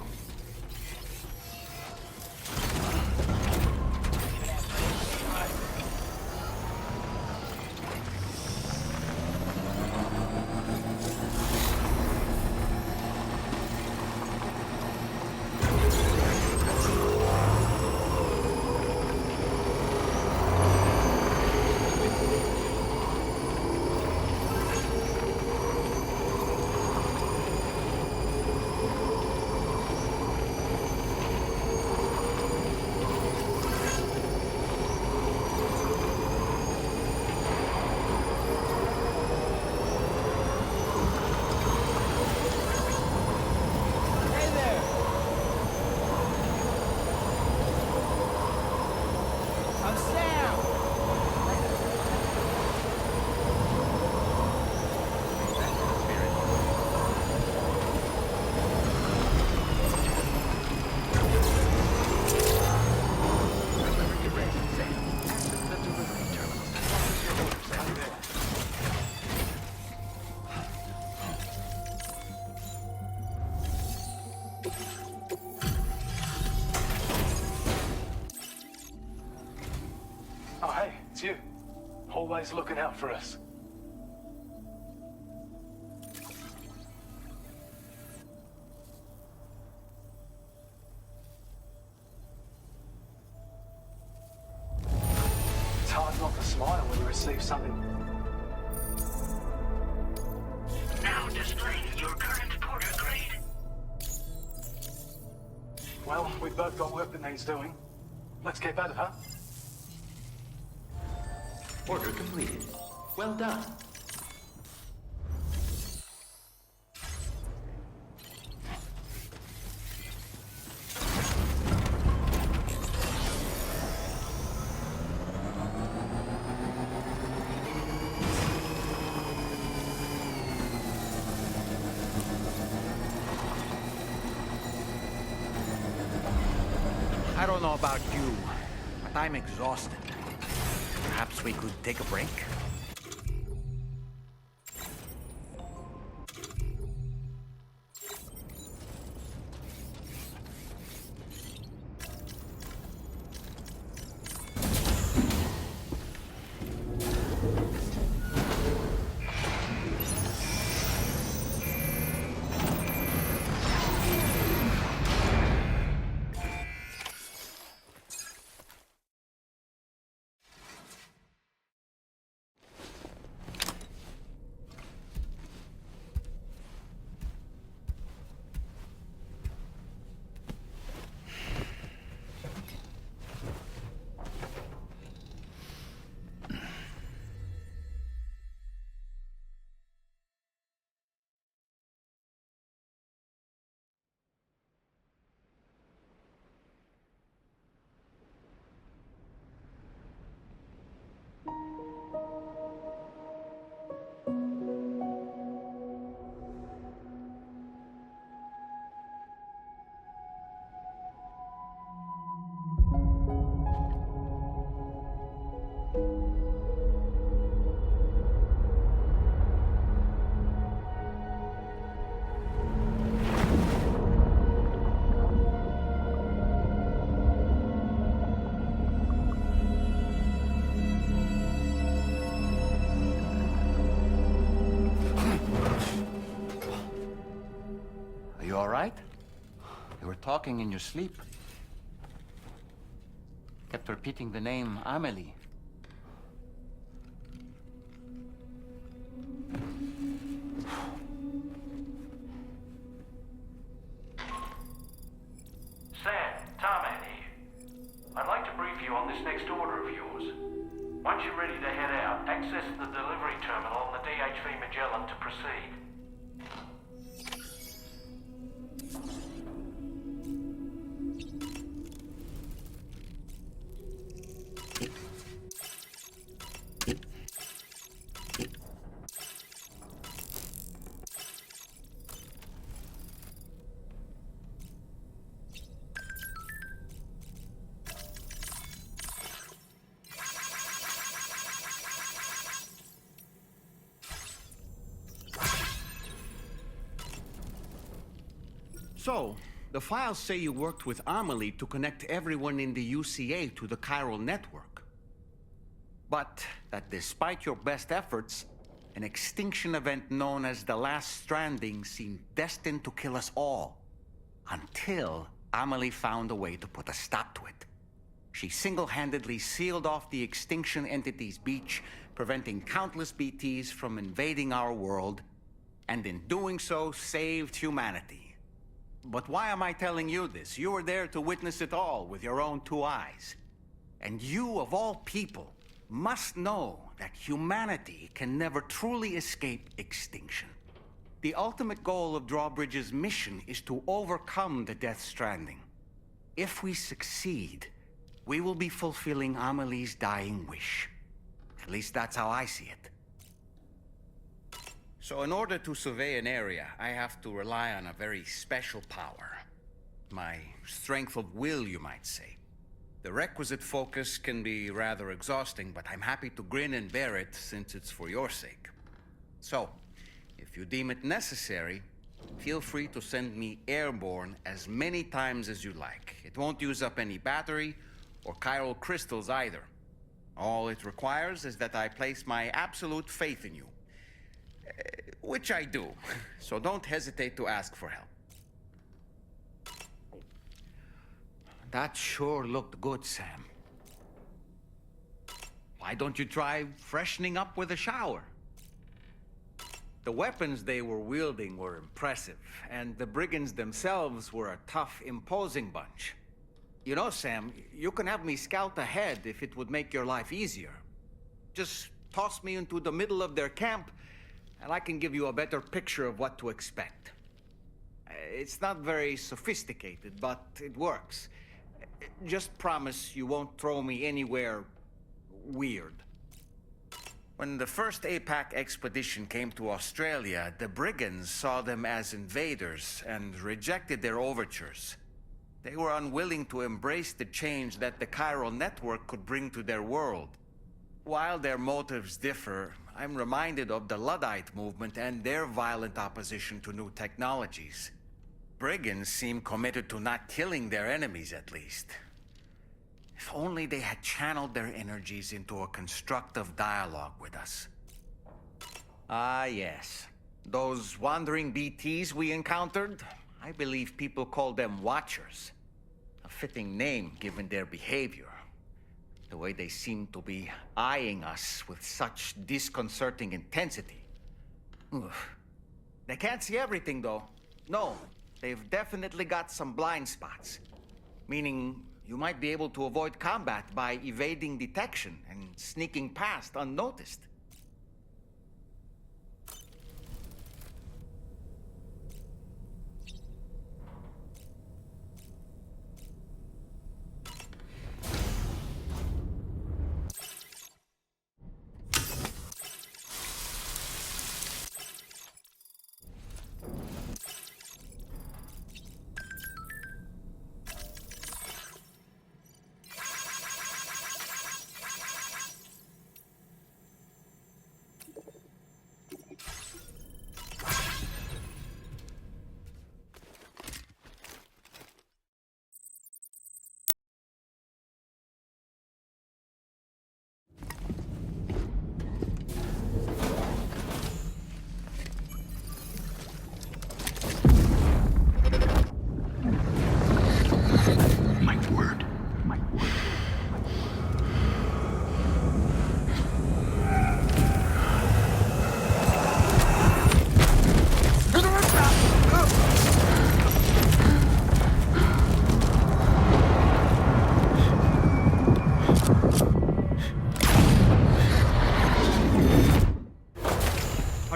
Oh, hey, it's you. Always looking out for us. It's hard not to smile when you receive something. Now displaying your current quarter grade. Well, we've both got work that needs doing. Let's get at it, huh? Order completed. Well done. I don't know about you, but I'm exhausted. Perhaps we could take a break? talking in your sleep. Kept repeating the name Amelie. Sam, Tarman here. I'd like to brief you on this next order of yours. Once you're ready to head out, access the delivery terminal on the DHV Magellan to proceed. So, the files say you worked with Amelie to connect everyone in the UCA to the chiral network. But that despite your best efforts, an extinction event known as the Last Stranding seemed destined to kill us all. Until Amelie found a way to put a stop to it. She single-handedly sealed off the extinction entity's beach, preventing countless BTs from invading our world, and in doing so, saved humanity. But why am I telling you this? You were there to witness it all with your own two eyes. And you, of all people, must know that humanity can never truly escape extinction. The ultimate goal of Drawbridge's mission is to overcome the Death Stranding. If we succeed, we will be fulfilling Amelie's dying wish. At least that's how I see it. So in order to survey an area, I have to rely on a very special power. My strength of will, you might say. The requisite focus can be rather exhausting, but I'm happy to grin and bear it since it's for your sake. So, if you deem it necessary, feel free to send me airborne as many times as you like. It won't use up any battery or chiral crystals either. All it requires is that I place my absolute faith in you. Which I do, so don't hesitate to ask for help. That sure looked good, Sam. Why don't you try freshening up with a shower? The weapons they were wielding were impressive, and the brigands themselves were a tough, imposing bunch. You know, Sam, you can have me scout ahead if it would make your life easier. Just toss me into the middle of their camp, and I can give you a better picture of what to expect. It's not very sophisticated, but it works. Just promise you won't throw me anywhere weird. When the first APAC expedition came to Australia, the brigands saw them as invaders and rejected their overtures. They were unwilling to embrace the change that the chiral network could bring to their world. While their motives differ, I'm reminded of the Luddite movement and their violent opposition to new technologies. Brigands seem committed to not killing their enemies, at least. If only they had channeled their energies into a constructive dialogue with us. Ah, yes. Those wandering BTs we encountered, I believe people call them Watchers. A fitting name given their behavior. The way they seem to be eyeing us with such disconcerting intensity. Oof. They can't see everything, though. No, they've definitely got some blind spots. Meaning, you might be able to avoid combat by evading detection and sneaking past unnoticed.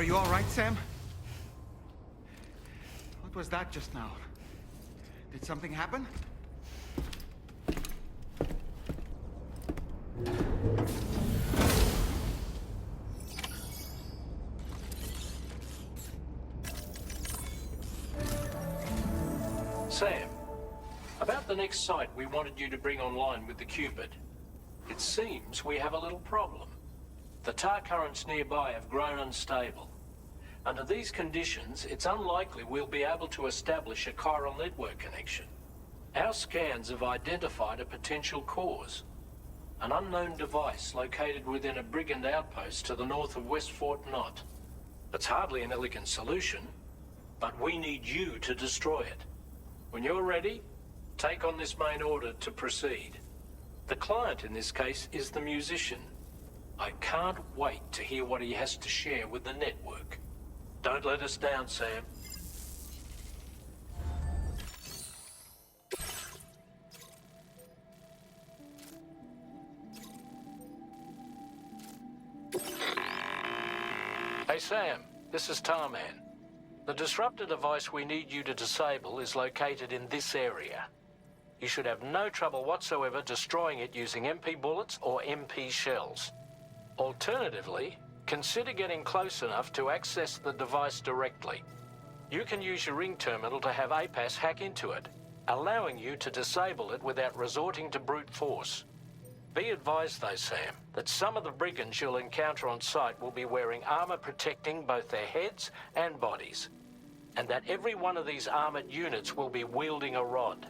Are you all right, Sam? What was that just now? Did something happen? Sam, about the next site we wanted you to bring online with the Cupid. It seems we have a little problem. The tar currents nearby have grown unstable. Under these conditions, it's unlikely we'll be able to establish a chiral network connection. Our scans have identified a potential cause. An unknown device located within a brigand outpost to the north of West Fort Knott. It's hardly an elegant solution, but we need you to destroy it. When you're ready, take on this main order to proceed. The client in this case is the musician. I can't wait to hear what he has to share with the network. Don't let us down, Sam. Hey Sam, this is Tarman. The disruptor device we need you to disable is located in this area. You should have no trouble whatsoever destroying it using MP bullets or MP shells. Alternatively, consider getting close enough to access the device directly. You can use your ring terminal to have APAS hack into it, allowing you to disable it without resorting to brute force. Be advised though, Sam, that some of the brigands you'll encounter on site will be wearing armor protecting both their heads and bodies, and that every one of these armored units will be wielding a rod.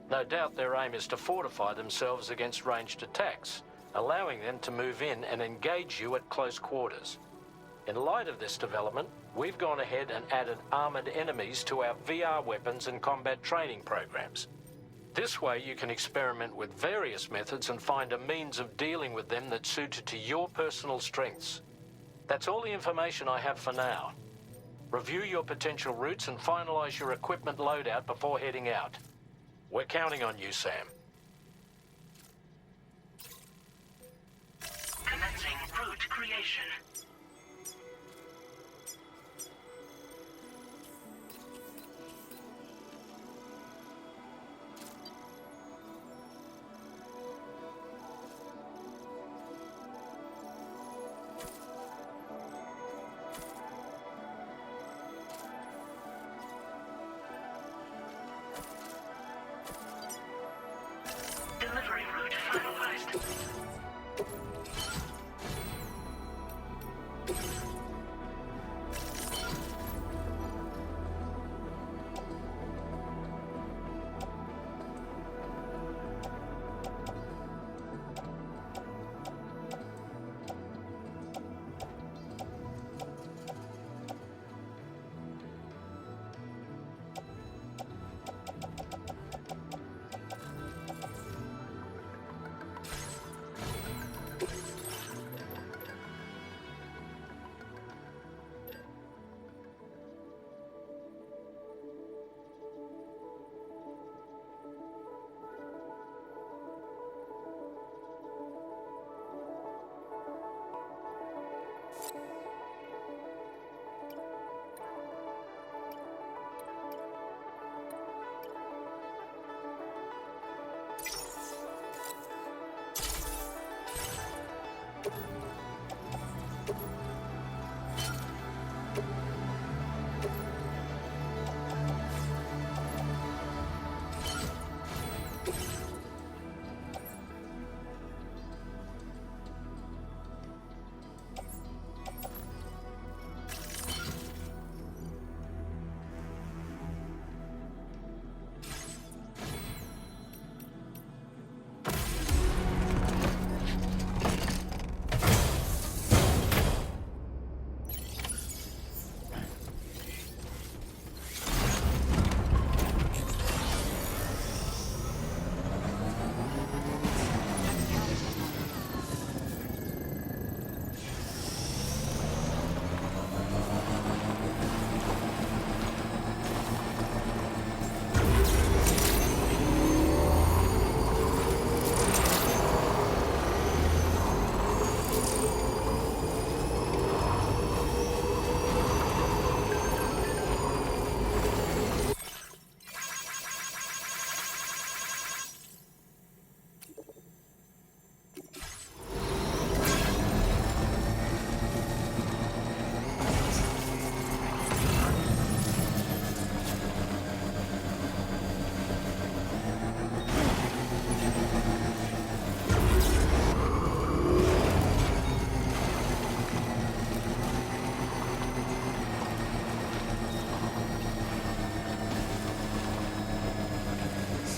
No doubt their aim is to fortify themselves against ranged attacks, allowing them to move in and engage you at close quarters. In light of this development, we've gone ahead and added armored enemies to our VR weapons and combat training programs. This way you can experiment with various methods and find a means of dealing with them that's suited to your personal strengths. That's all the information I have for now. Review your potential routes and finalize your equipment loadout before heading out. We're counting on you, Sam. Commencing route creation. Delivery route finalized.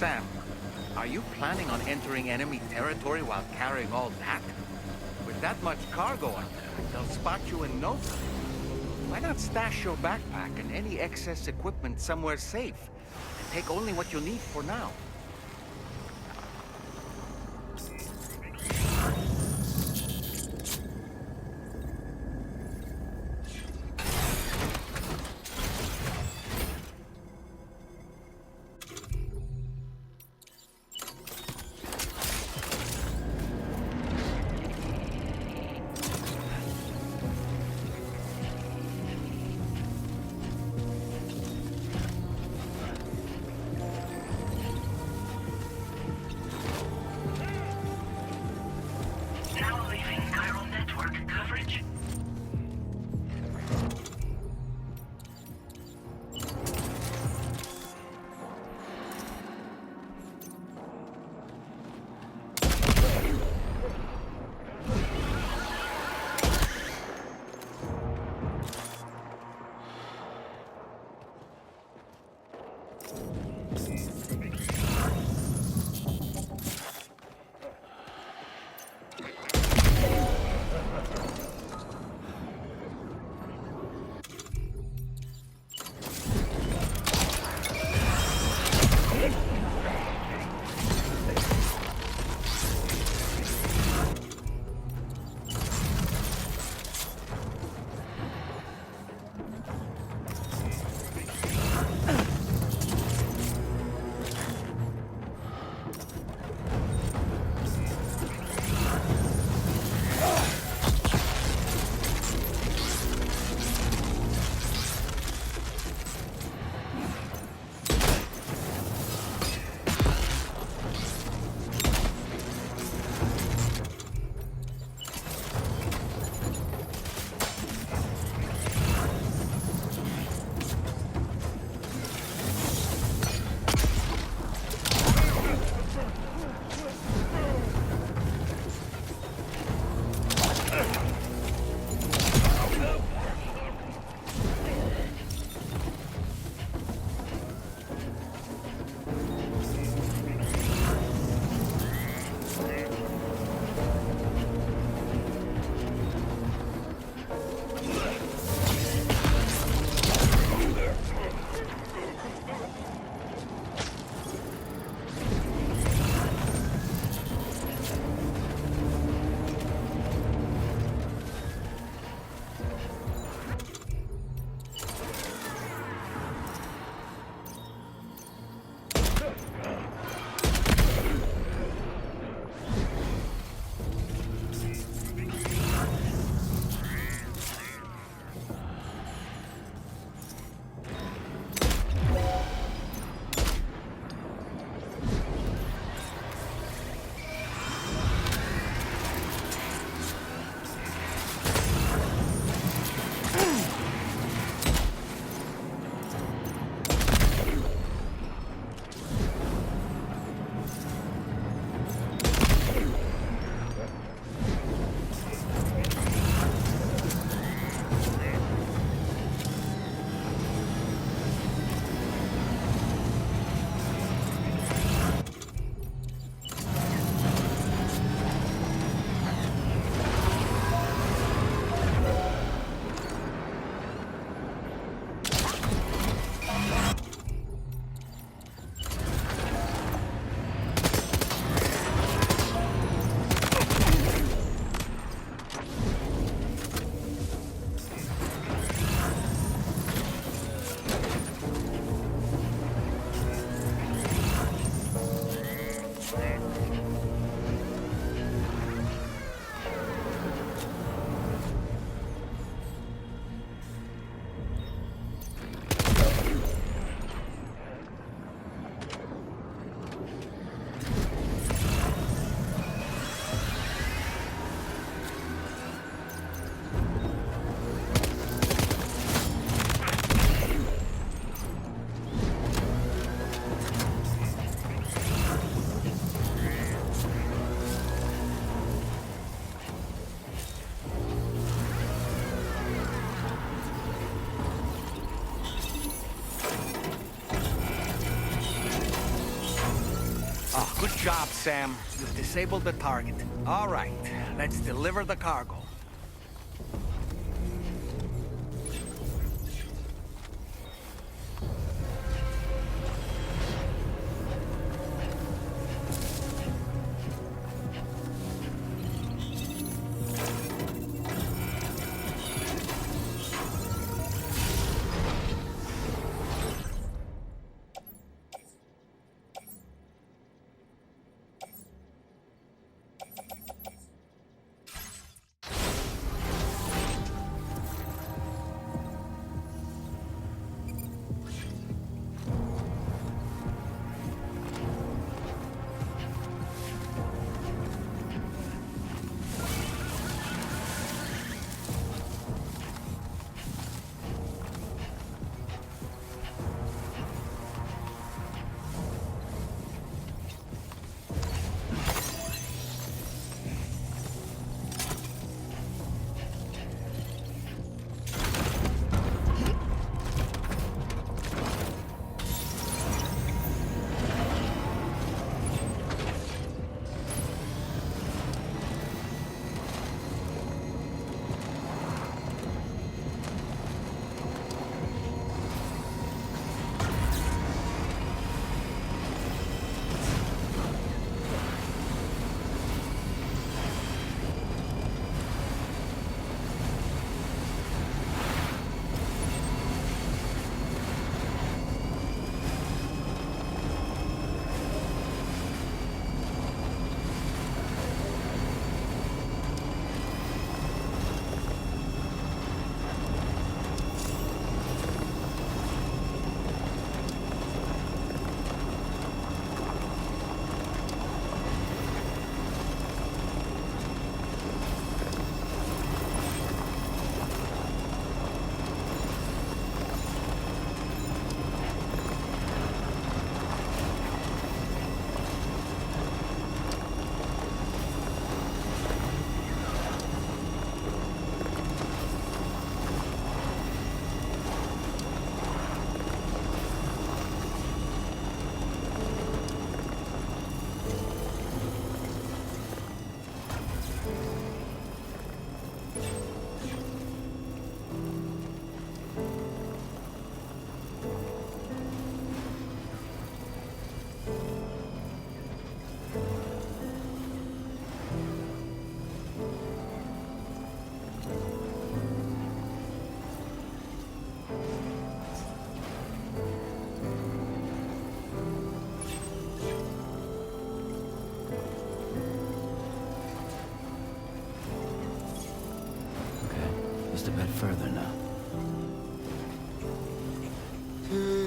Sam, are you planning on entering enemy territory while carrying all that? With that much cargo on there, they'll spot you in no time. Why not stash your backpack and any excess equipment somewhere safe, and take only what you need for now? job, Sam. You've disabled the target. All right, let's deliver the cargo. Just a bit further now. Good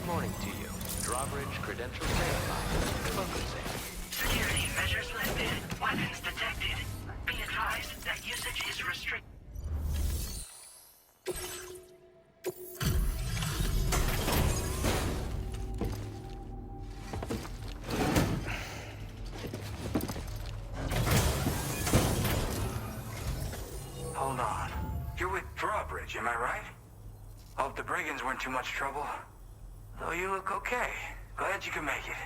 morning to you. Drawbridge credentials verified. Welcome, Sam. Security measures lifted. Weapons detected. Be advised that usage is restricted. Hold on. You're with Drawbridge, am I right? Hope the brigands weren't too much trouble. Though you look okay. Glad you can make it.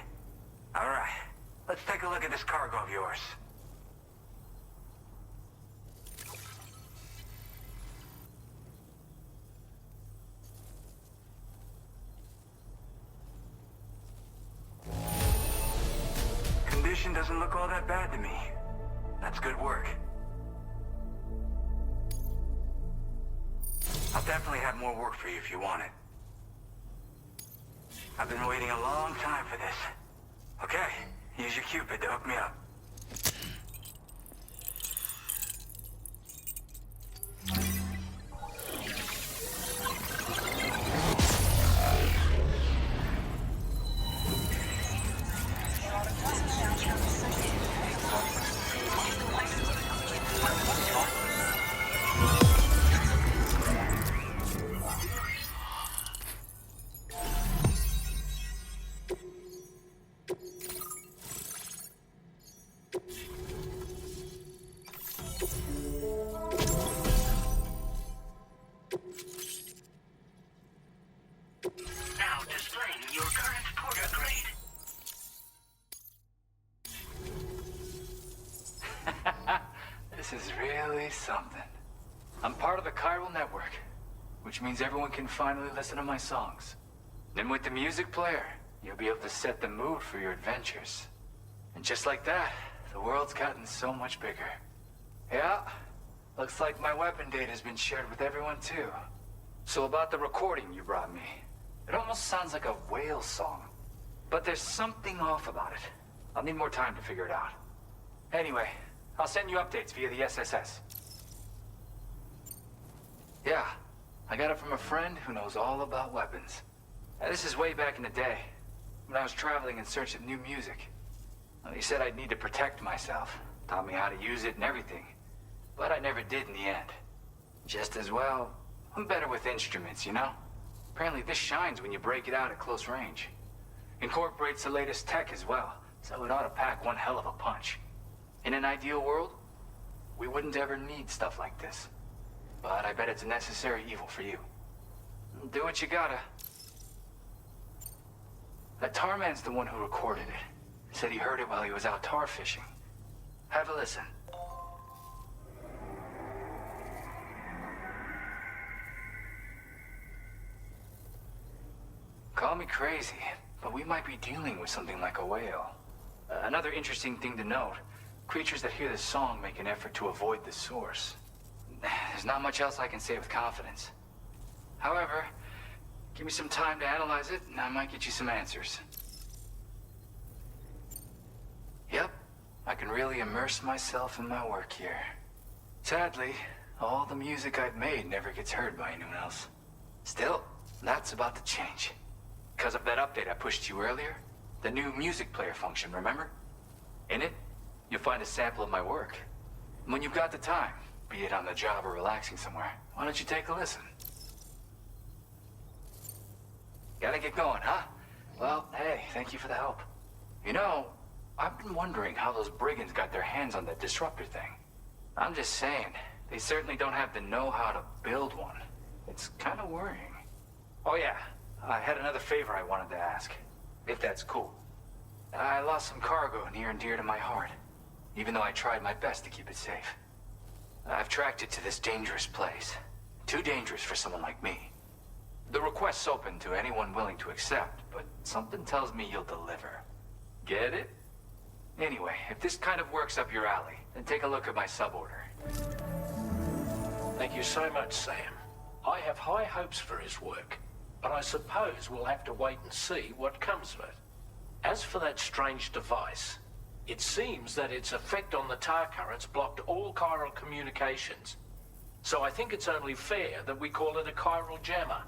All right. Let's take a look at this cargo of yours. Condition doesn't look all that bad to me. That's good work. I'll definitely have more work for you if you want it. I've been waiting a long time for this. Okay, use your Cupid to hook me up. This is really something. I'm part of the chiral network, which means everyone can finally listen to my songs. Then with the music player, you'll be able to set the mood for your adventures. And just like that, the world's gotten so much bigger. Yeah, looks like my weapon data has been shared with everyone too. So about the recording you brought me, it almost sounds like a whale song. But there's something off about it. I'll need more time to figure it out. Anyway, I'll send you updates via the SSS. Yeah, I got it from a friend who knows all about weapons. Now, this is way back in the day, when I was traveling in search of new music. Well, he said I'd need to protect myself, taught me how to use it and everything. But I never did in the end. Just as well, I'm better with instruments, you know? Apparently this shines when you break it out at close range. Incorporates the latest tech as well, so it ought to pack one hell of a punch. In an ideal world, we wouldn't ever need stuff like this. But I bet it's a necessary evil for you. Do what you gotta. That Tarman's the one who recorded it. Said he heard it while he was out tar fishing. Have a listen. Call me crazy, but we might be dealing with something like a whale. Another interesting thing to note, creatures that hear this song make an effort to avoid the source. There's not much else I can say with confidence. However, give me some time to analyze it, and I might get you some answers. Yep, I can really immerse myself in my work here. Sadly, all the music I've made never gets heard by anyone else. Still, that's about to change. Because of that update I pushed you earlier, the new music player function, remember? In it, you'll find a sample of my work. And when you've got the time, be it on the job or relaxing somewhere, why don't you take a listen? Gotta get going, huh? Well, hey, thank you for the help. You know, I've been wondering how those brigands got their hands on that disruptor thing. I'm just saying, they certainly don't have the know-how to build one. It's kind of worrying. Oh yeah, I had another favor I wanted to ask, if that's cool. I lost some cargo near and dear to my heart, even though I tried my best to keep it safe. I've tracked it to this dangerous place. Too dangerous for someone like me. The request's open to anyone willing to accept, but something tells me you'll deliver. Get it? Anyway, if this kind of works up your alley, then take a look at my suborder. Thank you so much, Sam. I have high hopes for his work, but I suppose we'll have to wait and see what comes of it. As for that strange device, it seems that its effect on the tar currents blocked all chiral communications. So I think it's only fair that we call it a chiral jammer.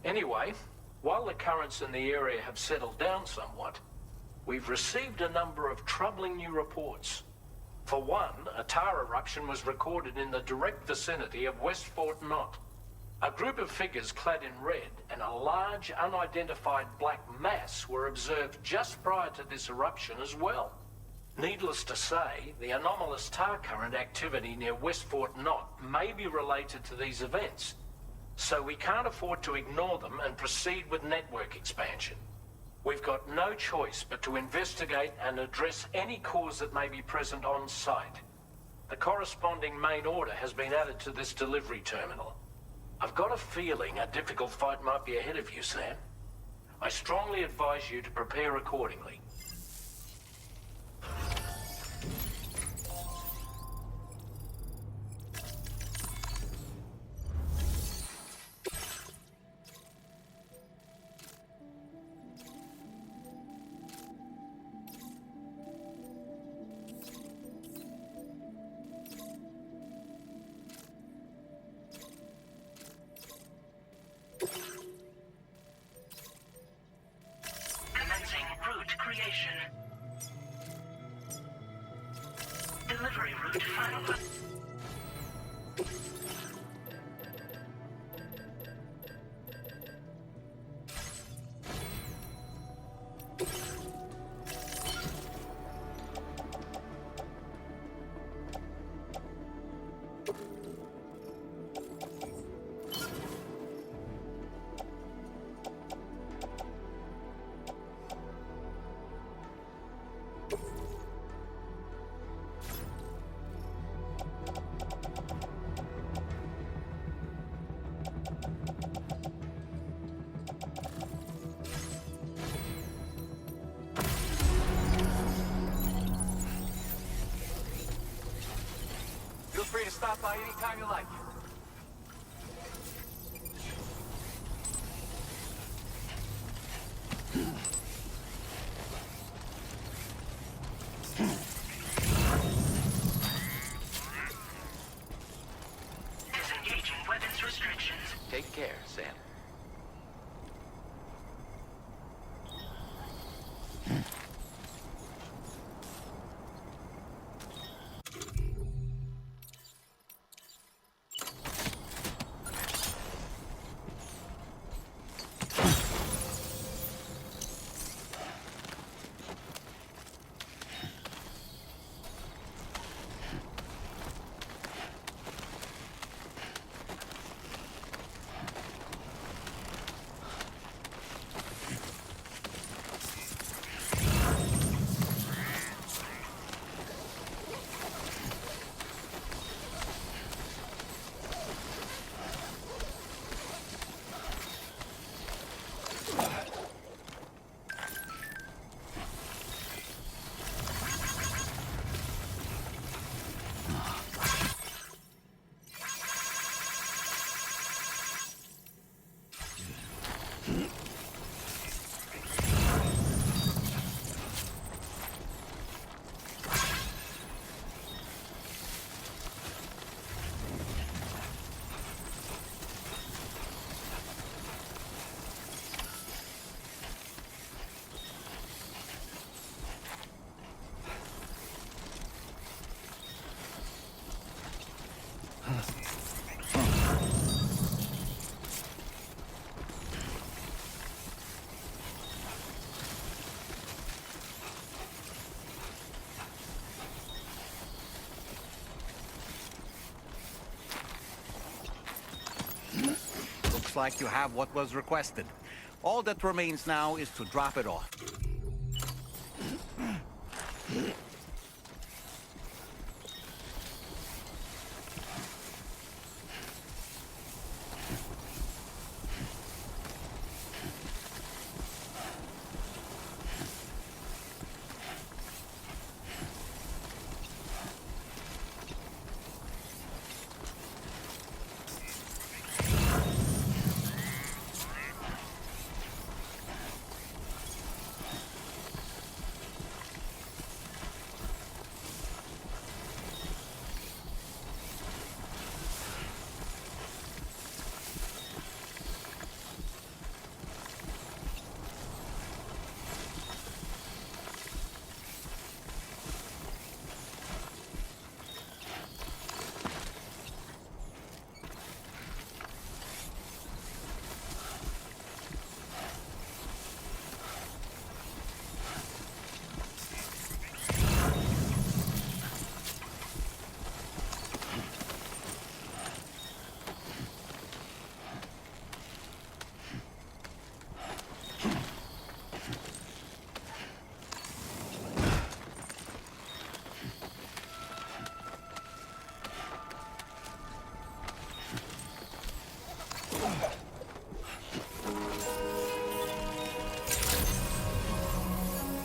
Anyway, while the currents in the area have settled down somewhat, we've received a number of troubling new reports. For one, a tar eruption was recorded in the direct vicinity of West Fort Knot. A group of figures clad in red and a large unidentified black mass were observed just prior to this eruption as well. Needless to say, the anomalous tar current activity near West Fort Knot may be related to these events, so we can't afford to ignore them and proceed with network expansion. We've got no choice but to investigate and address any cause that may be present on site. The corresponding main order has been added to this delivery terminal. I've got a feeling a difficult fight might be ahead of you, Sam. I strongly advise you to prepare accordingly. Commencing route creation. Delivery route final. free to stop by anytime you like. Disengaging weapons restrictions. Take care, Sam. Looks like you have what was requested. All that remains now is to drop it off.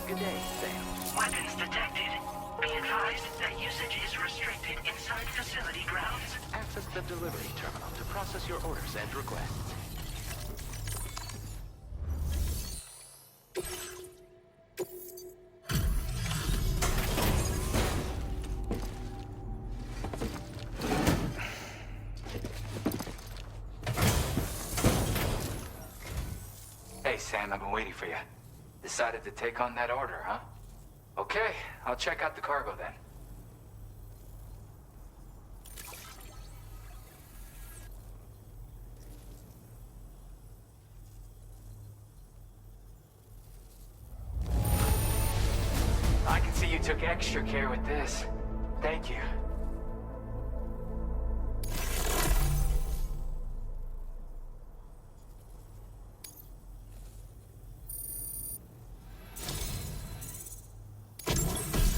Good day, Sam. Weapons detected. Be advised that usage is restricted inside facility grounds. Access the delivery terminal to process your orders and requests. Hey, Sam, I've been waiting for you. Decided to take on that order, huh? Okay, I'll check out the cargo then. I can see you took extra care with this. Thank you.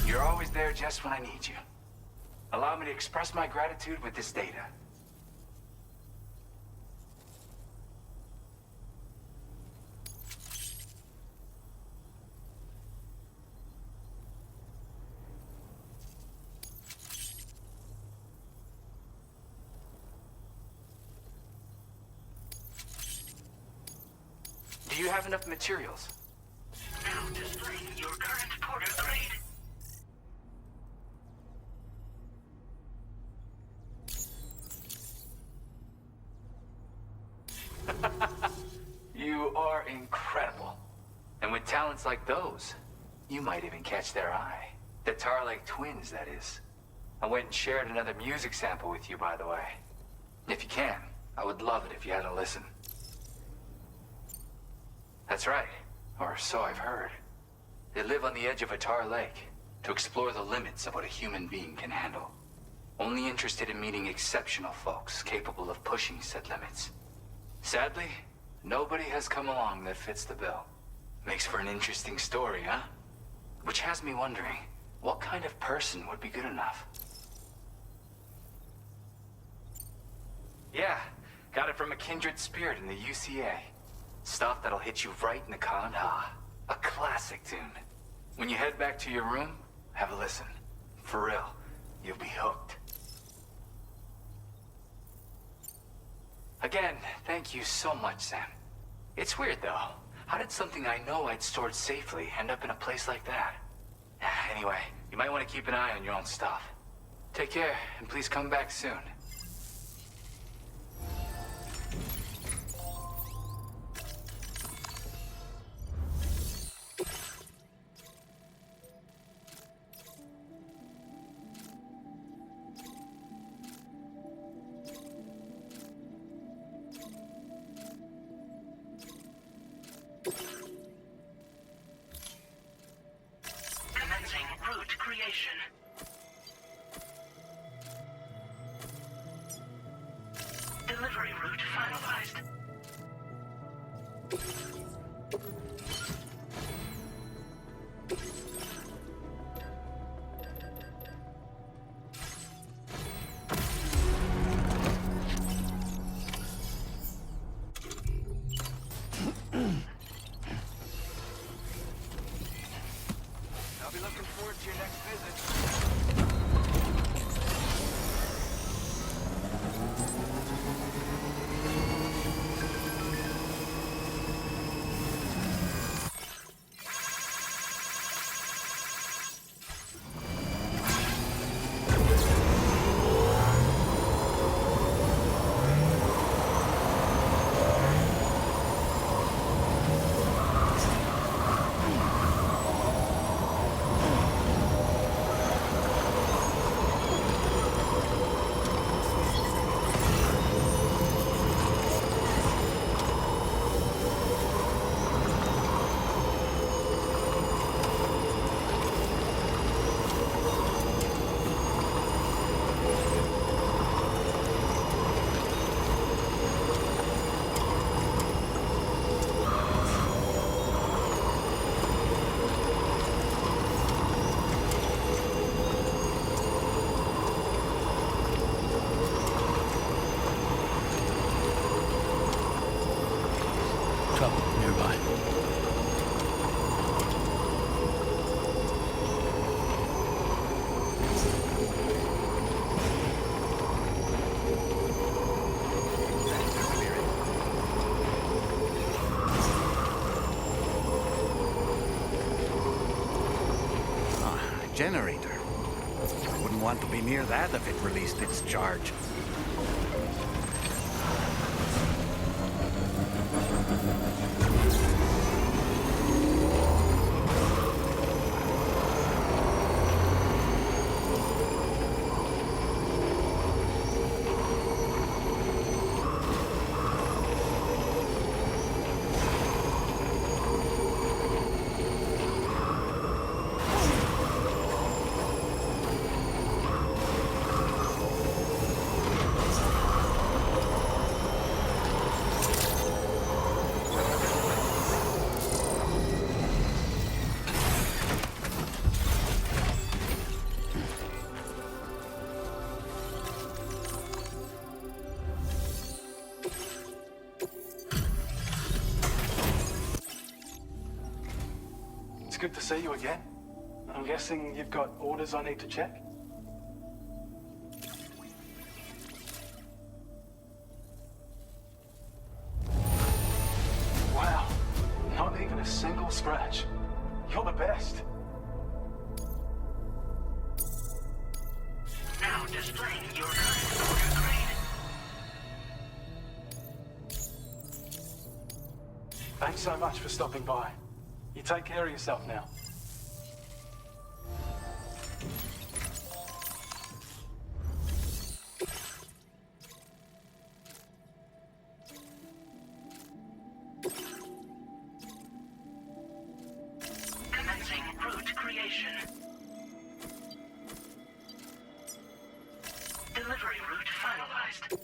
You're always there just when I need you. Allow me to express my gratitude with this data. have enough materials? Now displaying your current porter grade. You are incredible. And with talents like those, you might even catch their eye. The Tarlake twins, that is. I went and shared another music sample with you, by the way. If you can, I would love it if you had a listen. That's right, or so I've heard. They live on the edge of a tar lake to explore the limits of what a human being can handle. Only interested in meeting exceptional folks capable of pushing said limits. Sadly, nobody has come along that fits the bill. Makes for an interesting story, huh? Which has me wondering, what kind of person would be good enough? Yeah, got it from a kindred spirit in the UCA. Stuff that'll hit you right in the Kandha. A classic tune. When you head back to your room, have a listen. For real, you'll be hooked. Again, thank you so much, Sam. It's weird, though. How did something I know I'd stored safely end up in a place like that? Anyway, you might want to keep an eye on your own stuff. Take care, and please come back soon. Commencing route creation. Delivery route finalized. I'll be looking forward to your next visit. Trouble nearby. Generator. I wouldn't want to be near that if it released its charge. It's good to see you again. I'm guessing you've got orders I need to check? Wow. displaying your current order grade. Thanks so much for stopping by. You take care of yourself now. Commencing route creation. Delivery route finalized.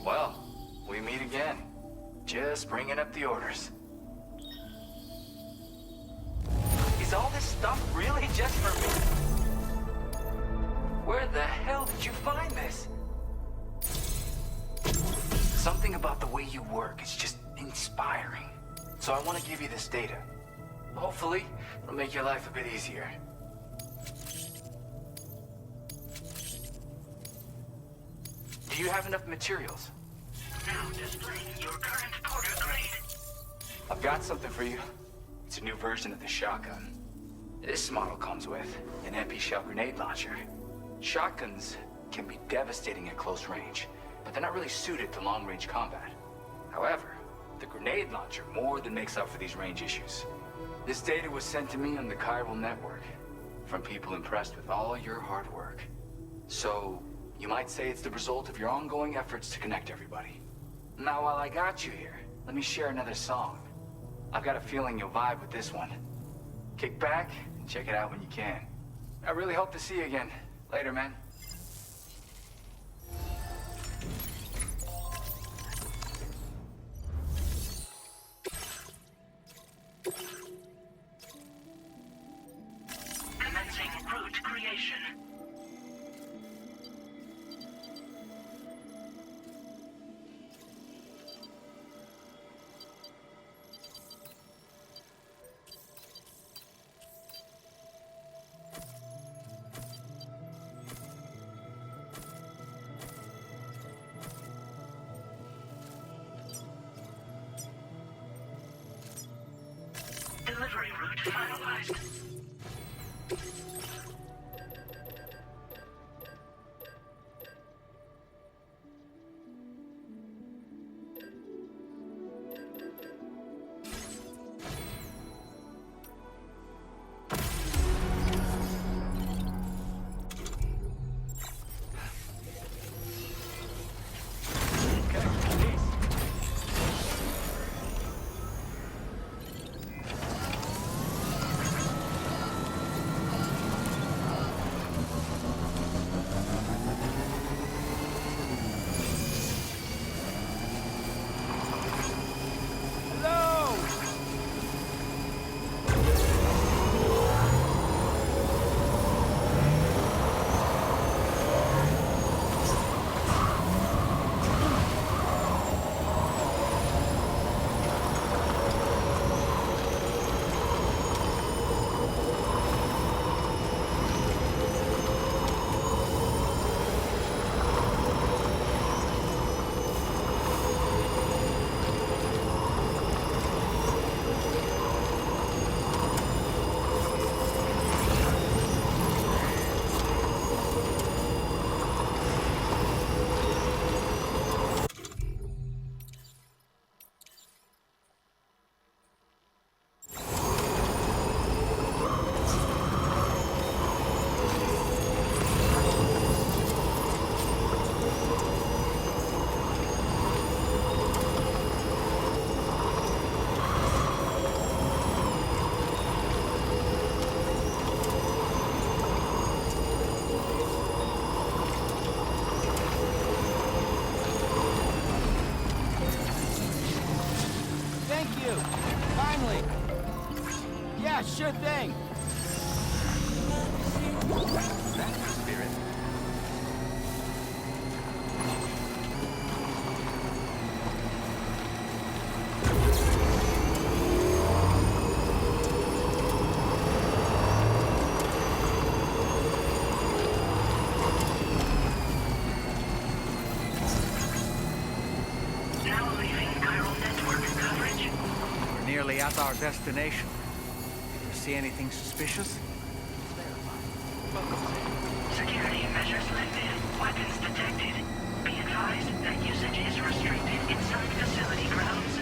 Well, we meet again. Just bringing up the orders. Is all this stuff really just for me? Where the hell did you find this? Something about the way you work is just inspiring. So I want to give you this data. Hopefully, it'll make your life a bit easier. Do you have enough materials? Now displaying your current order grade. I've got something for you. It's a new version of the shotgun. This model comes with an MP shell grenade launcher. Shotguns can be devastating at close range, but they're not really suited to long-range combat. However, the grenade launcher more than makes up for these range issues. This data was sent to me on the chiral network from people impressed with all your hard work. So, you might say it's the result of your ongoing efforts to connect everybody. Now, while I got you here, let me share another song. I've got a feeling you'll vibe with this one. Kick back and check it out when you can. I really hope to see you again. Later, man. Commencing thing. That's the spirit. Nearly at our destination. You see anything suspicious? Security measures lifted. Weapons detected. Be advised that usage is restricted inside facility grounds.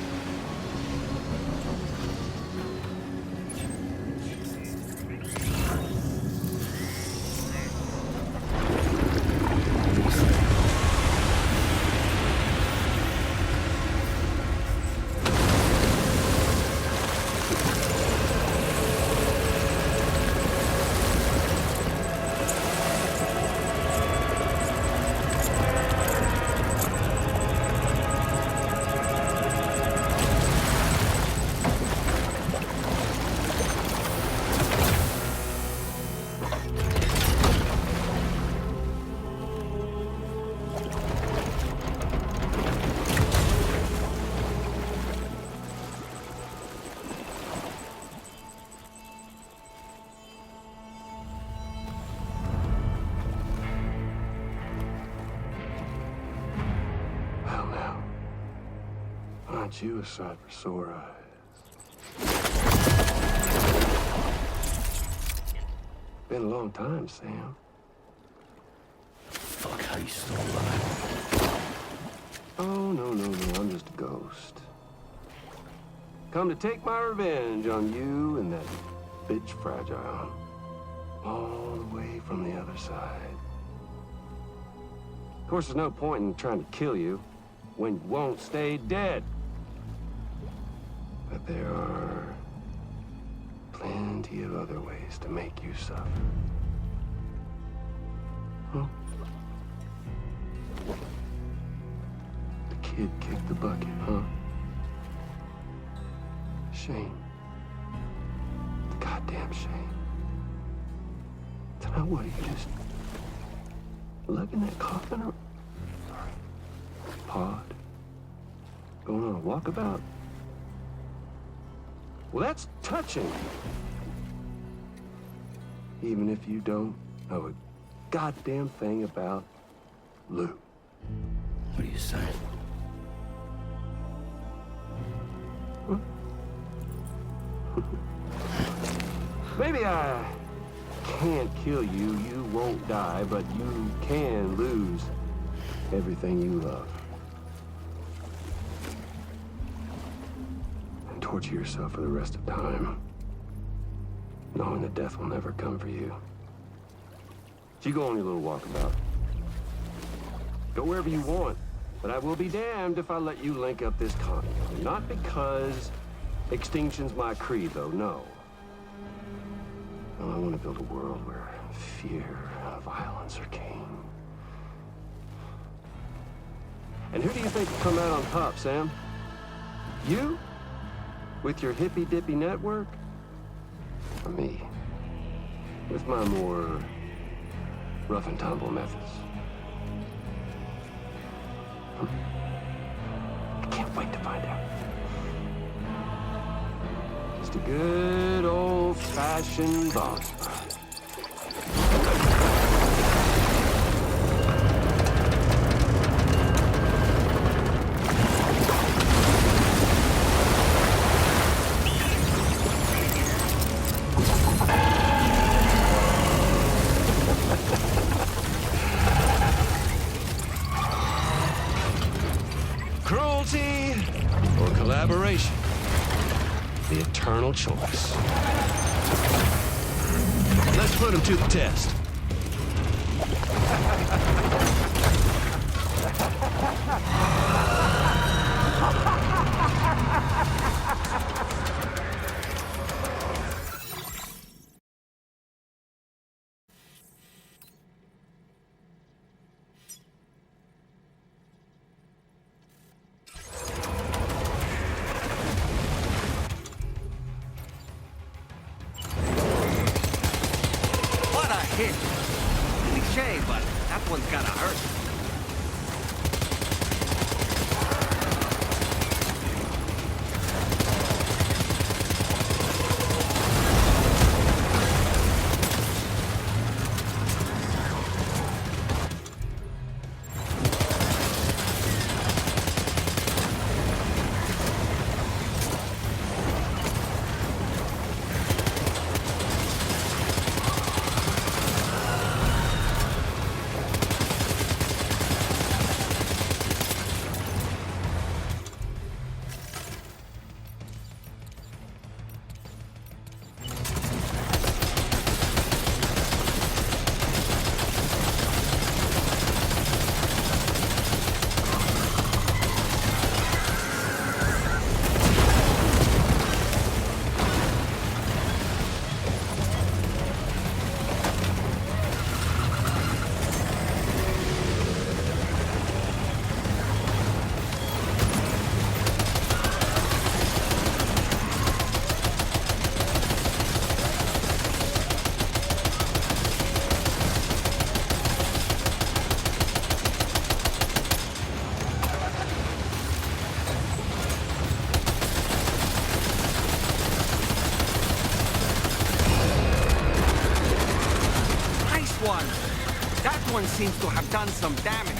Aren't you a sight for sore eyes? Been a long time, Sam. Fuck, how you still alive? Oh, no, I'm just a ghost. Come to take my revenge on you and that bitch Fragile. All the way from the other side. Of course, there's no point in trying to kill you when you won't stay dead. But there are plenty of other ways to make you suffer. Huh? The kid kicked the bucket, huh? Shame. Goddamn shame. Tonight, what, are you just lugging that coffin or pod? Going on a walkabout? Well, that's touching. Even if you don't know a goddamn thing about Lou. What are you saying? Huh? Maybe I can't kill you, you won't die, but you can lose everything you love. And torture yourself for the rest of time, knowing that death will never come for you. So you go on your little walkabout. Go wherever you want, but I will be damned if I let you link up this continent. Not because extinction's my creed, though, no. No, I want to build a world where fear and violence are king. And who do you think will come out on top, Sam? You? With your hippy-dippy network? Or me? With my more rough and tumble methods? I can't wait to find out. Just a good old-fashioned boss fight. Cruelty or collaboration? The eternal choice. Let's put him to the test. kid. Cliché, but that one's gotta hurt. That one seems to have done some damage.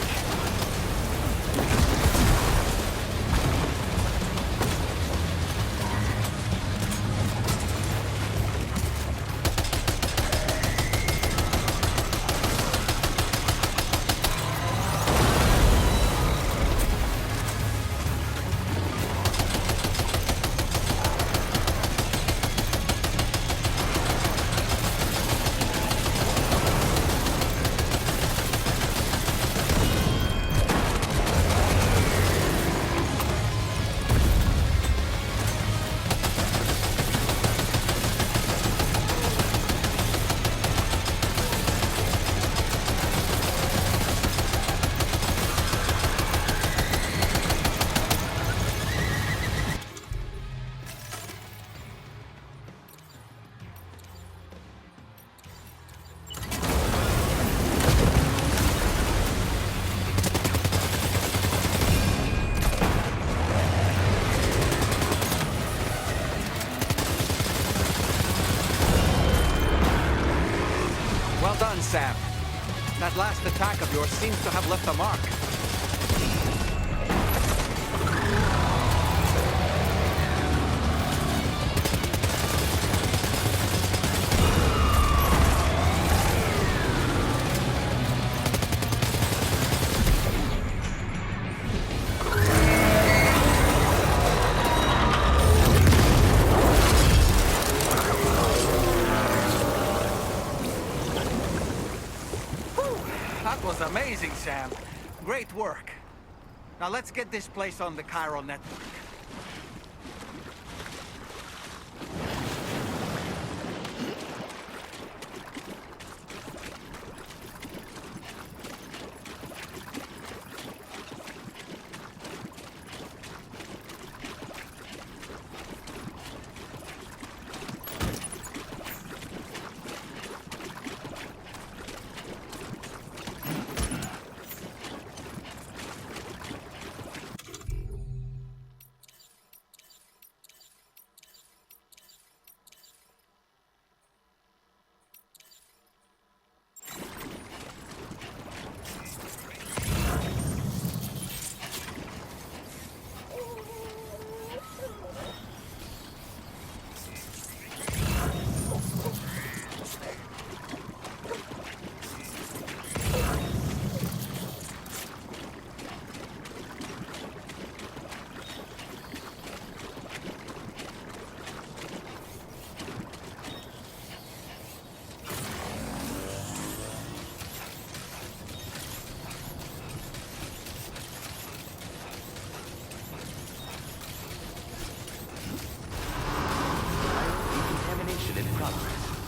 Well done, Sam. That last attack of yours seems to have left a mark. That was amazing, Sam. Great work. Now let's get this place on the Chiral network.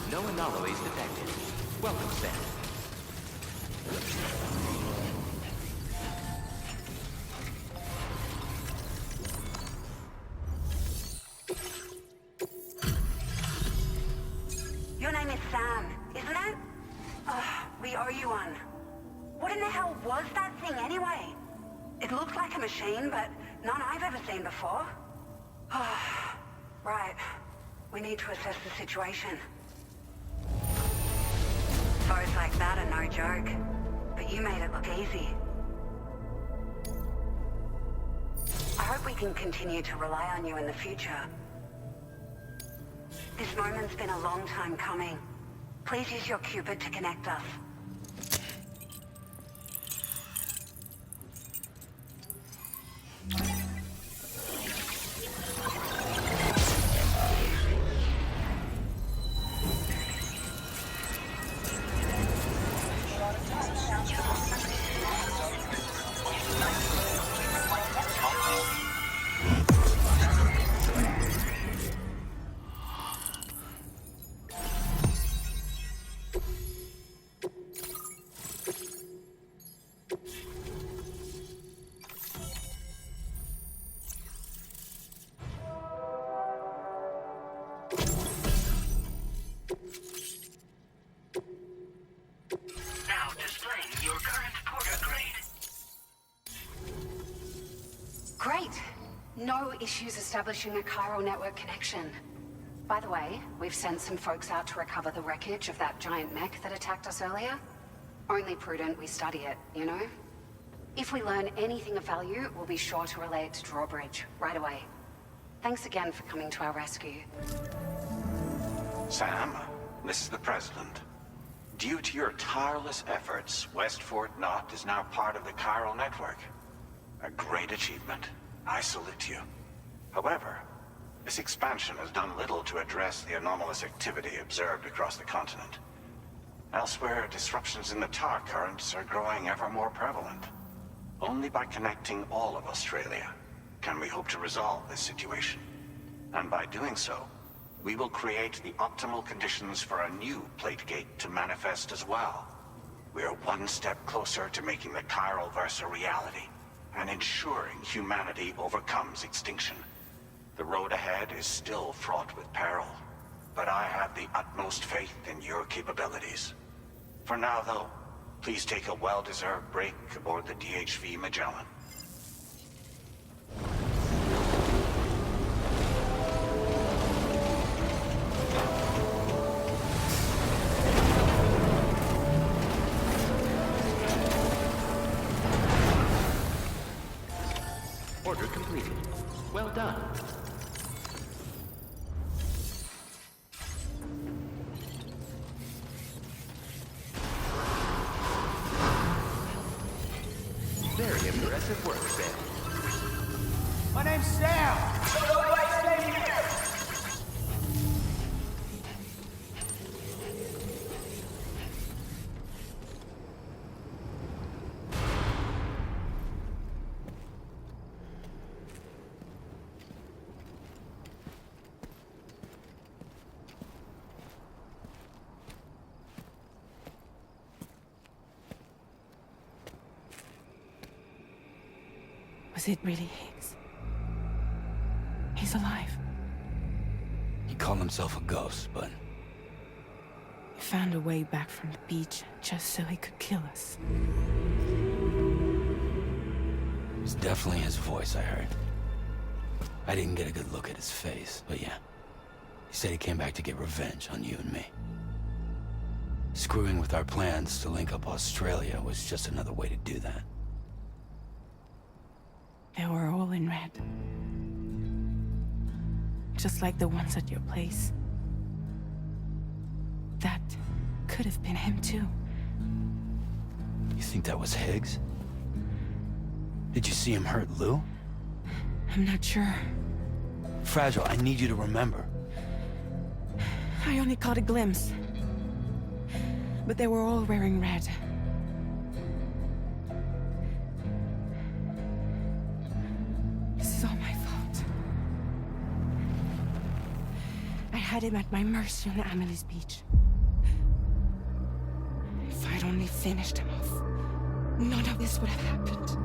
No anomalies detected. Welcome, Sam. Your name is Sam, isn't it? We owe you one. What in the hell was that thing anyway? It looked like a machine, but none I've ever seen before. Right. We need to assess the situation. Foes like that are no joke, but you made it look easy. I hope we can continue to rely on you in the future. This moment's been a long time coming. Please use your Cupid to connect us. Now displaying your current porter grade. Great. No issues establishing a chiral network connection. By the way, we've sent some folks out to recover the wreckage of that giant mech that attacked us earlier. Only prudent we study it, you know? If we learn anything of value, we'll be sure to relay it to Drawbridge right away. Thanks again for coming to our rescue. Sam, this is the President. Due to your tireless efforts, West Fort Knot is now part of the chiral network. A great achievement. I salute you. However, this expansion has done little to address the anomalous activity observed across the continent. Elsewhere, disruptions in the tar currents are growing ever more prevalent. Only by connecting all of Australia can we hope to resolve this situation. And by doing so, we will create the optimal conditions for a new Plategate to manifest as well. We are one step closer to making the chiral verse a reality, and ensuring humanity overcomes extinction. The road ahead is still fraught with peril, but I have the utmost faith in your capabilities. For now, though, please take a well-deserved break aboard the DHV Magellan. Order completed. Well done. Very impressive work, Sam. My name's Sam! Stay here! Was it really Higgs? He's alive. He called himself a ghost, but He found a way back from the beach just so he could kill us. it was definitely his voice I heard. I didn't get a good look at his face, but yeah. He said he came back to get revenge on you and me. Screwing with our plans to link up Australia was just another way to do that. They were all in red. Just like the ones at your place. That could have been him too. You think that was Higgs? Did you see him hurt Lou? I'm not sure. Fragile, I need you to remember. I only caught a glimpse. But they were all wearing red. This is all my fault. I had him at my mercy on Amelie's beach. If I'd only finished him off, none of this would have happened.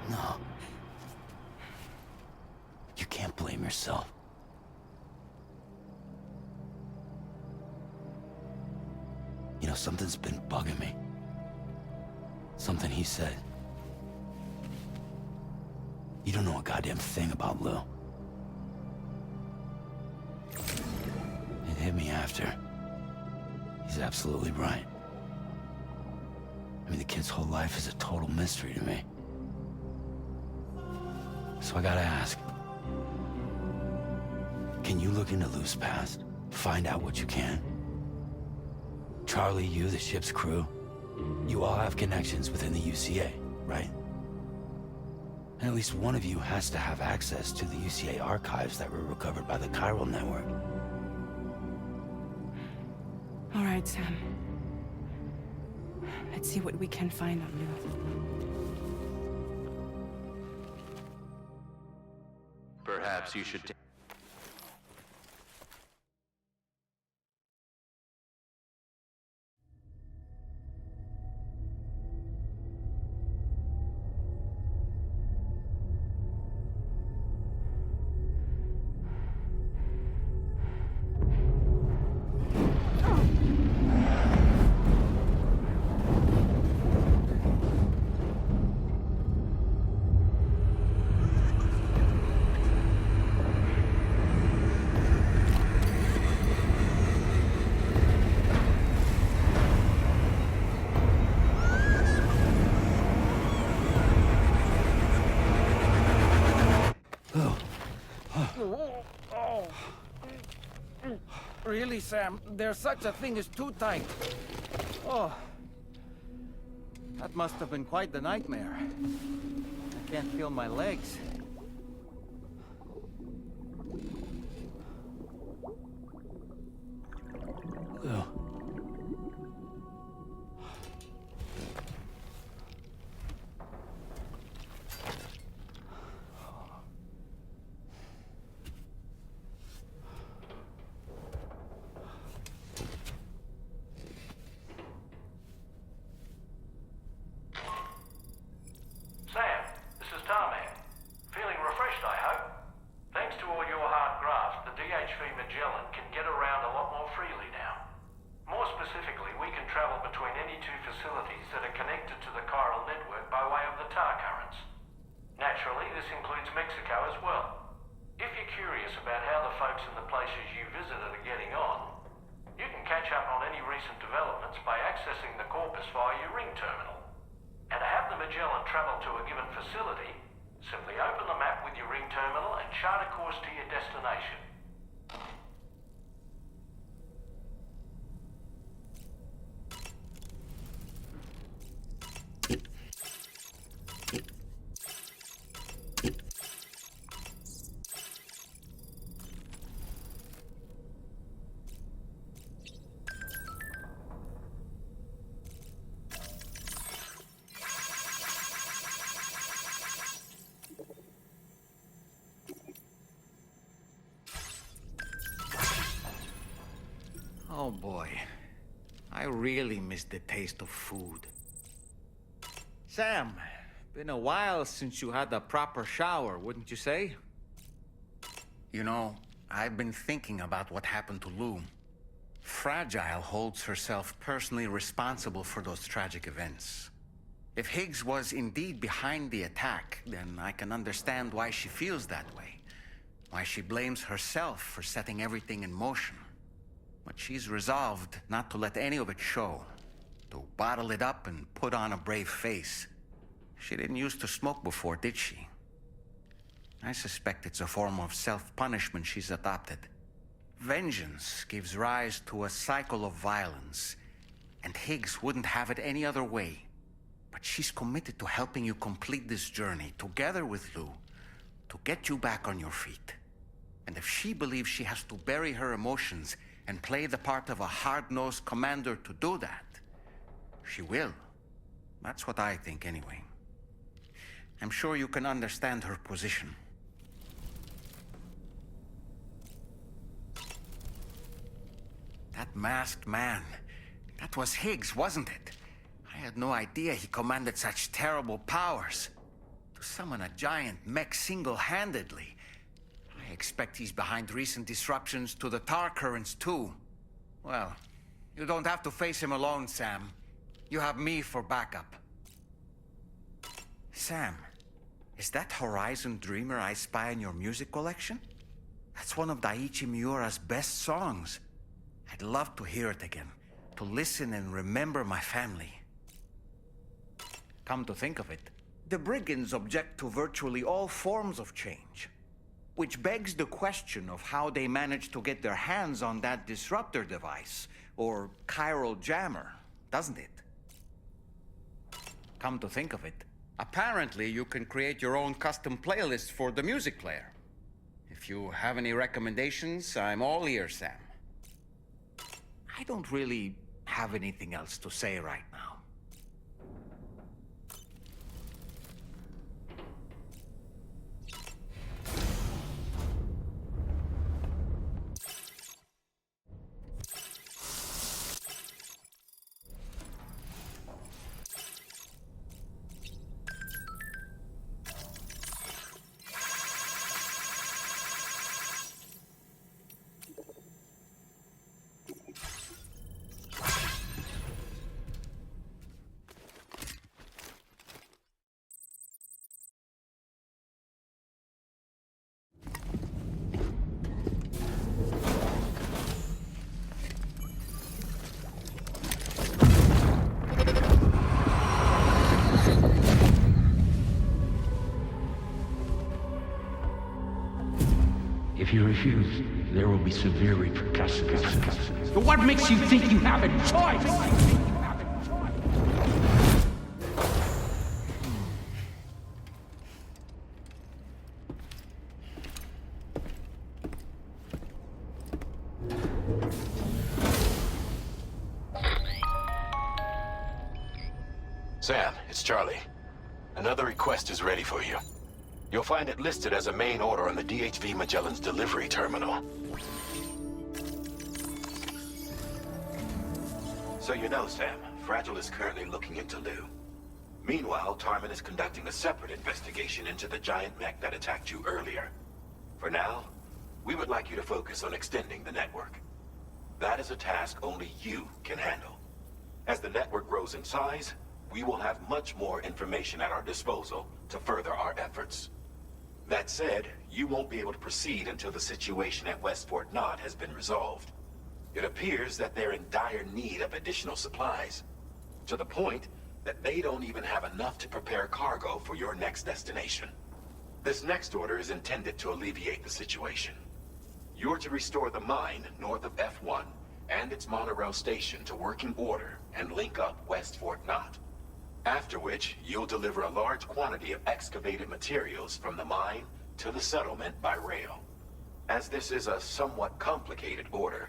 No. You can't blame him yourself. You know, something's been bugging me. Something he said. You don't know a goddamn thing about Lou. It hit me after. He's absolutely right. I mean, the kid's whole life is a total mystery to me. So I gotta ask. Can you look into Lou's past? Find out what you can? Charlie, you, the ship's crew, you all have connections within the UCA, right? And at least one of you has to have access to the UCA archives that were recovered by the Chiral Network. All right, Sam. Let's see what we can find on Lou. Perhaps you should take... Really, Sam? There's such a thing as too tight. Oh. That must have been quite the nightmare. I can't feel my legs. Lou. Sam, this is Tarman. Feeling refreshed, I hope? Thanks to all your hard graft, the DHV Magellan can get around a lot more freely now. More specifically, we can travel between any two facilities that are connected to the chiral network by way of the tar currents. Naturally, this includes Mexico as well. If you're curious about how the folks in the places you visited are getting on, you can catch up on any recent developments by accessing the corpus via your ring terminal. And to have the Magellan travel to a given facility, simply open the map with your ring terminal and chart a course to your destination. Oh boy. I really miss the taste of food. Sam, been a while since you had a proper shower, wouldn't you say? You know, I've been thinking about what happened to Lou. Fragile holds herself personally responsible for those tragic events. If Higgs was indeed behind the attack, then I can understand why she feels that way. Why she blames herself for setting everything in motion. But she's resolved not to let any of it show. To bottle it up and put on a brave face. She didn't used to smoke before, did she? I suspect it's a form of self-punishment she's adopted. Vengeance gives rise to a cycle of violence, and Higgs wouldn't have it any other way. But she's committed to helping you complete this journey, together with Lou, to get you back on your feet. And if she believes she has to bury her emotions and play the part of a hard-nosed commander to do that, she will. That's what I think, anyway. I'm sure you can understand her position. That masked man, that was Higgs, wasn't it? I had no idea he commanded such terrible powers. To summon a giant mech single-handedly, I expect he's behind recent disruptions to the tar currents, too. Well, you don't have to face him alone, Sam. You have me for backup. Sam, is that Horizon Dreamer I spy in your music collection? That's one of Daiichi Miura's best songs. I'd love to hear it again, to listen and remember my family. Come to think of it, the brigands object to virtually all forms of change. Which begs the question of how they managed to get their hands on that disruptor device, or chiral jammer, doesn't it? Come to think of it, apparently you can create your own custom playlist for the music player. If you have any recommendations, I'm all ears, Sam. I don't really have anything else to say right now. If you refuse, there will be severe repercussions. What makes you think you have a choice? Sam, it's Charlie. Another request is ready for you. You'll find it listed as a main order on the DHV Magellan's delivery terminal. So you know, Sam, Fragile is currently looking into Lou. Meanwhile, Tarman is conducting a separate investigation into the giant mech that attacked you earlier. For now, we would like you to focus on extending the network. That is a task only you can handle. As the network grows in size, we will have much more information at our disposal to further our efforts. That said, you won't be able to proceed until the situation at West Fort Knott has been resolved. It appears that they're in dire need of additional supplies, to the point that they don't even have enough to prepare cargo for your next destination. This next order is intended to alleviate the situation. You're to restore the mine north of F1 and its monorail station to working order and link up West Fort Knott. After which, you'll deliver a large quantity of excavated materials from the mine to the settlement by rail. As this is a somewhat complicated order,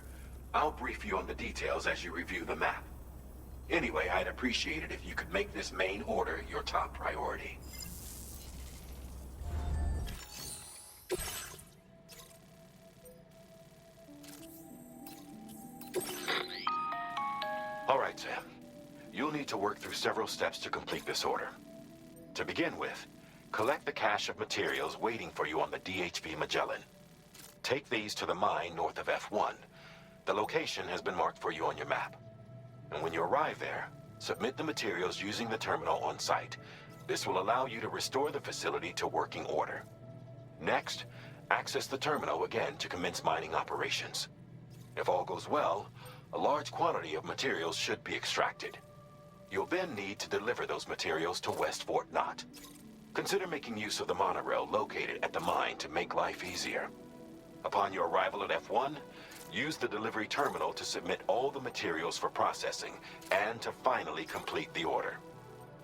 I'll brief you on the details as you review the map. Anyway, I'd appreciate it if you could make this main order your top priority. All right, Sam. You'll need to work through several steps to complete this order. To begin with, collect the cache of materials waiting for you on the DHV Magellan. Take these to the mine north of F1. The location has been marked for you on your map. And when you arrive there, submit the materials using the terminal on site. This will allow you to restore the facility to working order. Next, access the terminal again to commence mining operations. If all goes well, a large quantity of materials should be extracted. You'll then need to deliver those materials to West Fort Knott. Consider making use of the monorail located at the mine to make life easier. Upon your arrival at F1, use the delivery terminal to submit all the materials for processing and to finally complete the order.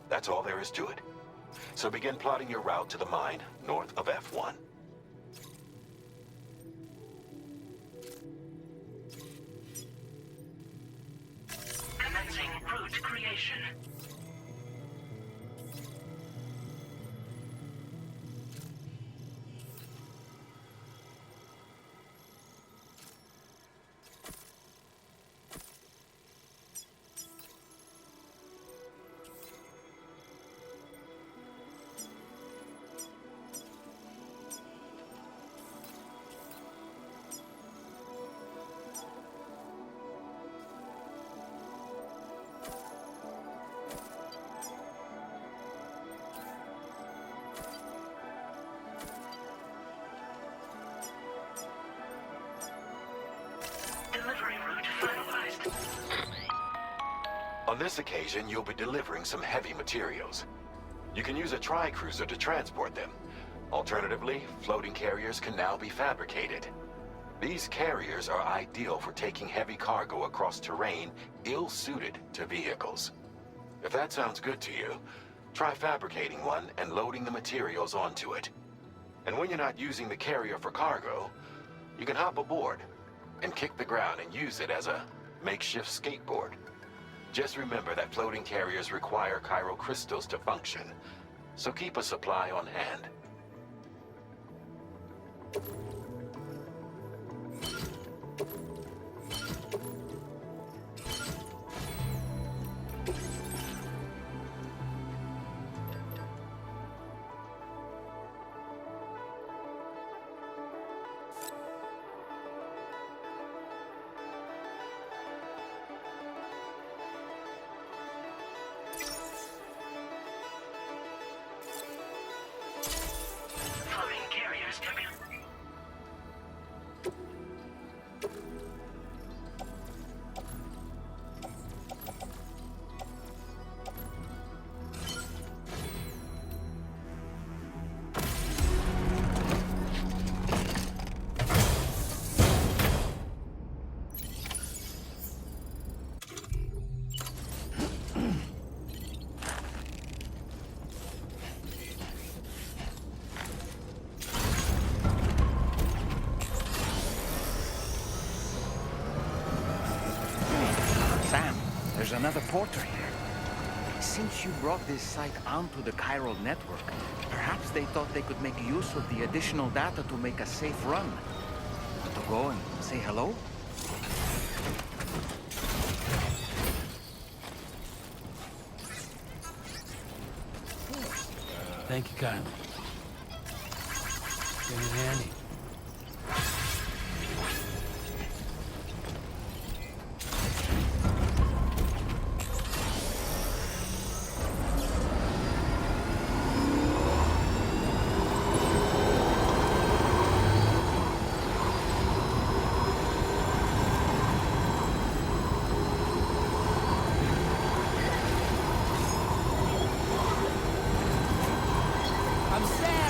That's all there is to it. So begin plotting your route to the mine north of F1. Commencing route creation. On this occasion, you'll be delivering some heavy materials. You can use a tri-cruiser to transport them. Alternatively, floating carriers can now be fabricated. These carriers are ideal for taking heavy cargo across terrain ill-suited to vehicles. If that sounds good to you, try fabricating one and loading the materials onto it. And when you're not using the carrier for cargo, you can hop aboard and kick the ground and use it as a makeshift skateboard. Just remember that floating carriers require chiral crystals to function, so keep a supply on hand. Floating carriers come in. Sam, there's another porter here. Since you brought this site onto the chiral network, perhaps they thought they could make use of the additional data to make a safe run. Want to go and say hello? Thank you, Kyle. Been in handy. I'm Sam!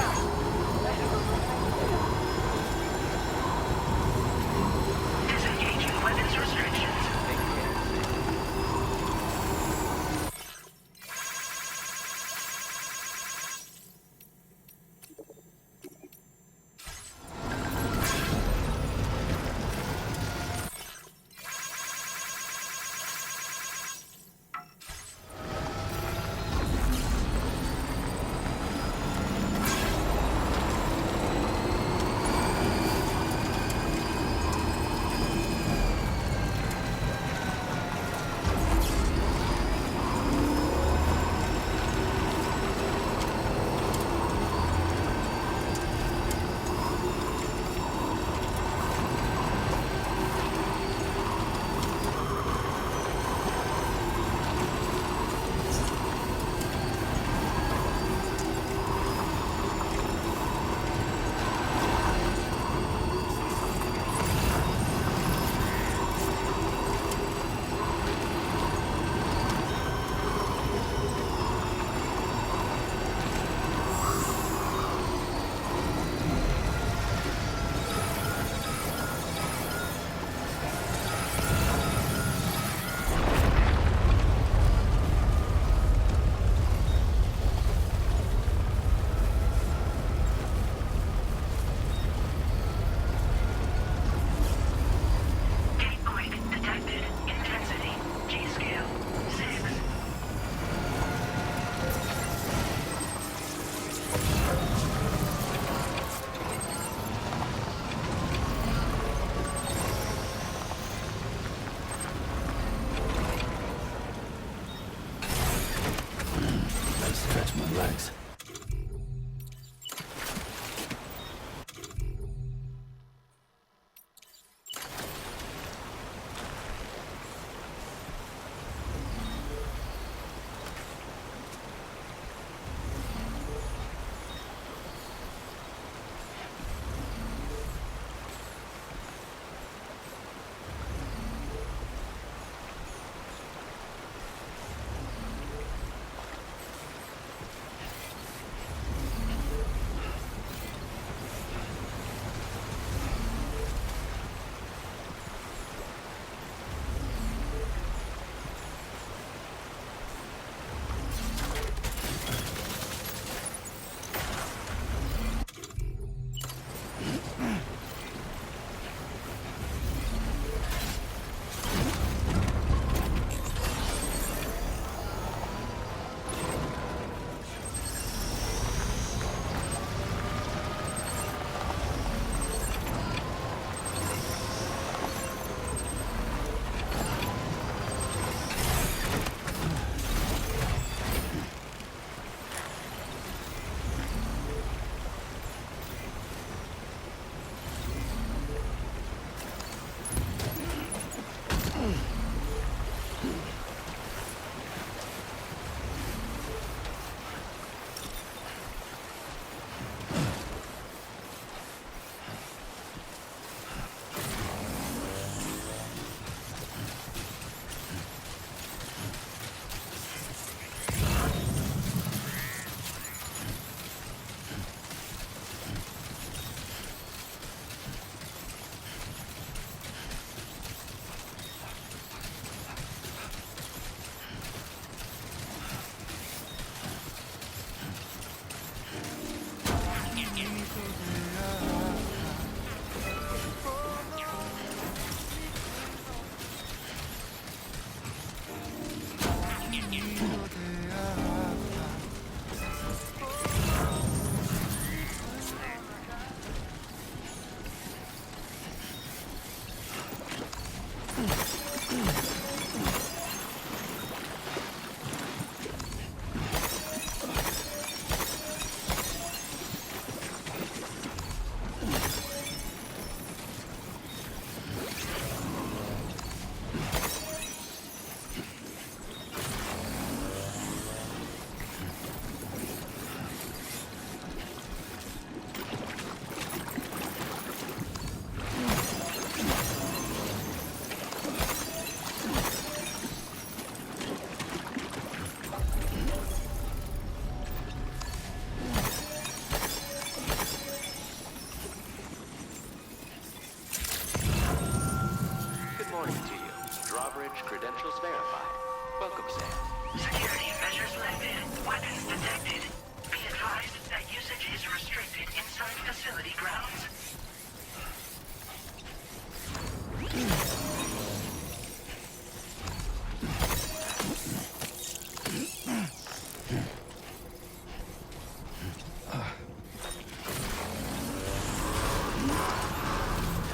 credentials verified. Welcome, Sam. Security measures lifted. Weapons detected. Be advised that usage is restricted inside facility grounds.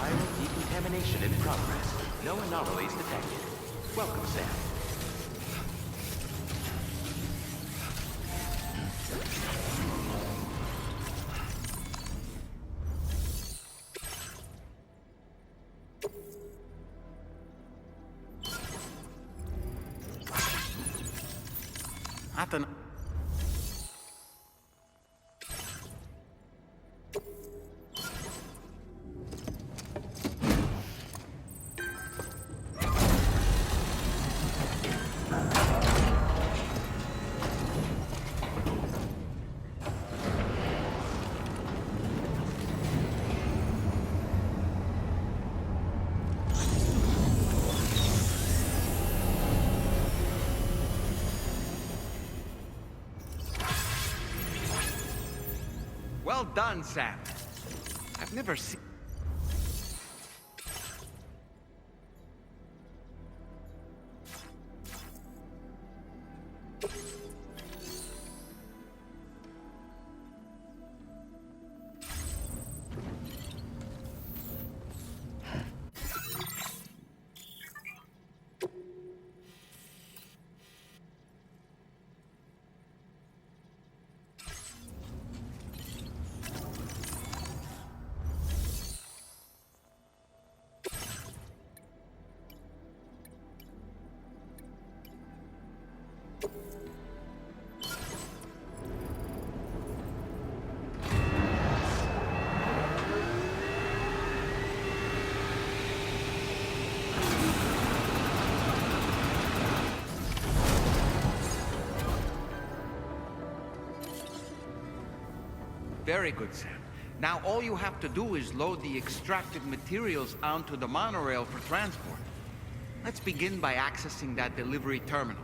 Viral decontamination in progress. No anomalies detected. Welcome, Sam. At an... Well done, Sam. I've never seen... Very good, Sam. Now all you have to do is load the extracted materials onto the monorail for transport. Let's begin by accessing that delivery terminal.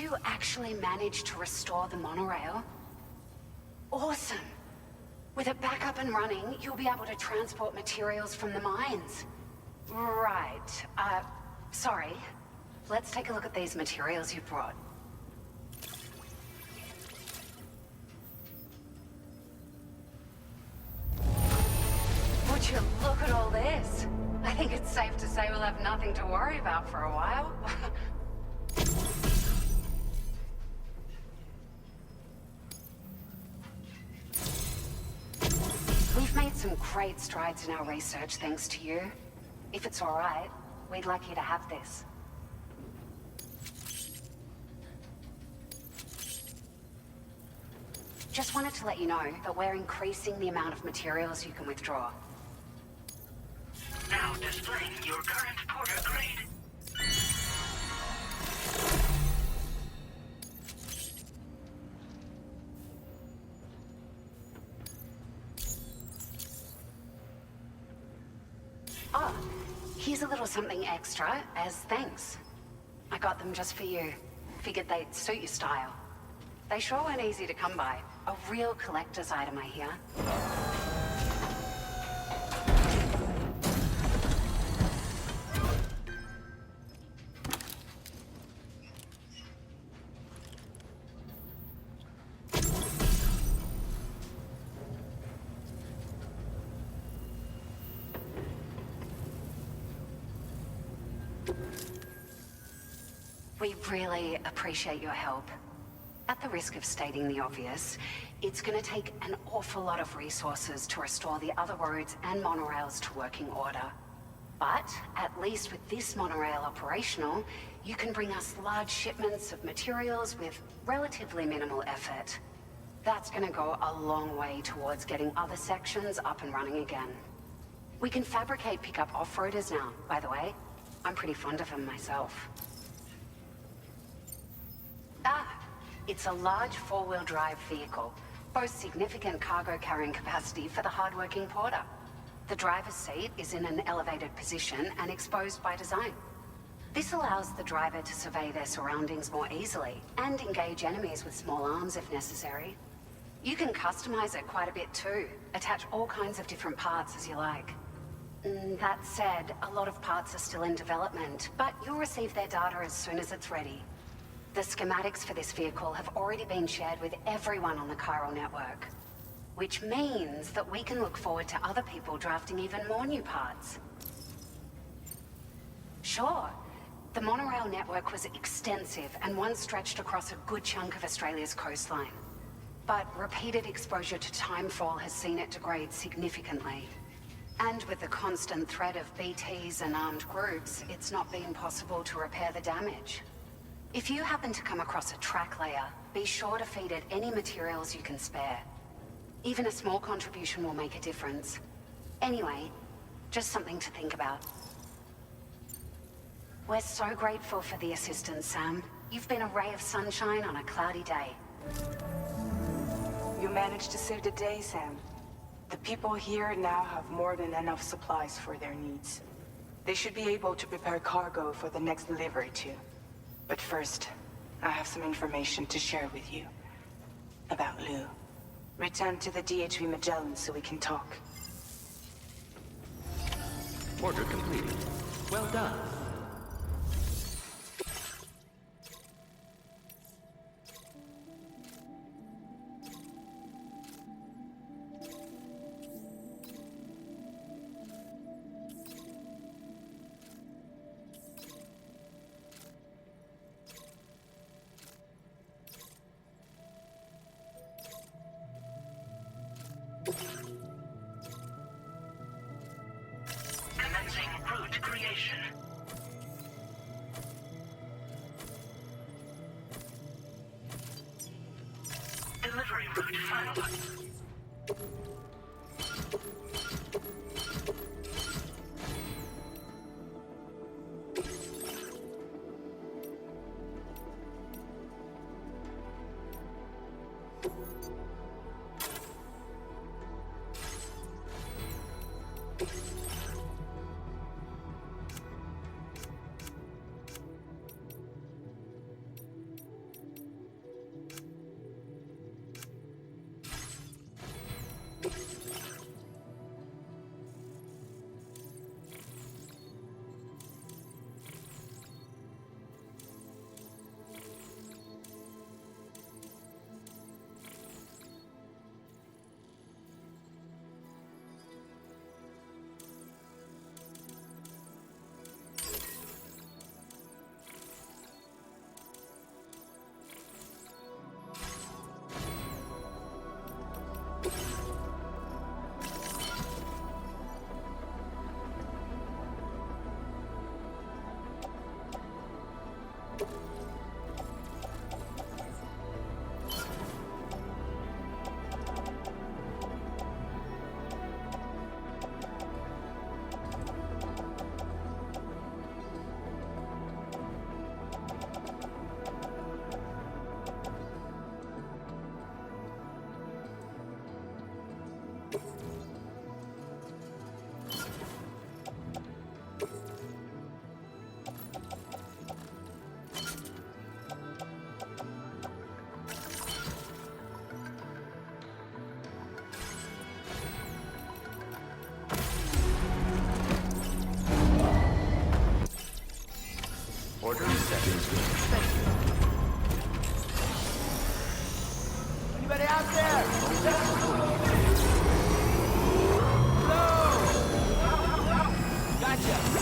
you actually manage to restore the monorail? Awesome! With it back up and running, you'll be able to transport materials from the mines. Right. Sorry. Let's take a look at these materials you brought. Would you look at all this? I think it's safe to say we'll have nothing to worry about for a while. We've made some great strides in our research thanks to you. If it's all right, we'd like you to have this. Just wanted to let you know that we're increasing the amount of materials you can withdraw. Now displaying your current porter grade. Oh, here's a little something extra as thanks. I got them just for you. Figured they'd suit your style. They sure weren't easy to come by. A real collector's item, I hear. We really appreciate your help. At the risk of stating the obvious, it's gonna take an awful lot of resources to restore the other roads and monorails to working order. But at least with this monorail operational, you can bring us large shipments of materials with relatively minimal effort. That's gonna go a long way towards getting other sections up and running again. We can fabricate pickup off-roaders now, by the way. I'm pretty fond of them myself. It's a large four-wheel drive vehicle, boasts significant cargo carrying capacity for the hard-working porter. The driver's seat is in an elevated position and exposed by design. This allows the driver to survey their surroundings more easily and engage enemies with small arms if necessary. You can customize it quite a bit too, attach all kinds of different parts as you like. That said, a lot of parts are still in development, but you'll receive their data as soon as it's ready. The schematics for this vehicle have already been shared with everyone on the Chiral network, which means that we can look forward to other people drafting even more new parts. Sure, the monorail network was extensive and once stretched across a good chunk of Australia's coastline. But repeated exposure to timefall has seen it degrade significantly. And with the constant threat of BTs and armed groups, it's not been possible to repair the damage. If you happen to come across a track layer, be sure to feed it any materials you can spare. Even a small contribution will make a difference. Anyway, just something to think about. We're so grateful for the assistance, Sam. You've been a ray of sunshine on a cloudy day. You managed to save the day, Sam. The people here now have more than enough supplies for their needs. They should be able to prepare cargo for the next delivery too. But first, I have some information to share with you. About Lou. Return to the DHV Magellan so we can talk. Order completed. Well done. Commencing route creation. Delivery route finalized. Gotcha!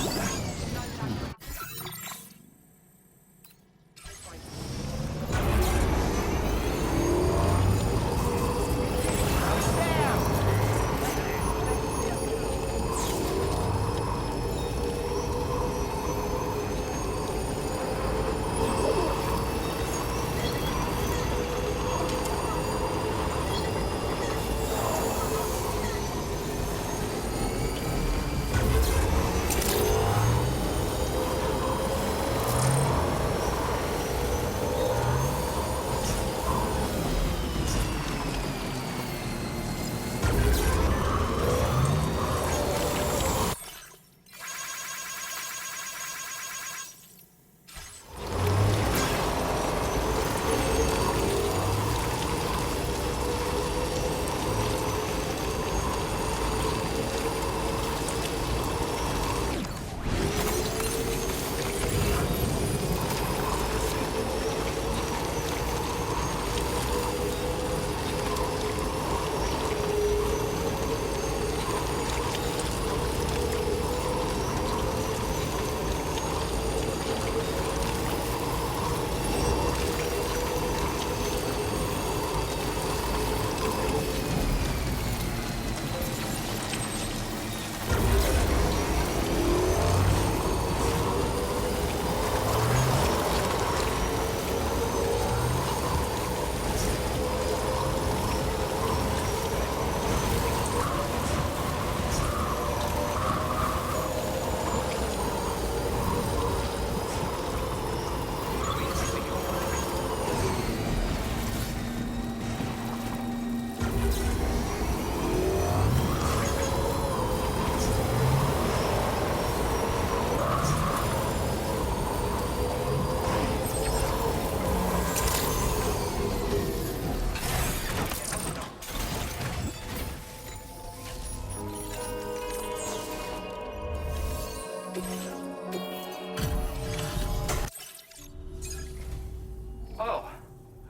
Oh,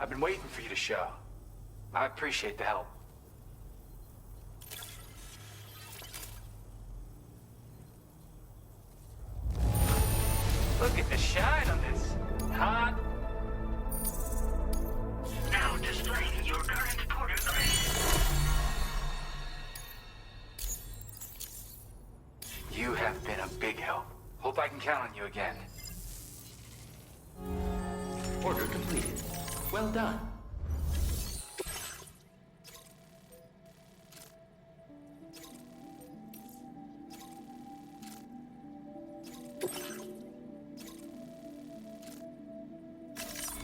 I've been waiting for you to show. I appreciate the help. Look at the shine on this. Hot. Now displaying your current porter grade. You have been a big help. Hope I can count on you again. Order completed. Well done.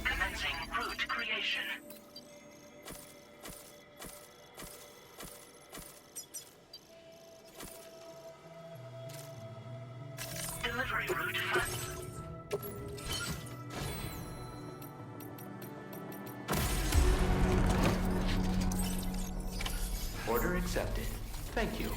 Commencing route creation. Delivery route front. Order accepted. Thank you.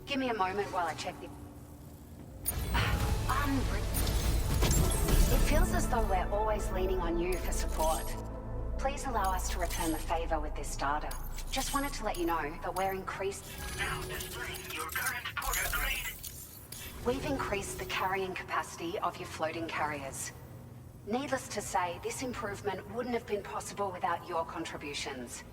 Give me a moment while I check the... It feels as though we're always leaning on you for support. Please allow us to return the favor with this data. Just wanted to let you know that we're increased... Now displaying your current porter grade. We've increased the carrying capacity of your floating carriers. Needless to say, this improvement wouldn't have been possible without your contributions.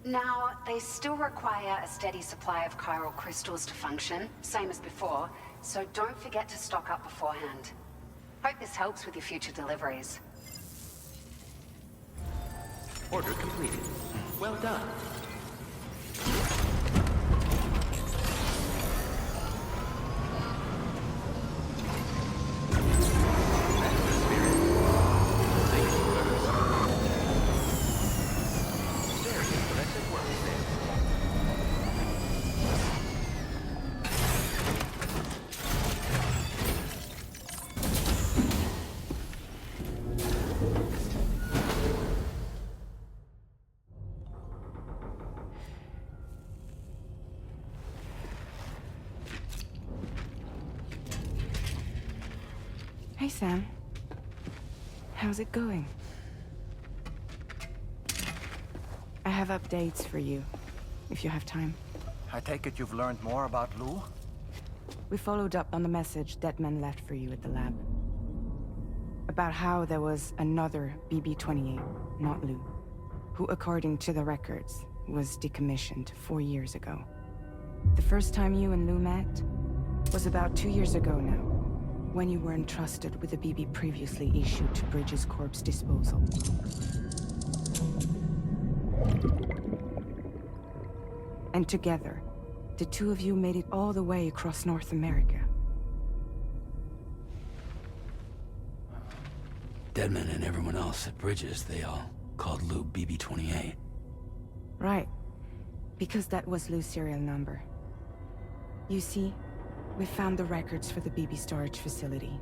Now, they still require a steady supply of chiral crystals to function, same as before, so don't forget to stock up beforehand. Hope this helps with your future deliveries. Order completed. Well done. Hey, Sam. How's it going? I have updates for you, if you have time. I take it you've learned more about Lou? We followed up on the message Deadman left for you at the lab. About how there was another BB-28, not Lou, who, according to the records, was decommissioned 4 years ago. The first time you and Lou met was about 2 years ago now, when you were entrusted with the BB previously issued to Bridges Corp's disposal. And together, the two of you made it all the way across North America. Deadman and everyone else at Bridges, they all called Lou BB-28. Right. Because that was Lou's serial number. You see, we found the records for the BB storage facility.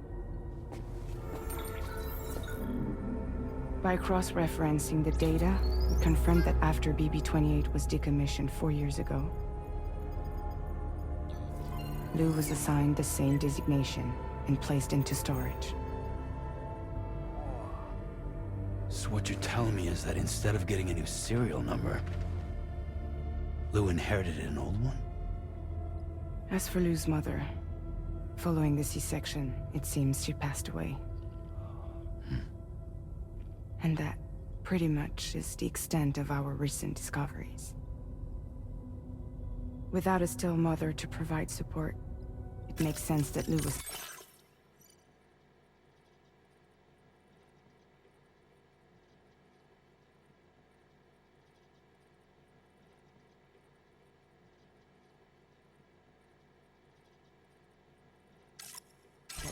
By cross-referencing the data, we confirmed that after BB-28 was decommissioned 4 years ago, Lou was assigned the same designation and placed into storage. So what you're telling me is that instead of getting a new serial number, Lou inherited an old one? As for Lou's mother, following the C-section, it seems she passed away. And that, pretty much, is the extent of our recent discoveries. Without a still mother to provide support, it makes sense that Lou was...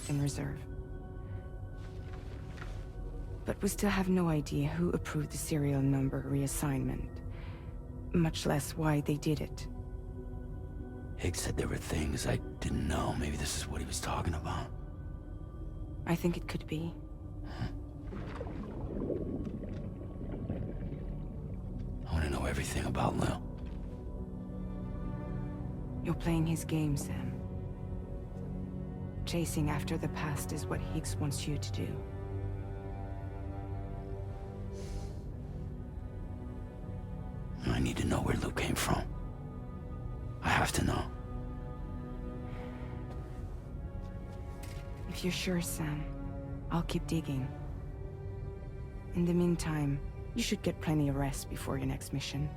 in reserve. But we still have no idea who approved the serial number reassignment, much less why they did it. Higgs said there were things I didn't know. Maybe this is what he was talking about. I think it could be. I want to know everything about Lou. You're playing his game, Sam. Chasing after the past is what Higgs wants you to do. I need to know where Lou came from. I have to know. If you're sure, Sam, I'll keep digging. In the meantime, you should get plenty of rest before your next mission.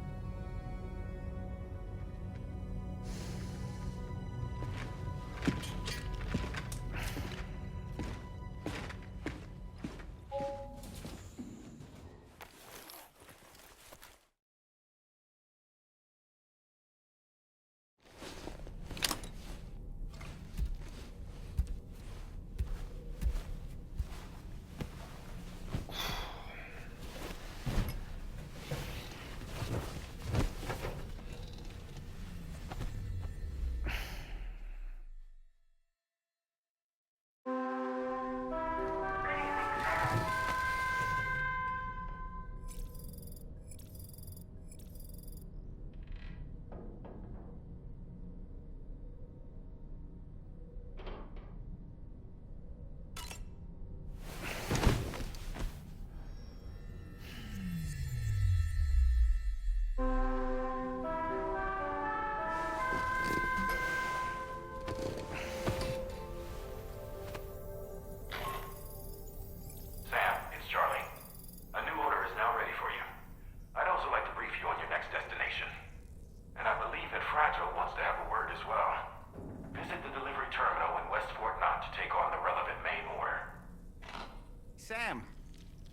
Sam,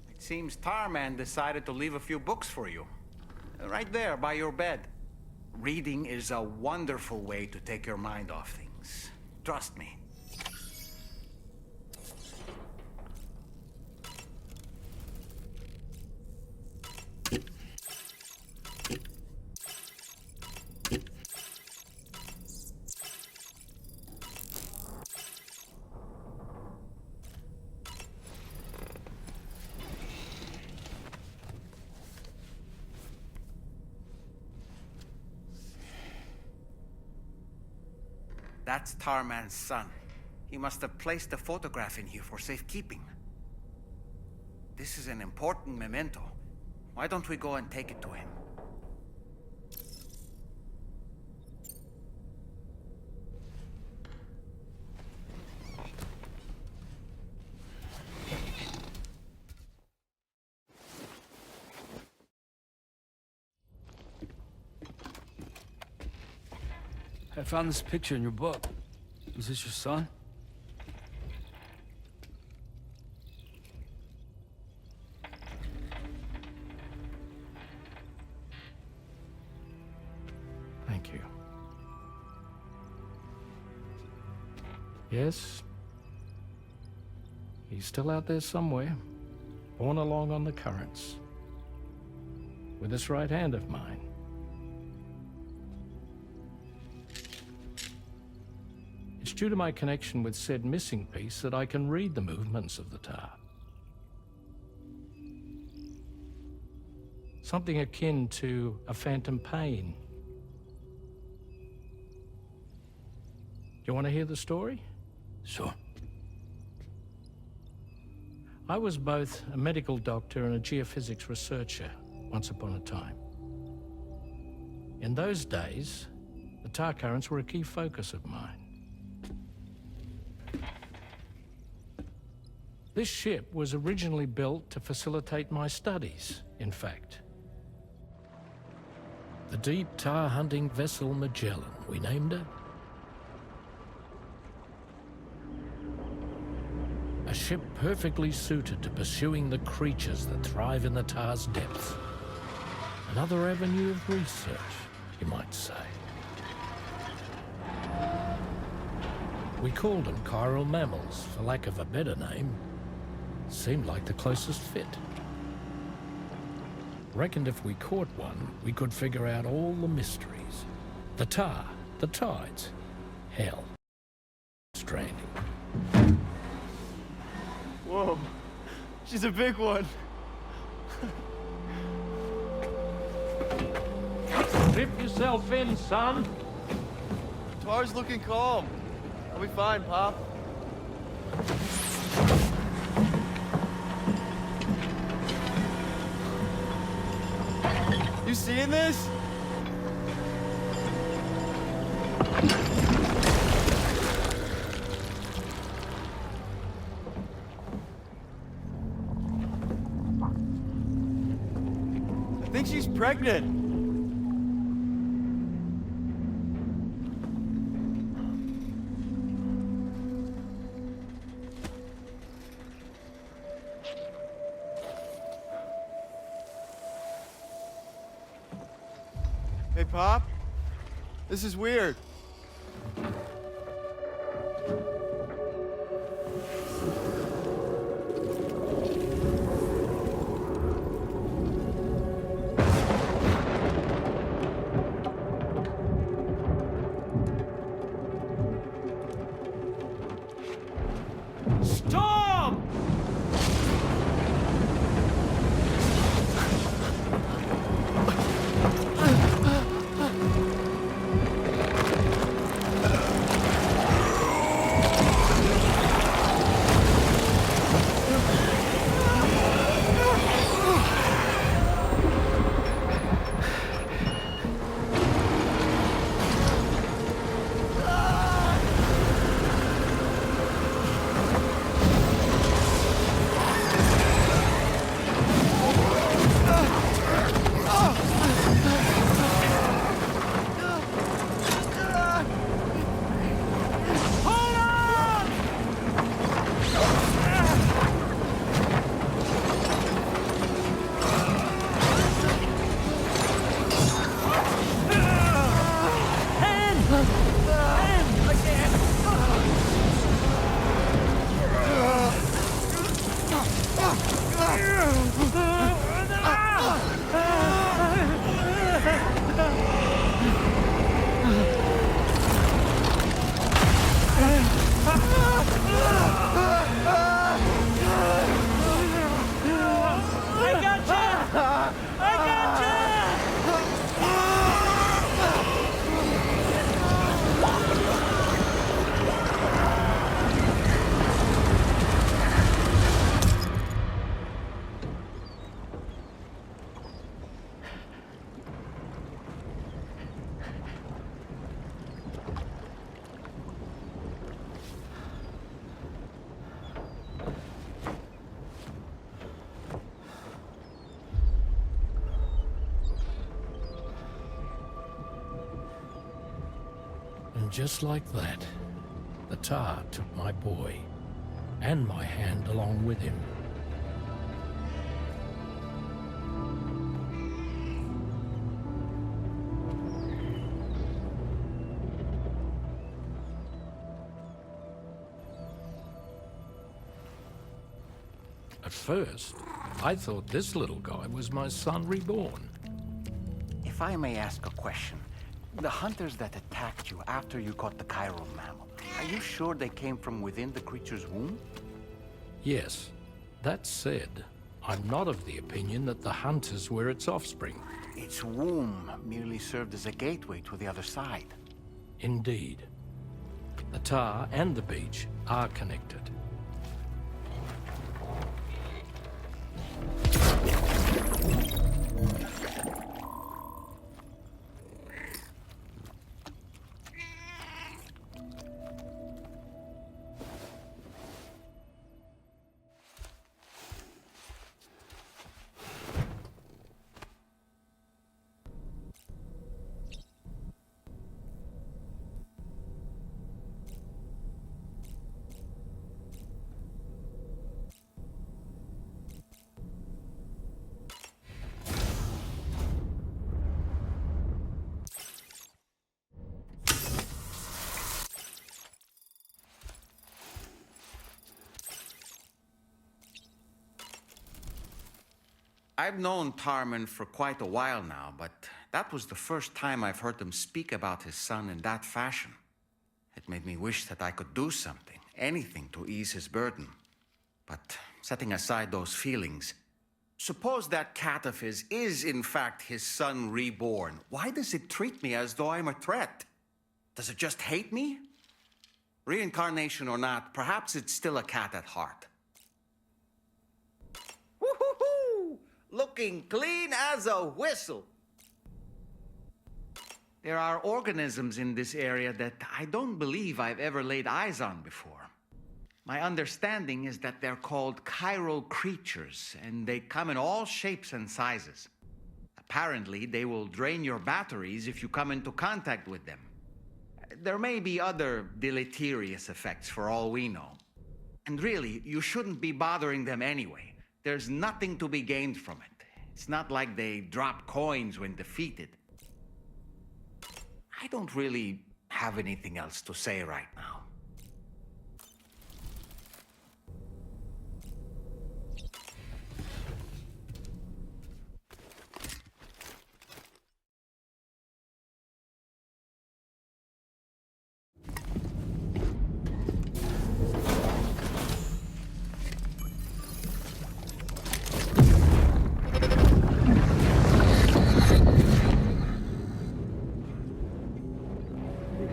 it seems Tarman decided to leave a few books for you. Right there, by your bed. Reading is a wonderful way to take your mind off things. Trust me. That's Tarman's son. He must have placed the photograph in here for safekeeping. This is an important memento. Why don't we go and take it to him? I found this picture in your book. Is this your son? Thank you. Yes. He's still out there somewhere, borne along on the currents, with this right hand of mine. It's due to my connection with said missing piece that I can read the movements of the tar. Something akin to a phantom pain. You want to hear the story? Sure. I was both a medical doctor and a geophysics researcher once upon a time. In those days, the tar currents were a key focus of mine. This ship was originally built to facilitate my studies, in fact. The deep tar hunting vessel Magellan, we named her. A ship perfectly suited to pursuing the creatures that thrive in the tar's depths. Another avenue of research, you might say. We called them chiral mammals, for lack of a better name. Seemed like the closest fit. Reckoned if we caught one, we could figure out all the mysteries. The tar, the tides, hell, Stranding. Whoa, she's a big one. Strip yourself in, son. Tar's looking calm. I'll be fine, Pop. You seeing this? I think she's pregnant. Hey, Pop. This is weird. Storm! And just like that, the tar took my boy, and my hand along with him. At first, I thought this little guy was my son reborn. If I may ask a question, the hunters that attacked you after you caught the chiral mammal, are you sure they came from within the creature's womb? Yes. That said, I'm not of the opinion that the hunters were its offspring. Its womb merely served as a gateway to the other side. Indeed. The tar and the beach are connected. I've known Tarman for quite a while now, but that was the first time I've heard him speak about his son in that fashion. It made me wish that I could do something, anything to ease his burden. But setting aside those feelings, suppose that cat of his is in fact his son reborn. Why does it treat me as though I'm a threat? Does it just hate me? Reincarnation or not, perhaps it's still a cat at heart. Woo-hoo-hoo! Looking clean as a whistle. There are organisms in this area that I don't believe I've ever laid eyes on before. My understanding is that they're called chiral creatures, and they come in all shapes and sizes. Apparently, they will drain your batteries if you come into contact with them. There may be other deleterious effects for all we know. And really, you shouldn't be bothering them anyway. There's nothing to be gained from it. It's not like they drop coins when defeated. I don't really have anything else to say right now.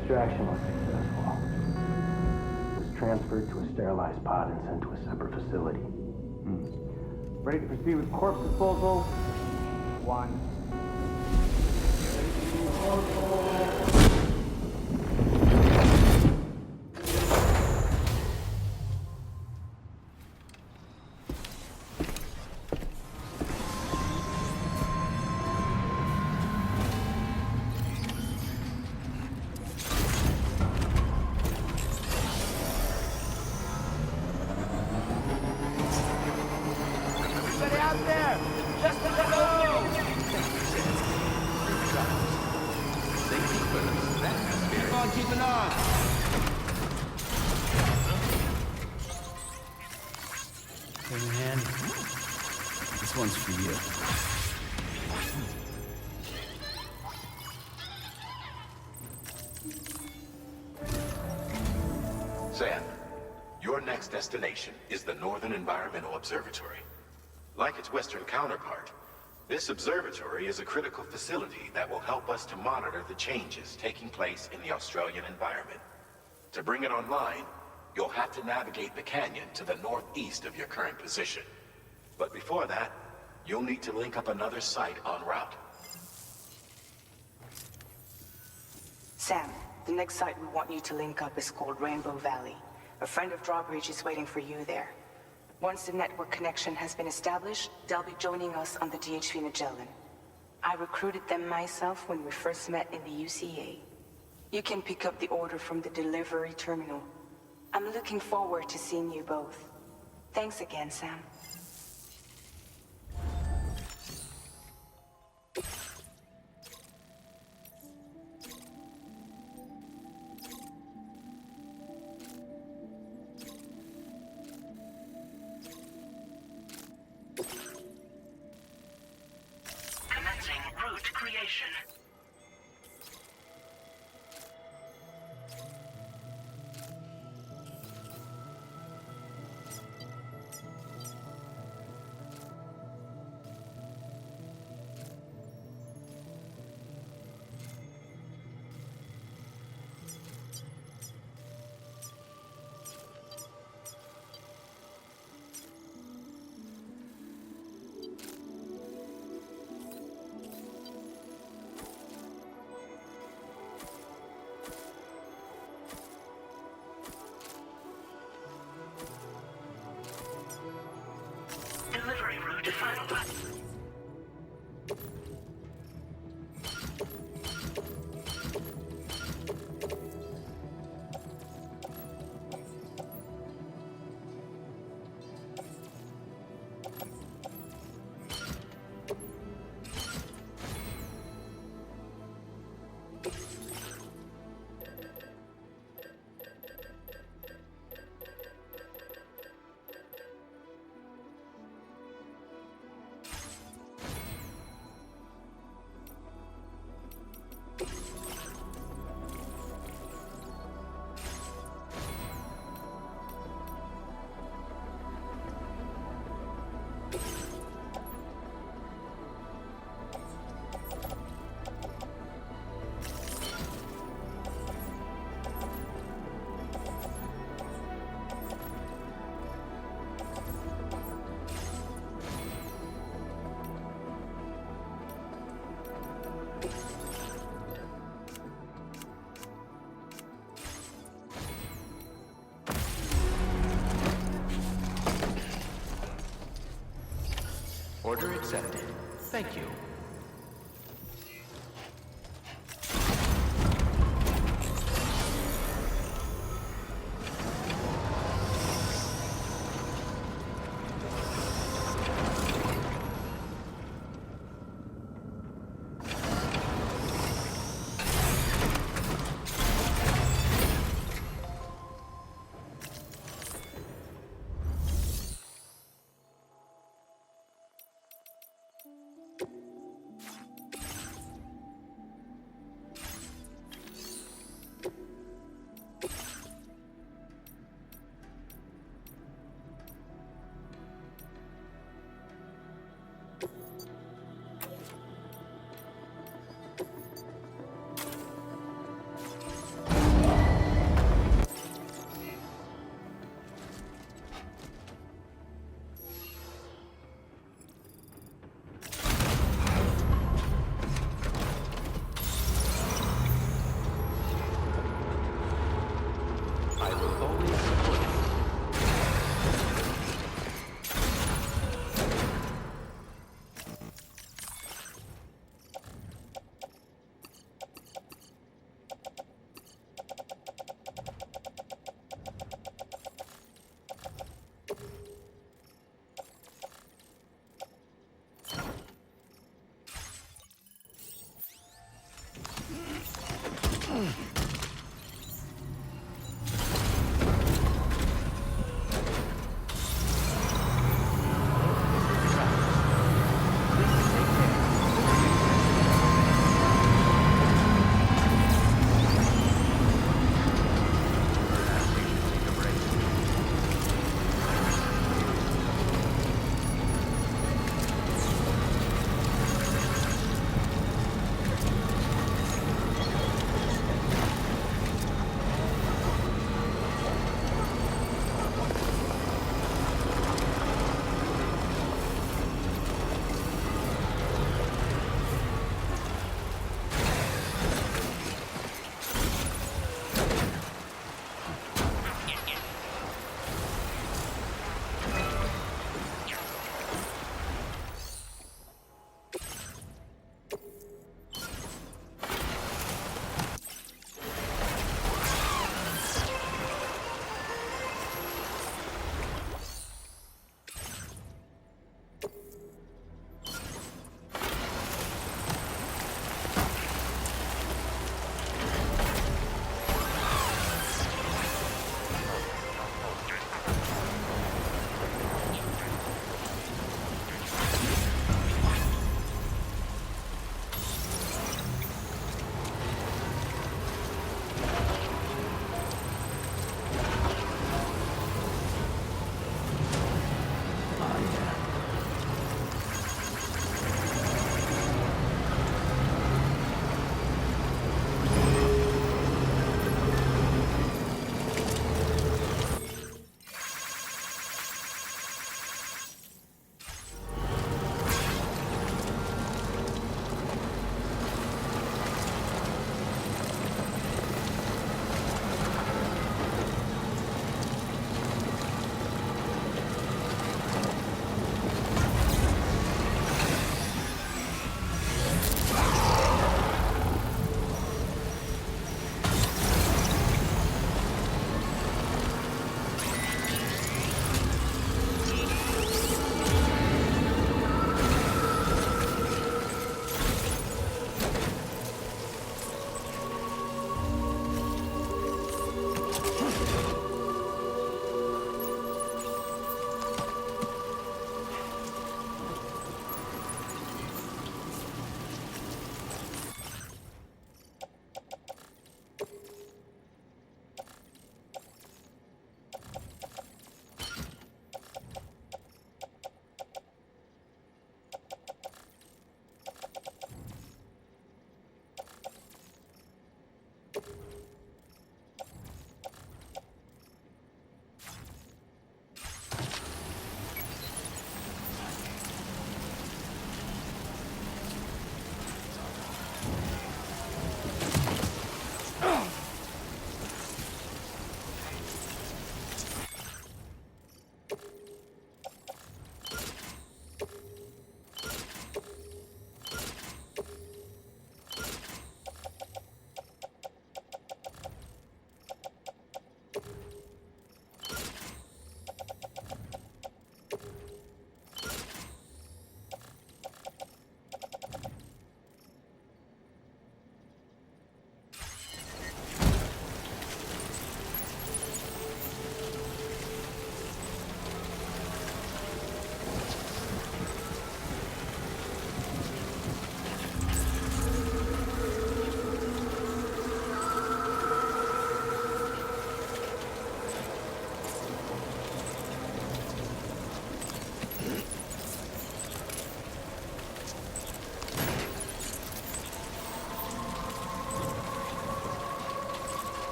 Extraction was successful. It was transferred to a sterilized pod and sent to a separate facility. Ready to proceed with corpse disposal? 1. This one's for you. Sam, your next destination is the Northern Environmental Observatory. Like its western counterpart, this observatory is a critical facility that will help us to monitor the changes taking place in the Australian environment. To bring it online, you'll have to navigate the canyon to the northeast of your current position. But before that, you'll need to link up another site en route. Sam, the next site we want you to link up is called Rainbow Valley. A friend of Drawbridge is waiting for you there. Once the network connection has been established, they'll be joining us on the DHV Magellan. I recruited them myself when we first met in the UCA. You can pick up the order from the delivery terminal. I'm looking forward to seeing you both. Thanks again, Sam. Commencing route creation. Delivery route finalized. Order accepted. Thank you.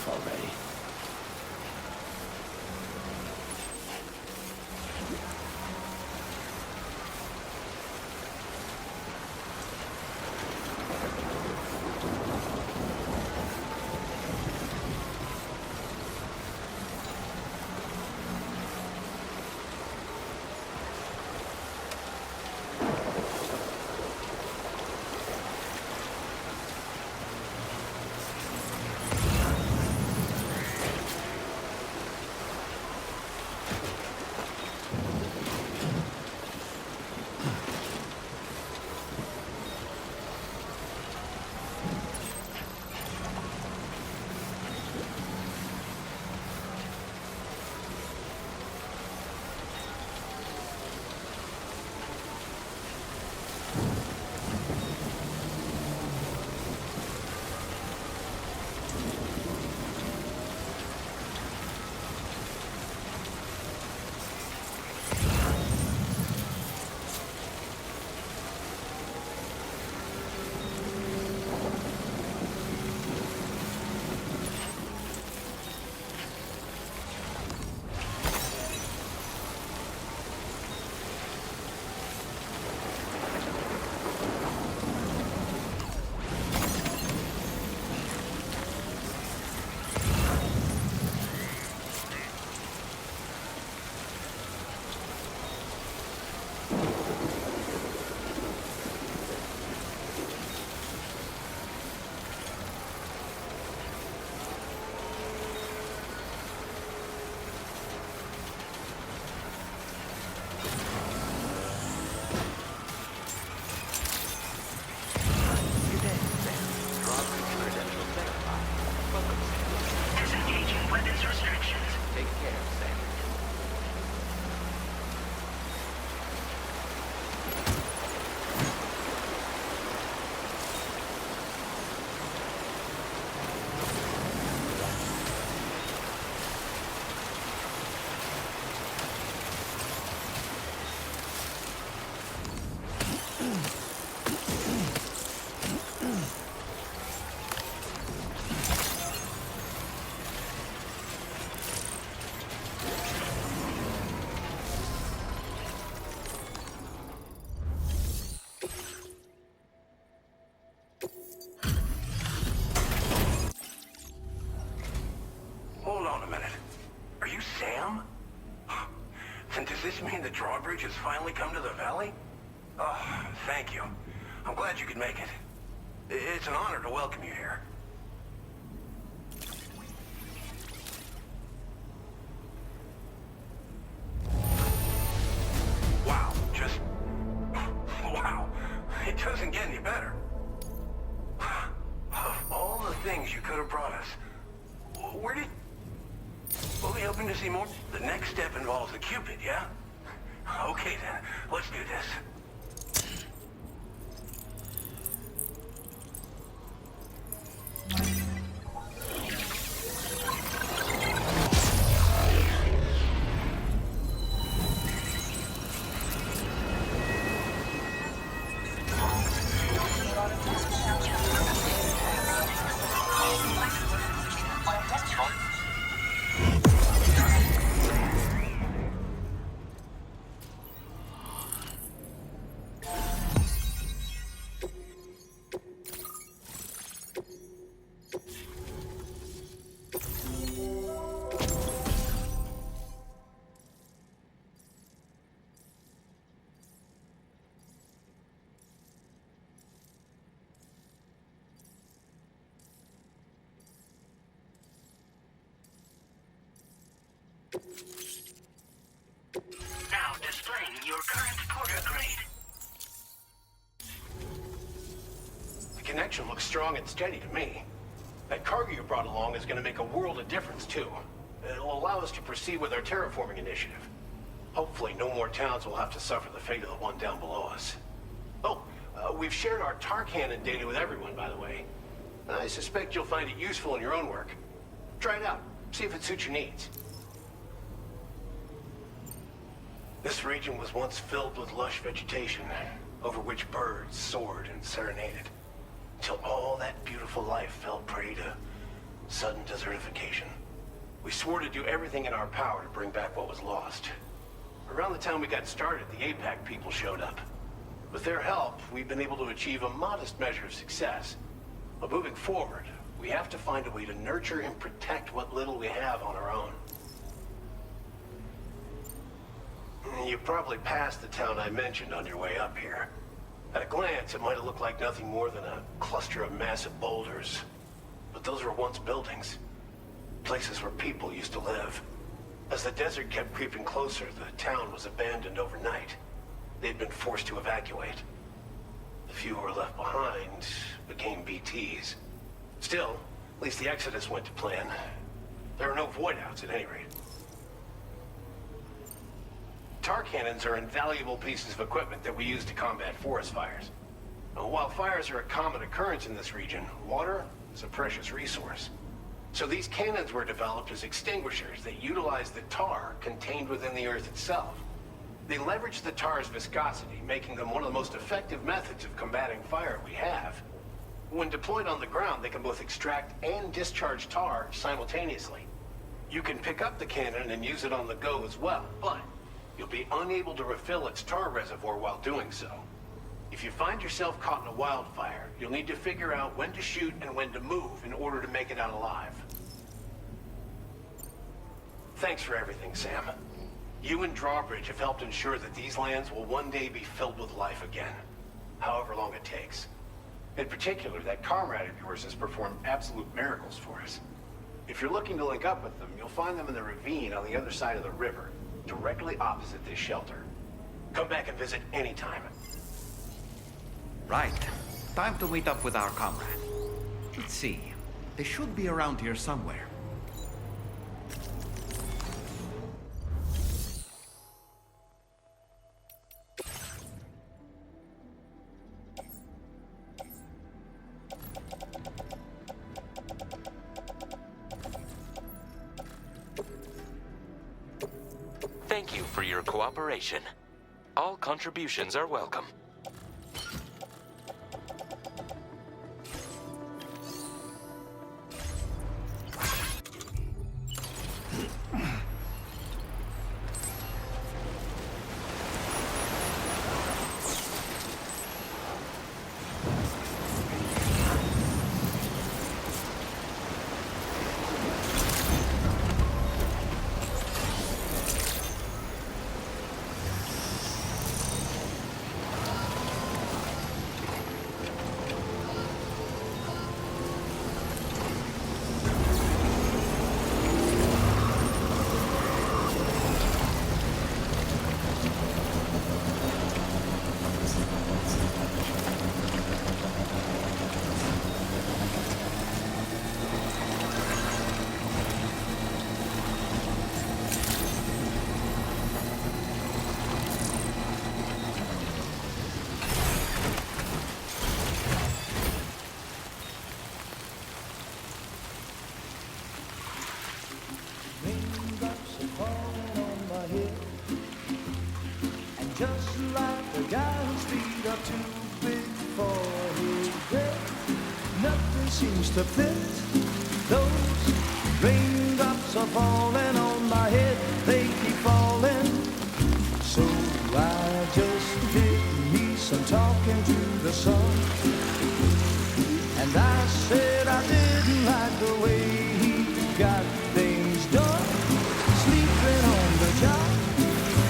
enough already. Disengaging weapons restrictions. Take care, Sam. Hold on a minute. Are you Sam? And does this mean the drawbridge has finally come to the valley? Oh, thank you. I'm glad you could make it. It's an honor to welcome you here. Wow, just... wow. It doesn't get any better. Of all the things you could have brought us, where did... We'll be hoping to see more. The next step involves the Cupid, yeah? Okay then, let's do this. Now displaying your current porter grade. The connection looks strong and steady to me. That cargo you brought along is going to make a world of difference, too. It'll allow us to proceed with our terraforming initiative. Hopefully, no more towns will have to suffer the fate of the one down below us. Oh, we've shared our tar cannon data with everyone, by the way. I suspect you'll find it useful in your own work. Try it out. See if it suits your needs. This region was once filled with lush vegetation, over which birds soared and serenaded, till all that beautiful life fell prey to Sudden desertification. We swore to do everything in our power to bring back what was lost. Around the time we got started, the APAC people showed up. With their help, we've been able to achieve a modest measure of success. But moving forward, we have to find a way to nurture and protect what little we have on our own. You probably passed the town I mentioned on your way up here. At a glance, it might have looked like nothing more than a cluster of massive boulders. But those were once buildings. Places where people used to live. As the desert kept creeping closer, the town was abandoned overnight. They'd been forced to evacuate. The few who were left behind became BTs. Still, at least the exodus went to plan. There are no voidouts at any rate. Tar cannons are invaluable pieces of equipment that we use to combat forest fires. Now, while fires are a common occurrence in this region, water is a precious resource. So these cannons were developed as extinguishers that utilize the tar contained within the earth itself. They leverage the tar's viscosity, making them one of the most effective methods of combating fire we have. When deployed on the ground, they can both extract and discharge tar simultaneously. You can pick up the cannon and use it on the go as well, but you'll be unable to refill its tar reservoir while doing so. If you find yourself caught in a wildfire, you'll need to figure out when to shoot and when to move in order to make it out alive. Thanks for everything, Sam. You and Drawbridge have helped ensure that these lands will one day be filled with life again, however long it takes. In particular, that comrade of yours has performed absolute miracles for us. If you're looking to link up with them, you'll find them in the ravine on the other side of the river, directly opposite this shelter. Come back and visit anytime. Right. Time to meet up with our comrade. Let's see. They should be around here somewhere. Thank you for your cooperation. All contributions are welcome. Just like the guy whose feet are too big for his bed, nothing seems to fit. Those raindrops are falling on my head, they keep falling. So I just did me some talking to the sun, and I said I didn't like the way he got things done, sleeping on the job.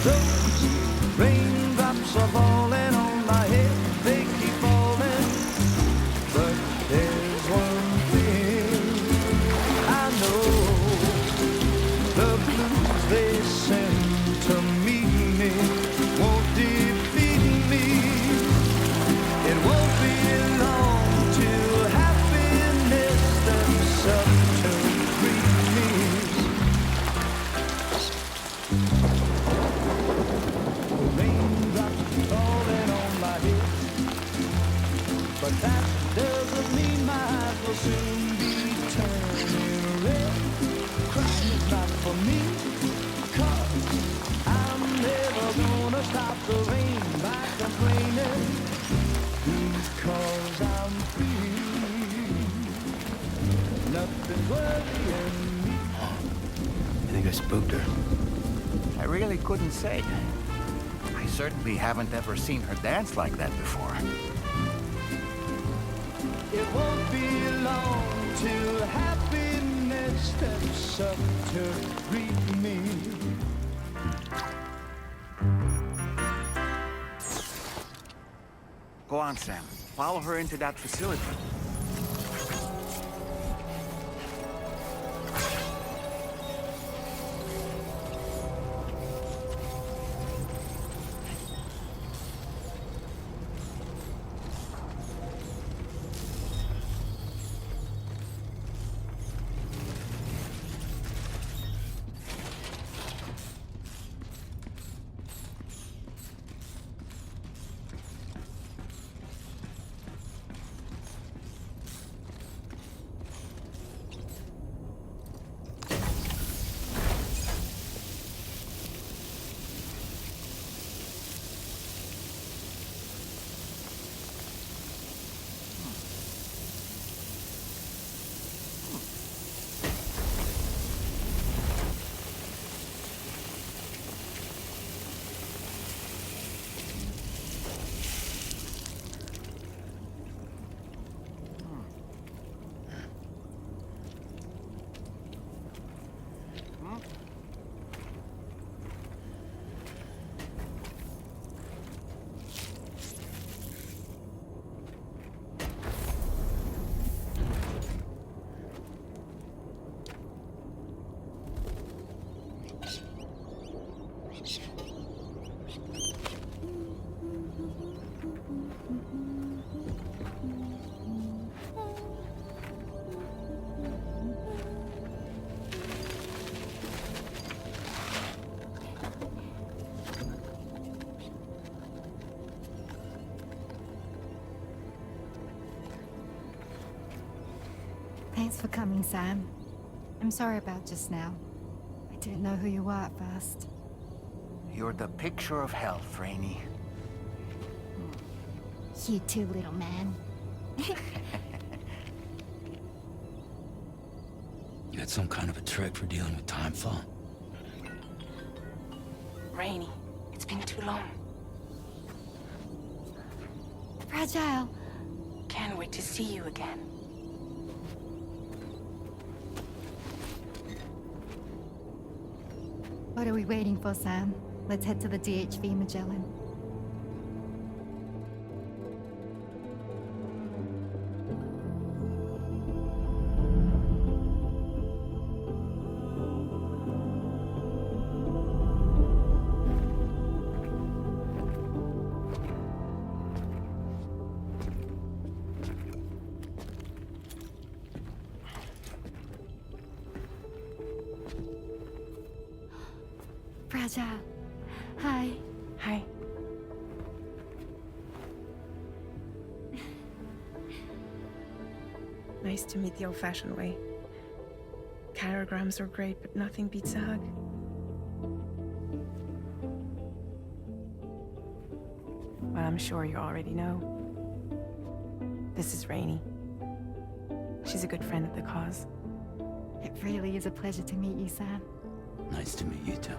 Those raindrops are falling on my head, they keep falling. But there's one thing I know, been worrying me. You think I spooked her? I really couldn't say. I certainly haven't ever seen her dance like that before. It won't be long till happiness steps up to greet me. Go on, Sam. Follow her into that facility. Thanks for coming, Sam. I'm sorry about just now. I didn't know who you were at first. You're the picture of health, Rainey. You too, little man. You got some kind of a trick for dealing with timefall? Rainey, it's been too long. Fragile. Can't wait to see you again. What are we waiting for, Sam? Let's head to the DHV Magellan. Fragile. Hi. Hi. Nice to meet the old-fashioned way. Carograms are great, but nothing beats a hug. Well, I'm sure you already know. This is Rainey. She's a good friend of the cause. It really is a pleasure to meet you, Sam. Nice to meet you too.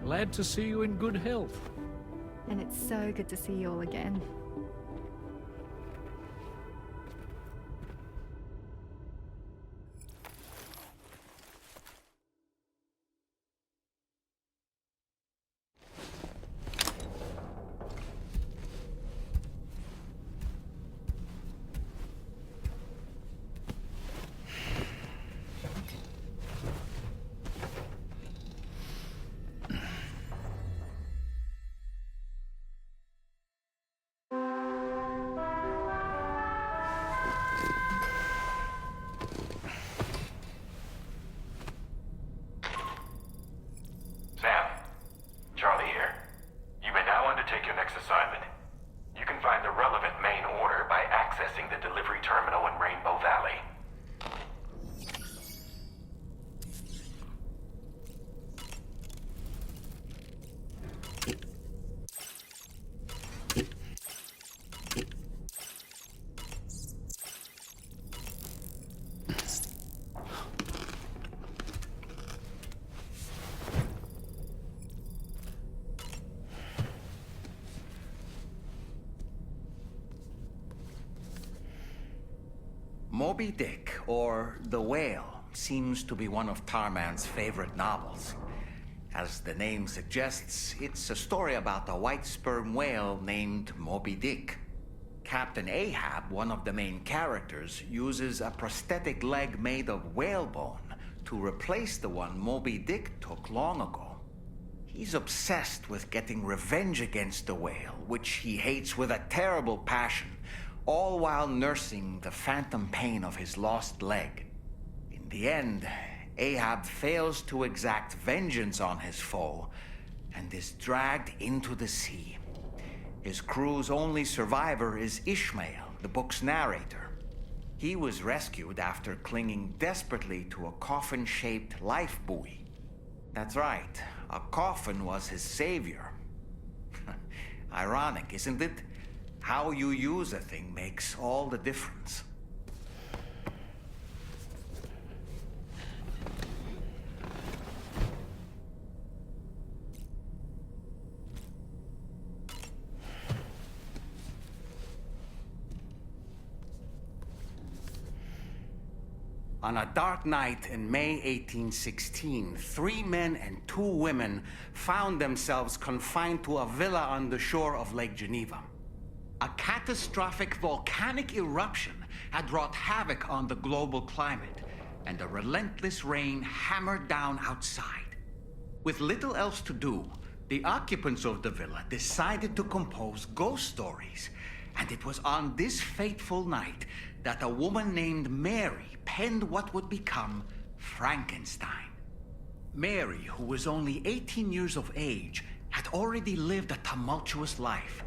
Glad to see you in good health. And it's so good to see you all again. Moby Dick, or The Whale, seems to be one of Tarman's favorite novels. As the name suggests, it's a story about a white sperm whale named Moby Dick. Captain Ahab, one of the main characters, uses a prosthetic leg made of whalebone to replace the one Moby Dick took long ago. He's obsessed with getting revenge against the whale, which he hates with a terrible passion, all while nursing the phantom pain of his lost leg. In the end, Ahab fails to exact vengeance on his foe and is dragged into the sea. His crew's only survivor is Ishmael, the book's narrator. He was rescued after clinging desperately to a coffin-shaped life buoy. That's right, a coffin was his savior. Ironic, isn't it? How you use a thing makes all the difference. On a dark night in May 1816, 3 men and 2 women found themselves confined to a villa on the shore of Lake Geneva. A catastrophic volcanic eruption had wrought havoc on the global climate, and a relentless rain hammered down outside. With little else to do, the occupants of the villa decided to compose ghost stories. And it was on this fateful night that a woman named Mary penned what would become Frankenstein. Mary, who was only 18 years of age, had already lived a tumultuous life.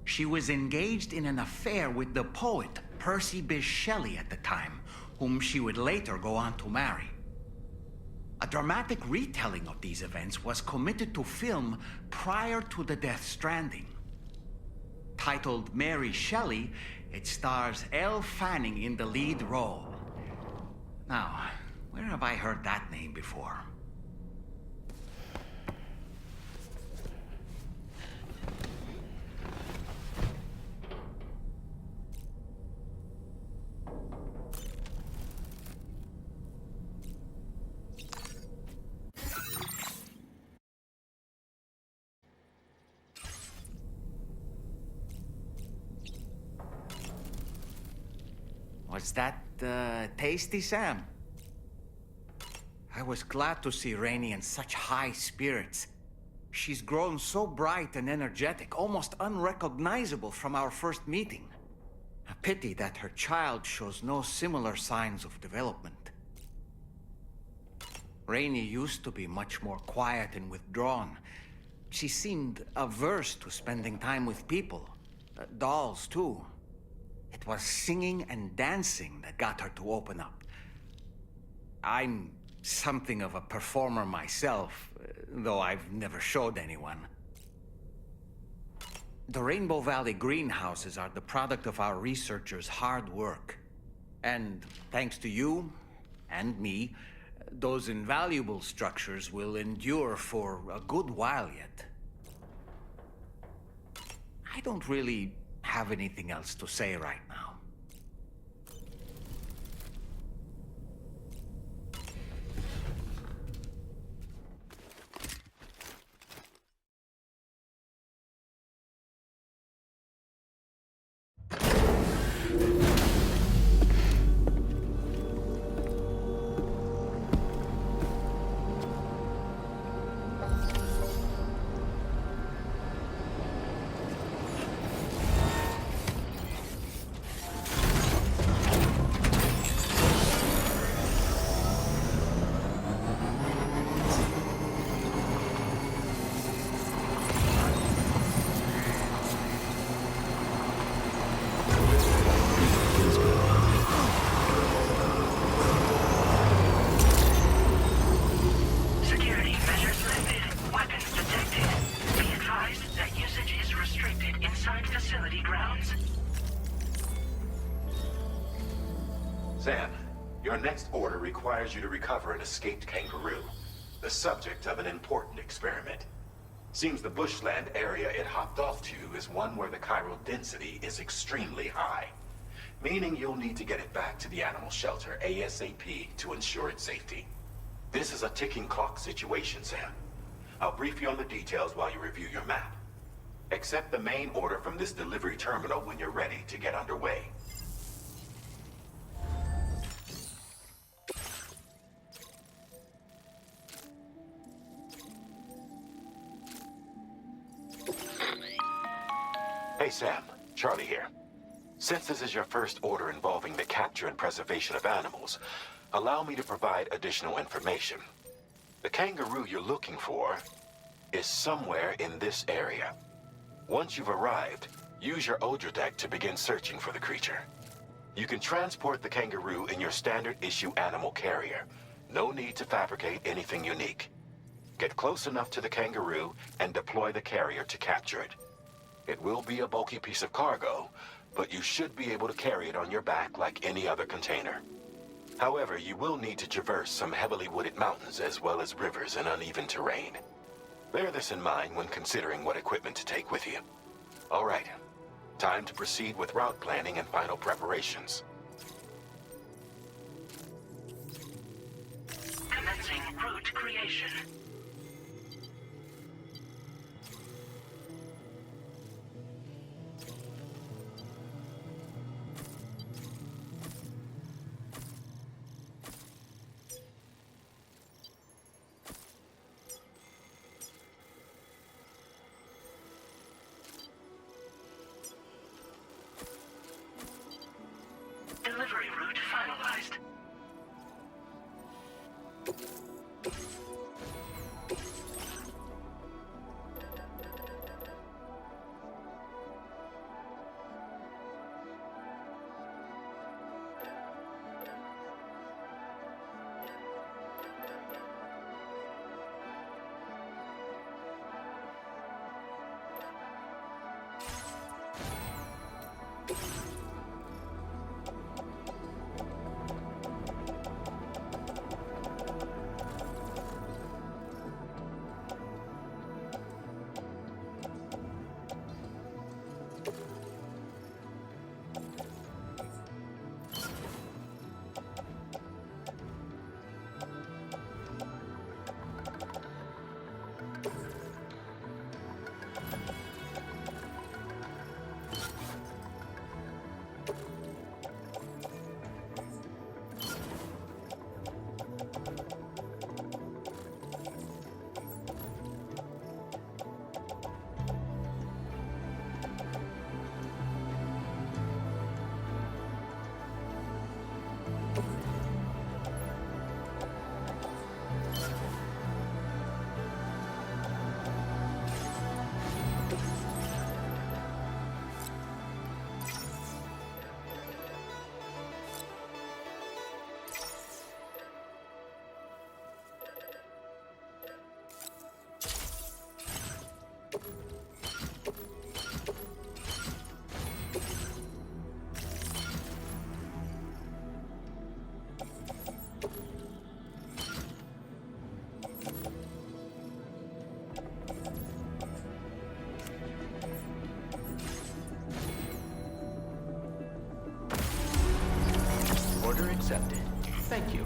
She was engaged in an affair with the poet Percy Bysshe Shelley at the time, whom she would later go on to marry. A dramatic retelling of these events was committed to film prior to the Death Stranding. Titled Mary Shelley, it stars Elle Fanning in the lead role. Now, where have I heard that name before? Was that, tasty, Sam? I was glad to see Rainey in such high spirits. She's grown so bright and energetic, almost unrecognizable from our first meeting. A pity that her child shows no similar signs of development. Rainey used to be much more quiet and withdrawn. She seemed averse to spending time with people. Dolls, too. It was singing and dancing that got her to open up. I'm something of a performer myself, though I've never showed anyone. The Rainbow Valley greenhouses are the product of our researchers' hard work. And thanks to you and me, those invaluable structures will endure for a good while yet. I don't really have anything else to say right now. Sam, your next order requires you to recover an escaped kangaroo, the subject of an important experiment. Seems the bushland area it hopped off to is one where the chiral density is extremely high. meaning you'll need to get it back to the animal shelter ASAP to ensure its safety. This is a ticking clock situation, Sam. I'll brief you on the details while you review your map. Accept the main order from this delivery terminal when you're ready to get underway. Hey Sam, Charlie here. Since this is your first order involving the capture and preservation of animals, allow me to provide additional information. The kangaroo you're looking for is somewhere in this area. Once you've arrived, use your Odra deck to begin searching for the creature. You can transport the kangaroo in your standard issue animal carrier. No need to fabricate anything unique. Get close enough to the kangaroo and deploy the carrier to capture it. It will be a bulky piece of cargo, but you should be able to carry it on your back like any other container. However, you will need to traverse some heavily wooded mountains as well as rivers and uneven terrain. Bear this in mind when considering what equipment to take with you. All right, time to proceed with route planning and final preparations. Commencing route creation. Delivery route finalized. Order accepted. Thank you.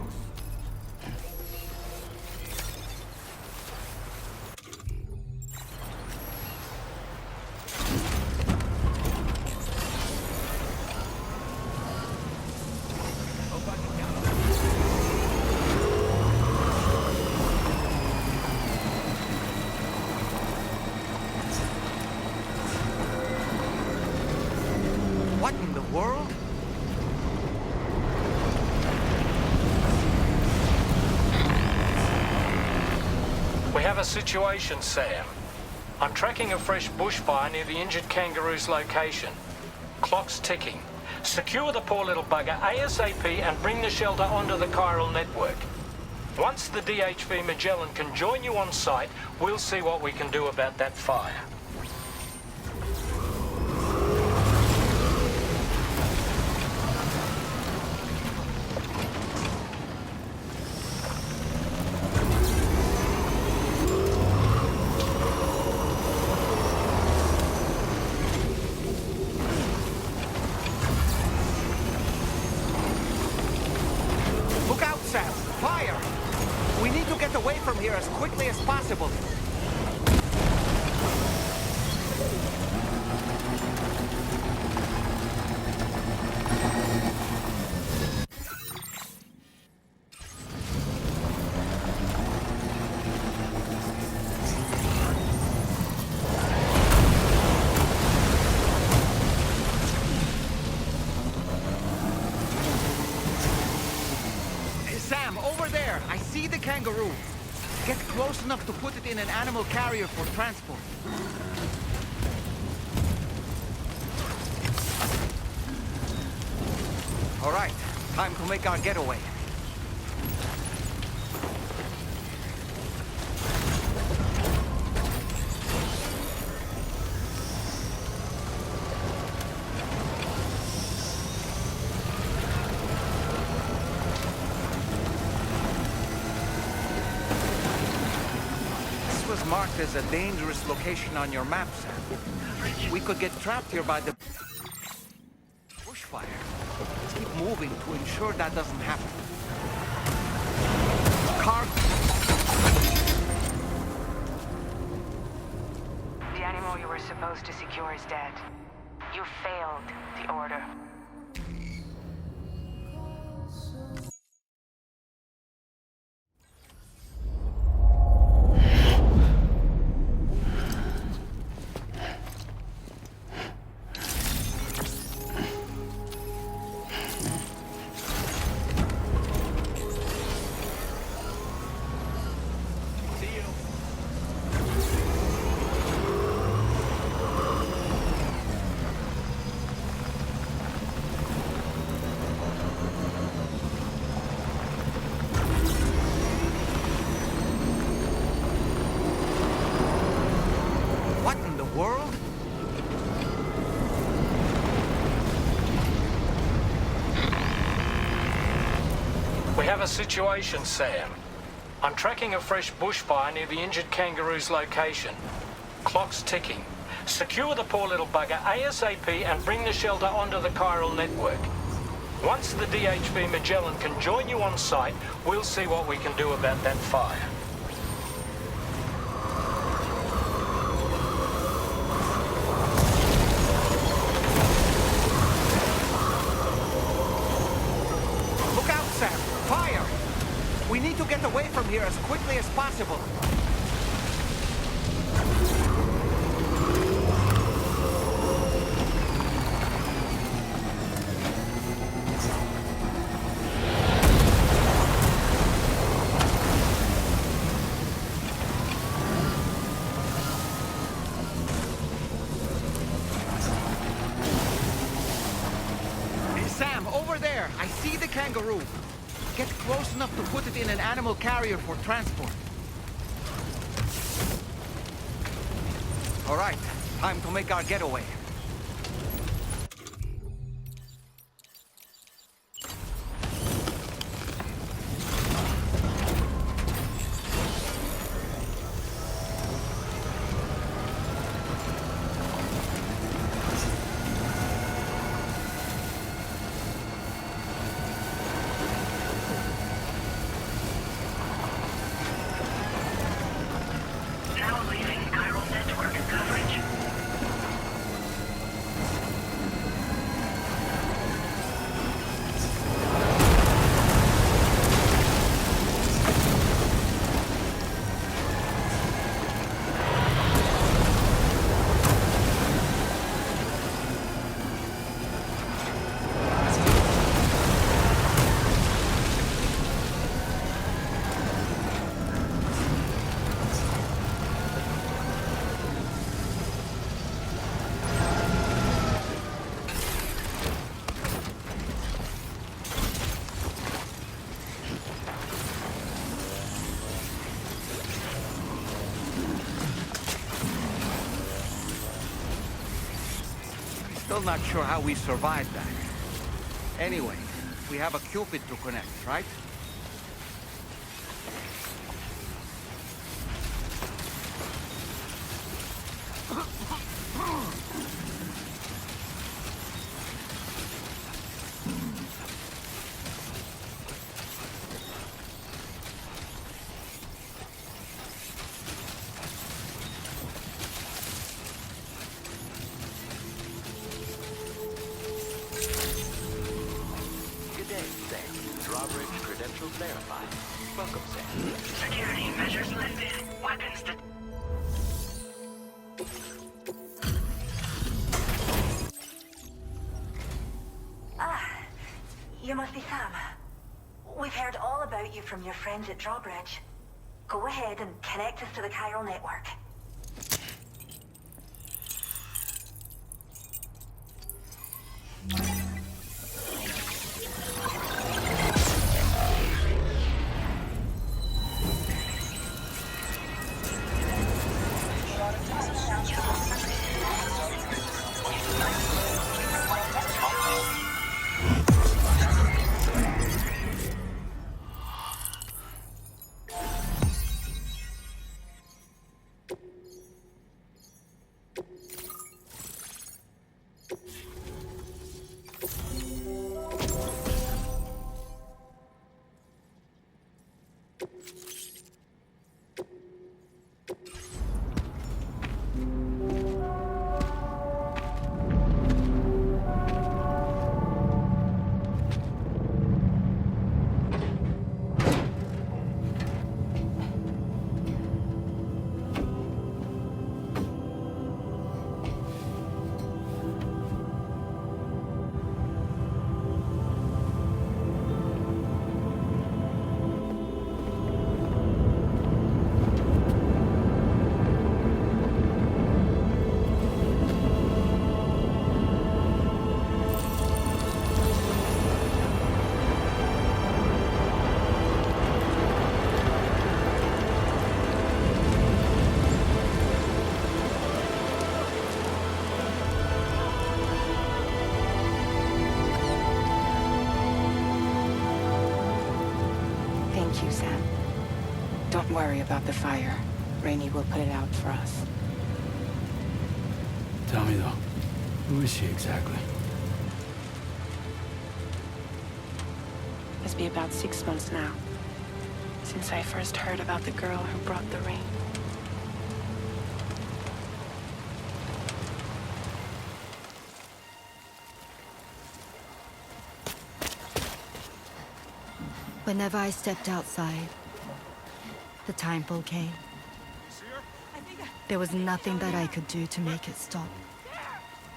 What in the world? We have a situation, Sam. I'm tracking a fresh bushfire near the injured kangaroo's location. Clock's ticking. Secure the poor little bugger ASAP and bring the shelter onto the chiral network. Once the DHV Magellan can join you on site, we'll see what we can do about that fire. get away from here as quickly as possible. Sam, over there! I see the kangaroo! Get close enough to put it in an animal carrier for transport. All right, time to make our getaway. This was marked as a dangerous location on your map, Sam. We could get trapped here by the bushfire. Let's keep moving to ensure that doesn't happen. The animal you were supposed to secure is dead. You failed the order. What in the world? We have a situation, Sam. I'm tracking a fresh bushfire near the injured kangaroo's location. Clock's ticking. Secure the poor little bugger ASAP and bring the shelter onto the chiral network. Once the DHV Magellan can join you on site, we'll see what we can do about that fire. Look out, Sam! Fire! We need to get away from here as quickly as possible. Sam, over there! I see the kangaroo! Get close enough to put it in an animal carrier for transport. All right, time to make our getaway. Now leaving chiral network coverage. Still not sure how we survived that. Anyway, we have a Cupid to connect, right? credentials verified. Welcome, Sam. Security measures lifted. Weapons You must be Sam. We've heard all about you from your friends at Drawbridge. Go ahead and connect us to the chiral network. Thank you, Sam. Don't worry about the fire. Rainey will put it out for us. Tell me though, who is she exactly? It's been about 6 months now, since I first heard about the girl who brought the rain. Whenever I stepped outside, the time pull came. There was nothing that I could do to make it stop.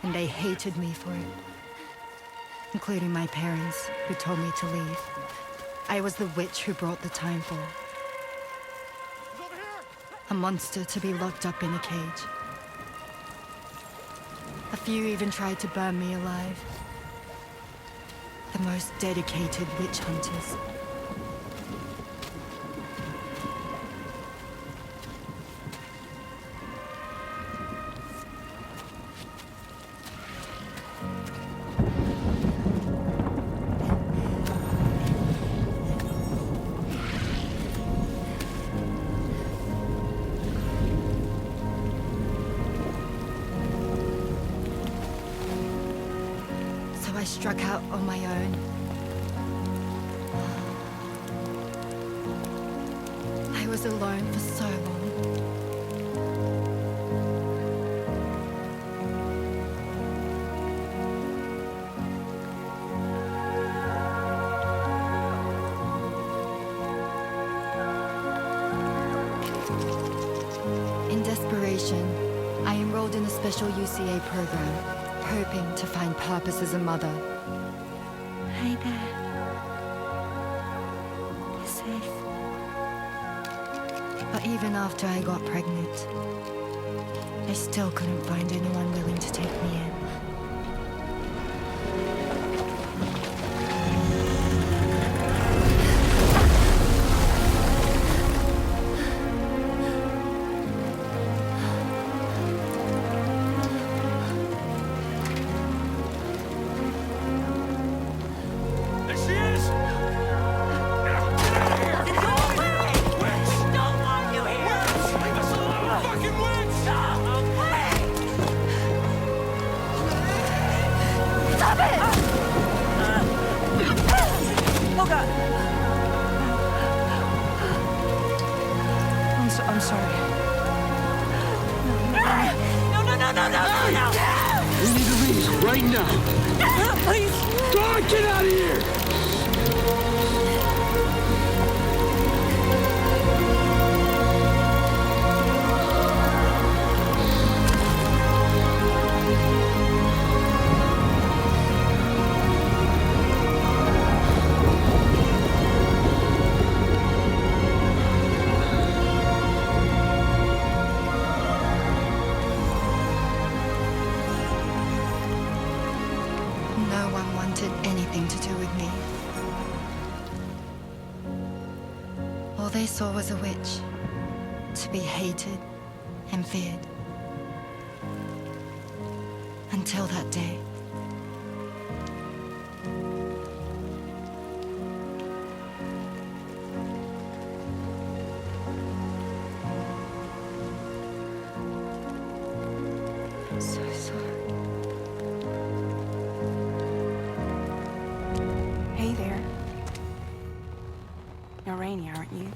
And they hated me for it. Including my parents, who told me to leave. I was the witch who brought the time fall. A monster to be locked up in a cage. A few even tried to burn me alive. The most dedicated witch hunters. I struck out on my own. I was alone for so long. In desperation, I enrolled in a special UCA program. Hoping to find purpose as a mother. Hi there. You're safe. But even after I got pregnant, I still couldn't find anyone willing to take me in. I'm sorry. No. We need to leave right now. Please. Go on, get out of here! nothing to do with me. All they saw was a witch, to be hated and feared. Until that day. I'm so sorry. Hey there. You're Rainy, aren't you?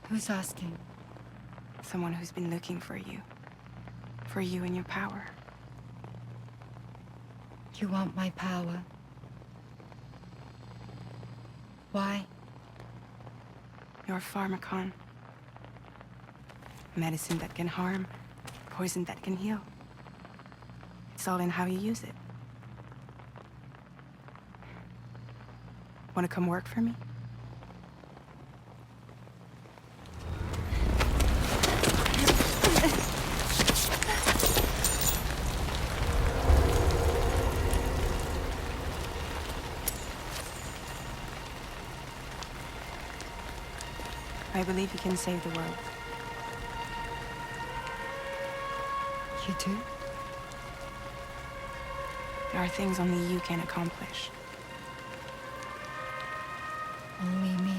Who's asking? Someone who's been looking for you. For you and your power. You want my power? Why? You're a pharmacon. Medicine that can harm, poison that can heal. It's all in how you use it. Want to come work for me? I believe you can save the world. You do? There are things only you can accomplish. Only me.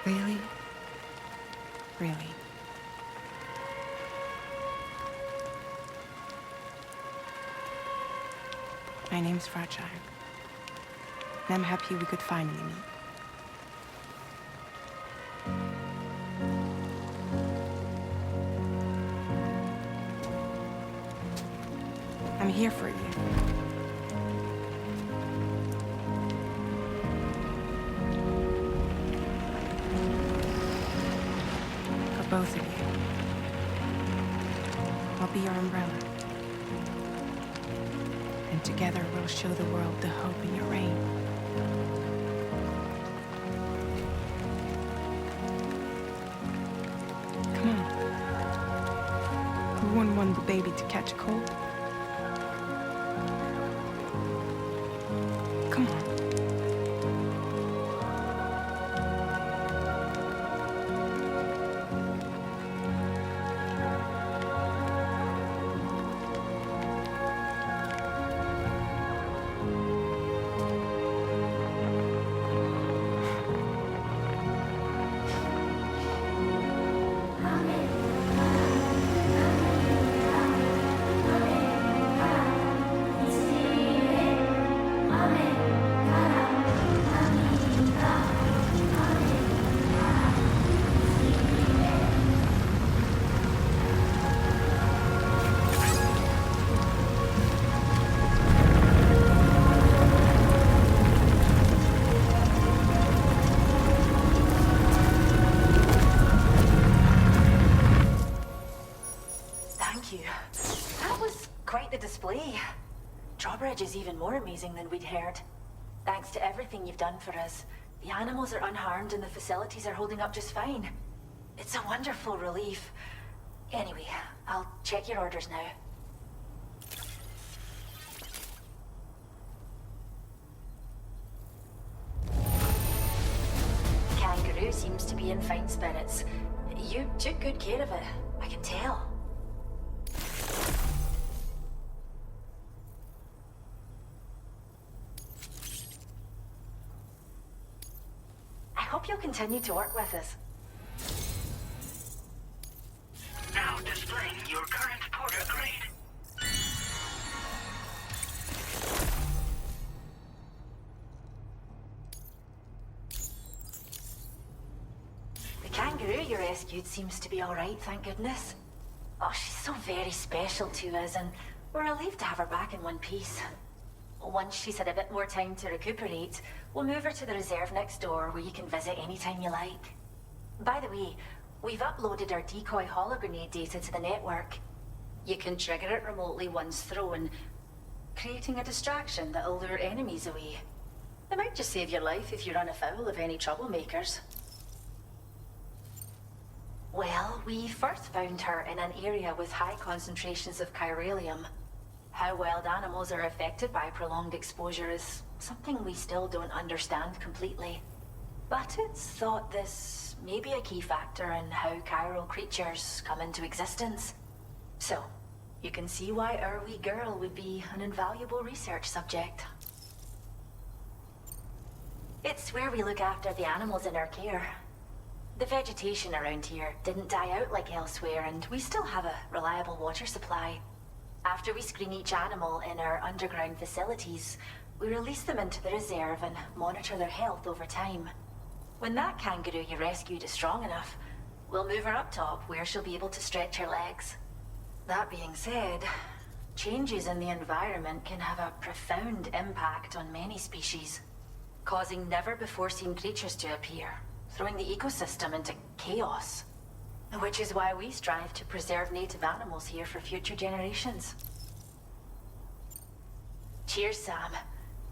Really? Really. My name's Fragile. And I'm happy we could finally meet. I'm here for you. For both of you. I'll be your umbrella. And together we'll show the world the hope in your reign. Come on. Who wouldn't want the baby to catch a cold? Come on. Drawbridge is even more amazing than we'd heard. Thanks to everything you've done for us, the animals are unharmed and the facilities are holding up just fine. It's a wonderful relief. Anyway, I'll check your orders now. Kangaroo seems to be in fine spirits. You took good care of it, I can tell. I hope you'll continue to work with us. Now displaying your current porter grade. The kangaroo you rescued seems to be alright, thank goodness. Oh, she's so very special to us, and we're relieved to have her back in one piece. Once she's had a bit more time to recuperate, we'll move her to the reserve next door where you can visit anytime you like. By the way, we've uploaded our decoy hologrenade data to the network. You can trigger it remotely once thrown, creating a distraction that'll lure enemies away. It might just save your life if you run afoul of any troublemakers. Well, we first found her in an area with high concentrations of chiralium. How wild animals are affected by prolonged exposure is something we still don't understand completely. But it's thought this may be a key factor in how chiral creatures come into existence. So, you can see why our wee girl would be an invaluable research subject. It's where we look after the animals in our care. The vegetation around here didn't die out like elsewhere, and we still have a reliable water supply. After we screen each animal in our underground facilities, we release them into the reserve and monitor their health over time. When that kangaroo you rescued is strong enough, we'll move her up top where she'll be able to stretch her legs. That being said, changes in the environment can have a profound impact on many species, causing never-before-seen creatures to appear, throwing the ecosystem into chaos. Which is why we strive to preserve native animals here for future generations. Cheers, Sam.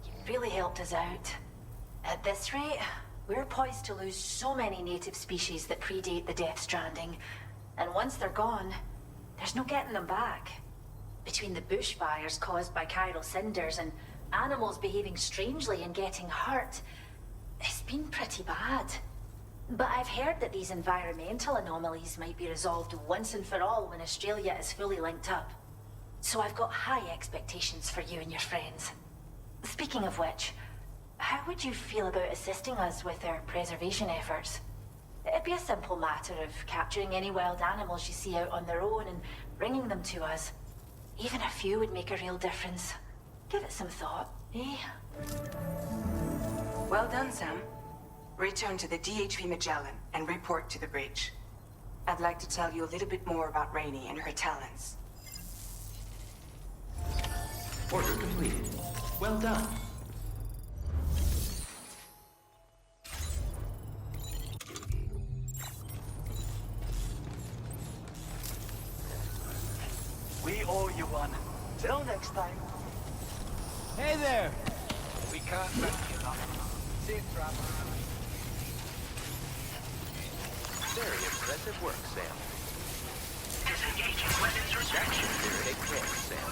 You really helped us out. At this rate, we're poised to lose so many native species that predate the Death Stranding, and once they're gone, there's no getting them back. Between the bushfires caused by chiral cinders and animals behaving strangely and getting hurt, it's been pretty bad. But I've heard that these environmental anomalies might be resolved once and for all when Australia is fully linked up. So I've got high expectations for you and your friends. Speaking of which, how would you feel about assisting us with our preservation efforts? It'd be a simple matter of capturing any wild animals you see out on their own and bringing them to us. Even a few would make a real difference. Give it some thought, eh? Well done, Sam. Return to the DHV Magellan and report to the bridge. I'd like to tell you a little bit more about Rainey and her talents. Order completed. Well done. We owe you one. Till next time. Hey there! We can't thank you enough. Safe travel. Very impressive work, Sam. Disengaging weapons restriction. Take care, Sam.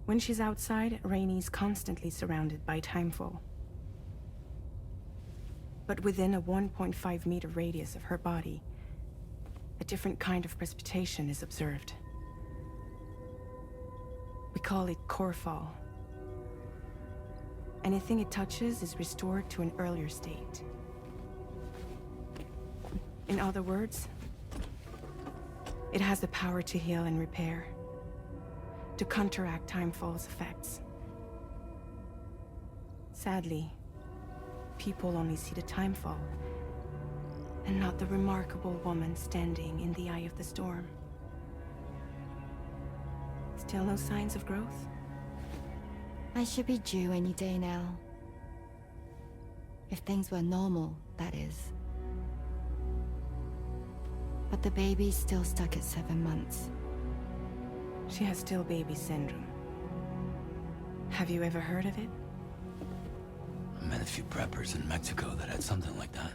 When she's outside, Rainey's constantly surrounded by timefall. But within a 1.5-meter radius of her body, a different kind of precipitation is observed. We call it core fall. Anything it touches is restored to an earlier state. In other words, it has the power to heal and repair, to counteract timefall's effects. Sadly, people only see the timefall, and not the remarkable woman standing in the eye of the storm. Still no signs of growth? I should be due any day now. If things were normal, that is. But the baby's still stuck at 7 months. She has still baby syndrome. Have you ever heard of it? I met a few preppers in Mexico that had something like that.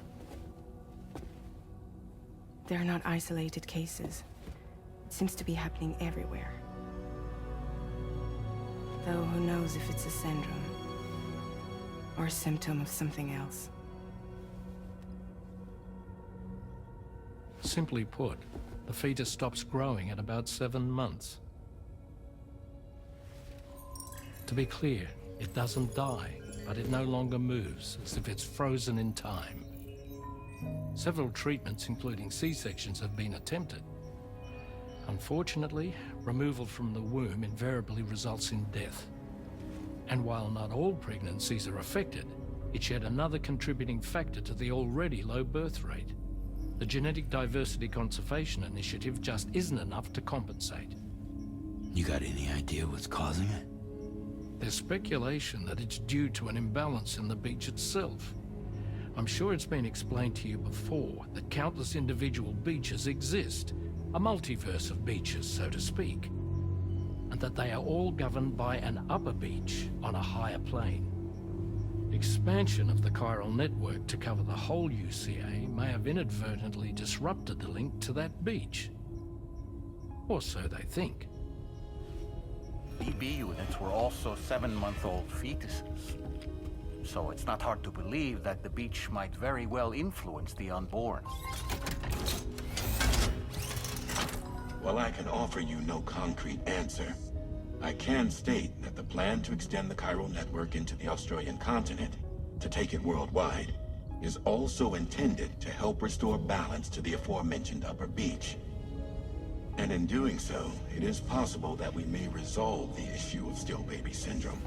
They're not isolated cases. It seems to be happening everywhere. Though who knows if it's a syndrome or a symptom of something else. Simply put, the fetus stops growing at about 7 months. To be clear, it doesn't die, but it no longer moves, as if it's frozen in time. Several treatments, including C-sections, have been attempted. Unfortunately, removal from the womb invariably results in death. And while not all pregnancies are affected, it's yet another contributing factor to the already low birth rate. The Genetic Diversity Conservation Initiative just isn't enough to compensate. You got any idea what's causing it? There's speculation that it's due to an imbalance in the beach itself. I'm sure it's been explained to you before that countless individual beaches exist, a multiverse of beaches, so to speak, and that they are all governed by an upper beach on a higher plane. Expansion of the chiral network to cover the whole UCA may have inadvertently disrupted the link to that beach. Or so they think. BB units were also 7-month-old fetuses. So it's not hard to believe that the beach might very well influence the unborn. While I can offer you no concrete answer, I can state that the plan to extend the chiral network into the Australian continent, to take it worldwide, is also intended to help restore balance to the aforementioned upper beach. And in doing so, it is possible that we may resolve the issue of still baby syndrome.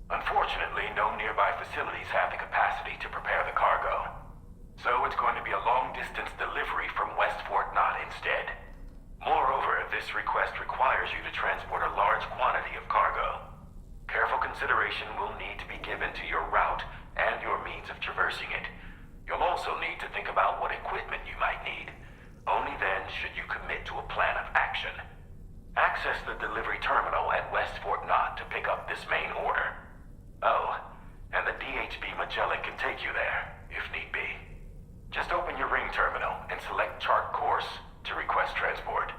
Unfortunately, no nearby facilities have the capacity to prepare the cargo. So it's going to be a long-distance delivery from West Fort Knott instead. Moreover, this request requires you to transport a large quantity of cargo. Careful consideration will need to be given to your route and your means of traversing it. You'll also need to think about what equipment you might need. Only then should you commit to a plan of action. Access the delivery terminal at West Fort Knott to pick up this main order. Oh, and the DHB Magellan can take you there, if need be. Just open your ring terminal and select chart course to request transport.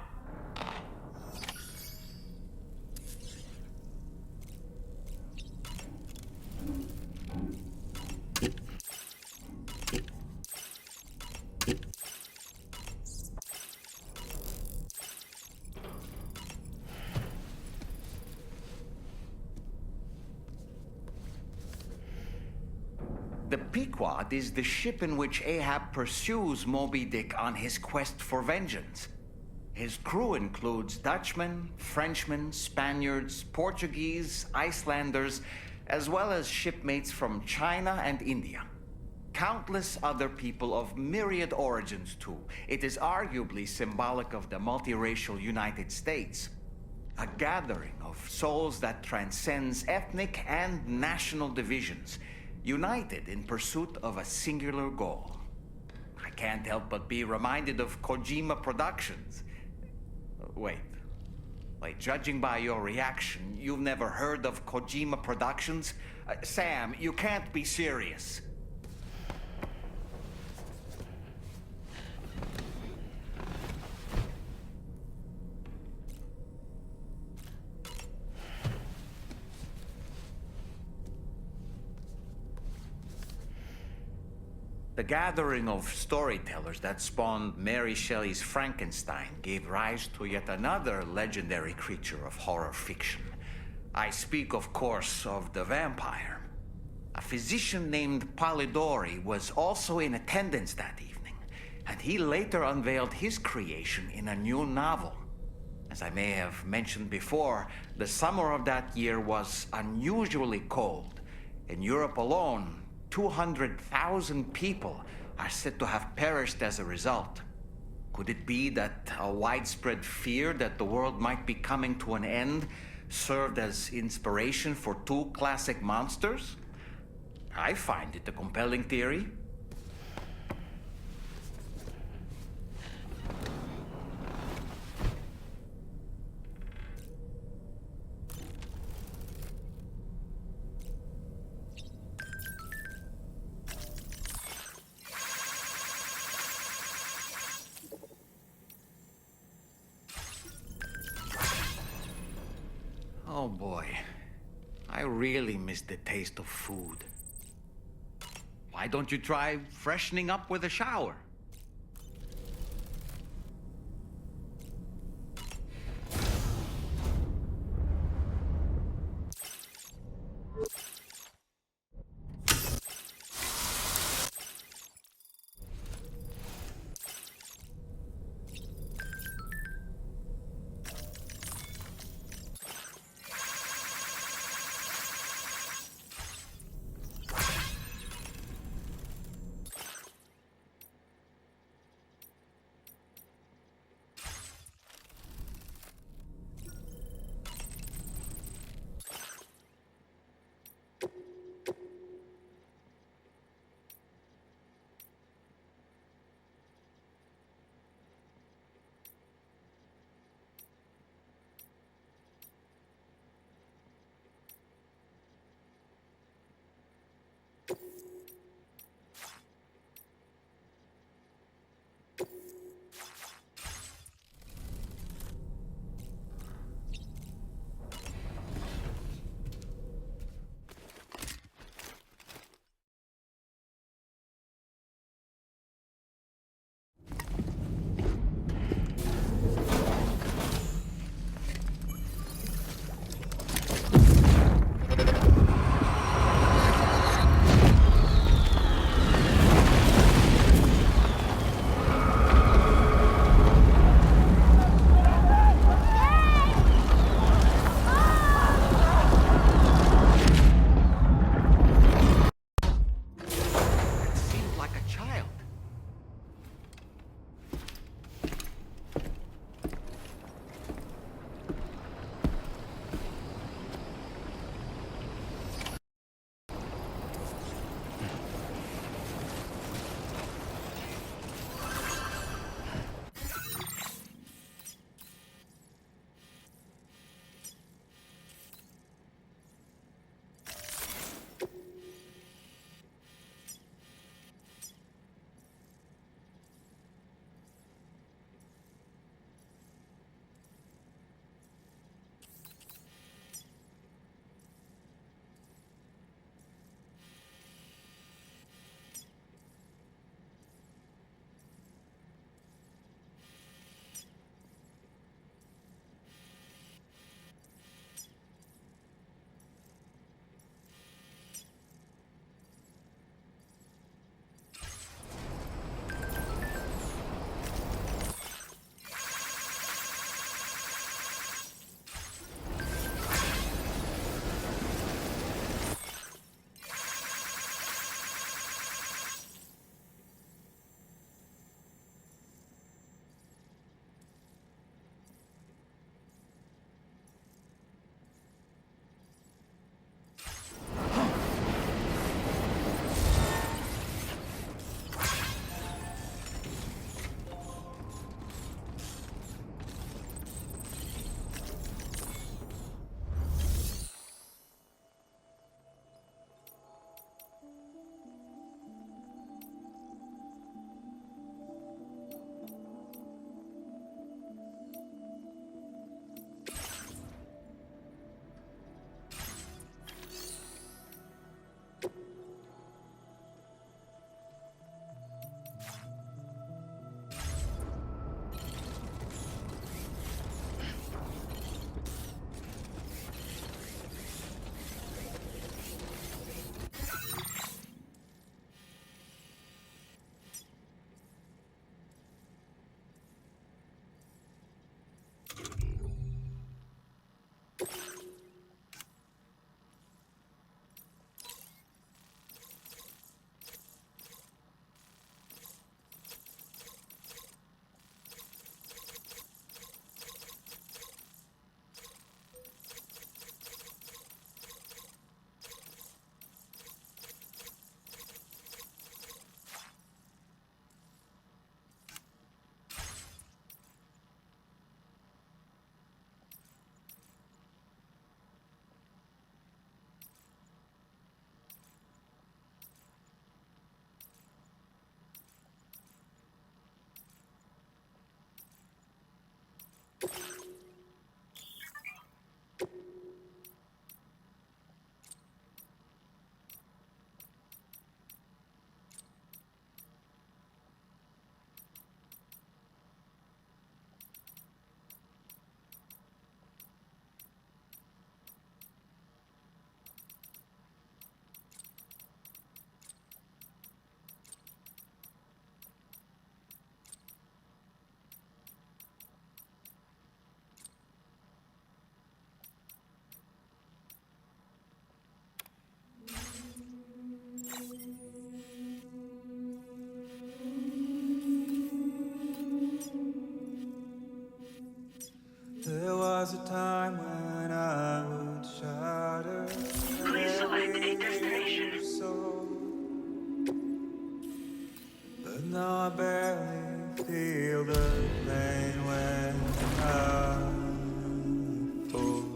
The Pequod is the ship in which Ahab pursues Moby Dick on his quest for vengeance. His crew includes Dutchmen, Frenchmen, Spaniards, Portuguese, Icelanders, as well as shipmates from China and India. Countless other people of myriad origins, too. It is arguably symbolic of the multiracial United States. A gathering of souls that transcends ethnic and national divisions, united in pursuit of a singular goal. I can't help but be reminded of Kojima Productions. Wait, judging by your reaction, you've never heard of Kojima Productions? Sam, you can't be serious. The gathering of storytellers that spawned Mary Shelley's Frankenstein gave rise to yet another legendary creature of horror fiction. I speak, of course, of the vampire. A physician named Polidori was also in attendance that evening, and he later unveiled his creation in a new novel. As I may have mentioned before, the summer of that year was unusually cold. In Europe alone, 200,000 people are said to have perished as a result. Could it be that a widespread fear that the world might be coming to an end served as inspiration for two classic monsters? I find it a compelling theory. Oh boy. I really miss the taste of food. Why don't you try freshening up with a shower? was a time when I would shatter. Please select a destination. But now I barely feel the pain when I fall.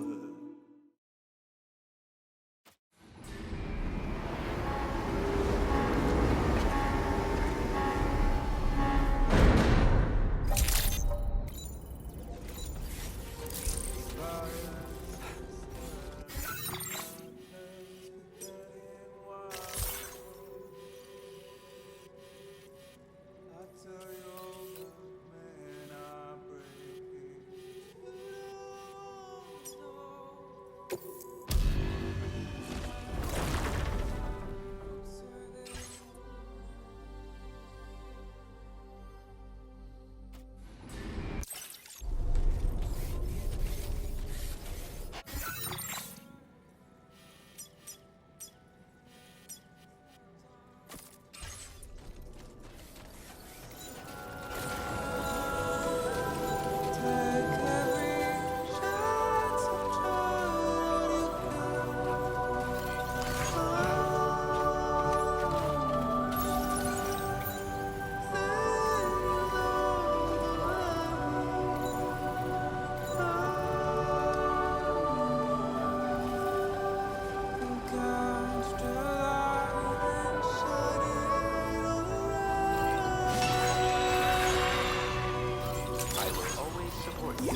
I will always support you.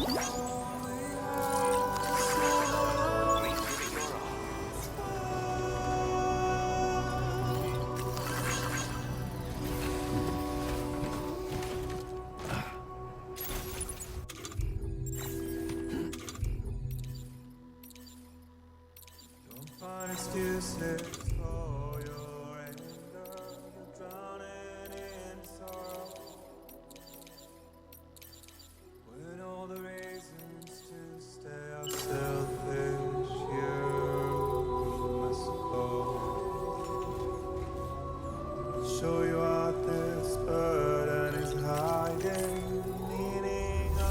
Please give it your all. Don't find excuses for your anger. You're drowning in sorrow. When all the reasons to stay are selfish, you must go. I'll show you out this burden is hiding, meaning of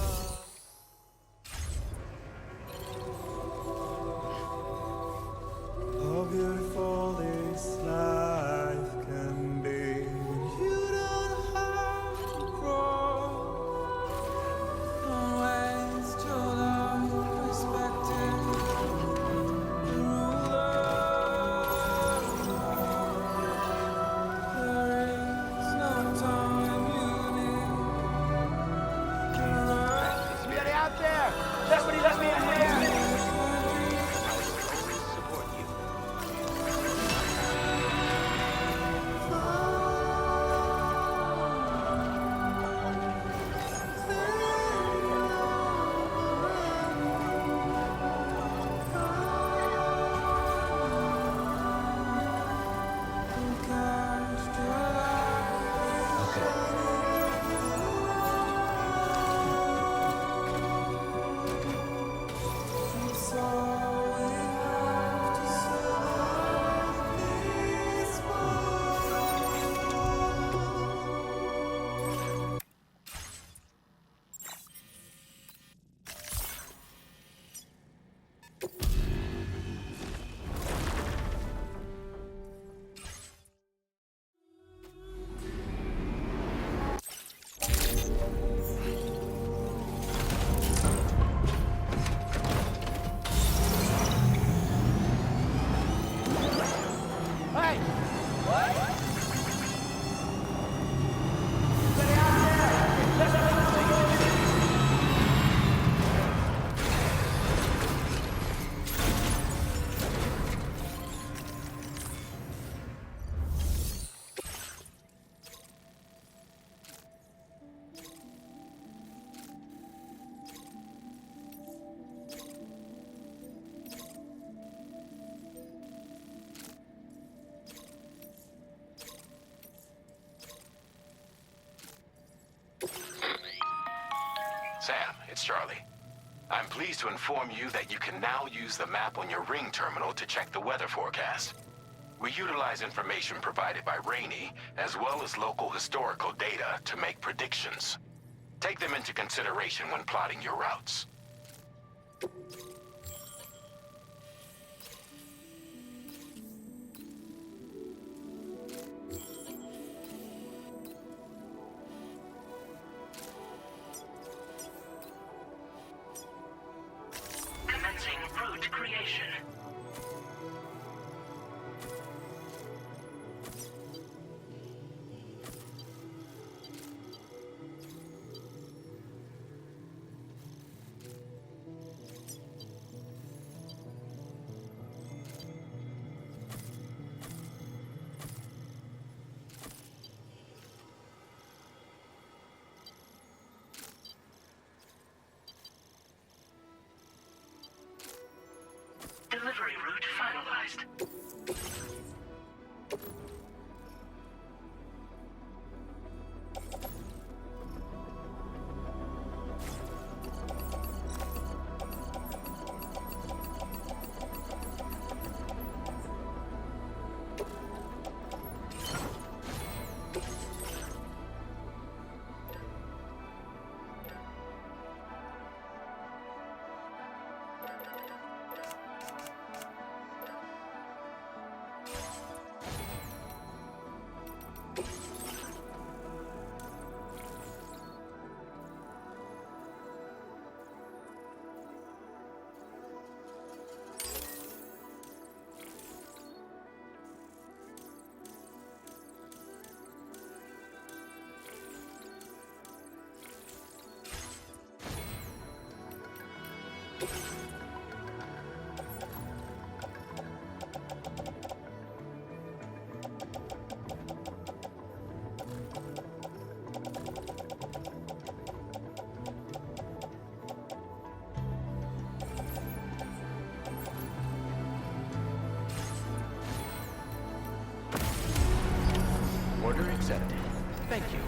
how beautiful this life can be when you don't have to grow. Don't waste your life respecting the ruler. There is no time you need to run. Somebody out there! Somebody let me in here! Support you. Hey! What? Sam, it's Charlie. I'm pleased to inform you that you can now use the map on your ring terminal to check the weather forecast. We utilize information provided by Rainey, as well as local historical data to make predictions. Take them into consideration when plotting your routes. said. Thank you.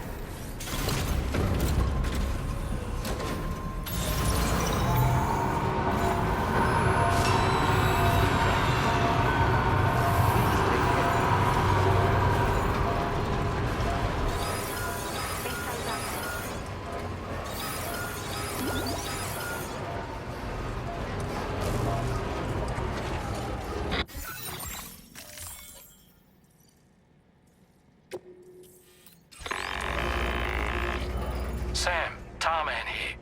Sam, Tarman here.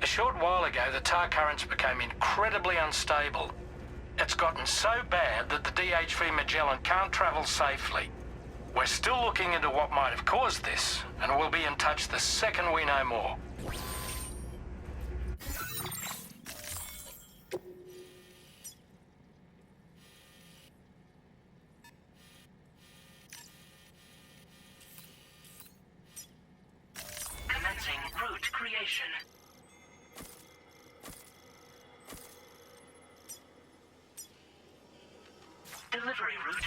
A short while ago, the tar currents became incredibly unstable. It's gotten so bad that the DHV Magellan can't travel safely. We're still looking into what might have caused this, and we'll be in touch the second we know more. Commencing route creation. Delivery route.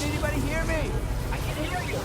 anybody hear me? I can hear you.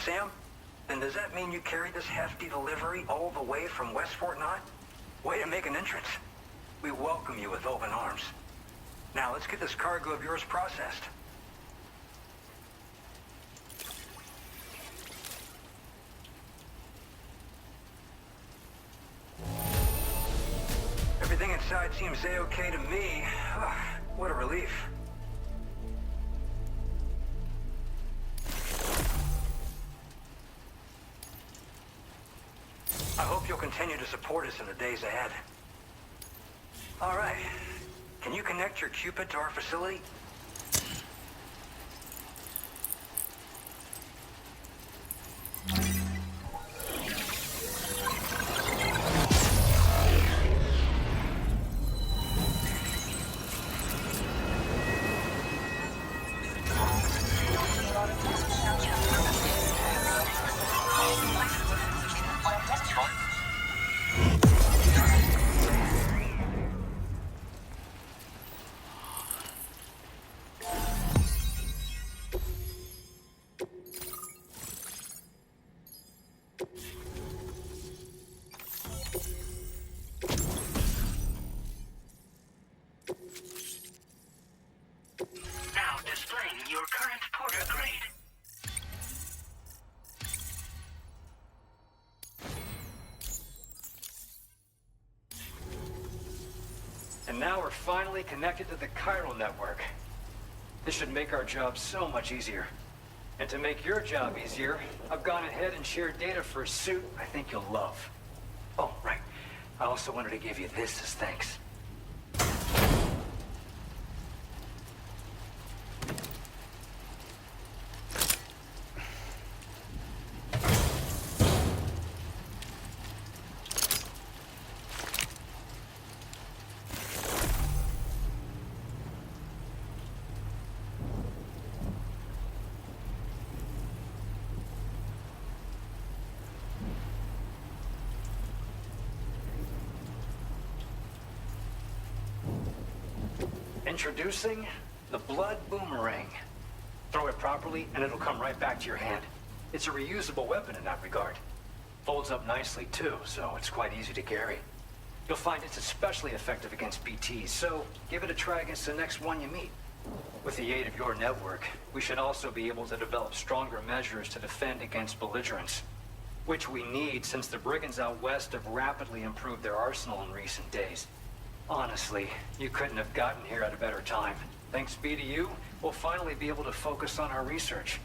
Sam? Then does that mean you carried this hefty delivery all the way from West Fort Knott? Way to make an entrance. We welcome you with open arms. Now let's get this cargo of yours processed. Everything inside seems A-okay to me. What a relief. I hope you'll continue to support us in the days ahead. All right. Can you connect your Cupid to our facility? Now displaying your current porter grade. And now we're finally connected to the chiral network. This should make our job so much easier. And to make your job easier, I've gone ahead and shared data for a suit I think you'll love. Oh, right. I also wanted to give you this as thanks. Introducing the Blood Boomerang. Throw it properly and it'll come right back to your hand. It's a reusable weapon in that regard. Folds up nicely too, so it's quite easy to carry. You'll find it's especially effective against BTs, so give it a try against the next one you meet. With the aid of your network, we should also be able to develop stronger measures to defend against belligerents, which we need since the brigands out west have rapidly improved their arsenal in recent days. Honestly, you couldn't have gotten here at a better time. Thanks be to you, we'll finally be able to focus on our research.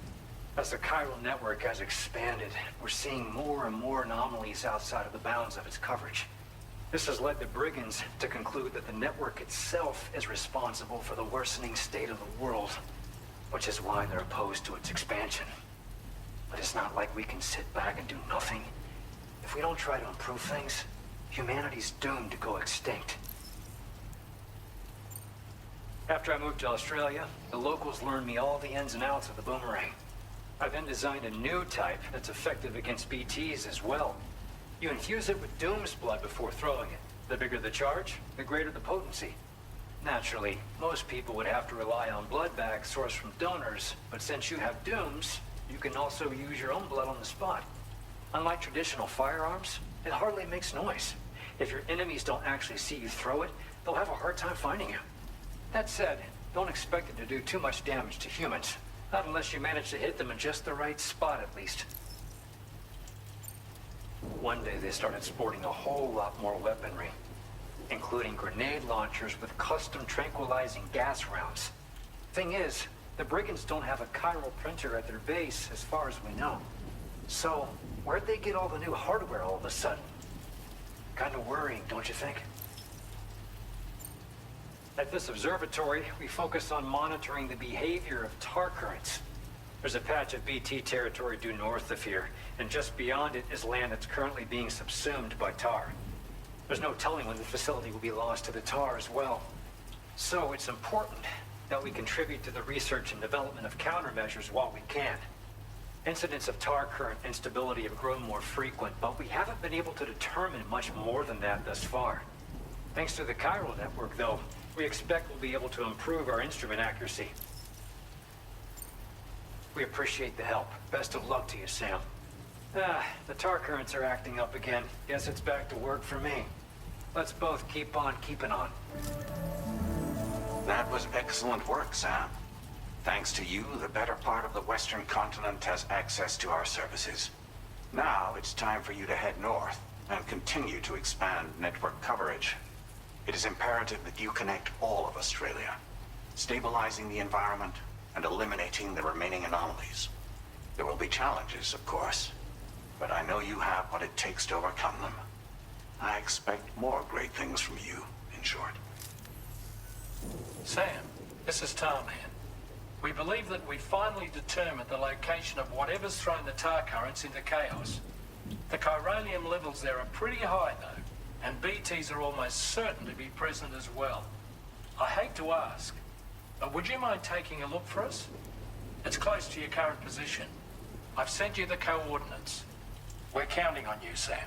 As the chiral network has expanded, we're seeing more and more anomalies outside of the bounds of its coverage. This has led the brigands to conclude that the network itself is responsible for the worsening state of the world, which is why they're opposed to its expansion. But it's not like we can sit back and do nothing. If we don't try to improve things, humanity's doomed to go extinct. After I moved to Australia, the locals learned me all the ins and outs of the boomerang. I then designed a new type that's effective against BTs as well. You infuse it with Doom's blood before throwing it. The bigger the charge, the greater the potency. Naturally, most people would have to rely on blood bags sourced from donors, but since you have Doom's, you can also use your own blood on the spot. Unlike traditional firearms, it hardly makes noise. If your enemies don't actually see you throw it, they'll have a hard time finding you. That said, don't expect it to do too much damage to humans. Not unless you manage to hit them in just the right spot, at least. One day they started sporting a whole lot more weaponry, including grenade launchers with custom tranquilizing gas rounds. Thing is, the brigands don't have a chiral printer at their base, as far as we know. So, where'd they get all the new hardware all of a sudden? Kind of worrying, don't you think? At this observatory, we focus on monitoring the behavior of tar currents. There's a patch of BT territory due north of here, and just beyond it is land that's currently being subsumed by tar. There's no telling when the facility will be lost to the tar as well. So it's important that we contribute to the research and development of countermeasures while we can. Incidents of tar current instability have grown more frequent, but we haven't been able to determine much more than that thus far. Thanks to the chiral network, though, we expect we'll be able to improve our instrument accuracy. We appreciate the help. Best of luck to you, Sam. The tar currents are acting up again. Guess it's back to work for me. Let's both keep on keeping on. That was excellent work, Sam. Thanks to you, the better part of the Western continent has access to our services. Now it's time for you to head north and continue to expand network coverage. It is imperative that you connect all of Australia, stabilizing the environment and eliminating the remaining anomalies. There will be challenges, of course, but I know you have what it takes to overcome them. I expect more great things from you, in short. Sam, this is Tarman. We believe that we finally determined the location of whatever's thrown the tar currents into chaos. The chironium levels there are pretty high, though, and BTs are almost certain to be present as well. I hate to ask, but would you mind taking a look for us? It's close to your current position. I've sent you the coordinates. We're counting on you, Sam.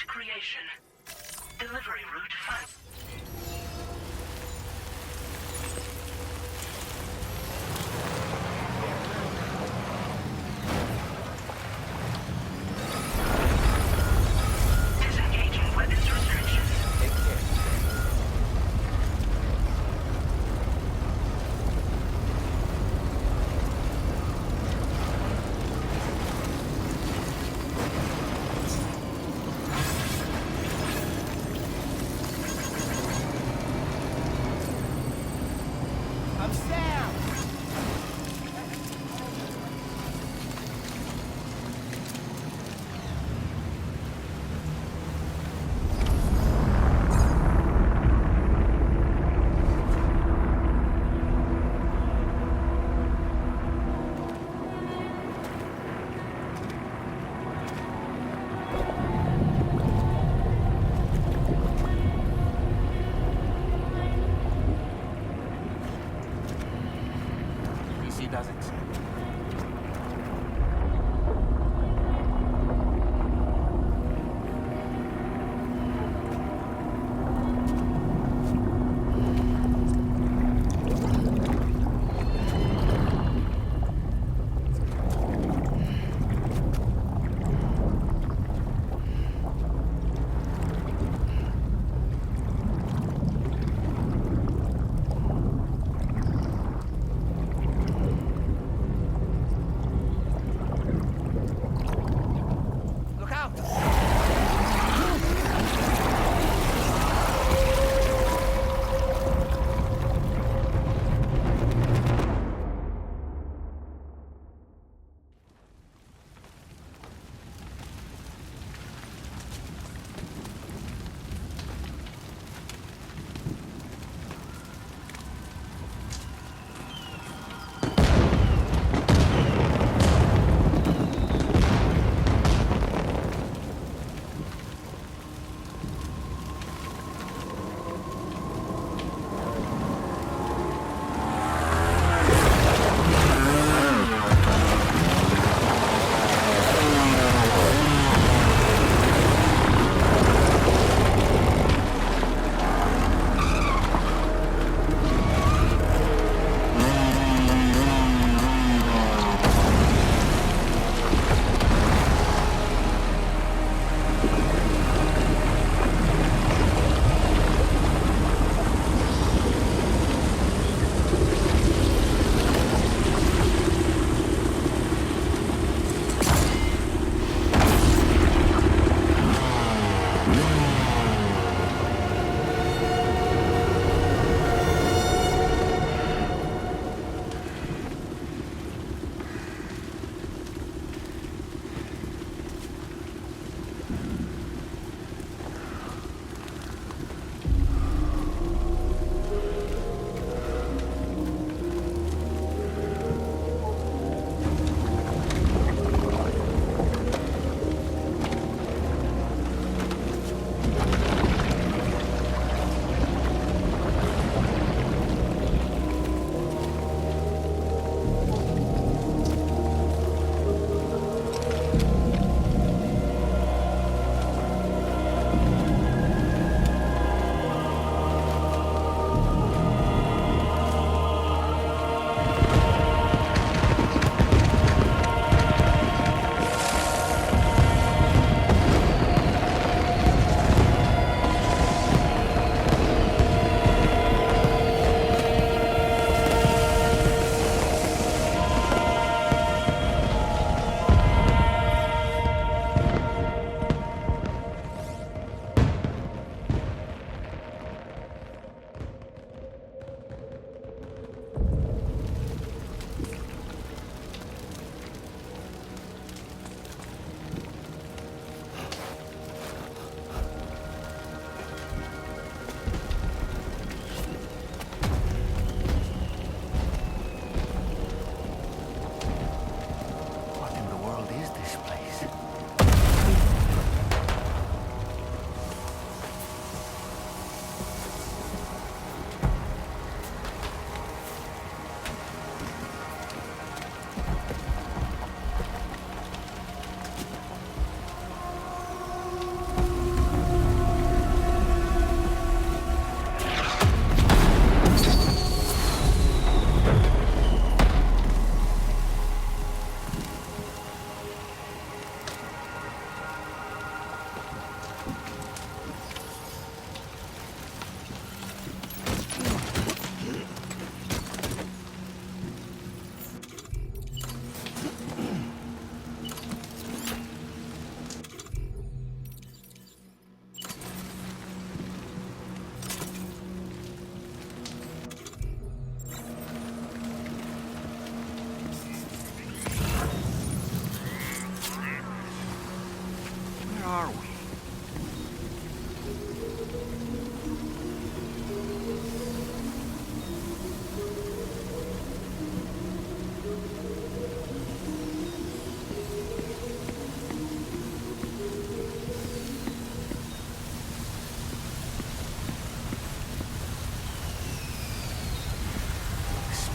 Creation. Delivery route 5. Disengaging weapons restrictions. Take care.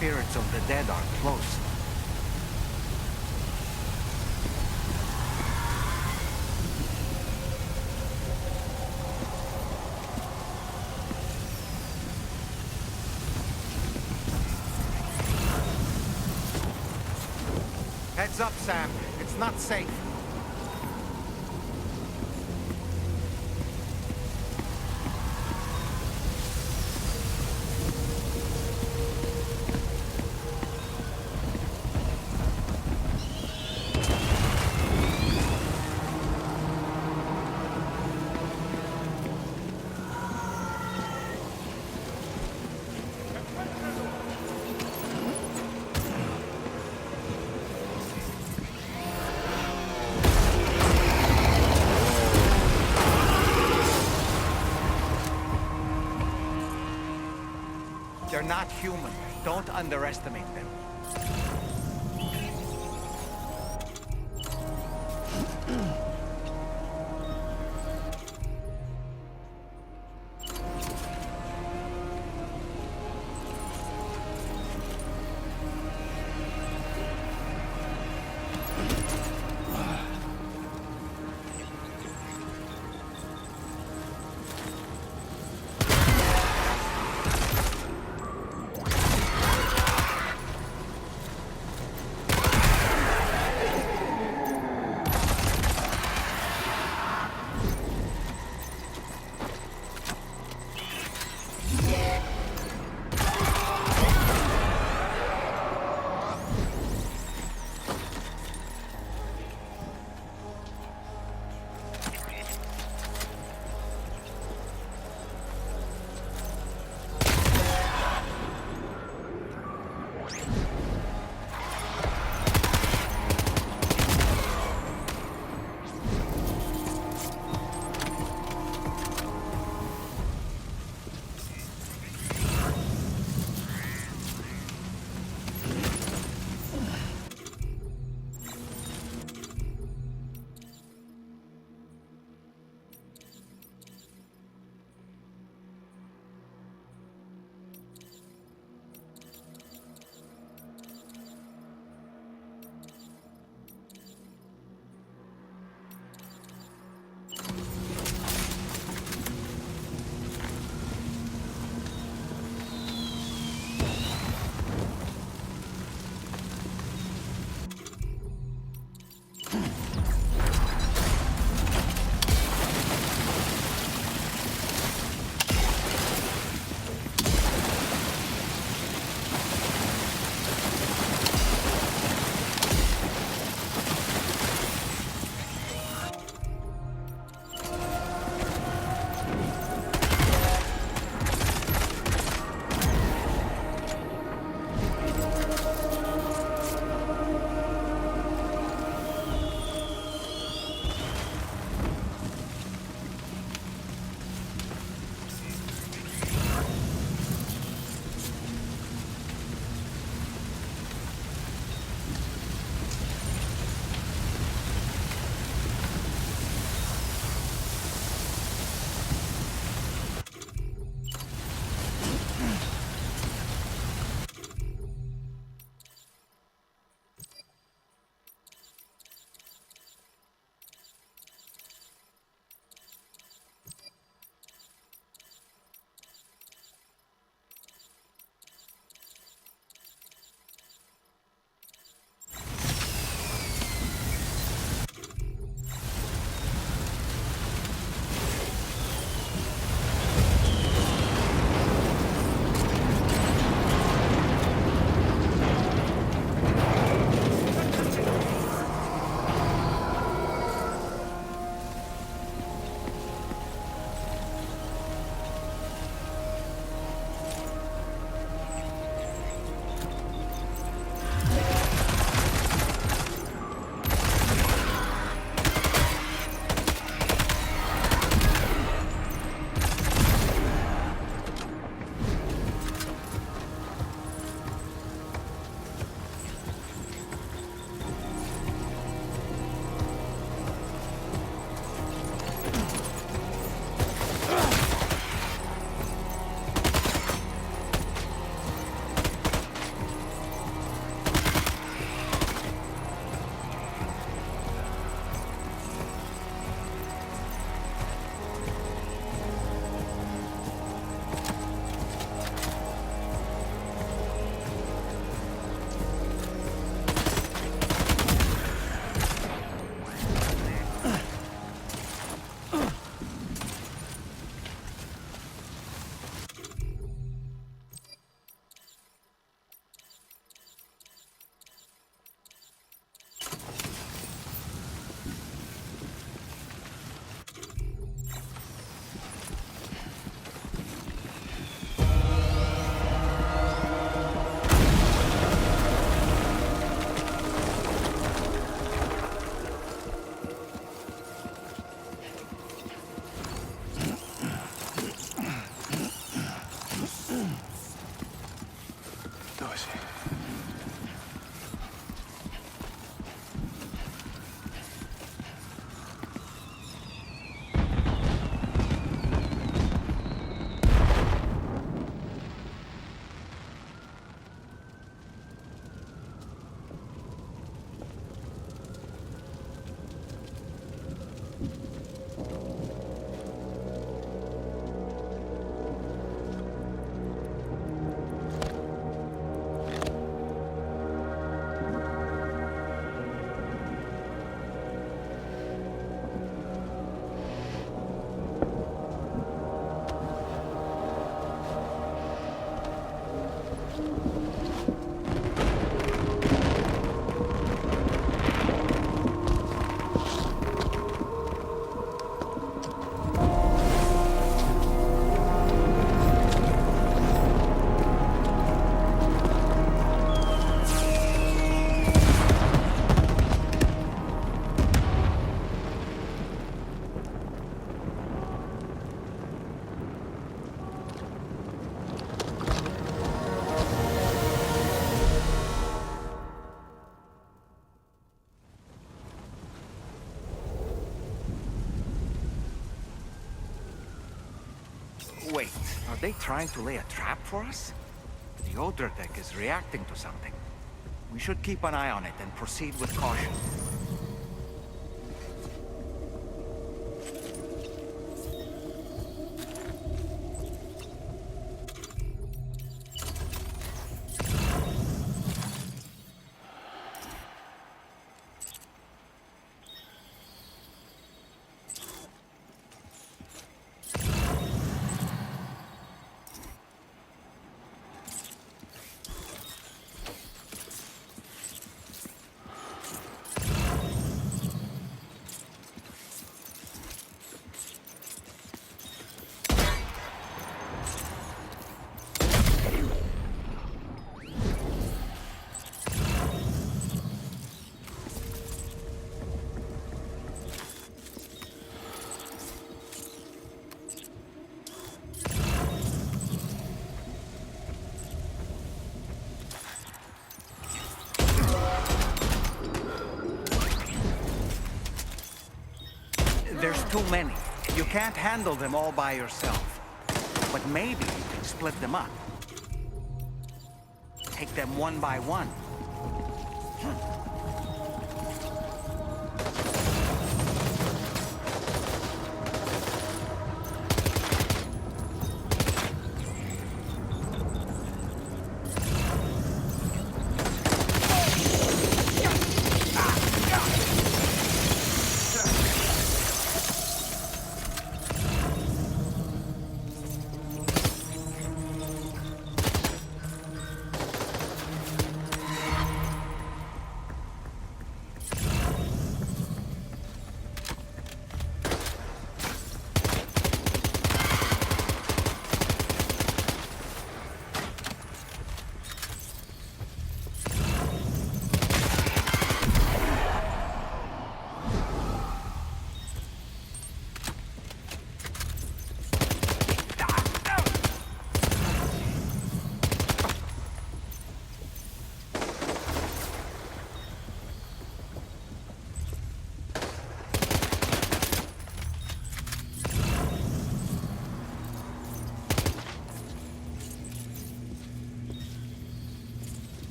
spirits of the dead are close. Heads up, Sam. It's not safe. They're not human. Don't underestimate them. Wait, are they trying to lay a trap for us? The Odra deck is reacting to something. We should keep an eye on it and proceed with caution. There's too many. You can't handle them all by yourself. But maybe you can split them up. Take them one by one.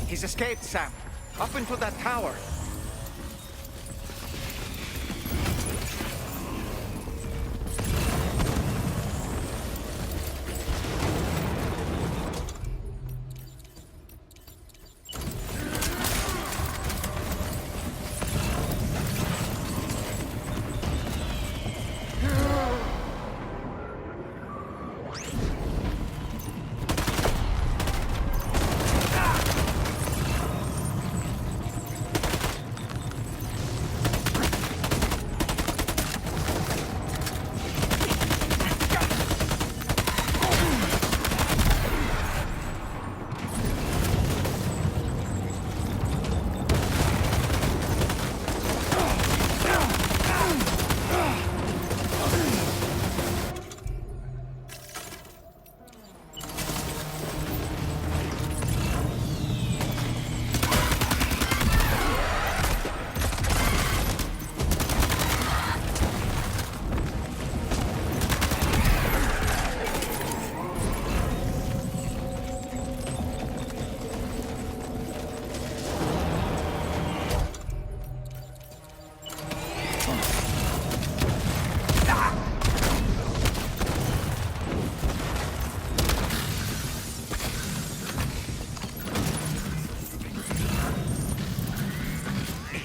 He's escaped, Sam. Up into that tower.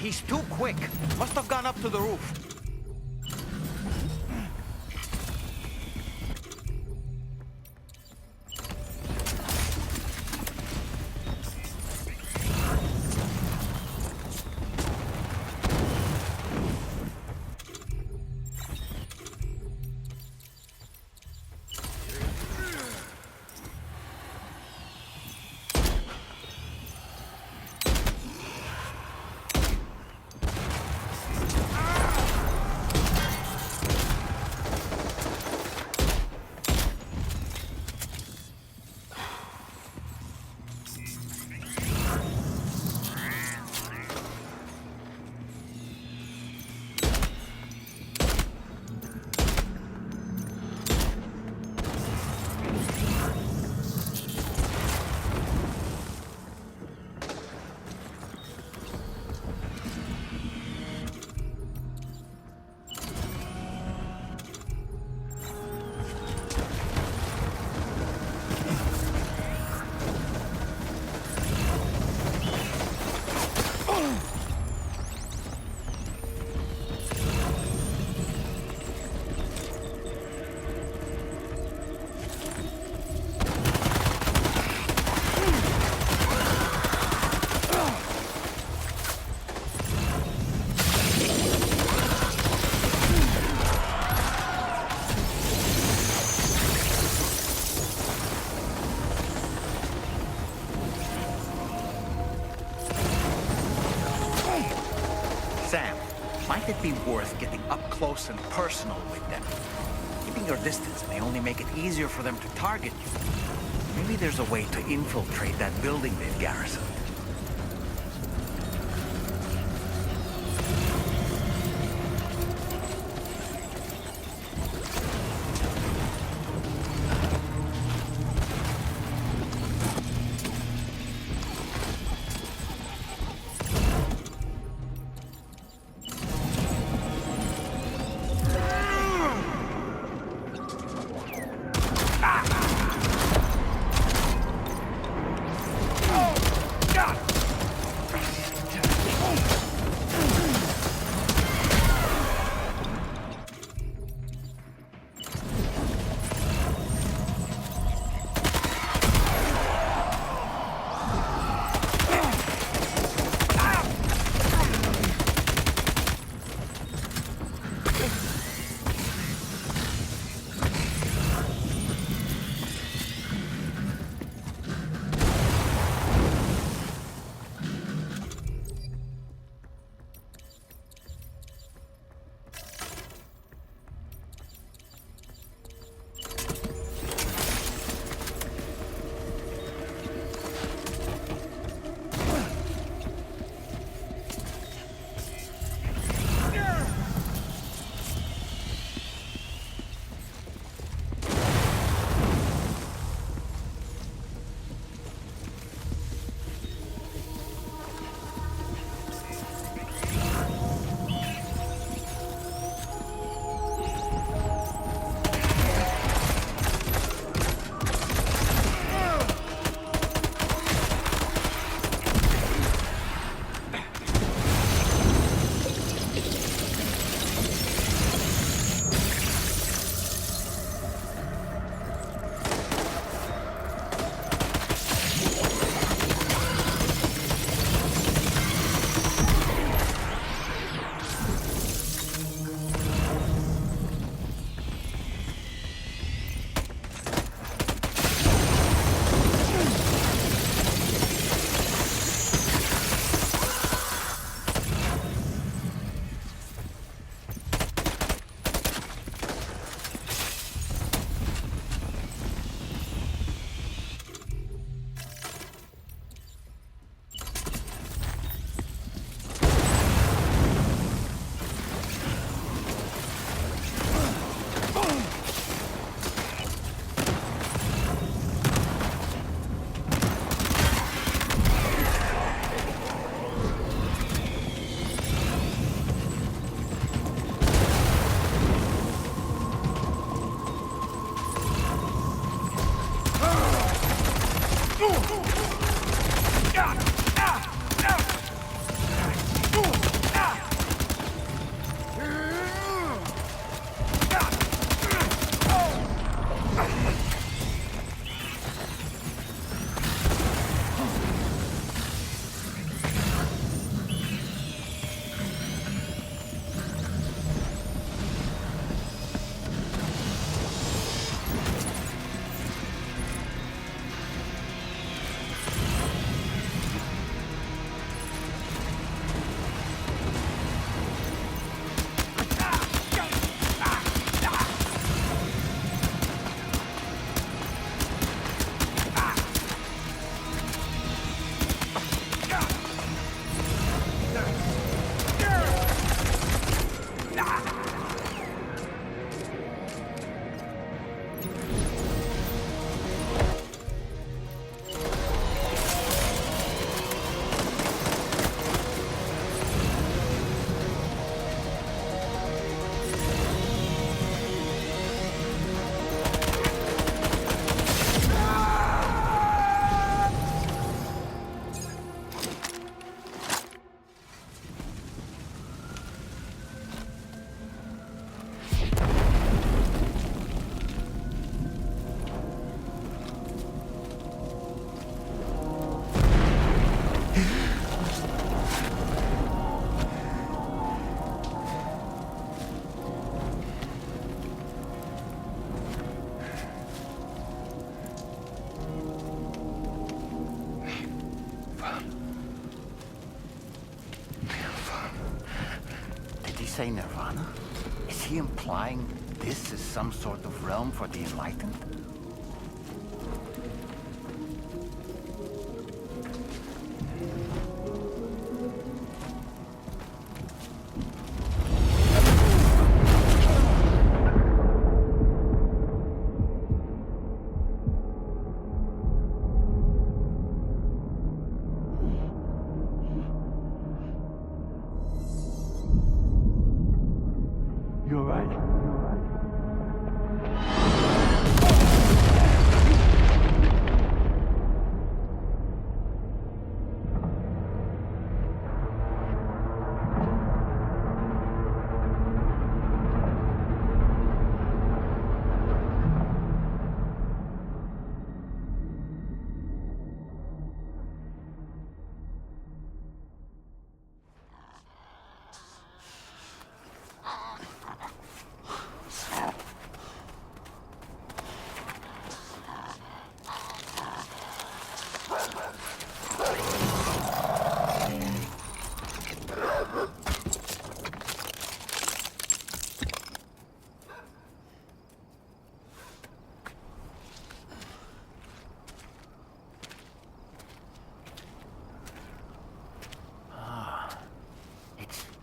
He's too quick. Must have gone up to the roof. might it be worth getting up close and personal with them? Keeping your distance may only make it easier for them to target you. Maybe there's a way to infiltrate that building they've garrisoned. say Nirvana? Is he implying this is some sort of realm for the enlightened? You're right.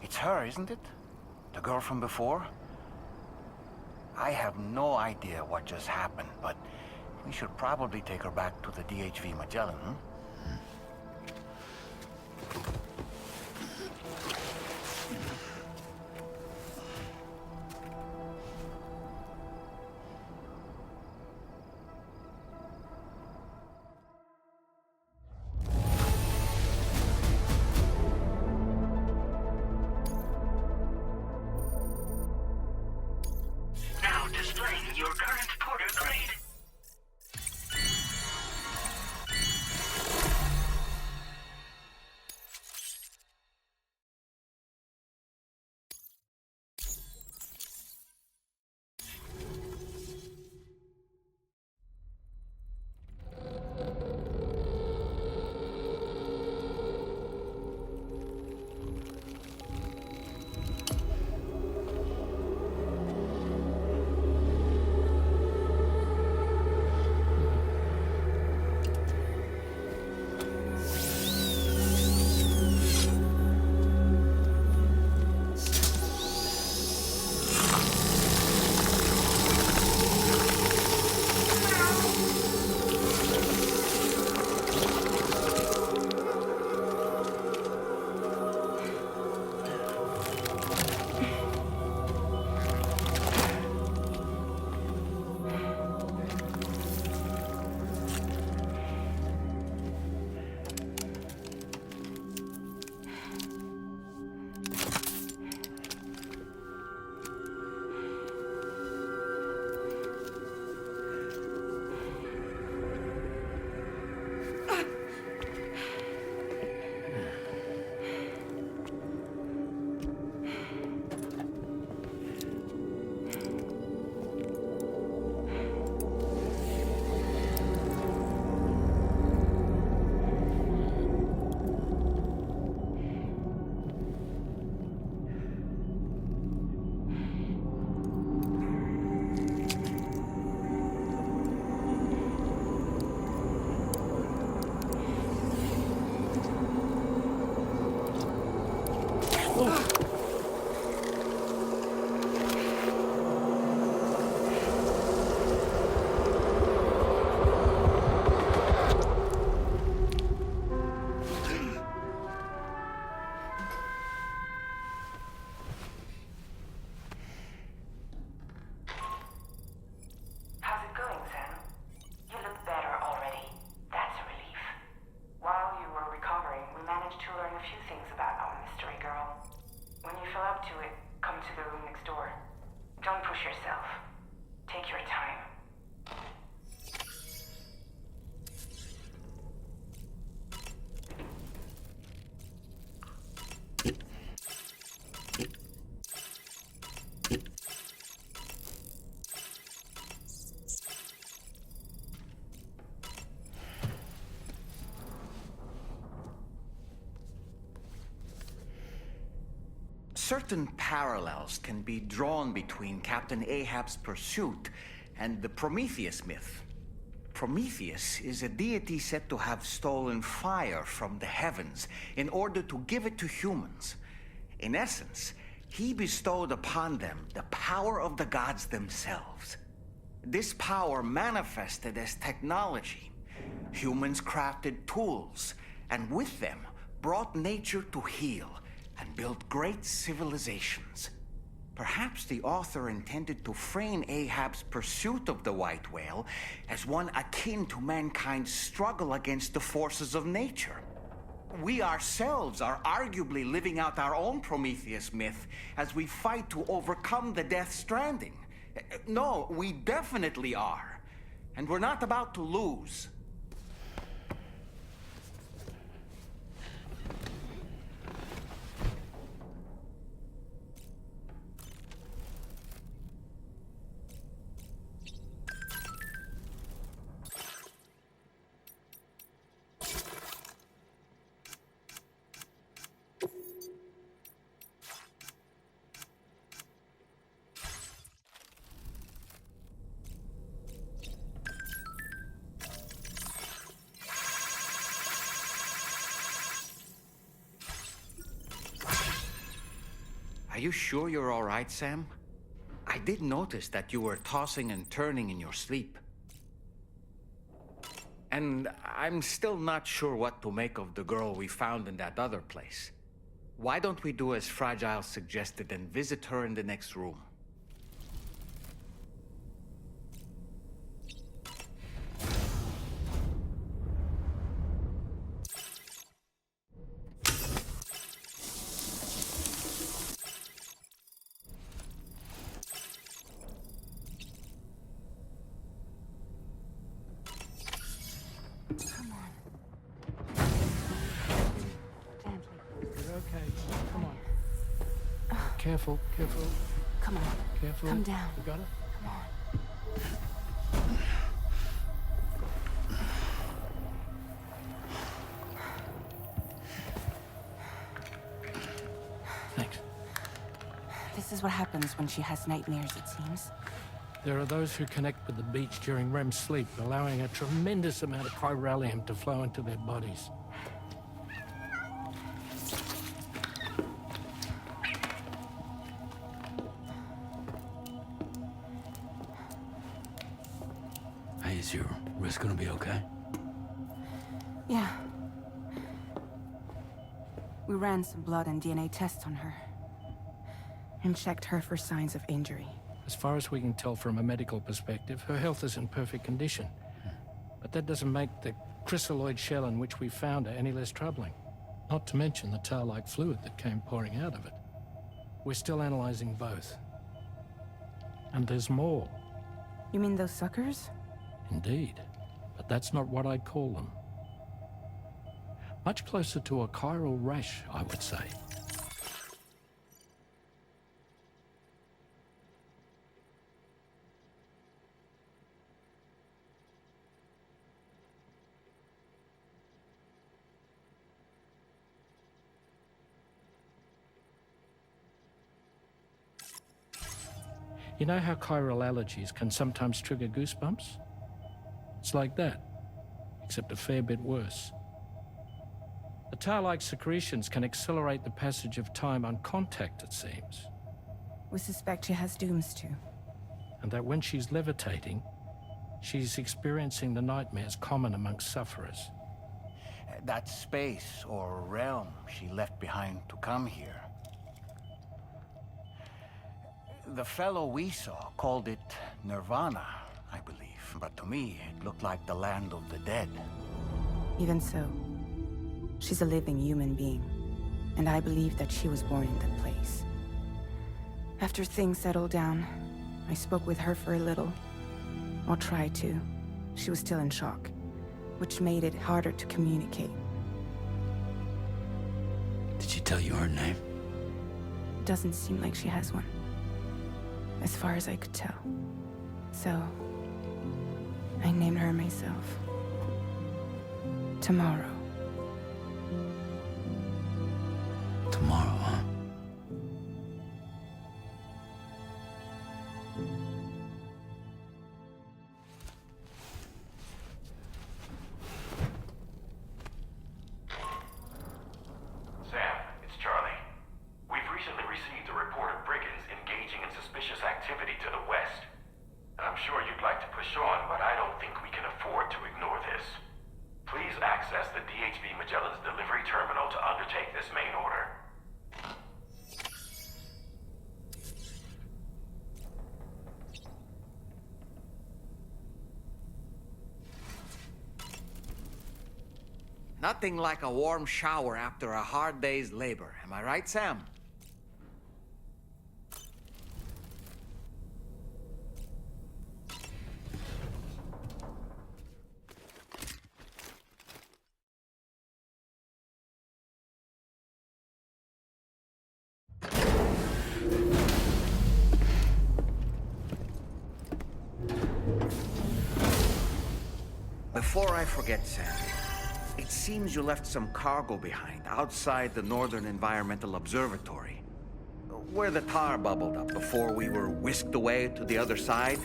It's her, isn't it? The girl from before? I have no idea what just happened, but we should probably take her back to the DHV Magellan, hmm? Now displaying your current porter grade. Certain parallels can be drawn between Captain Ahab's pursuit and the Prometheus myth. Prometheus is a deity said to have stolen fire from the heavens in order to give it to humans. In essence, he bestowed upon them the power of the gods themselves. This power manifested as technology. Humans crafted tools, and with them brought nature to heal and built great civilizations. Perhaps the author intended to frame Ahab's pursuit of the white whale as one akin to mankind's struggle against the forces of nature. We ourselves are arguably living out our own Prometheus myth as we fight to overcome the Death Stranding. No, we definitely are. And we're not about to lose. Are you sure you're all right, Sam? I did notice that you were tossing and turning in your sleep. And I'm still not sure what to make of the girl we found in that other place. Why don't we do as Fragile suggested and visit her in the next room? Careful, careful. Come on. Careful. Come down. You got it? Come on. Thanks. This is what happens when she has nightmares, it seems. There are those who connect with the beach during REM sleep, allowing a tremendous amount of chiralium to flow into their bodies. Is your wrist gonna be okay? Yeah. We ran some blood and DNA tests on her. And checked her for signs of injury. As far as we can tell from a medical perspective, her health is in perfect condition. But that doesn't make the crystalloid shell in which we found her any less troubling. Not to mention the tar-like fluid that came pouring out of it. We're still analyzing both. And there's more. You mean those suckers? Indeed, but that's not what I'd call them. Much closer to a chiral rash, I would say. You know how chiral allergies can sometimes trigger goosebumps? It's like that, except a fair bit worse. The tar-like secretions can accelerate the passage of time on contact, it seems. We suspect she has dooms too. And that when she's levitating, she's experiencing the nightmares common amongst sufferers. That space or realm she left behind to come here. The fellow we saw called it Nirvana, I believe. But to me, it looked like the land of the dead. Even so, she's a living human being. And I believe that she was born in that place. After things settled down, I spoke with her for a little. Or tried to. She was still in shock, which made it harder to communicate. Did she tell you her name? Doesn't seem like she has one. As far as I could tell. So, I named her myself. Tomorrow. Tomorrow, huh? Nothing like a warm shower after a hard day's labor. Am I right, Sam? Before I forget, Sam, it seems you left some cargo behind outside the Northern Environmental Observatory, where the tar bubbled up before we were whisked away to the other side.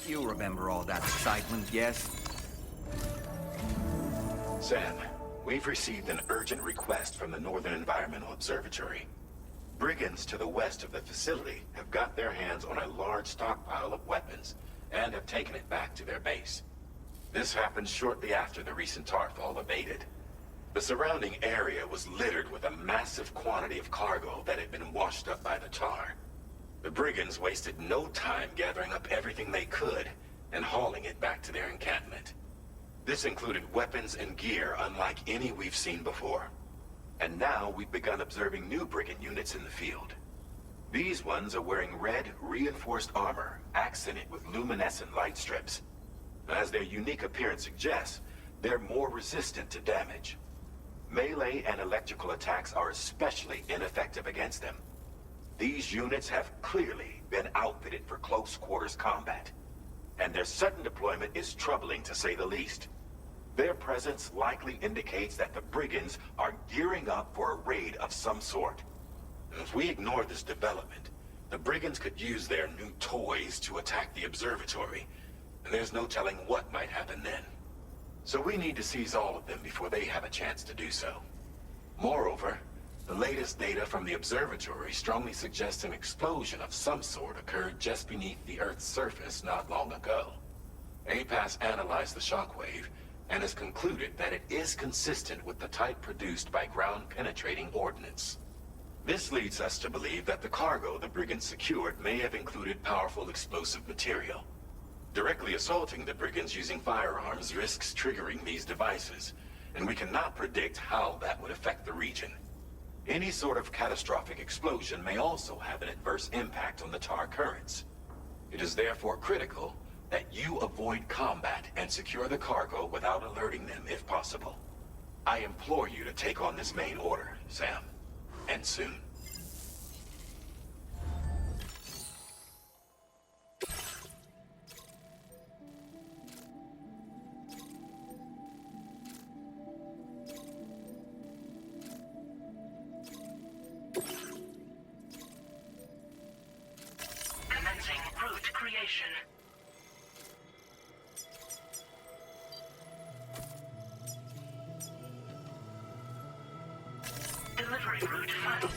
You remember all that excitement, yes? Sam, we've received an urgent request from the Northern Environmental Observatory. Brigands to the west of the facility have got their hands on a large stockpile of weapons and have taken it back to their base. This happened shortly after the recent Tarfall abated. The surrounding area was littered with a massive quantity of cargo that had been washed up by the tar. The brigands wasted no time gathering up everything they could and hauling it back to their encampment. This included weapons and gear unlike any we've seen before. And now we've begun observing new brigand units in the field. These ones are wearing red, reinforced armor, accented with luminescent light strips. As their unique appearance suggests, they're more resistant to damage. Melee and electrical attacks are especially ineffective against them. These units have clearly been outfitted for close quarters combat, and their sudden deployment is troubling to say the least. Their presence likely indicates that the brigands are gearing up for a raid of some sort. If we ignore this development, the brigands could use their new toys to attack the observatory, and there's no telling what might happen then. So we need to seize all of them before they have a chance to do so. Moreover, the latest data from the observatory strongly suggests an explosion of some sort occurred just beneath the Earth's surface not long ago. APAS analyzed the shockwave and has concluded that it is consistent with the type produced by ground-penetrating ordnance. This leads us to believe that the cargo the brigands secured may have included powerful explosive material. Directly assaulting the brigands using firearms risks triggering these devices, and we cannot predict how that would affect the region. Any sort of catastrophic explosion may also have an adverse impact on the tar currents. It is therefore critical that you avoid combat and secure the cargo without alerting them if possible. I implore you to take on this main order, Sam. And soon. Commencing route creation. Delivery route final.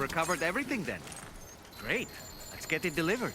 recovered everything then. Great. Let's get it delivered.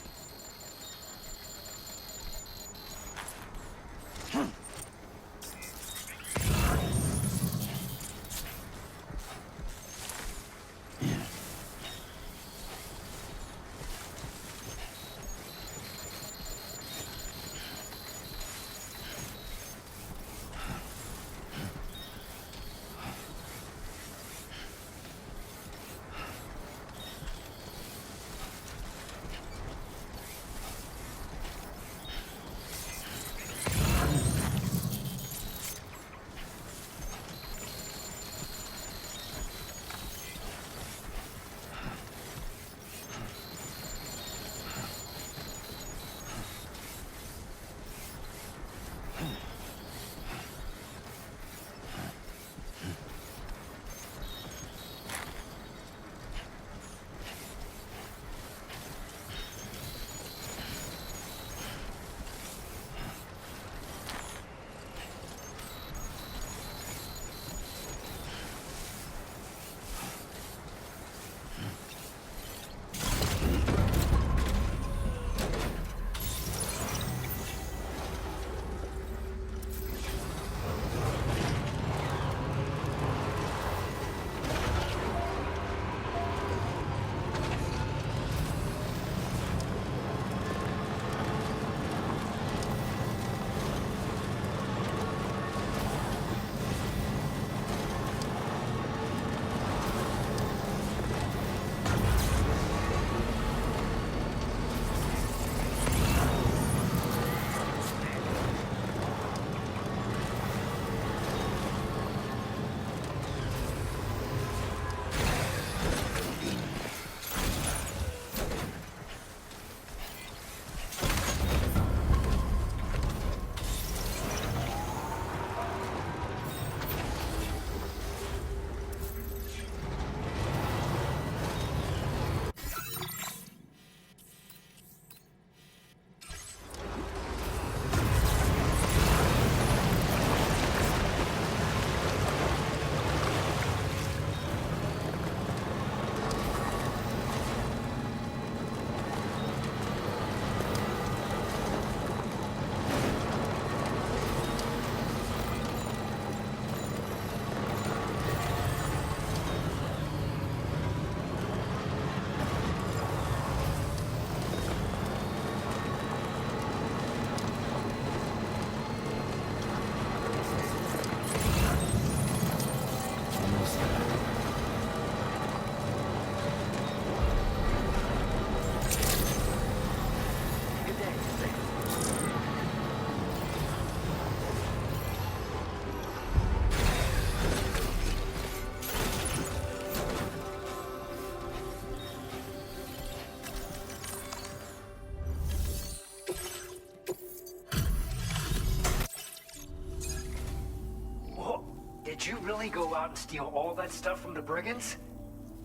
Did you really go out and steal all that stuff from the brigands?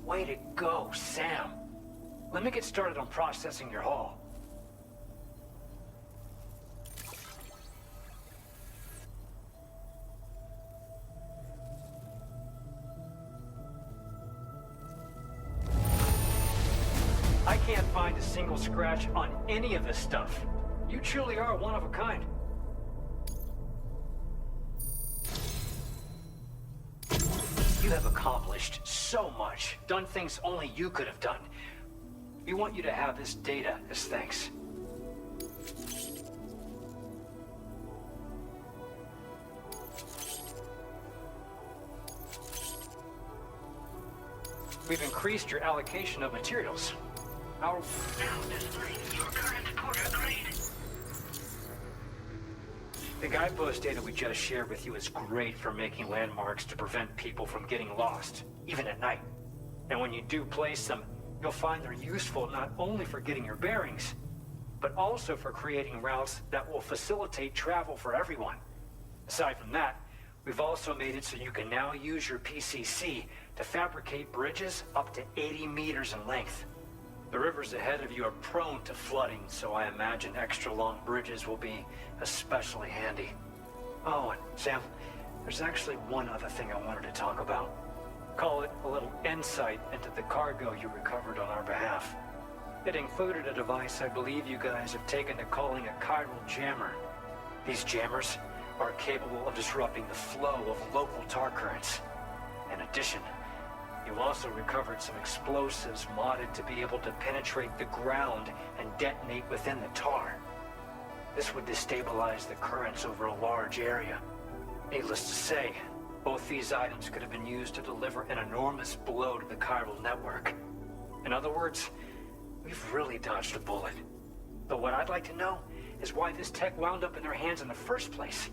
Way to go, Sam. Let me get started on processing your haul. I can't find a single scratch on any of this stuff. You truly are one of a kind. You have accomplished so much, done things only you could have done. We want you to have this data as thanks. We've increased your allocation of materials. Our... Now displaying your current quarter grade. The guidepost data we just shared with you is great for making landmarks to prevent people from getting lost, even at night. And when you do place them, you'll find they're useful not only for getting your bearings, but also for creating routes that will facilitate travel for everyone. Aside from that, we've also made it so you can now use your PCC to fabricate bridges up to 80 meters in length. The rivers ahead of you are prone to flooding, so I imagine extra long bridges will be especially handy. Oh, and Sam, there's actually one other thing I wanted to talk about. Call it a little insight into the cargo you recovered on our behalf. It included a device I believe you guys have taken to calling a chiral jammer. These jammers are capable of disrupting the flow of local tar currents. In addition, you also recovered some explosives modded to be able to penetrate the ground and detonate within the tar. This would destabilize the currents over a large area. Needless to say, both these items could have been used to deliver an enormous blow to the chiral network. In other words, we've really dodged a bullet. But what I'd like to know is why this tech wound up in their hands in the first place.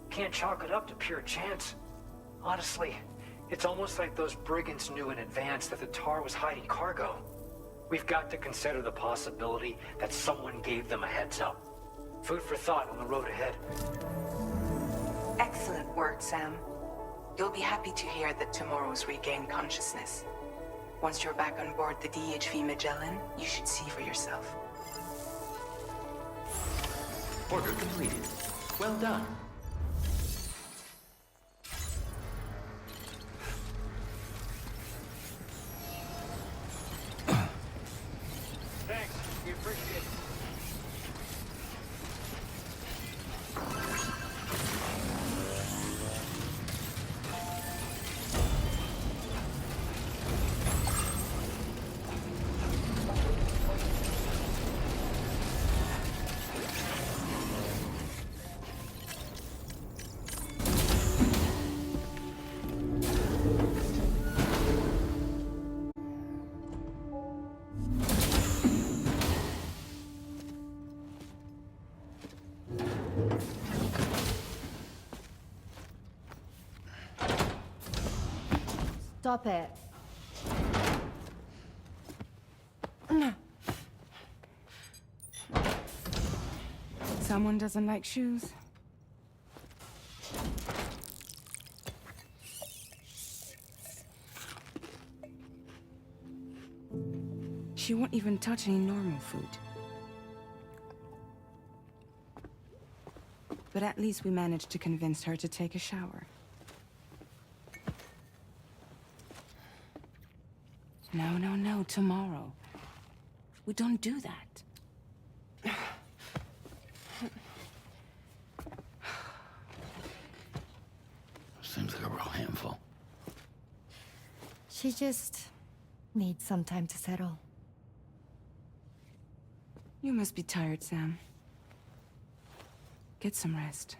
Can't chalk it up to pure chance. Honestly, it's almost like those brigands knew in advance that the tar was hiding cargo. We've got to consider the possibility that someone gave them a heads up. Food for thought on the road ahead. Excellent work, Sam. You'll be happy to hear that Tomorrow's regained consciousness. Once you're back on board the DHV Magellan, you should see for yourself. Order completed. Well done. Thanks. We appreciate it. Stop it. Someone doesn't like shoes? She won't even touch any normal food. But at least we managed to convince her to take a shower. No, tomorrow. We don't do that. Seems like a real handful. She just needs some time to settle. You must be tired, Sam. Get some rest.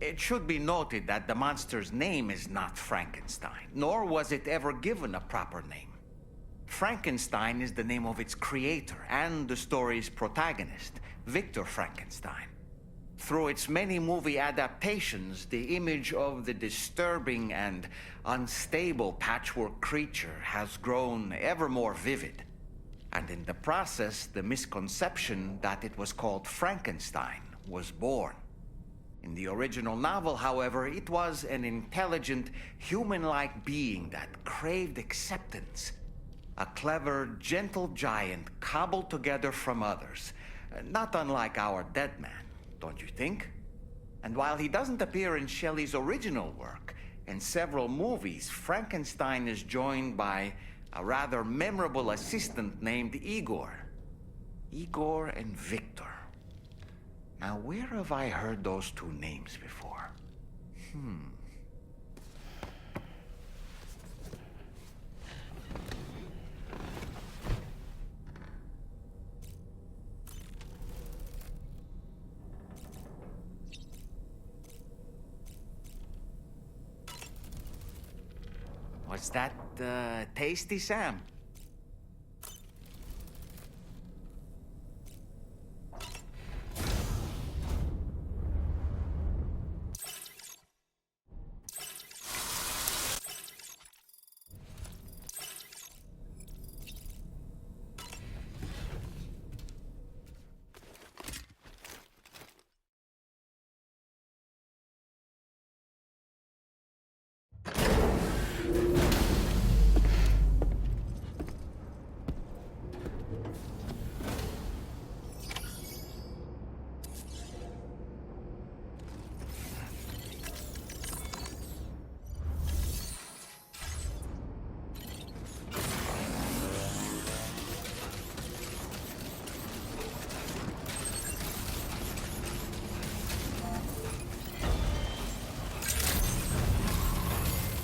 It should be noted that the monster's name is not Frankenstein, nor was it ever given a proper name. Frankenstein is the name of its creator and the story's protagonist, Victor Frankenstein. Through its many movie adaptations, the image of the disturbing and unstable patchwork creature has grown ever more vivid. And in the process, the misconception that it was called Frankenstein was born. In the original novel, however, it was an intelligent, human-like being that craved acceptance. A clever, gentle giant cobbled together from others. Not unlike our dead man, don't you think? And while he doesn't appear in Shelley's original work, in several movies, Frankenstein is joined by a rather memorable assistant named Igor. Igor and Victor. Now, where have I heard those two names before? What's that, tasty, Sam?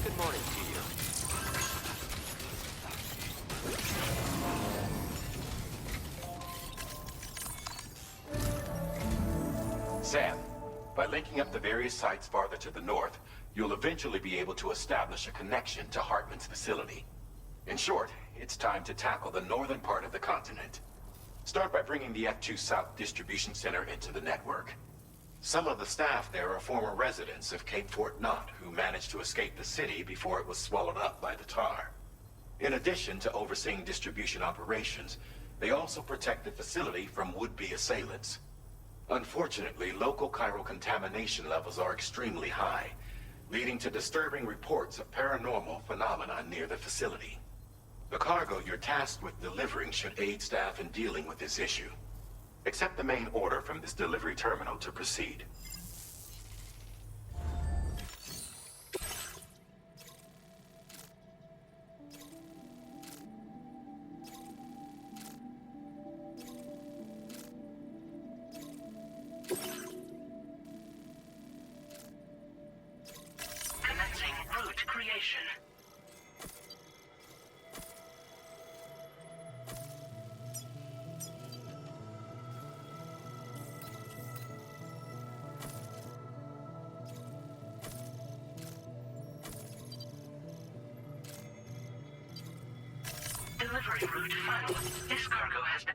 Good morning to you. Sam, by linking up the various sites farther to the north, you'll eventually be able to establish a connection to Hartman's facility. In short, it's time to tackle the northern part of the continent. Start by bringing the F2 South Distribution Center into the network. Some of the staff there are former residents of Cape Fort Knott who managed to escape the city before it was swallowed up by the tar. In addition to overseeing distribution operations, they also protect the facility from would-be assailants. Unfortunately, local chiral contamination levels are extremely high, leading to disturbing reports of paranormal phenomena near the facility. The cargo you're tasked with delivering should aid staff in dealing with this issue. Accept the main order from this delivery terminal to proceed. Commencing route creation. Delivery route final. This cargo has been...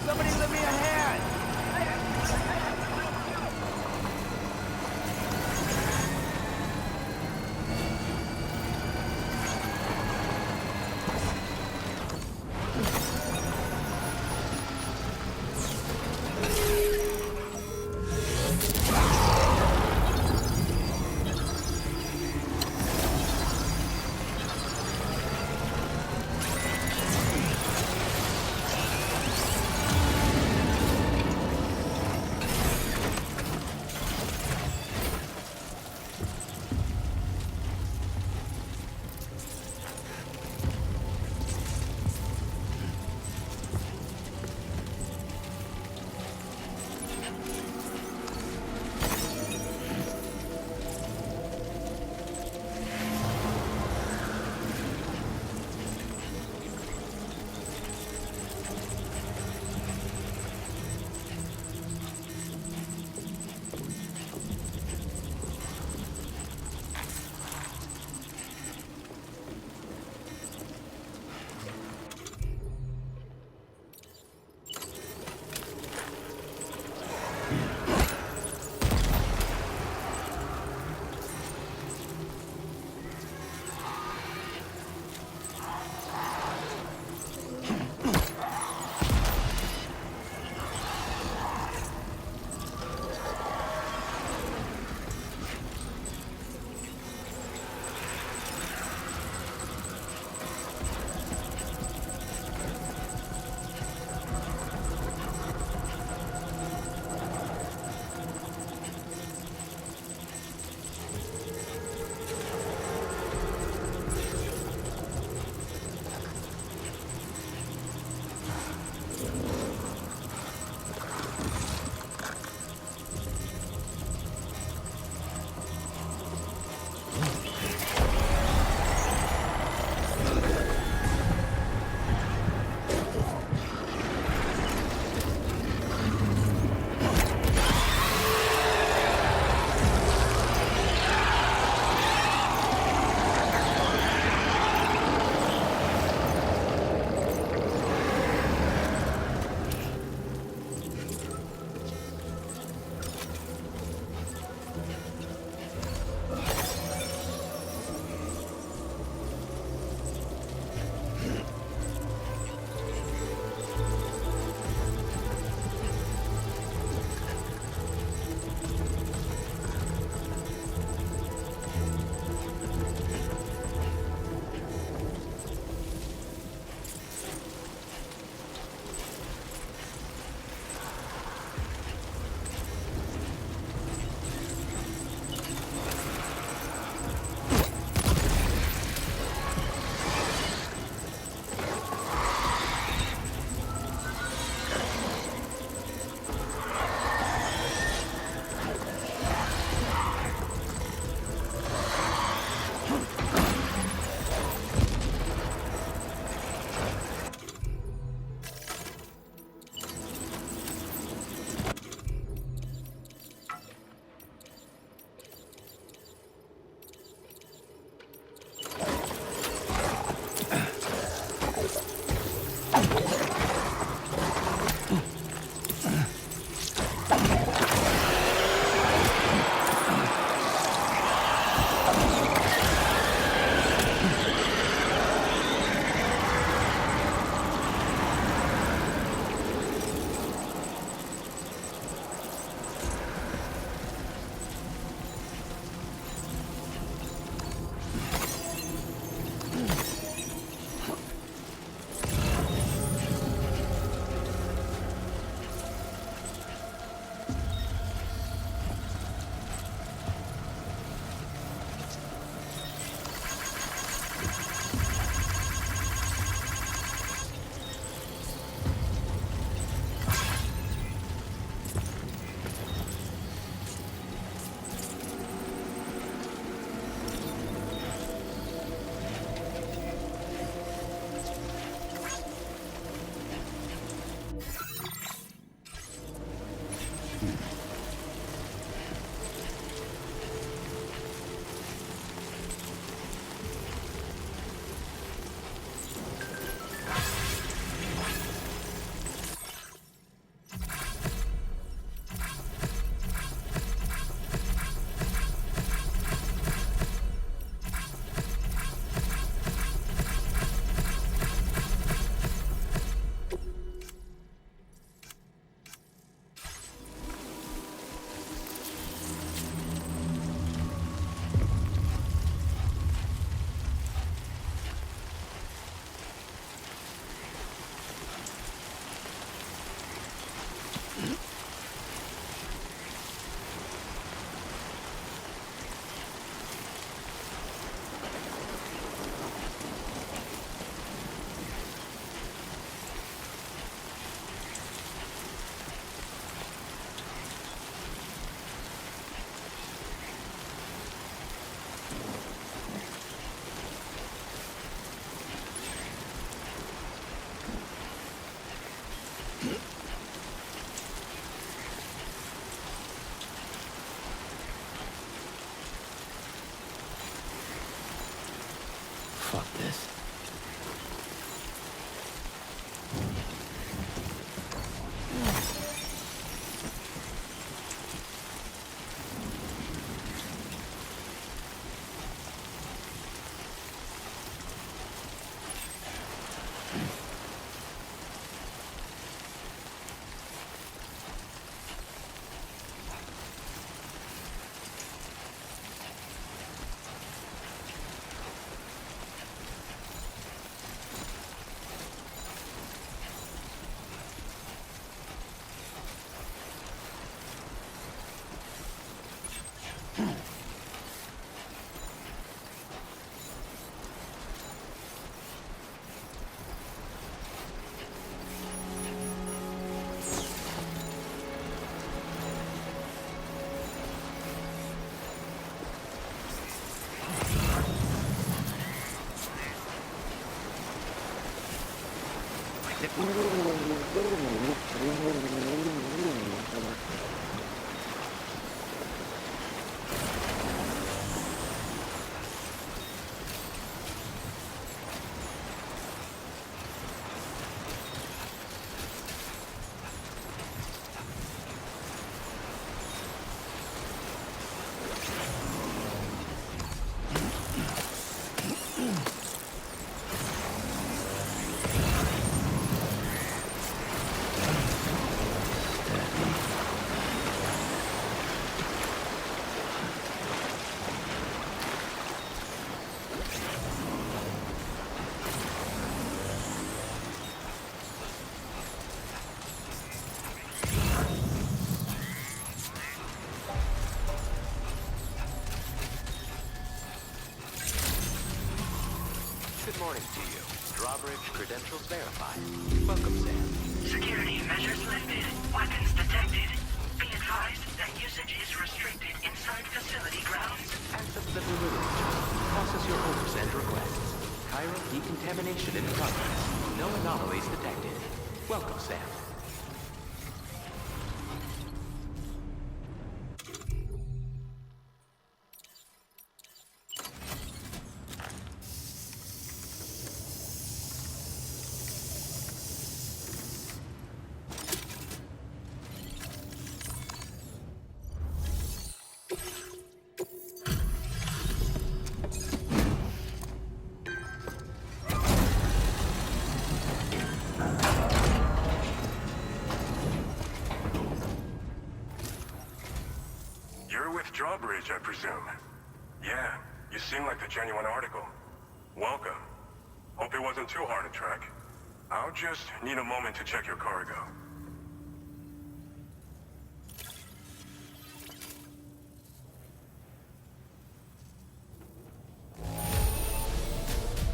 Somebody lend me a hand! Good morning to you. Drawbridge credentials verified. Welcome, Sam. Security measures lifted. Weapons detected. Be advised that usage is restricted inside facility grounds. Accept the privilege. Process your orders and requests. Chiral decontamination in progress. No anomalies detected. Welcome, Sam. Drawbridge, I presume. Yeah, you seem like the genuine article. Welcome. Hope it wasn't too hard to track. I'll just need a moment to check your cargo.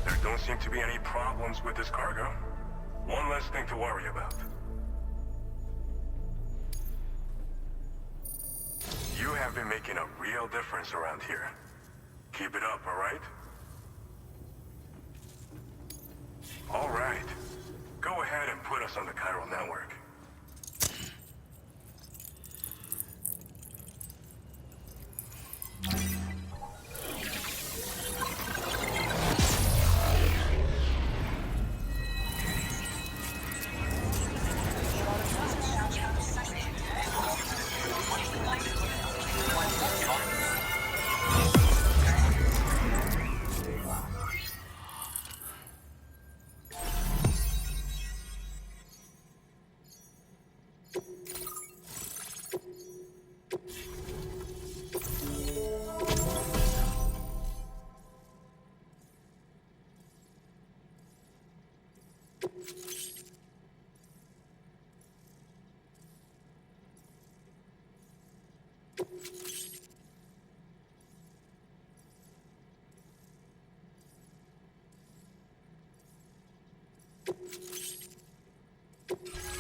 There don't seem to be any problems with this cargo. One less thing to worry about. You have been making a real difference around here. Keep it up, all right? All right. Go ahead and put us on the chiral network.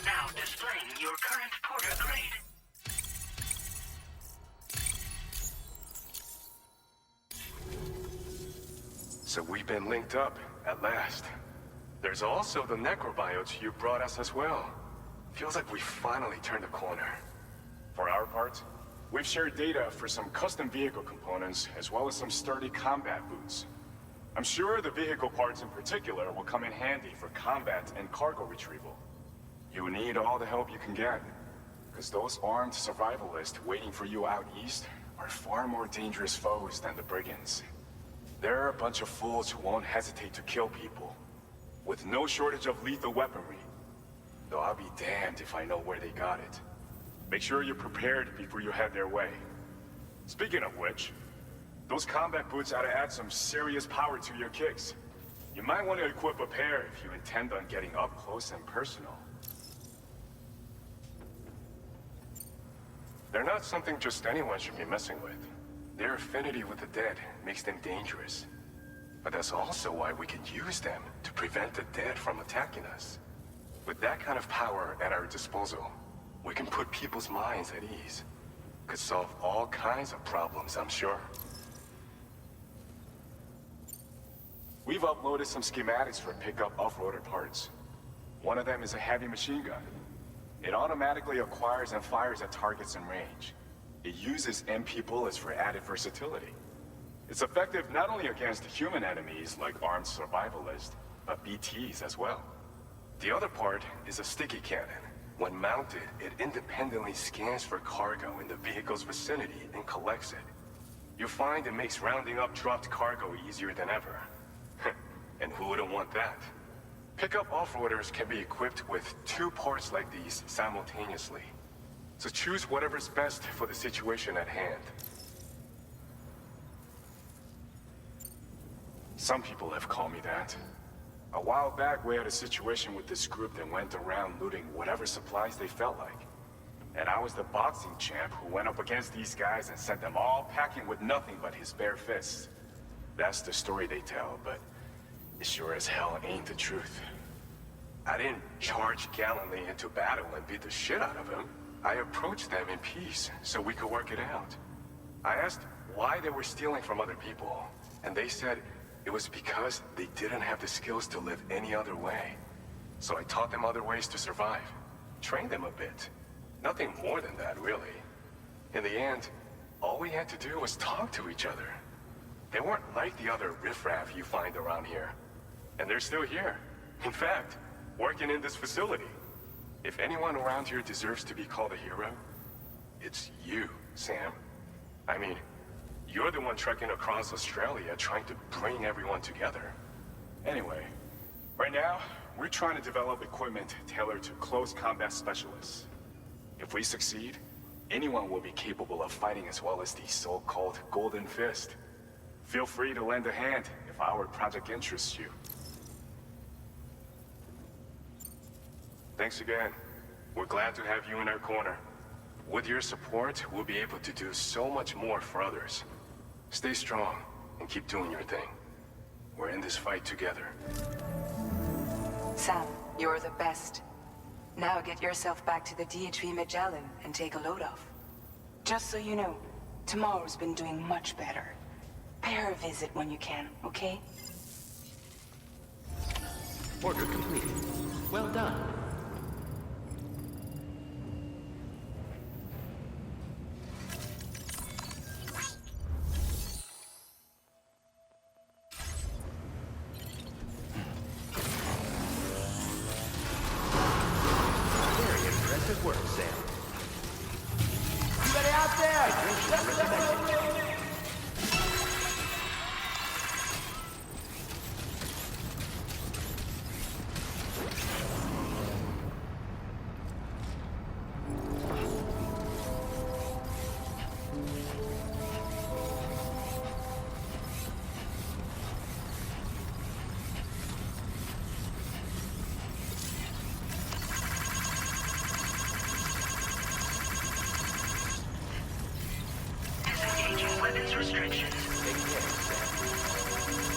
Now displaying your current porter grade. So we've been linked up, at last. There's also the necrobiotes you brought us as well. Feels like we finally turned a corner. For our part, we've shared data for some custom vehicle components, as well as some sturdy combat boots. I'm sure the vehicle parts in particular will come in handy for combat and cargo retrieval. You need all the help you can get, because those armed survivalists waiting for you out east are far more dangerous foes than the brigands. They're a bunch of fools who won't hesitate to kill people. with no shortage of lethal weaponry. Though I'll be damned if I know where they got it. Make sure you're prepared before you head their way. Speaking of which, those combat boots ought to add some serious power to your kicks. You might want to equip a pair if you intend on getting up close and personal. They're not something just anyone should be messing with. Their affinity with the dead makes them dangerous. But that's also why we can use them to prevent the dead from attacking us. With that kind of power at our disposal, we can put people's minds at ease. Could solve all kinds of problems, I'm sure. We've uploaded some schematics for pickup off-roader parts. One of them is a heavy machine gun. It automatically acquires and fires at targets in range. It uses MP bullets for added versatility. It's effective not only against human enemies like armed survivalists, but BTs as well. The other part is a sticky cannon. When mounted, it independently scans for cargo in the vehicle's vicinity and collects it. You'll find it makes rounding up dropped cargo easier than ever. And who wouldn't want that? Pickup off-roaders can be equipped with 2 parts like these simultaneously. So choose whatever's best for the situation at hand. Some people have called me that. A while back, we had a situation with this group that went around looting whatever supplies they felt like. And I was the boxing champ who went up against these guys and sent them all packing with nothing but his bare fists. That's the story they tell, but it sure as hell ain't the truth. I didn't charge gallantly into battle and beat the shit out of them. I approached them in peace so we could work it out. I asked why they were stealing from other people, and they said it was because they didn't have the skills to live any other way. So I taught them other ways to survive, trained them a bit. Nothing more than that, really. In the end, all we had to do was talk to each other. They weren't like the other riffraff you find around here. And they're still here. In fact, working in this facility. If anyone around here deserves to be called a hero, it's you, Sam. I mean, you're the one trekking across Australia trying to bring everyone together. Anyway, right now, we're trying to develop equipment tailored to close combat specialists. If we succeed, anyone will be capable of fighting as well as the so-called Golden Fist. Feel free to lend a hand if our project interests you. Thanks again. We're glad to have you in our corner. With your support, we'll be able to do so much more for others. Stay strong and keep doing your thing. We're in this fight together. Sam, you're the best. Now get yourself back to the DHV Magellan and take a load off. Just so you know, Tomorrow's been doing much better. Pay her a visit when you can, okay? Order completed. Well done. Very impressive work, Sam. Anybody out there? Disengaging weapons restrictions. Take care, Sam.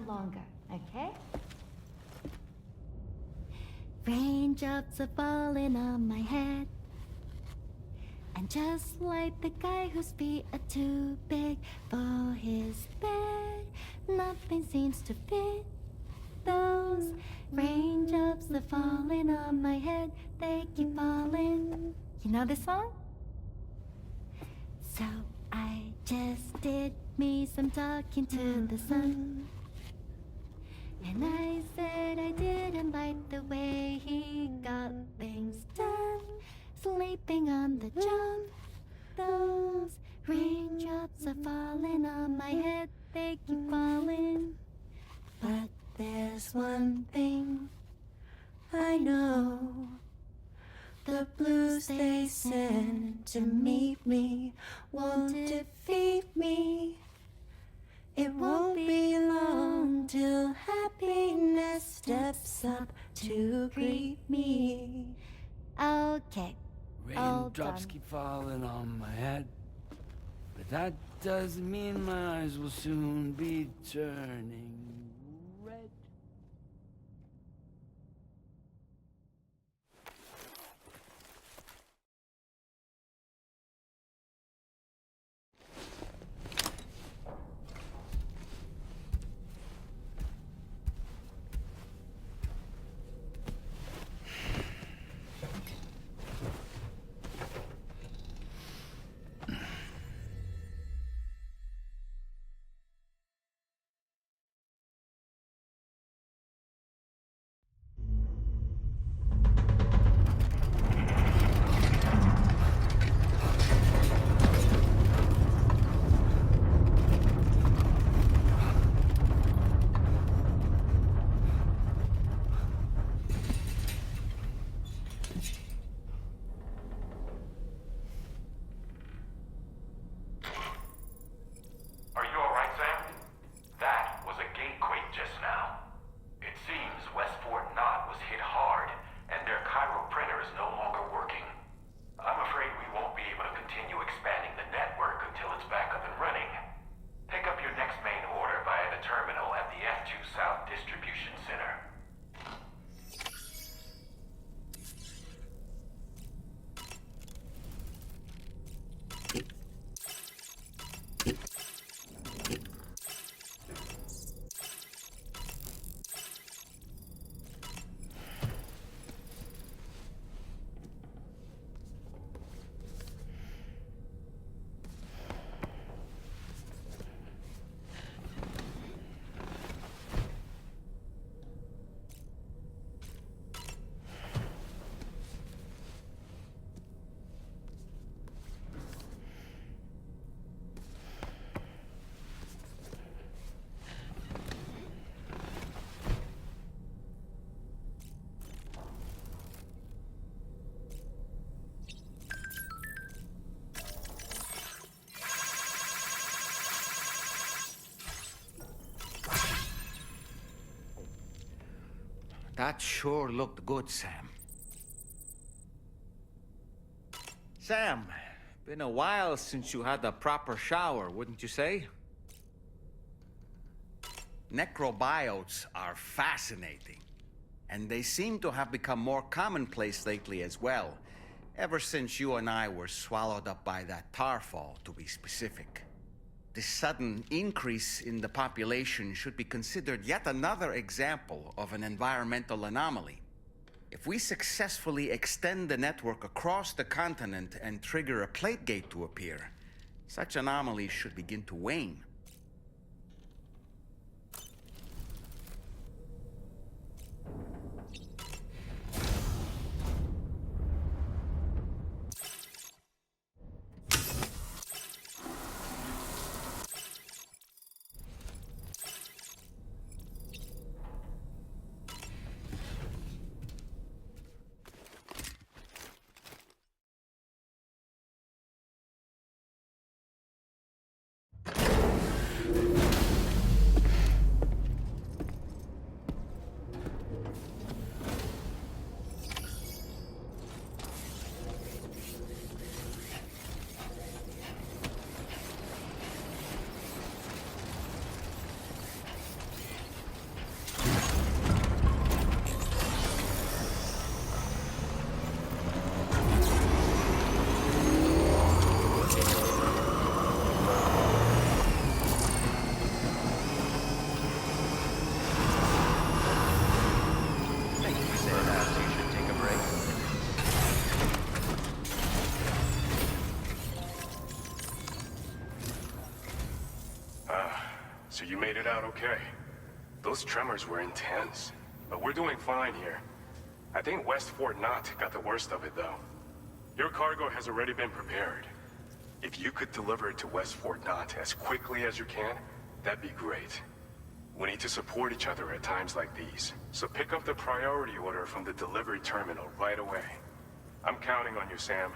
longer, okay? Raindrops are falling on my head. And just like the guy whose feet are too big for his bed, nothing seems to fit. Those raindrops are falling on my head, they keep falling. You know this song? So I just did me some talking to the sun. And I said I didn't like the way he got things done. Sleeping on the job. Those raindrops are falling on my head, they keep falling. But there's one thing I know. The blues they send to meet me won't defeat me. It won't be long till happiness steps up to greet me. Okay. Raindrops keep falling on my head, but that doesn't mean my eyes will soon be turning red. Are you alright, Sam? That was a gatequake just now. It seems West Fort Knot was hit hard, and their Cairo printer is no longer working. I'm afraid we won't be able to continue expanding the network until it's back up and running. Pick up your next main order via the terminal at the F2 South Distribution Center. That sure looked good, Sam. Sam, been a while since you had a proper shower, wouldn't you say? Necrobiotes are fascinating, and they seem to have become more commonplace lately as well, ever since you and I were swallowed up by that tarfall, to be specific. This sudden increase in the population should be considered yet another example of an environmental anomaly. If we successfully extend the network across the continent and trigger a plate gate to appear, such anomalies should begin to wane. So you made it out okay. Those tremors were intense, but we're doing fine here. I think West Fort Knott got the worst of it, though. Your cargo has already been prepared. If you could deliver it to West Fort Knott as quickly as you can, that'd be great. We need to support each other at times like these, so pick up the priority order from the delivery terminal right away. I'm counting on you, Sam.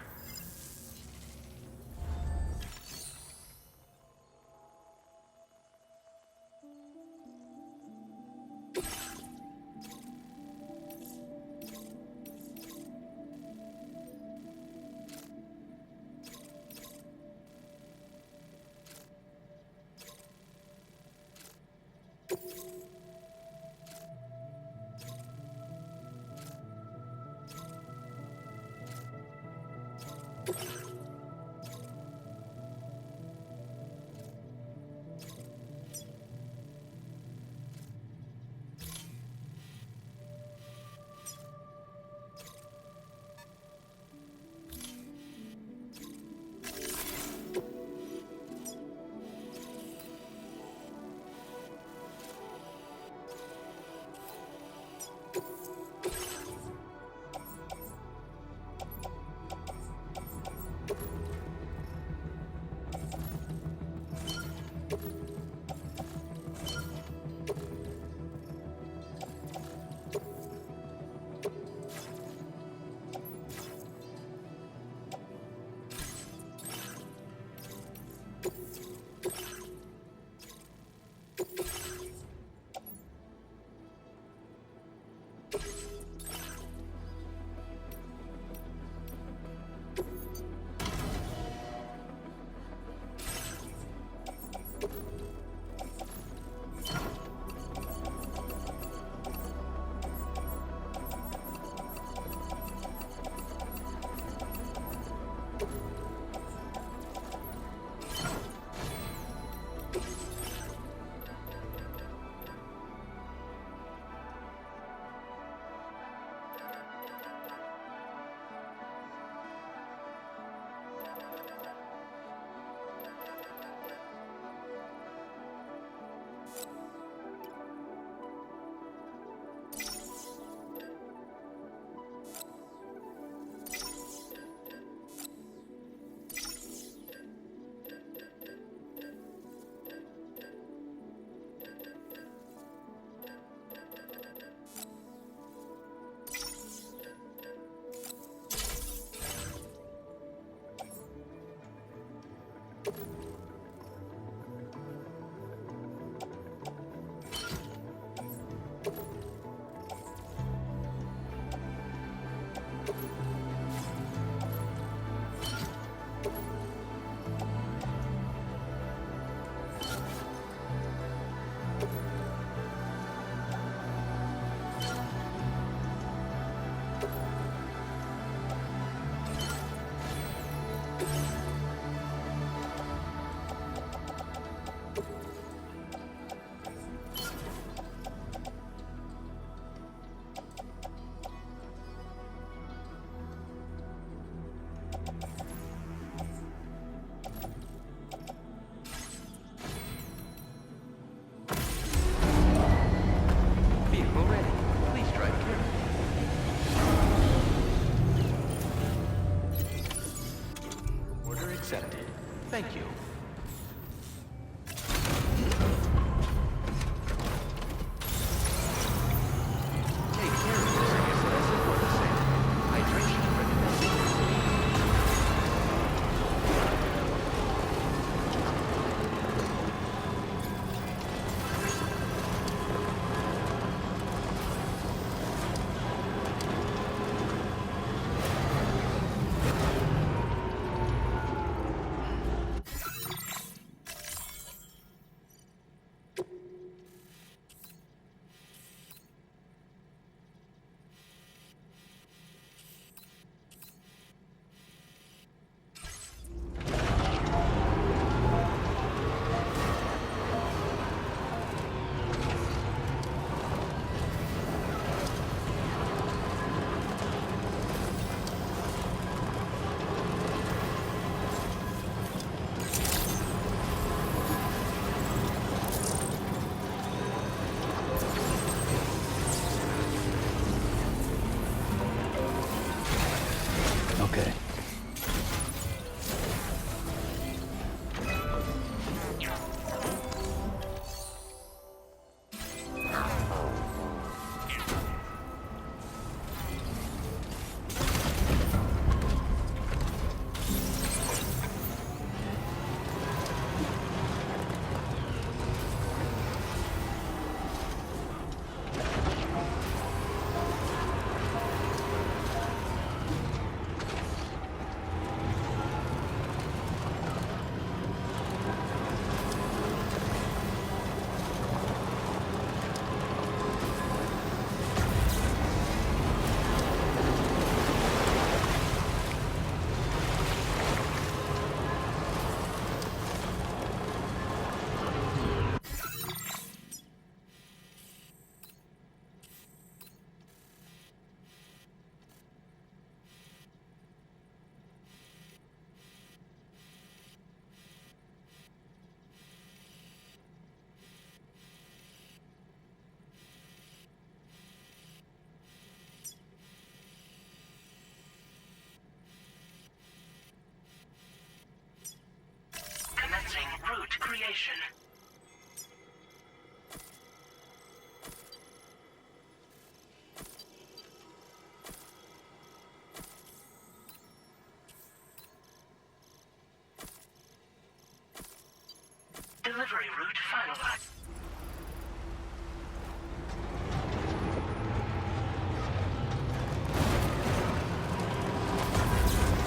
Accepted. Thank you. Take care of this. I guess that's important to say. Hydration and destination. Delivery route finalized.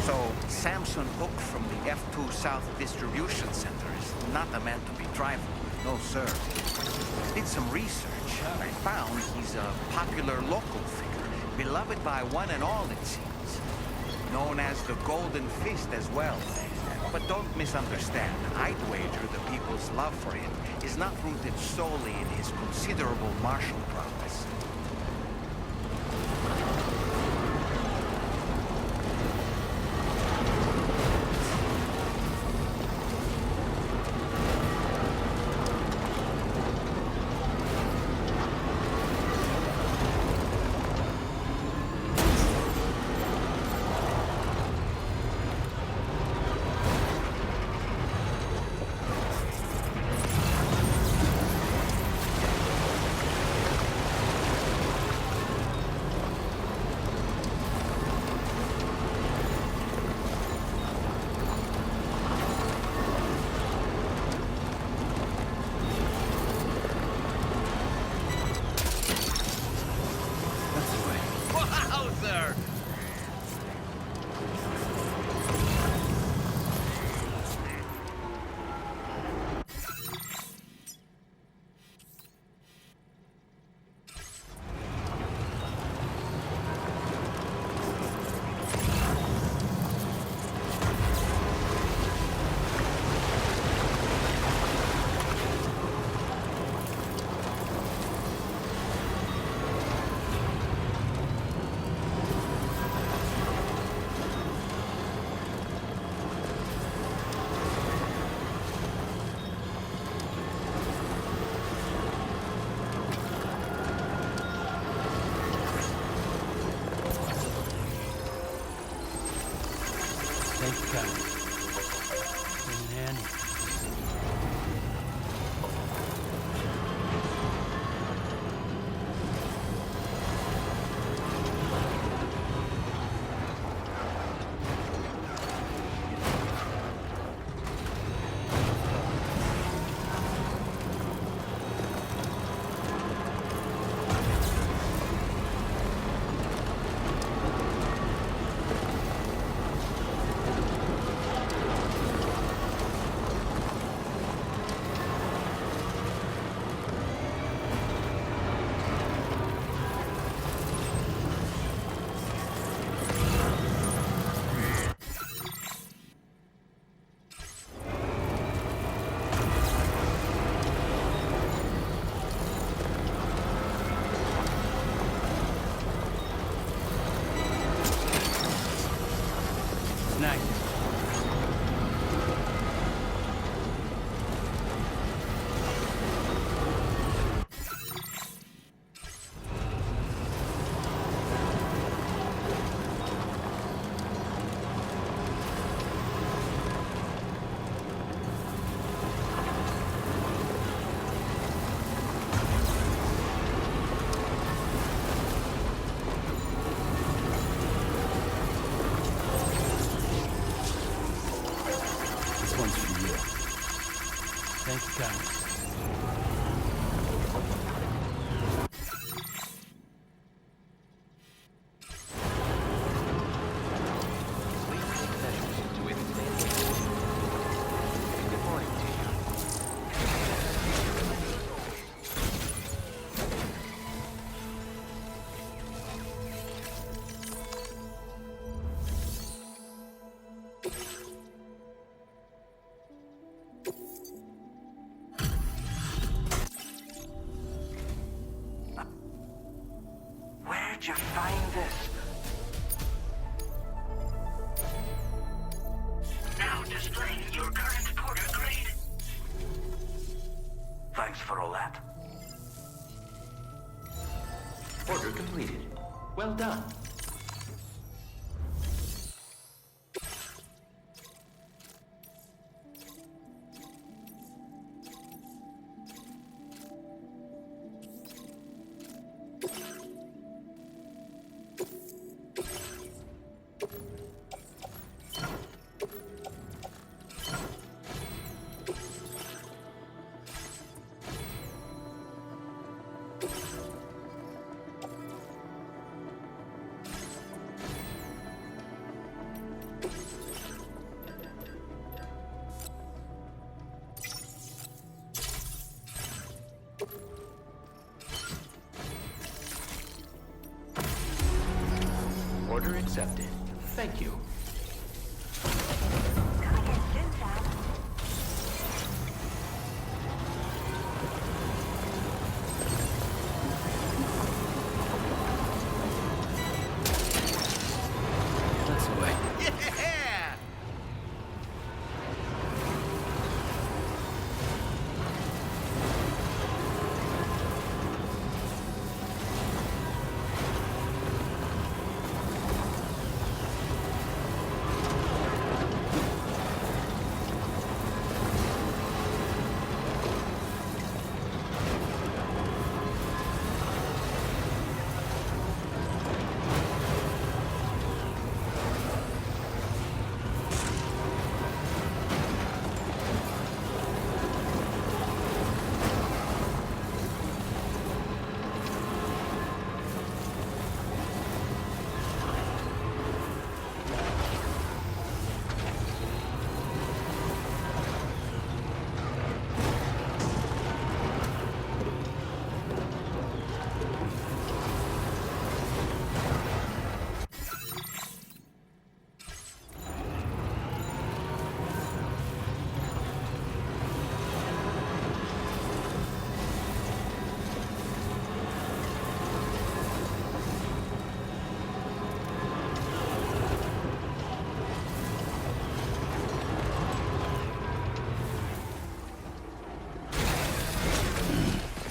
So, Samson Hook from the F2 South Distribution Center is not a man to be trifled with, no sir. I did some research, and I found he's a popular local figure, beloved by one and all, it seems. Known as the Golden Fist as well. But don't misunderstand. I'd wager the people's love for him is not rooted solely in his considerable martial prowess. Thank you, Kyle. Been in handy. Nice. This one's for you. Thank you, Kyle. Good morning to you. Where'd you find this? Now displaying your current porter grade. Thanks for all that. Order completed. Well done. Order accepted. Thank you. That's the way. Yeah!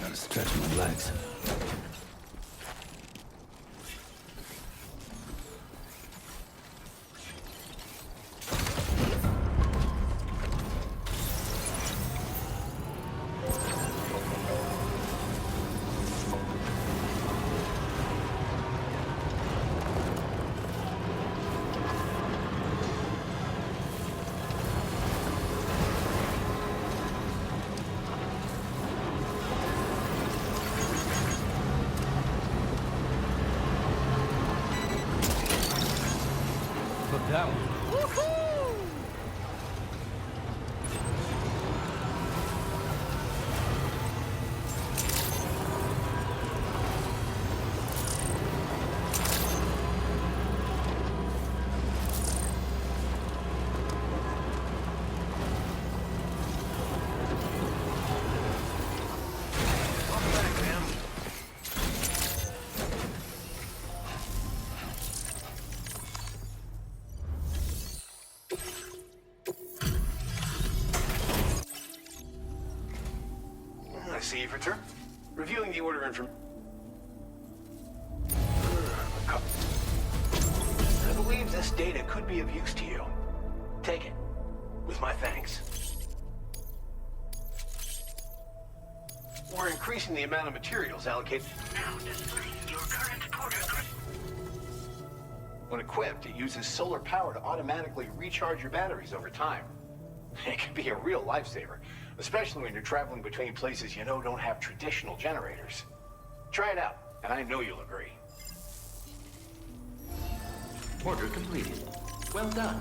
Gotta stretch my legs. Look that one. I see you've returned. Reviewing the order information. I believe this data could be of use to you. Take it. With my thanks. We're increasing the amount of materials allocated. Now display your current porter. When equipped, it uses solar power to automatically recharge your batteries over time. It can be a real lifesaver, especially when you're traveling between places you know don't have traditional generators. Try it out, and I know you'll agree. Order completed. Well done.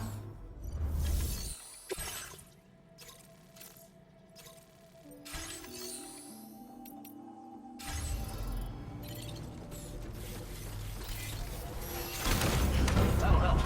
That'll help.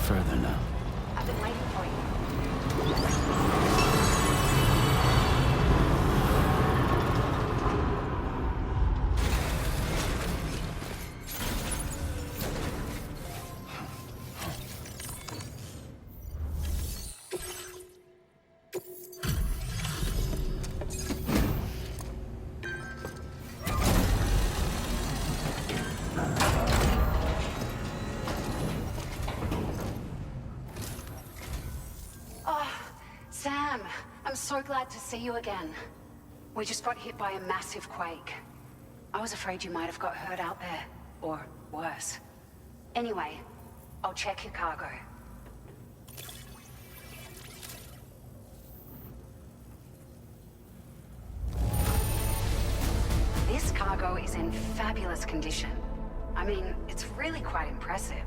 further now. I've been waiting for you. Sam, I'm so glad to see you again. We just got hit by a massive quake. I was afraid you might have got hurt out there, or worse. Anyway, I'll check your cargo. This cargo is in fabulous condition. I mean, it's really quite impressive.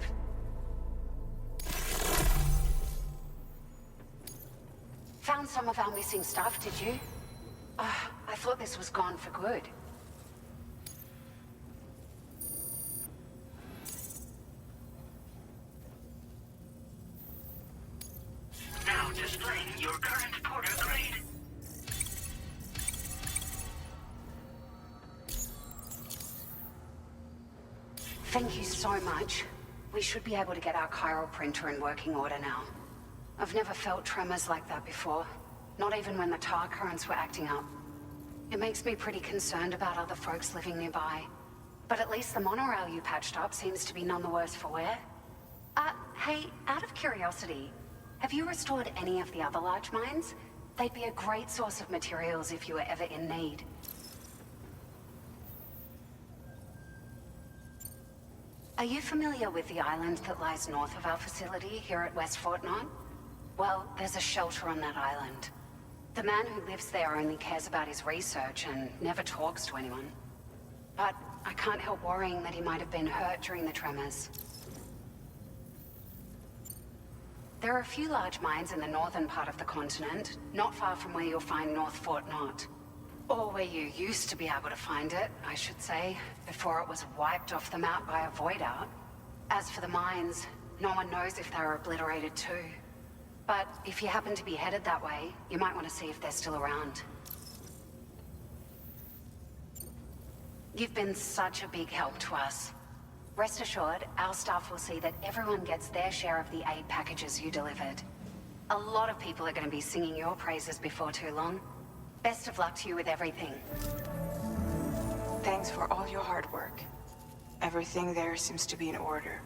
Found some of our missing stuff, did you? I thought this was gone for good. Now displaying your current porter grade. Thank you so much. We should be able to get our chiral printer in working order now. I've never felt tremors like that before. Not even when the tar currents were acting up. It makes me pretty concerned about other folks living nearby. But at least the monorail you patched up seems to be none the worse for wear. Hey, out of curiosity, have you restored any of the other large mines? They'd be a great source of materials if you were ever in need. Are you familiar with the island that lies north of our facility here at West Fort Knot? Well, there's a shelter on that island. The man who lives there only cares about his research and never talks to anyone. But I can't help worrying that he might have been hurt during the tremors. There are a few large mines in the northern part of the continent, not far from where you'll find North Fort Knot. Or where you used to be able to find it, I should say, before it was wiped off the map by a void out. As for the mines, no one knows if they were obliterated too. But if you happen to be headed that way, you might want to see if they're still around. You've been such a big help to us. Rest assured, our staff will see that everyone gets their share of the aid packages you delivered. A lot of people are going to be singing your praises before too long. Best of luck to you with everything. Thanks for all your hard work. Everything there seems to be in order.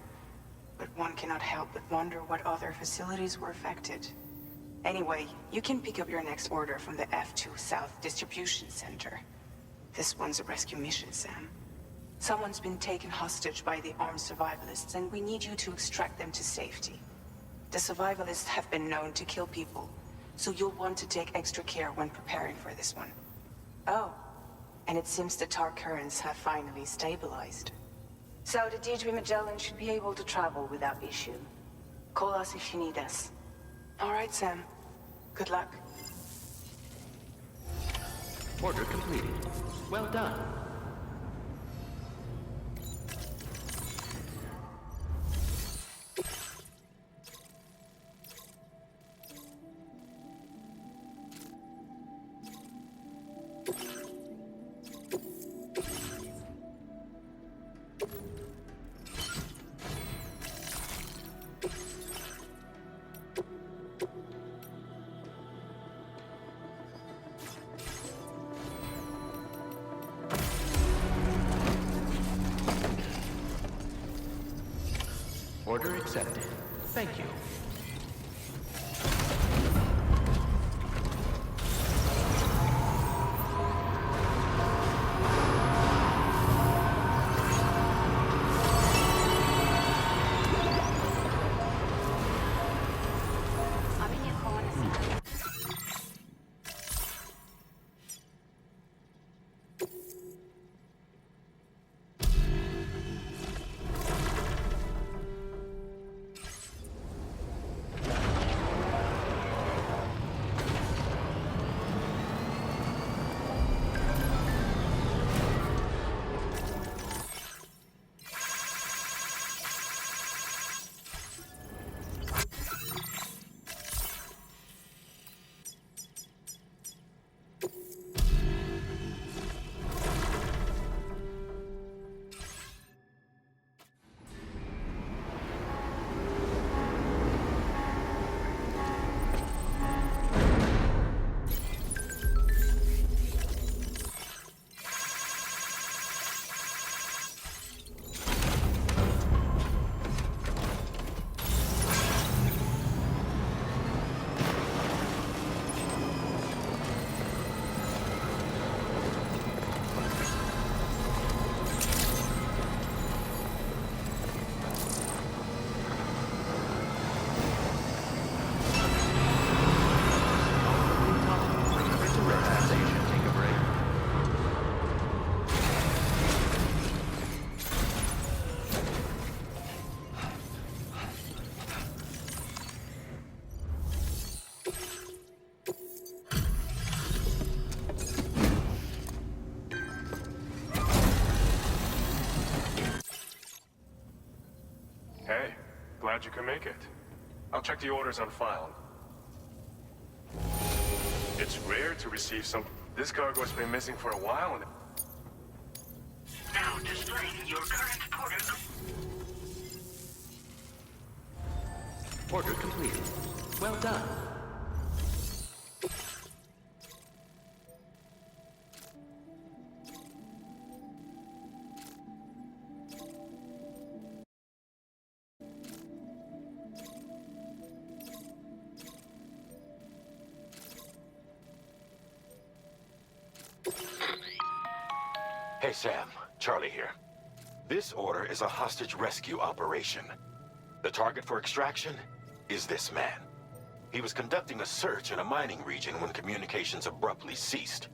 But one cannot help but wonder what other facilities were affected. Anyway, you can pick up your next order from the F2 South Distribution Center. This one's a rescue mission, Sam. Someone's been taken hostage by the armed survivalists, and we need you to extract them to safety. The survivalists have been known to kill people, so you'll want to take extra care when preparing for this one. Oh, and it seems the tar currents have finally stabilized. So the DHB Magellan should be able to travel without issue. Call us if you need us. All right, Sam. Good luck. Order completed. Well done. Order accepted. Thank you. I'm in your corner, Sam. Hey, glad you could make it. I'll check the orders on file. It's rare to receive some... This cargo's been missing for a while and... Now displaying your current porter. Order completed. Well done. Hey, Sam. Charlie here. This order is a hostage rescue operation. The target for extraction is this man. He was conducting a search in a mining region when communications abruptly ceased.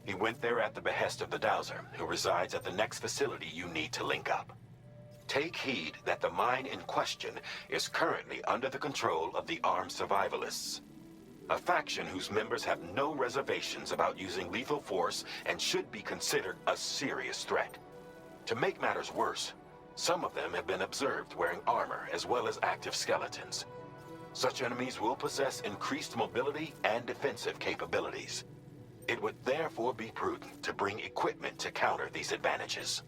He went there at the behest of the Dowser, who resides at the next facility you need to link up. Take heed that the mine in question is currently under the control of the armed survivalists, a faction whose members have no reservations about using lethal force and should be considered a serious threat. To make matters worse, some of them have been observed wearing armor as well as active skeletons. Such enemies will possess increased mobility and defensive capabilities. It would therefore be prudent to bring equipment to counter these advantages.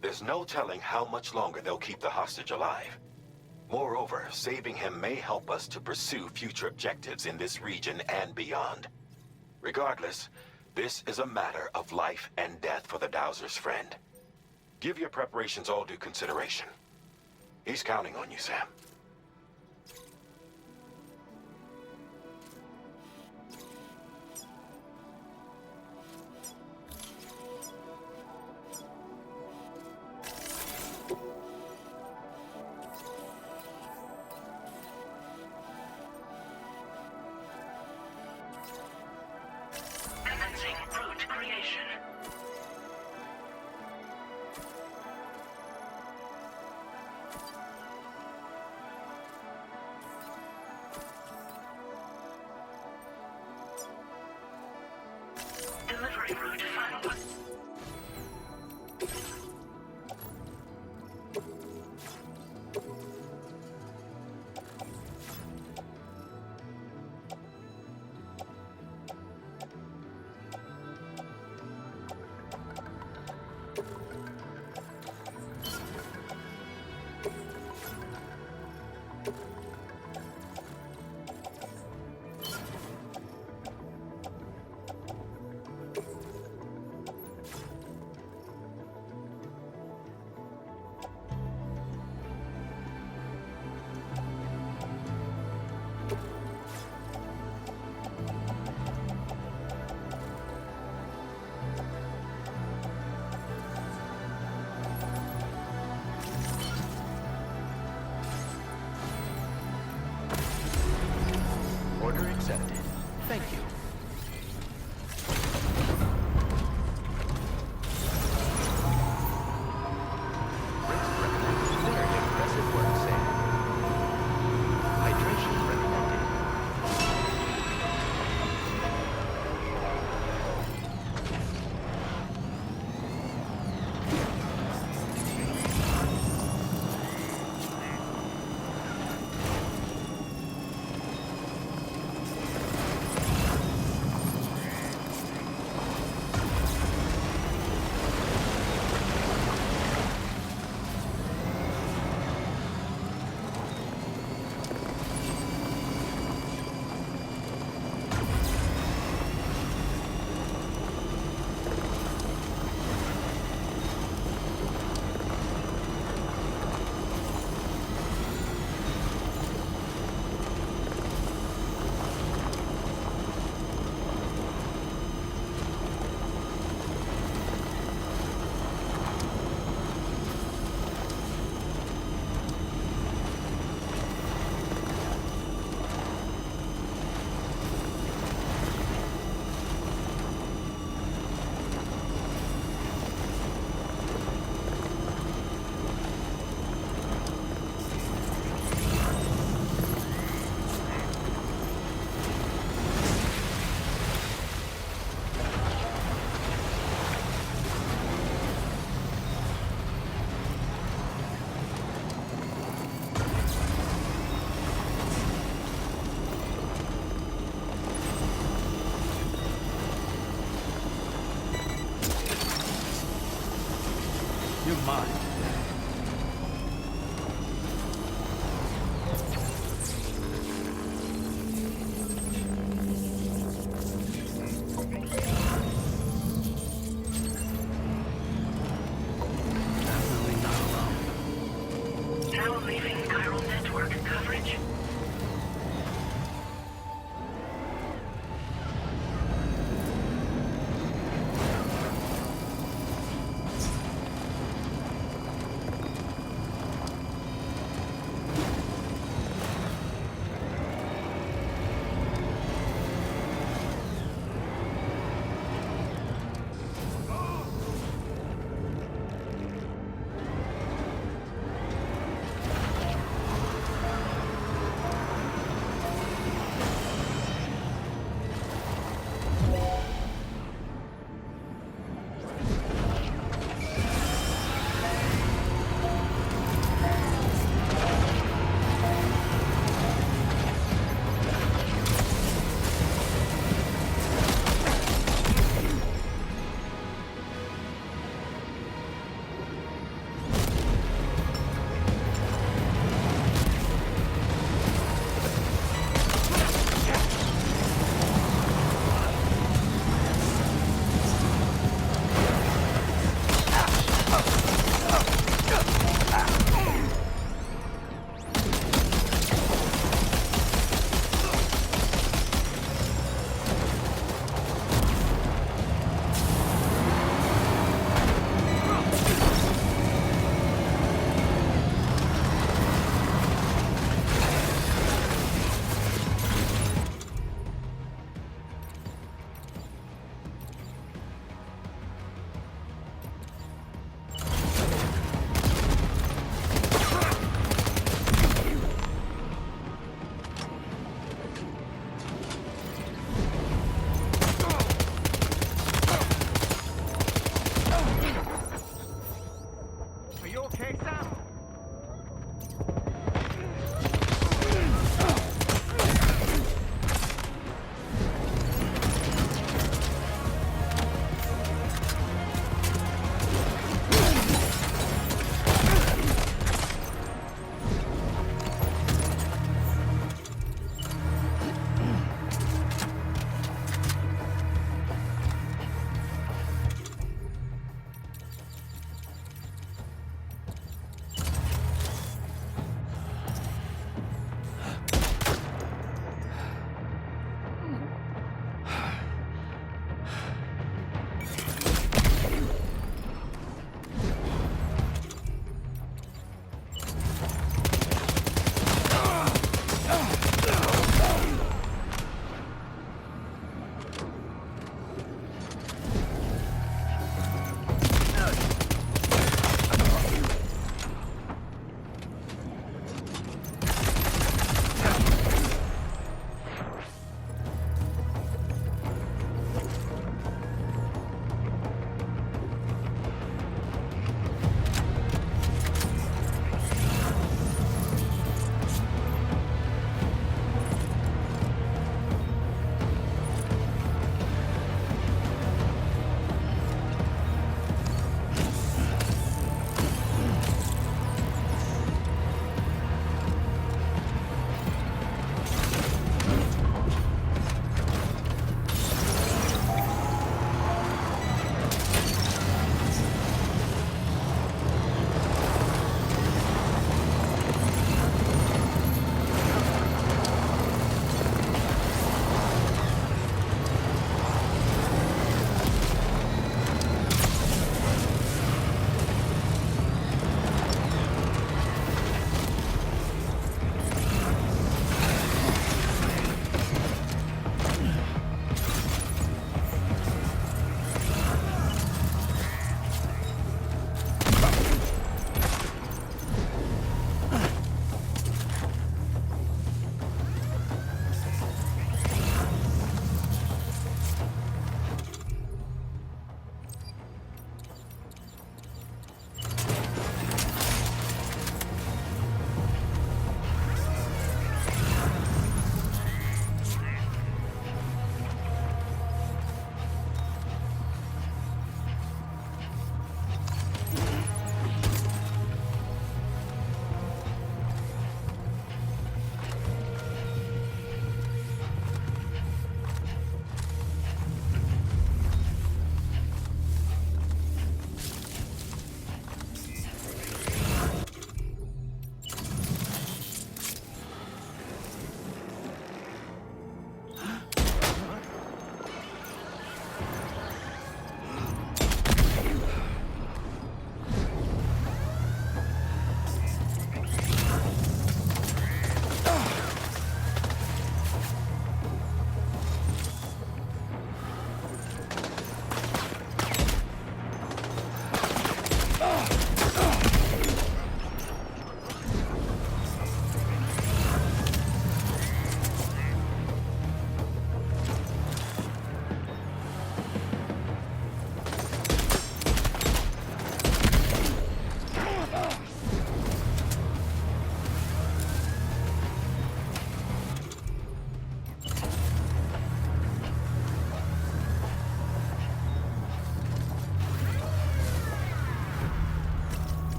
There's no telling how much longer they'll keep the hostage alive. Moreover, saving him may help us to pursue future objectives in this region and beyond. Regardless, this is a matter of life and death for the Dowser's friend. Give your preparations all due consideration. He's counting on you, Sam. Commencing route creation. Delivery route final. Order accepted. Thank you. Very impressive work, Sam. Hydration recommended.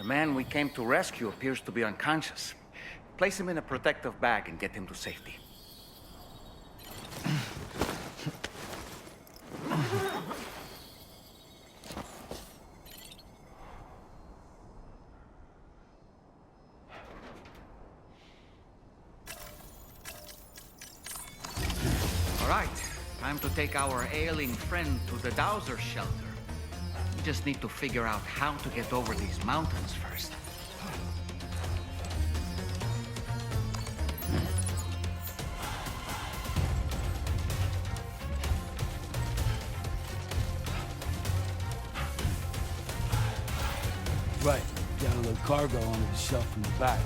man we came to rescue appears to be unconscious. Place him in a protective bag and get him to safety. All right, time to take our ailing friend to the Dowser shelter. We just need to figure out how to get over these mountains first. Right. Gotta load cargo onto the shelf from the back.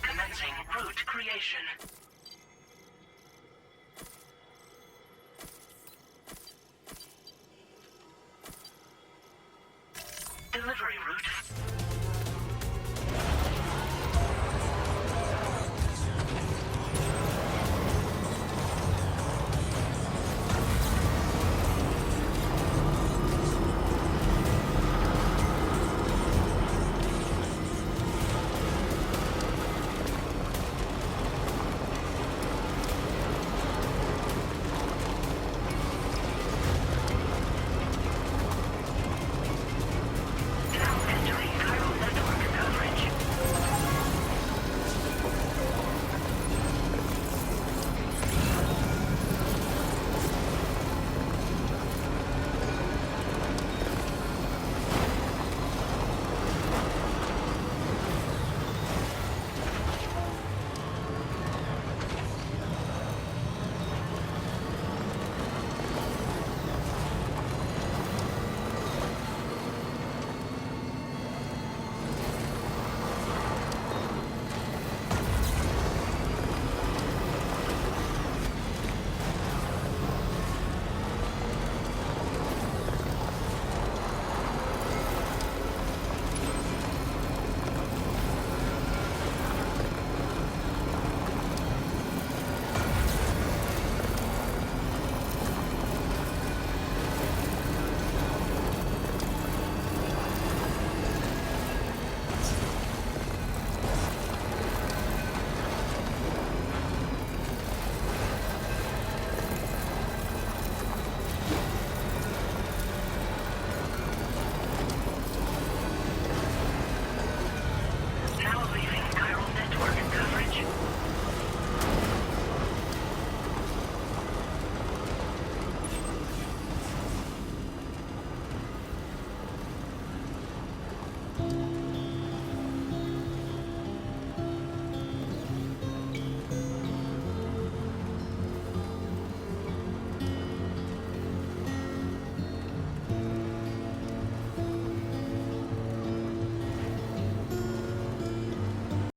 Commencing route creation.